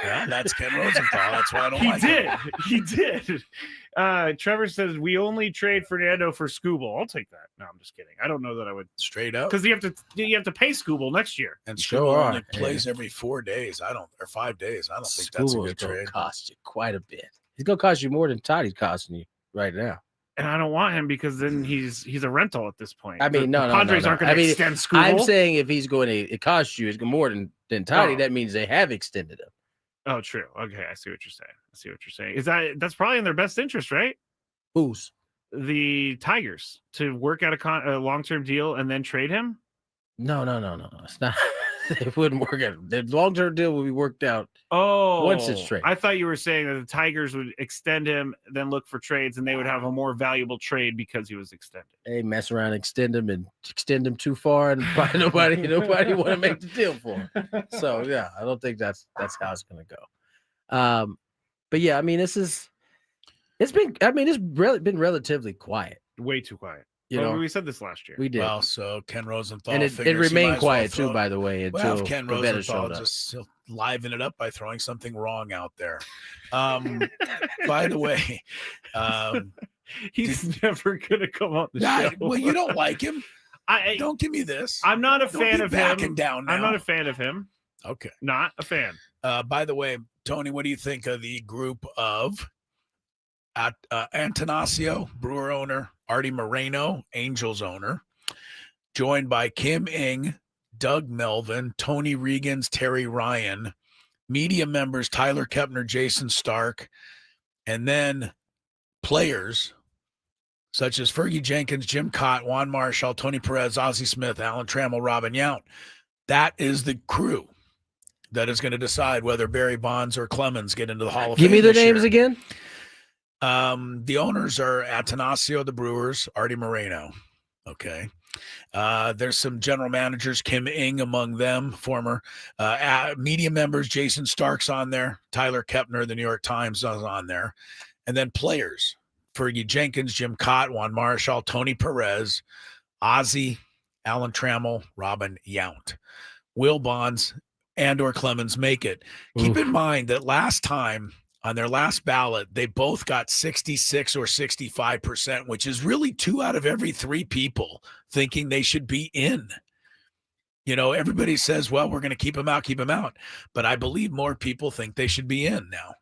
Speaker 2: Yeah, that's Ken Rosenthal. That's why I don't like him.
Speaker 3: He did. Trevor says we only trade Fernando for Skubal. I'll take that. No, I'm just kidding. I don't know that I would
Speaker 2: straight up
Speaker 3: because you have to pay Skubal next year.
Speaker 2: And Skubal only plays every 4 days. or 5 days. I don't think that's a good trade.
Speaker 1: Cost you quite a bit. He's gonna cost you more than Toddy's costing you right now.
Speaker 3: And I don't want him because then he's a rental at this point.
Speaker 1: I mean,
Speaker 3: the Padres aren't going to extend Skubal.
Speaker 1: I'm saying if he's going to it costs you, it's more than Toddy. That means they have extended him.
Speaker 3: Oh, true. Okay, I see what you're saying. Is that's probably in their best interest, right?
Speaker 1: Who's
Speaker 3: the Tigers to work out a long-term deal and then trade him?
Speaker 1: No. It's not. It wouldn't work out. The long-term deal will be worked out.
Speaker 3: Oh,
Speaker 1: once it's traded.
Speaker 3: I thought you were saying that the Tigers would extend him, then look for trades, and they would have a more valuable trade because he was extended.
Speaker 1: Hey, mess around, extend him too far, and probably nobody want to make the deal for him. So yeah, I don't think that's how it's going to go. But yeah, I mean, it's been relatively quiet.
Speaker 3: Way too quiet.
Speaker 1: You know,
Speaker 3: we said this last year.
Speaker 1: We did.
Speaker 2: Well, so Ken Rosenthal,
Speaker 1: and it remained quiet too, by the way. Until
Speaker 2: Ken Rosenthal just liven it up by throwing something wrong out there. By the way,
Speaker 3: he's never gonna come on the show.
Speaker 2: Well, you don't like him. Don't give me this.
Speaker 3: I'm not a fan of him.
Speaker 2: Down now.
Speaker 3: I'm not a fan of him.
Speaker 2: Okay,
Speaker 3: not a fan.
Speaker 2: By the way, Tony, what do you think of the group of Antanasio, Brewer owner, Artie Moreno, Angels owner, joined by Kim Ng, Doug Melvin, Tony Regans, Terry Ryan, media members Tyler Kepner, Jason Stark, and then players such as Fergie Jenkins, Jim Cott, Juan Marshall, Tony Perez, Ozzie Smith, Alan Trammell, Robin Yount. That is the crew that is going to decide whether Barry Bonds or Clemens get into the Hall of Fame.
Speaker 1: Give me the names again.
Speaker 2: The owners are Atanasio, the Brewers, Artie Moreno. Okay. There's some general managers, Kim Ng among them, former media members, Jason Stark's on there, Tyler Kepner, the New York Times is on there. And then players, Fergie Jenkins, Jim Cott, Juan Marshall, Tony Perez, Ozzie, Alan Trammell, Robin Yount. Will Bonds and or Clemens make it. Keep in mind that last time on their last ballot, they both got 66 or 65%, which is really 2 out of every 3 people thinking they should be in. You know, everybody says, well, we're going to keep them out. But I believe more people think they should be in now.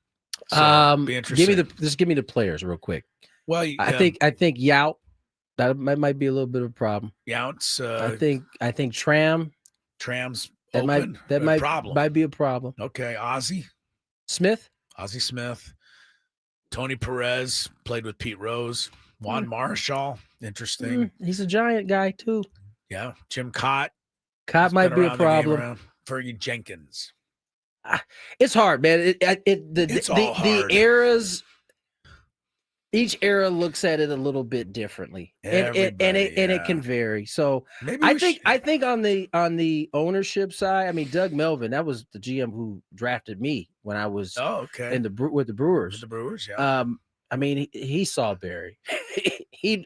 Speaker 2: So be interesting.
Speaker 1: Give me the players real quick.
Speaker 2: Well,
Speaker 1: I think Yout, that might be a little bit of a problem.
Speaker 2: Yout's
Speaker 1: I think
Speaker 2: Tram's
Speaker 1: that
Speaker 2: open.
Speaker 1: might be a problem.
Speaker 2: Okay, Ozzie
Speaker 1: Smith,
Speaker 2: Tony Perez played with Pete Rose, Juan Marshall, interesting.
Speaker 1: He's a Giant guy too.
Speaker 2: Yeah, Jim Cott
Speaker 1: might be a problem.
Speaker 2: Fergie Jenkins.
Speaker 1: It's hard, man.
Speaker 2: It's all hard.
Speaker 1: The eras. Each era looks at it a little bit differently, and it can vary. So I think on the ownership side, I mean, Doug Melvin, that was the GM who drafted me when I was with the Brewers.
Speaker 2: With the Brewers, yeah.
Speaker 1: I mean, he saw Barry.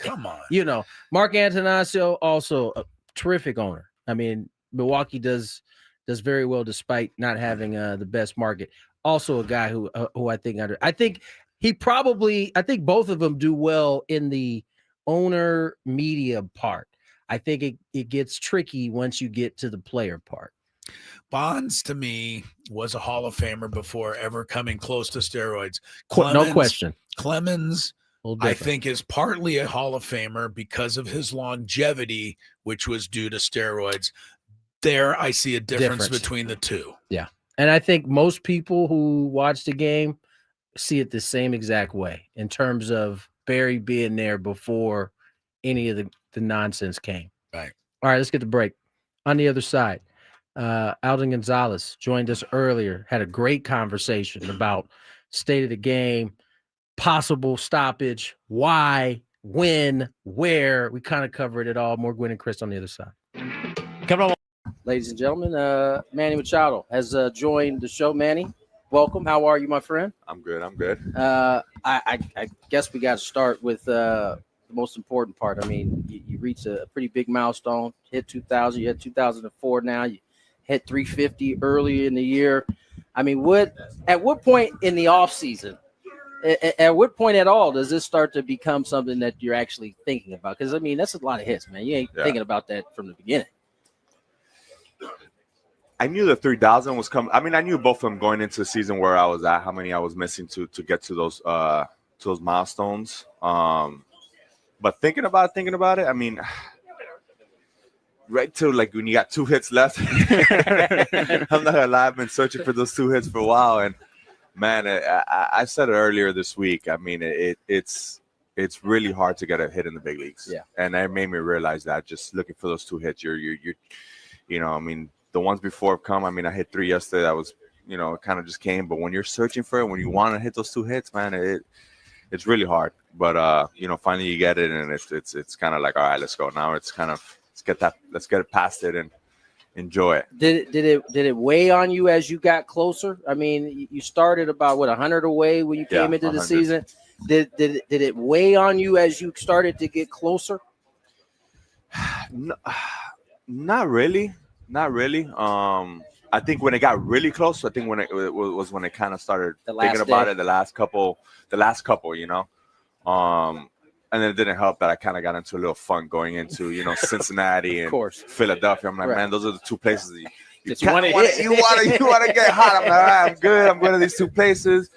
Speaker 2: Come on,
Speaker 1: you know, Mark Antanasio, also a terrific owner. I mean, Milwaukee does very well despite not having the best market. Also, a guy who I think both of them do well in the owner media part. I think it gets tricky once you get to the player part.
Speaker 2: Bonds, to me, was a Hall of Famer before ever coming close to steroids.
Speaker 1: No question.
Speaker 2: Clemens, I think, is partly a Hall of Famer because of his longevity, which was due to steroids. There, I see a difference between the two.
Speaker 1: Yeah. And I think most people who watch the game see it the same exact way in terms of Barry being there before any of the nonsense came.
Speaker 2: Right.
Speaker 1: All right, let's get the break. On the other side, Alden González joined us earlier, had a great conversation about state of the game, possible stoppage, why, when, where. We kind of covered it all. More Gwynn and Chris on the other side. Coming on. Ladies and gentlemen, Manny Machado has joined the show. Manny, welcome. How are you, my friend?
Speaker 4: I'm good.
Speaker 1: I guess we got to start with the most important part. I mean, you reached a pretty big milestone, hit 2,000. You had 2004 now. You hit 350 early in the year. I mean, at what point in the offseason, at what point at all does this start to become something that you're actually thinking about? Because, I mean, that's a lot of hits, man. You ain't thinking about that from the beginning.
Speaker 4: I knew the 3,000 was coming. I mean, I knew both of them going into the season where I was at, how many I was missing to get to those milestones. But thinking about it, I mean, right to like when you got 2 hits left, I'm not gonna lie, I've been searching for those 2 hits for a while, and man, I said it earlier this week. I mean, it's really hard to get a hit in the big leagues.
Speaker 1: Yeah,
Speaker 4: and that made me realize that just looking for those 2 hits, you're you know, I mean, the ones before have come. I mean, I hit 3 yesterday. That was, you know, it kind of just came. But when you're searching for it, when you want to hit those 2 hits, man, it's really hard. But you know, finally you get it, and it's kind of like, all right, let's go. Now it's kind of let's get it past it and enjoy it.
Speaker 1: Did it weigh on you as you got closer? I mean, you started about 100 away when you came into
Speaker 4: 100.
Speaker 1: the season. Did it weigh on you as you started to get closer?
Speaker 4: No, not really. I think when it got really close, I think when it was when it kind of started thinking about it, the last couple, you know, and then it didn't help that I kind of got into a little funk going into, you know, Cincinnati and Philadelphia. I'm like, man, those are the 2 places that you want to get hot. I'm like, all right, I'm good. I'm going to these 2 places,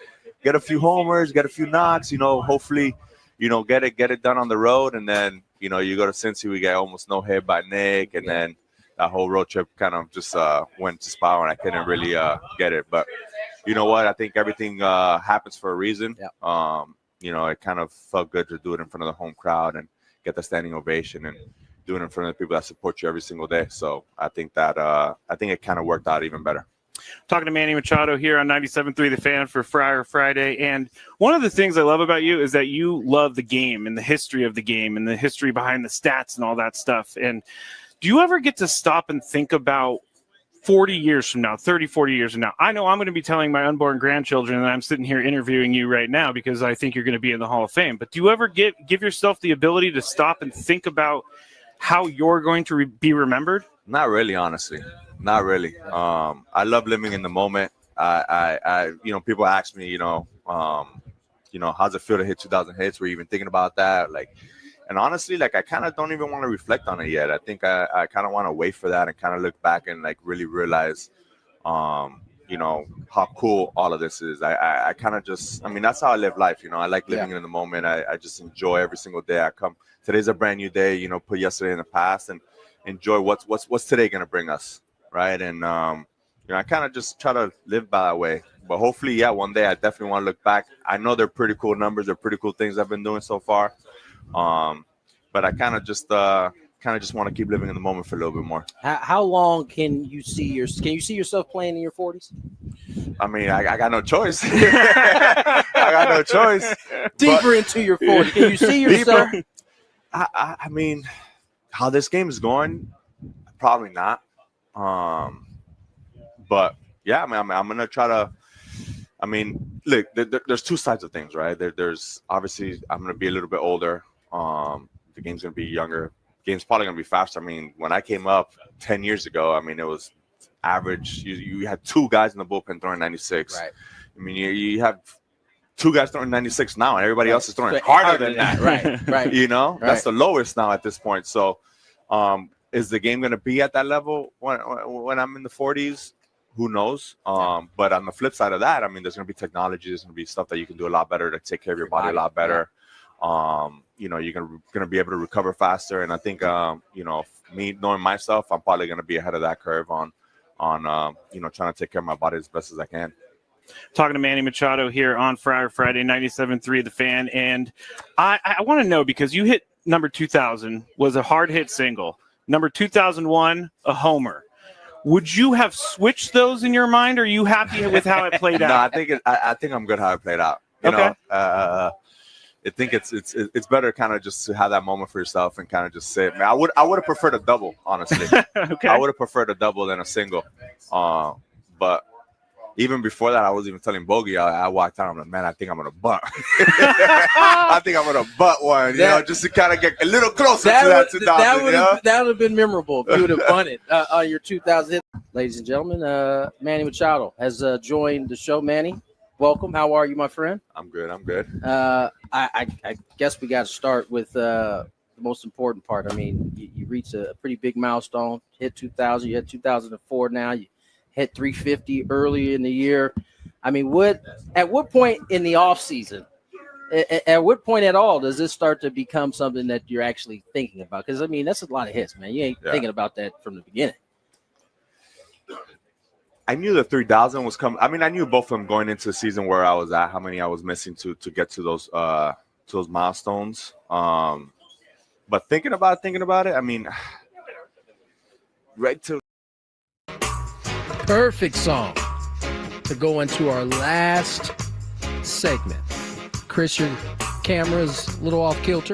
Speaker 4: get a few homers, get a few knocks, you know, hopefully, you know, get it done on the road, and then, you know, you go to Cincy, we get almost no hit by Nick, and then that whole road trip kind of just went to spot, and I couldn't really get it. But you know what? I think everything happens for a reason.
Speaker 1: Yeah.
Speaker 4: You know, it kind of felt good to do it in front of the home crowd and get the standing ovation and do it in front of the people that support you every single day. So I think it kind of worked out even better.
Speaker 3: Talking to Manny Machado here on 97.3 The Fan for Friar Friday. And one of the things I love about you is that you love the game and the history of the game and the history behind the stats and all that stuff. And do you ever get to stop and think about 40 years from now, 30, 40 years from now? I know I'm going to be telling my unborn grandchildren that I'm sitting here interviewing you right now because I think you're going to be in the Hall of Fame. But do you ever give yourself the ability to stop and think about how you're going to be remembered
Speaker 4: Not really, honestly. Not really. I love living in the moment. I people ask me, how's it feel to hit 2,000 hits? Were you even thinking about that? Like, and honestly, like, I kind of don't even want to reflect on it yet. I think I kind of want to wait for that and kind of look back and like really realize, how cool all of this is. I kind of just, that's how I live life. I like living in the moment. I just enjoy every single day. Today's a brand new day, put yesterday in the past and enjoy what's today going to bring us. Right. And, I kind of just try to live by that way. But hopefully, one day I definitely want to look back. I know they're pretty cool numbers. They're pretty cool things I've been doing so far. But I kind of just want to keep living in the moment for a little bit more.
Speaker 1: How long can you see yourself playing in your 40s?
Speaker 4: I got no choice. I got no choice.
Speaker 1: Deeper into your 40s, can you see yourself?
Speaker 4: How this game is going, probably not. But yeah, I'm gonna try to. Look, there's two sides of things, right? There's obviously I'm gonna be a little bit older. The game's gonna be younger. The game's probably gonna be faster. When I came up 10 years ago, it was average. You had two guys in the bullpen throwing 96.
Speaker 1: Right.
Speaker 4: You have two guys throwing 96 now, and everybody else is throwing harder than that.
Speaker 1: Right. Right.
Speaker 4: That's the lowest now at this point. So, is the game gonna be at that level when I'm in the 40s? Who knows? But on the flip side of that, there's going to be technology. There's going to be stuff that you can do a lot better to take care of your body a lot better. You're going to be able to recover faster. And I think, me knowing myself, I'm probably going to be ahead of that curve on trying to take care of my body as best as I can.
Speaker 3: Talking to Manny Machado here on Friday 97.3 The Fan. And I want to know, because you hit number 2000 was a hard hit single. Number 2001, a homer. Would you have switched those in your mind? Or are you happy with how it played out?
Speaker 4: No, I think I'm good how it played out. I think it's better kind of just to have that moment for yourself and kind of just say, man, I would have preferred a double, honestly.
Speaker 3: Okay.
Speaker 4: I would have preferred a double than a single. But even before that, I was even telling Bogey, I walked out, I'm like, man, I think I'm going to butt. I think I'm going to butt one, just to kind of get a little closer to that 2000.
Speaker 1: That would have been memorable if you would have bunted on your 2000 hit. Ladies and gentlemen, Manny Machado has joined the show. Manny, welcome. How are you, my friend?
Speaker 4: I'm good.
Speaker 1: I guess we got to start with the most important part. You reached a pretty big milestone, hit 2000. You had 2004 now. You hit 350 early in the year. At what point in the off season, at what point at all does this start to become something that you're actually thinking about? Because that's a lot of hits, man. You ain't thinking about that from the beginning.
Speaker 4: I knew the 3,000 was coming. I knew both of them going into the season where I was at, how many I was missing to get to those milestones. But thinking about it, right to.
Speaker 1: Perfect song to go into our last segment. Chris, your camera's a little off kilter.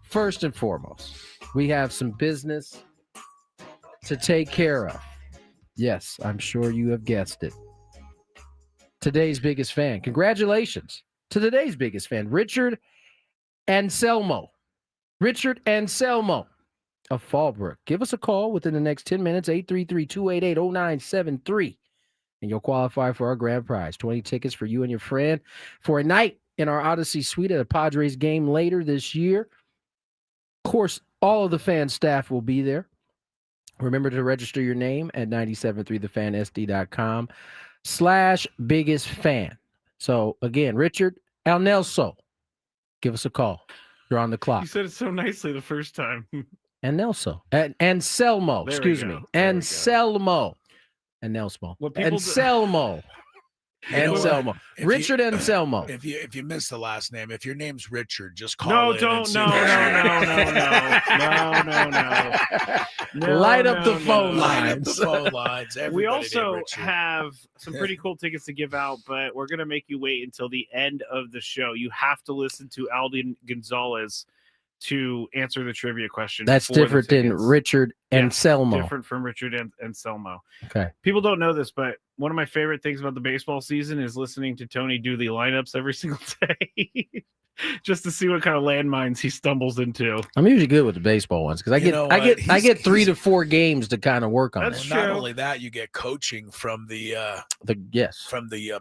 Speaker 1: First and foremost, we have some business to take care of. Yes, I'm sure you have guessed it. Today's biggest fan. Congratulations to today's biggest fan, Richard Anselmo. Richard Anselmo of Fallbrook. Give us a call within the next 10 minutes, 833-288-0973, and you'll qualify for our grand prize, 20 tickets for you and your friend for a night in our Odyssey Suite at a Padres game later this year. Of course, all of the fan staff will be there. Remember to register your name at 973thefansd.com/biggest fan. So, again, Richard Alnelso, give us a call. You're on the clock.
Speaker 3: You said it so nicely the first time.
Speaker 1: Anselmo. Anselmo. Excuse me. Anselmo. Anselmo. Anselmo. Anselmo. Richard Anselmo.
Speaker 2: If you miss the last name, if your name's Richard, just call
Speaker 3: No.
Speaker 2: in.
Speaker 3: Light
Speaker 1: up the phone lines.
Speaker 3: We also have some pretty cool tickets to give out, but we're going to make you wait until the end of the show. You have to listen to Alden González to answer the trivia question.
Speaker 1: That's different than Richard Anselmo.
Speaker 3: Different from Richard Anselmo.
Speaker 1: Okay.
Speaker 3: People don't know this, but one of my favorite things about the baseball season is listening to Tony do the lineups every single day. just to see what kind of landmines he stumbles into.
Speaker 1: I'm usually good with the baseball ones because I get 3 to 4 games to kind of work on.
Speaker 3: That's
Speaker 1: it.
Speaker 3: true.
Speaker 2: Not only that, you get coaching from the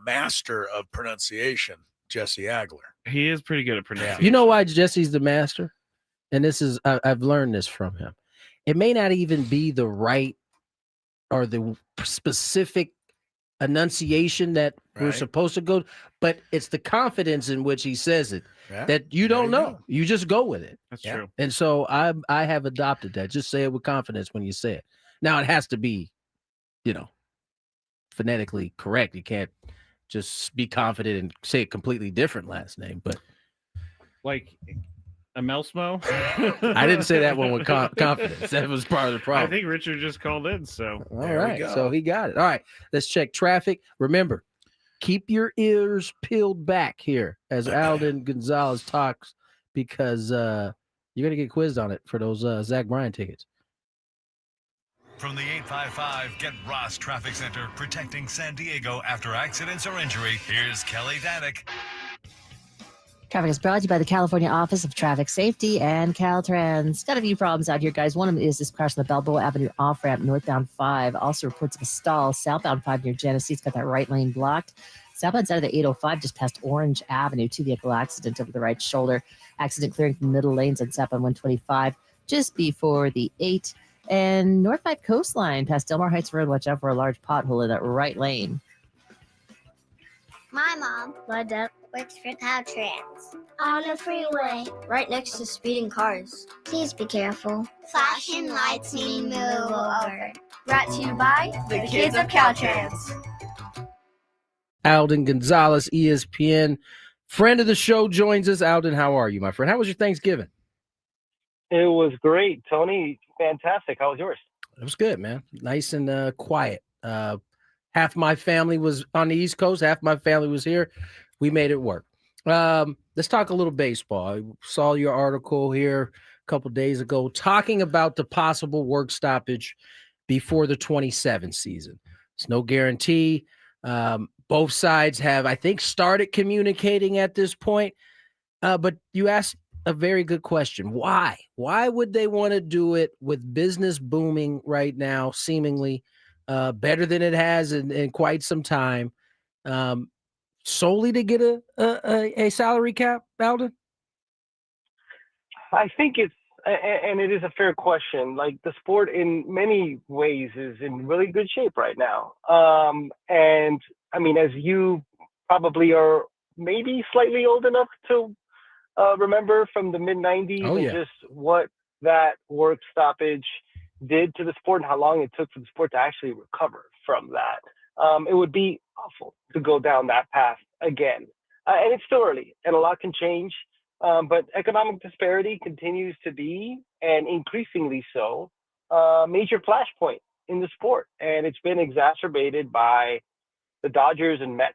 Speaker 2: master of pronunciation, Jesse Agler.
Speaker 3: He is pretty good at pronunciation.
Speaker 1: You know why Jesse's the master? And this is I've learned this from him. It may not even be the right or the specific enunciation that we're supposed to go, but it's the confidence in which he says it that you don't know. You just go with it.
Speaker 3: That's true.
Speaker 1: And so I have adopted that. Just say it with confidence when you say it. Now it has to be, phonetically correct. You can't just be confident and say a completely different last name, but
Speaker 3: like Amelsmo.
Speaker 1: I didn't say that one with confidence. That was part of the problem.
Speaker 3: I think Richard just called in. So
Speaker 1: all right, so he got it. All right, let's check traffic. Remember, keep your ears peeled back here as Alden González talks, because you're gonna get quizzed on it for those Zach Bryan tickets.
Speaker 5: From the 855 Get Ross Traffic Center, protecting San Diego after accidents or injury, here's Kelly Danick.
Speaker 18: Traffic is brought to you by the California Office of Traffic Safety and Caltrans. Got a few problems out here, guys. One of them is this crash on the Balboa Avenue off-ramp, northbound 5. Also reports of a stall, southbound 5 near Genesee. It's got that right lane blocked. Southbound side of the 805 just past Orange Avenue. 2-vehicle accident over the right shoulder. Accident clearing from middle lanes on southbound 125 just before the 8. And North 5 Coastline past Delmar Heights Road. Watch out for a large pothole in that right lane.
Speaker 8: My mom, my dad, works for Caltrans. On the freeway, right next to speeding cars. Please be careful. Flashing lights mean move over. Brought to you by the kids of Caltrans.
Speaker 1: Alden González, ESPN, friend of the show, joins us. Alden, how are you, my friend? How was your Thanksgiving?
Speaker 7: It was great, Tony. Fantastic. How was yours?
Speaker 1: It was good, man. Nice and quiet. Half my family was on the East Coast. Half my family was here. We made it work. Let's talk a little baseball. I saw your article here a couple days ago talking about the possible work stoppage before the 27 season. It's no guarantee. Both sides have, I think, started communicating at this point. But you asked a very good question. Why? Why would they want to do it with business booming right now, seemingly better than it has in quite some time, solely to get a salary cap, Alden?
Speaker 7: I think it's, and it is a fair question. Like, the sport in many ways is in really good shape right now. And I mean, as you probably are maybe slightly old enough to remember from the mid-90s and just what that work stoppage did to the sport and how long it took for the sport to actually recover from that. It would be awful to go down that path again. And it's still early and a lot can change. But economic disparity continues to be, and increasingly so, a major flashpoint in the sport. And it's been exacerbated by the Dodgers and Mets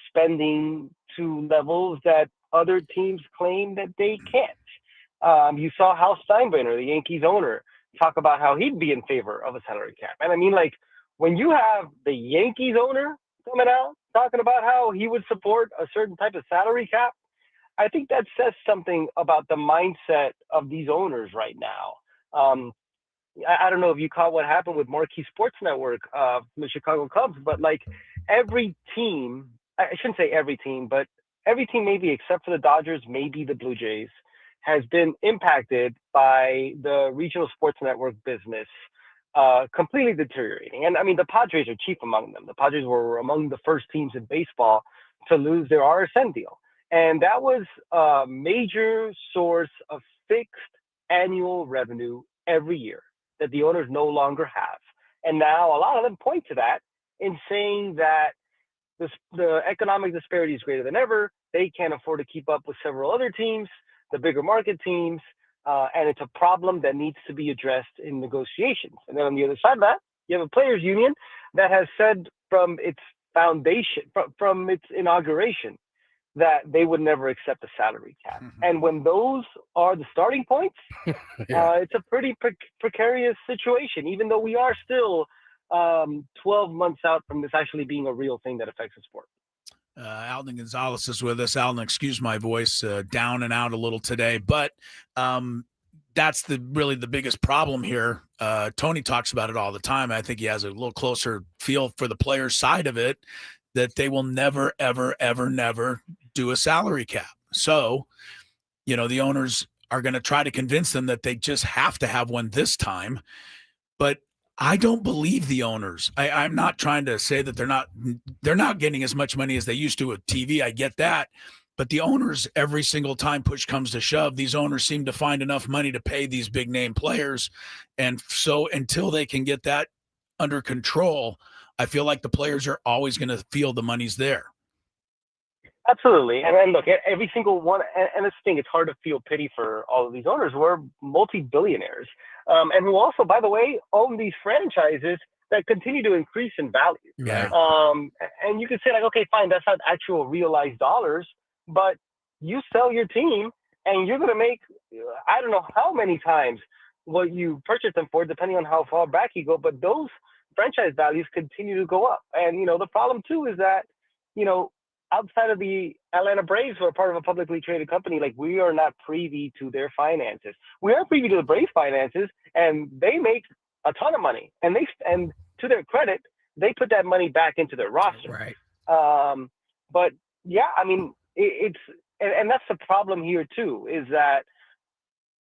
Speaker 7: spending to levels that other teams claim that they can't. You saw Hal Steinbrenner, the Yankees owner, talk about how he'd be in favor of a salary cap. And I mean, like, when you have the Yankees owner coming out talking about how he would support a certain type of salary cap, I think that says something about the mindset of these owners right now. I don't know if you caught what happened with Marquee Sports Network from the Chicago Cubs, but like every team, I shouldn't say every team, but every team maybe except for the Dodgers, maybe the Blue Jays, has been impacted by the regional sports network business completely deteriorating. And I mean, the Padres are chief among them. The Padres were among the first teams in baseball to lose their RSN deal. And that was a major source of fixed annual revenue every year that the owners no longer have. And now a lot of them point to that in saying that the economic disparity is greater than ever. They can't afford to keep up with several other teams, the bigger market teams, and it's a problem that needs to be addressed in negotiations. And then on the other side of that, you have a players union that has said from its foundation, from its inauguration, that they would never accept a salary cap. And when those are the starting points, it's a pretty precarious situation, even though we are still 12 months out from this actually being a real thing that affects the sport.
Speaker 2: Alden González is with us. Alden, excuse my voice, down and out a little today, but that's really the biggest problem here. Tony talks about it all the time. I think he has a little closer feel for the player side of it, that they will never, ever, ever, never do a salary cap. So, the owners are going to try to convince them that they just have to have one this time. But I don't believe the owners. I'm not trying to say that they're not getting as much money as they used to with TV. I get that. But the owners, every single time push comes to shove, these owners seem to find enough money to pay these big name players. And so until they can get that under control, I feel like the players are always going to feel the money's there.
Speaker 7: Absolutely. And look, every single one, and this thing, it's hard to feel pity for all of these owners who are multi-billionaires, and who also, by the way, own these franchises that continue to increase in value.
Speaker 2: Yeah.
Speaker 7: And you could say, like, okay, fine, that's not actual realized dollars, but you sell your team and you're going to make, I don't know how many times what you purchased them for, depending on how far back you go, but those franchise values continue to go up. And, the problem too is that, outside of the Atlanta Braves, who are part of a publicly traded company, like, we are not privy to their finances. We are privy to the Braves' finances, and they make a ton of money. And to their credit, they put that money back into their roster.
Speaker 1: Right.
Speaker 7: But yeah, I mean, and that's the problem here too, is that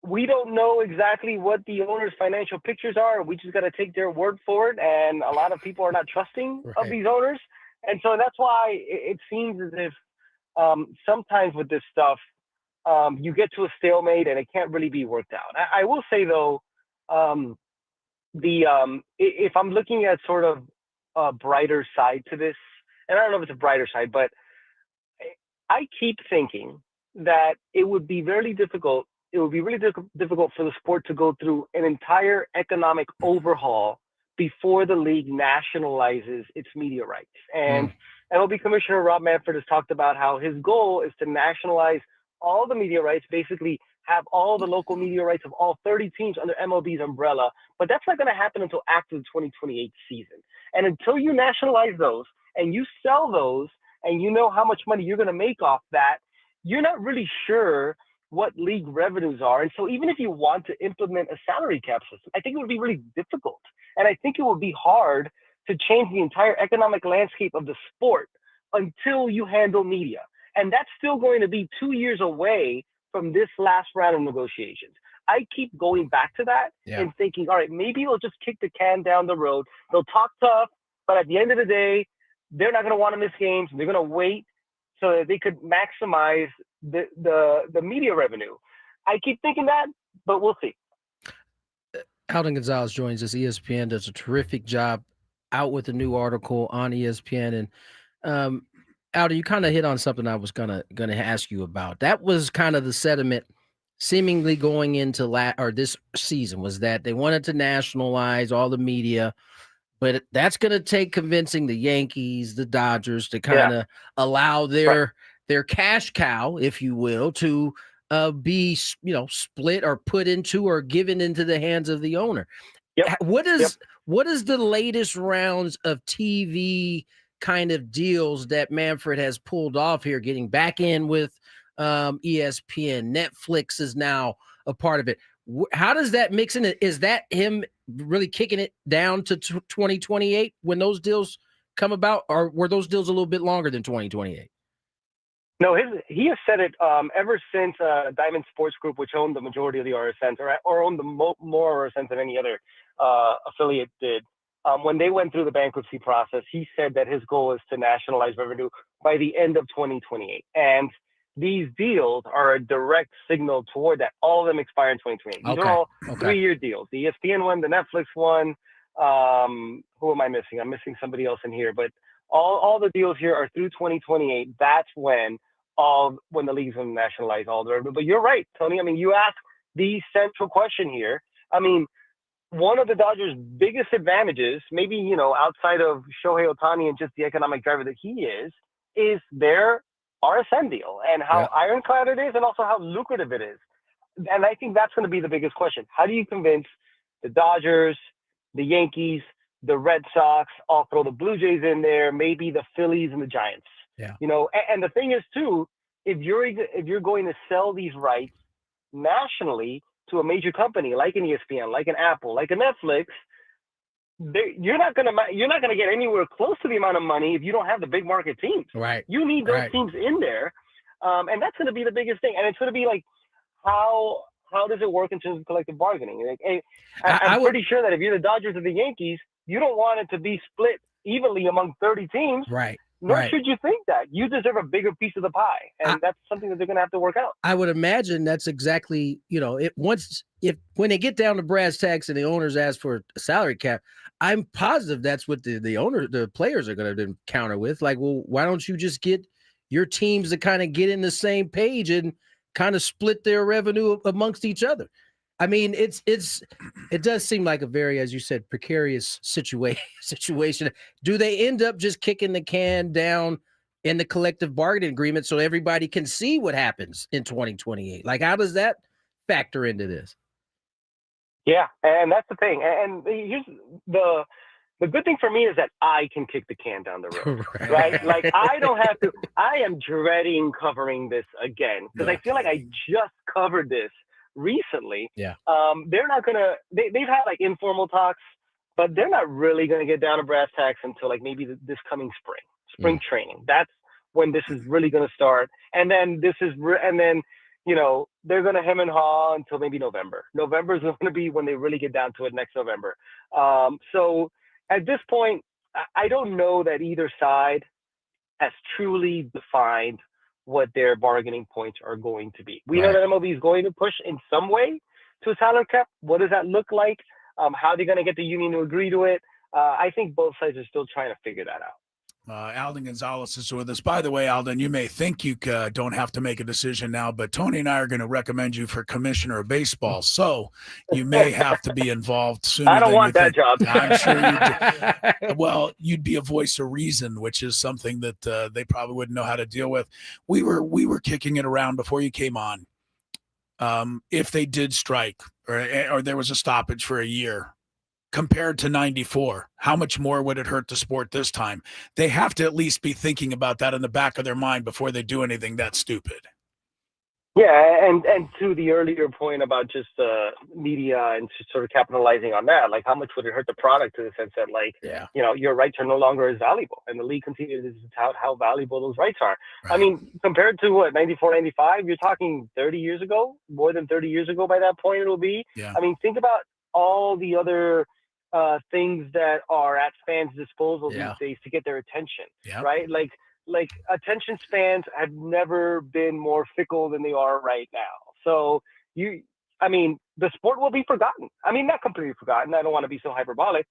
Speaker 7: we don't know exactly what the owners' financial pictures are. We just got to take their word for it. And a lot of people are not trusting of these owners. And so that's why it seems as if sometimes with this stuff, you get to a stalemate and it can't really be worked out. I will say, though, if I'm looking at sort of a brighter side to this, and I don't know if it's a brighter side, but I keep thinking that it would be really difficult. It would be really difficult for the sport to go through an entire economic overhaul before the league nationalizes its media rights. And MLB Commissioner Rob Manfred has talked about how his goal is to nationalize all the media rights, basically have all the local media rights of all 30 teams under MLB's umbrella. But that's not going to happen until after the 2028 season. And until you nationalize those and you sell those and you know how much money you're going to make off that, you're not really sure what league revenues are. And so even if you want to implement a salary cap system, I think it would be really difficult. And I think it would be hard to change the entire economic landscape of the sport until you handle media. And that's still going to be 2 years away from this last round of negotiations. I keep going back to that and thinking, all right, maybe they'll just kick the can down the road. They'll talk tough, but at the end of the day, they're not going to want to miss games. They're going to wait so that they could maximize the media revenue. I keep thinking that, but we'll see.
Speaker 1: Alden González joins us. ESPN does a terrific job out with a new article on ESPN. And Alden, you kind of hit on something I was gonna ask you about. That was kind of the sentiment seemingly going into this season, was that they wanted to nationalize all the media, but that's going to take convincing the Yankees, the Dodgers to kind of allow their cash cow, if you will, to be split or put into or given into the hands of the owner. What is the latest rounds of TV kind of deals that Manfred has pulled off here, getting back in with ESPN? Netflix is now a part of it. How does that mix in? Is that him really kicking it down to 2028 when those deals come about, or were those deals a little bit longer than 2028?
Speaker 7: No, he has said it ever since Diamond Sports Group, which owned the majority of the RSNs, or owned the more RSNs than any other affiliate did. When they went through the bankruptcy process, he said that his goal is to nationalize revenue by the end of 2028. And these deals are a direct signal toward that. All of them expire in 2028. These are all 3-year deals. The ESPN one, the Netflix one. Who am I missing? I'm missing somebody else in here. But all the deals here are through 2028. That's when the league's going to nationalize all the revenue. But you're right, Tony. I mean, you asked the central question here. I mean, one of the Dodgers' biggest advantages, maybe, outside of Shohei Ohtani and just the economic driver that he is their RSN deal and how ironclad it is and also how lucrative it is. And I think that's going to be the biggest question. How do you convince the Dodgers, the Yankees, the Red Sox, I'll throw the Blue Jays in there, maybe the Phillies and the Giants,
Speaker 1: Yeah.
Speaker 7: And the thing is too, if you're going to sell these rights nationally to a major company like an ESPN, like an Apple, like a Netflix, you're not gonna get anywhere close to the amount of money if you don't have the big market teams.
Speaker 1: Right.
Speaker 7: You need those teams in there, and that's going to be the biggest thing. And it's going to be like, how does it work in terms of collective bargaining? Like, I'm pretty sure that if you're the Dodgers or the Yankees, you don't want it to be split evenly among 30 teams.
Speaker 1: Right.
Speaker 7: Nor should you think that. You deserve a bigger piece of the pie, and that's something that they're going to have to work out.
Speaker 1: I would imagine that's exactly, when they get down to brass tacks and the owners ask for a salary cap, I'm positive that's what the players are going to counter with. Like, well, why don't you just get your teams to kind of get in the same page and kind of split their revenue amongst each other? I mean, it does seem like a very, as you said, precarious situation. Do they end up just kicking the can down in the collective bargaining agreement so everybody can see what happens in 2028? Like, how does that factor into this?
Speaker 7: Yeah, and that's the thing. And here's the good thing for me is that I can kick the can down the road, right? Like, I don't have to. I am dreading covering this again because I feel like I just covered this recently.
Speaker 1: Yeah.
Speaker 7: They're not gonna. They've had like informal talks, but they're not really gonna get down to brass tacks until like maybe this coming spring training. That's when this is really gonna start. And then they're gonna hem and haw until maybe November. November is gonna be when they really get down to it next November. So at this point, I don't know that either side has truly defined what their bargaining points are going to be. We know that MLB is going to push in some way to a salary cap. What does that look like? How are they going to get the union to agree to it? I think both sides are still trying to figure that out.
Speaker 2: Alden González is with us. By the way, Alden, you may think you don't have to make a decision now, but Tony and I are going to recommend you for commissioner of baseball. So you may have to be involved sooner.
Speaker 7: I don't want that job.
Speaker 2: I'm sure you do. Well, you'd be a voice of reason, which is something that they probably wouldn't know how to deal with. We were kicking it around before you came on. If they did strike or there was a stoppage for a year, compared to 94, how much more would it hurt the sport this time? They have to at least be thinking about that in the back of their mind before they do anything that stupid.
Speaker 7: Yeah, and to the earlier point about just media and sort of capitalizing on that, like how much would it hurt the product to the sense that your rights are no longer as valuable, and the league continues to tout how valuable those rights are. Right. I mean, compared to 94, 95, you're talking 30 years ago, more than 30 years ago by that point it'll be.
Speaker 2: Yeah.
Speaker 7: I mean, think about all the other things that are at fans' disposal these days to get their attention, right? Like attention spans have never been more fickle than they are right now. So the sport will be forgotten. I mean, not completely forgotten. I don't want to be so hyperbolic,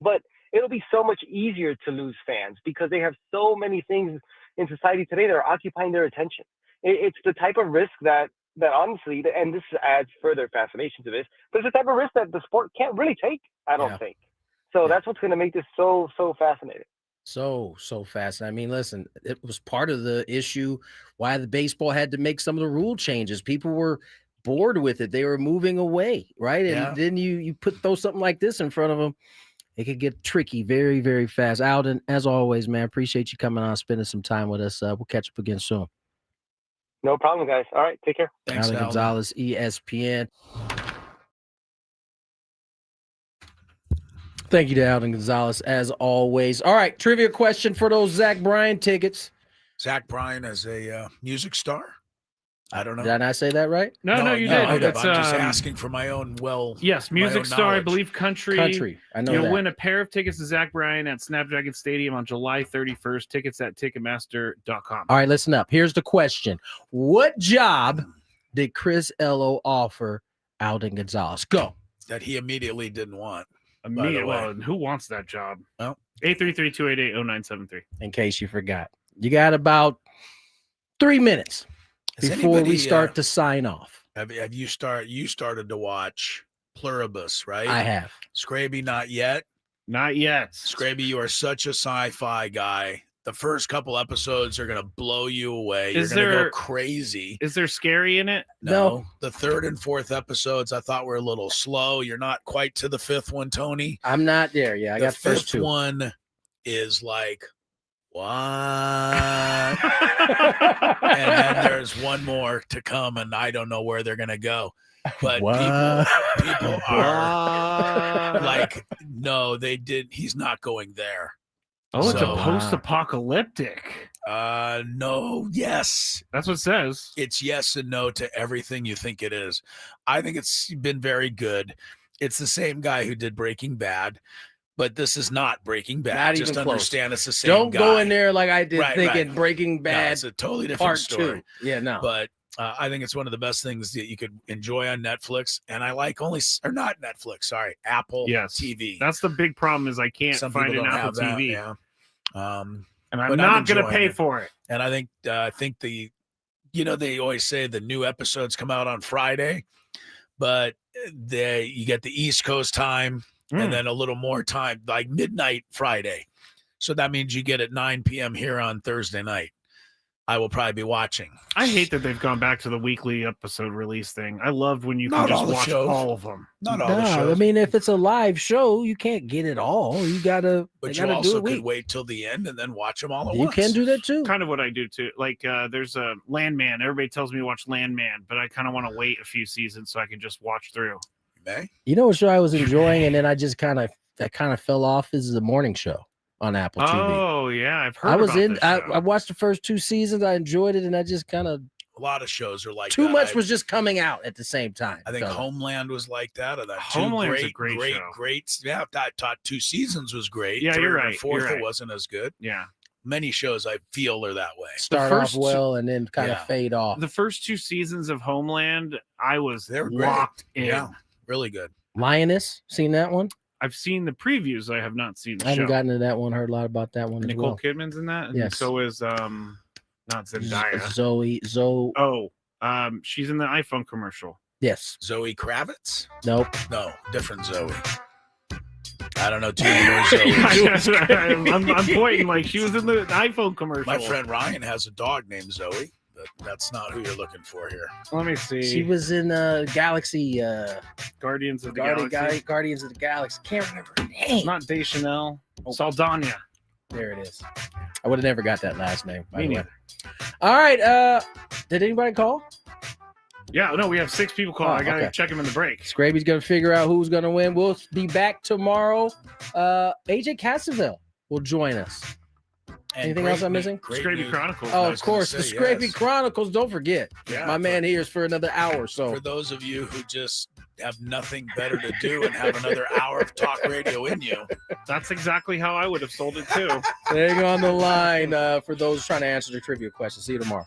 Speaker 7: but it'll be so much easier to lose fans because they have so many things in society today that are occupying their attention. It's the type of risk that honestly, and this adds further fascination to this, but it's the type of risk that the sport can't really take, I don't think. So that's what's going to make this so fascinating.
Speaker 1: So fast. I mean, listen, it was part of the issue why the baseball had to make some of the rule changes. People were bored with it. They were moving away, right? And then you throw something like this in front of them, it could get tricky very, very fast. Alden, as always, man, appreciate you coming on, spending some time with us. We'll catch up again soon.
Speaker 7: No problem, guys. All right, take care.
Speaker 2: Thanks,
Speaker 1: Alden González, ESPN. Thank you to Alden González, as always. All right, trivia question for those Zach Bryan tickets.
Speaker 2: Zach Bryan as a music star? I don't know.
Speaker 1: Did I not say that right?
Speaker 3: No, you did.
Speaker 2: I'm just asking for my own
Speaker 3: Yes, music star, I believe country.
Speaker 1: I know
Speaker 3: You'll win a pair of tickets to Zach Bryan at Snapdragon Stadium on July 31st. Tickets at Ticketmaster.com.
Speaker 1: All right, listen up. Here's the question. What job did Chris Ello offer Alden González? Go.
Speaker 2: That he immediately didn't want.
Speaker 3: Well, who wants that job?
Speaker 2: Well,
Speaker 3: 833-288-0973.
Speaker 1: In case you forgot. You got about 3 minutes before we start to sign off.
Speaker 2: Have you started to watch Pluribus, right?
Speaker 1: I have.
Speaker 2: Skraby, not yet.
Speaker 3: Not yet.
Speaker 2: Skraby, you are such a sci-fi guy. The first couple episodes are going to blow you away. You're going to go crazy.
Speaker 3: Is there scary in it?
Speaker 2: No. The third and fourth episodes I thought were a little slow. You're not quite to the fifth one, Tony.
Speaker 1: I'm not there. Yeah, I got the first two.
Speaker 2: The fifth one is like What? And then there's one more to come, and I don't know where they're going to go. But people are like, no, they did. He's not going there.
Speaker 3: Oh, it's a post-apocalyptic.
Speaker 2: No, yes.
Speaker 3: That's what it says.
Speaker 2: It's yes and no to everything you think it is. I think it's been very good. It's the same guy who did Breaking Bad, but this is not Breaking Bad.
Speaker 1: Not
Speaker 2: Just
Speaker 1: even close.
Speaker 2: understand it's the same
Speaker 1: Don't
Speaker 2: guy.
Speaker 1: go in there like I did thinking
Speaker 2: right.
Speaker 1: Breaking Bad.
Speaker 2: No, it's a totally different
Speaker 1: part
Speaker 2: story.
Speaker 1: 2. Yeah, no.
Speaker 2: But I think it's one of the best things that you could enjoy on Netflix. And I like not Netflix, sorry, Apple TV.
Speaker 3: That's the big problem is I can't
Speaker 2: Some
Speaker 3: find
Speaker 2: people
Speaker 3: an
Speaker 2: don't
Speaker 3: Apple
Speaker 2: have that,
Speaker 3: TV.
Speaker 2: yeah.
Speaker 3: And I'm
Speaker 2: but
Speaker 3: not going to
Speaker 2: enjoying
Speaker 3: pay
Speaker 2: it.
Speaker 3: for it.
Speaker 2: And I think they always say the new episodes come out on Friday, but you get the East Coast time and then a little more time, like midnight Friday. So that means you get at 9 p.m. here on Thursday night. I will probably be watching.
Speaker 3: I hate that they've gone back to the weekly episode release thing. I loved when you
Speaker 2: Not
Speaker 3: could just
Speaker 2: all the
Speaker 3: watch
Speaker 2: shows.
Speaker 3: all of them.
Speaker 2: Not all the shows.
Speaker 1: I mean, if it's a live show, you can't get it all. You gotta.
Speaker 2: But
Speaker 1: they
Speaker 2: you
Speaker 1: gotta do
Speaker 2: also
Speaker 1: a
Speaker 2: could
Speaker 1: week.
Speaker 2: wait till the end and then watch them all at
Speaker 1: You
Speaker 2: once.
Speaker 1: can do that too.
Speaker 3: Kind of what I do too. Like there's a Landman. Everybody tells me to watch Landman, but I kind of want to wait a few seasons so I can just watch through.
Speaker 1: You know what show I was enjoying, and then I just kind of fell off is the morning show on Apple TV.
Speaker 3: Oh yeah, I've heard.
Speaker 1: I was
Speaker 3: about
Speaker 1: in.
Speaker 3: this
Speaker 1: I
Speaker 3: show.
Speaker 1: watched the first 2 seasons. I enjoyed it, and I just kind of
Speaker 2: A lot of shows are like
Speaker 1: too
Speaker 2: that.
Speaker 1: much was just coming out at the same time.
Speaker 2: I think
Speaker 1: felt like.
Speaker 2: Homeland was like that. Or that
Speaker 3: Homeland's
Speaker 2: two
Speaker 3: a great show.
Speaker 2: great. Yeah, I thought 2 seasons was great.
Speaker 3: Yeah,
Speaker 2: Third
Speaker 3: you're
Speaker 2: and
Speaker 3: right,
Speaker 2: fourth,
Speaker 3: you're right.
Speaker 2: it wasn't as good.
Speaker 3: Yeah.
Speaker 2: Many shows I feel are that way.
Speaker 1: Start off well and then kind of fade off.
Speaker 3: The first 2 seasons of Homeland, I was
Speaker 2: They were great.
Speaker 3: locked in.
Speaker 2: Yeah, really good.
Speaker 1: Lioness, seen that one?
Speaker 3: I've seen the previews. I have not seen the
Speaker 1: I haven't
Speaker 3: show.
Speaker 1: gotten to that one. Heard a lot about that one as
Speaker 3: Nicole
Speaker 1: well.
Speaker 3: Kidman's in that. And
Speaker 1: Yes.
Speaker 3: So is not Zendaya.
Speaker 1: Zoe.
Speaker 3: Oh, she's in the iPhone commercial.
Speaker 1: Yes.
Speaker 2: Zoe Kravitz?
Speaker 1: Nope.
Speaker 2: No, different Zoe. I don't know too many more Zoes.
Speaker 3: I'm pointing like she was in the iPhone commercial.
Speaker 2: My friend Ryan has a dog named Zoe, but that's not who you're looking for here.
Speaker 3: Let me see.
Speaker 1: She was in Galaxy.
Speaker 3: Guardians of the Galaxy.
Speaker 1: Guardians of the Galaxy. Can't remember her name.
Speaker 3: Not Deschanel. Saldana.
Speaker 1: There it is. I would have never got that last name. By
Speaker 3: Me
Speaker 1: the way.
Speaker 3: neither.
Speaker 1: All right. Did anybody call?
Speaker 3: Yeah, no, we have 6 people calling. I gotta
Speaker 1: okay.
Speaker 3: check them in the break.
Speaker 1: Skraby's gonna figure out who's gonna win. We'll be back tomorrow. AJ Cassaville will join us.
Speaker 2: And
Speaker 1: Anything
Speaker 2: great
Speaker 1: else I'm
Speaker 2: news-
Speaker 1: missing?
Speaker 2: great
Speaker 3: Skraby
Speaker 2: news.
Speaker 3: Chronicles.
Speaker 1: Oh,
Speaker 2: I
Speaker 1: of
Speaker 2: was gonna
Speaker 1: course, the
Speaker 2: say,
Speaker 1: Skraby
Speaker 2: yes.
Speaker 1: Chronicles. Don't forget,
Speaker 2: Yeah,
Speaker 1: my man here is for another hour. So
Speaker 2: For those of you who just have nothing better to do and have another hour of talk radio in you,
Speaker 3: That's exactly how I would have sold it too.
Speaker 1: hang on the line for those trying to answer the trivia question. See you tomorrow.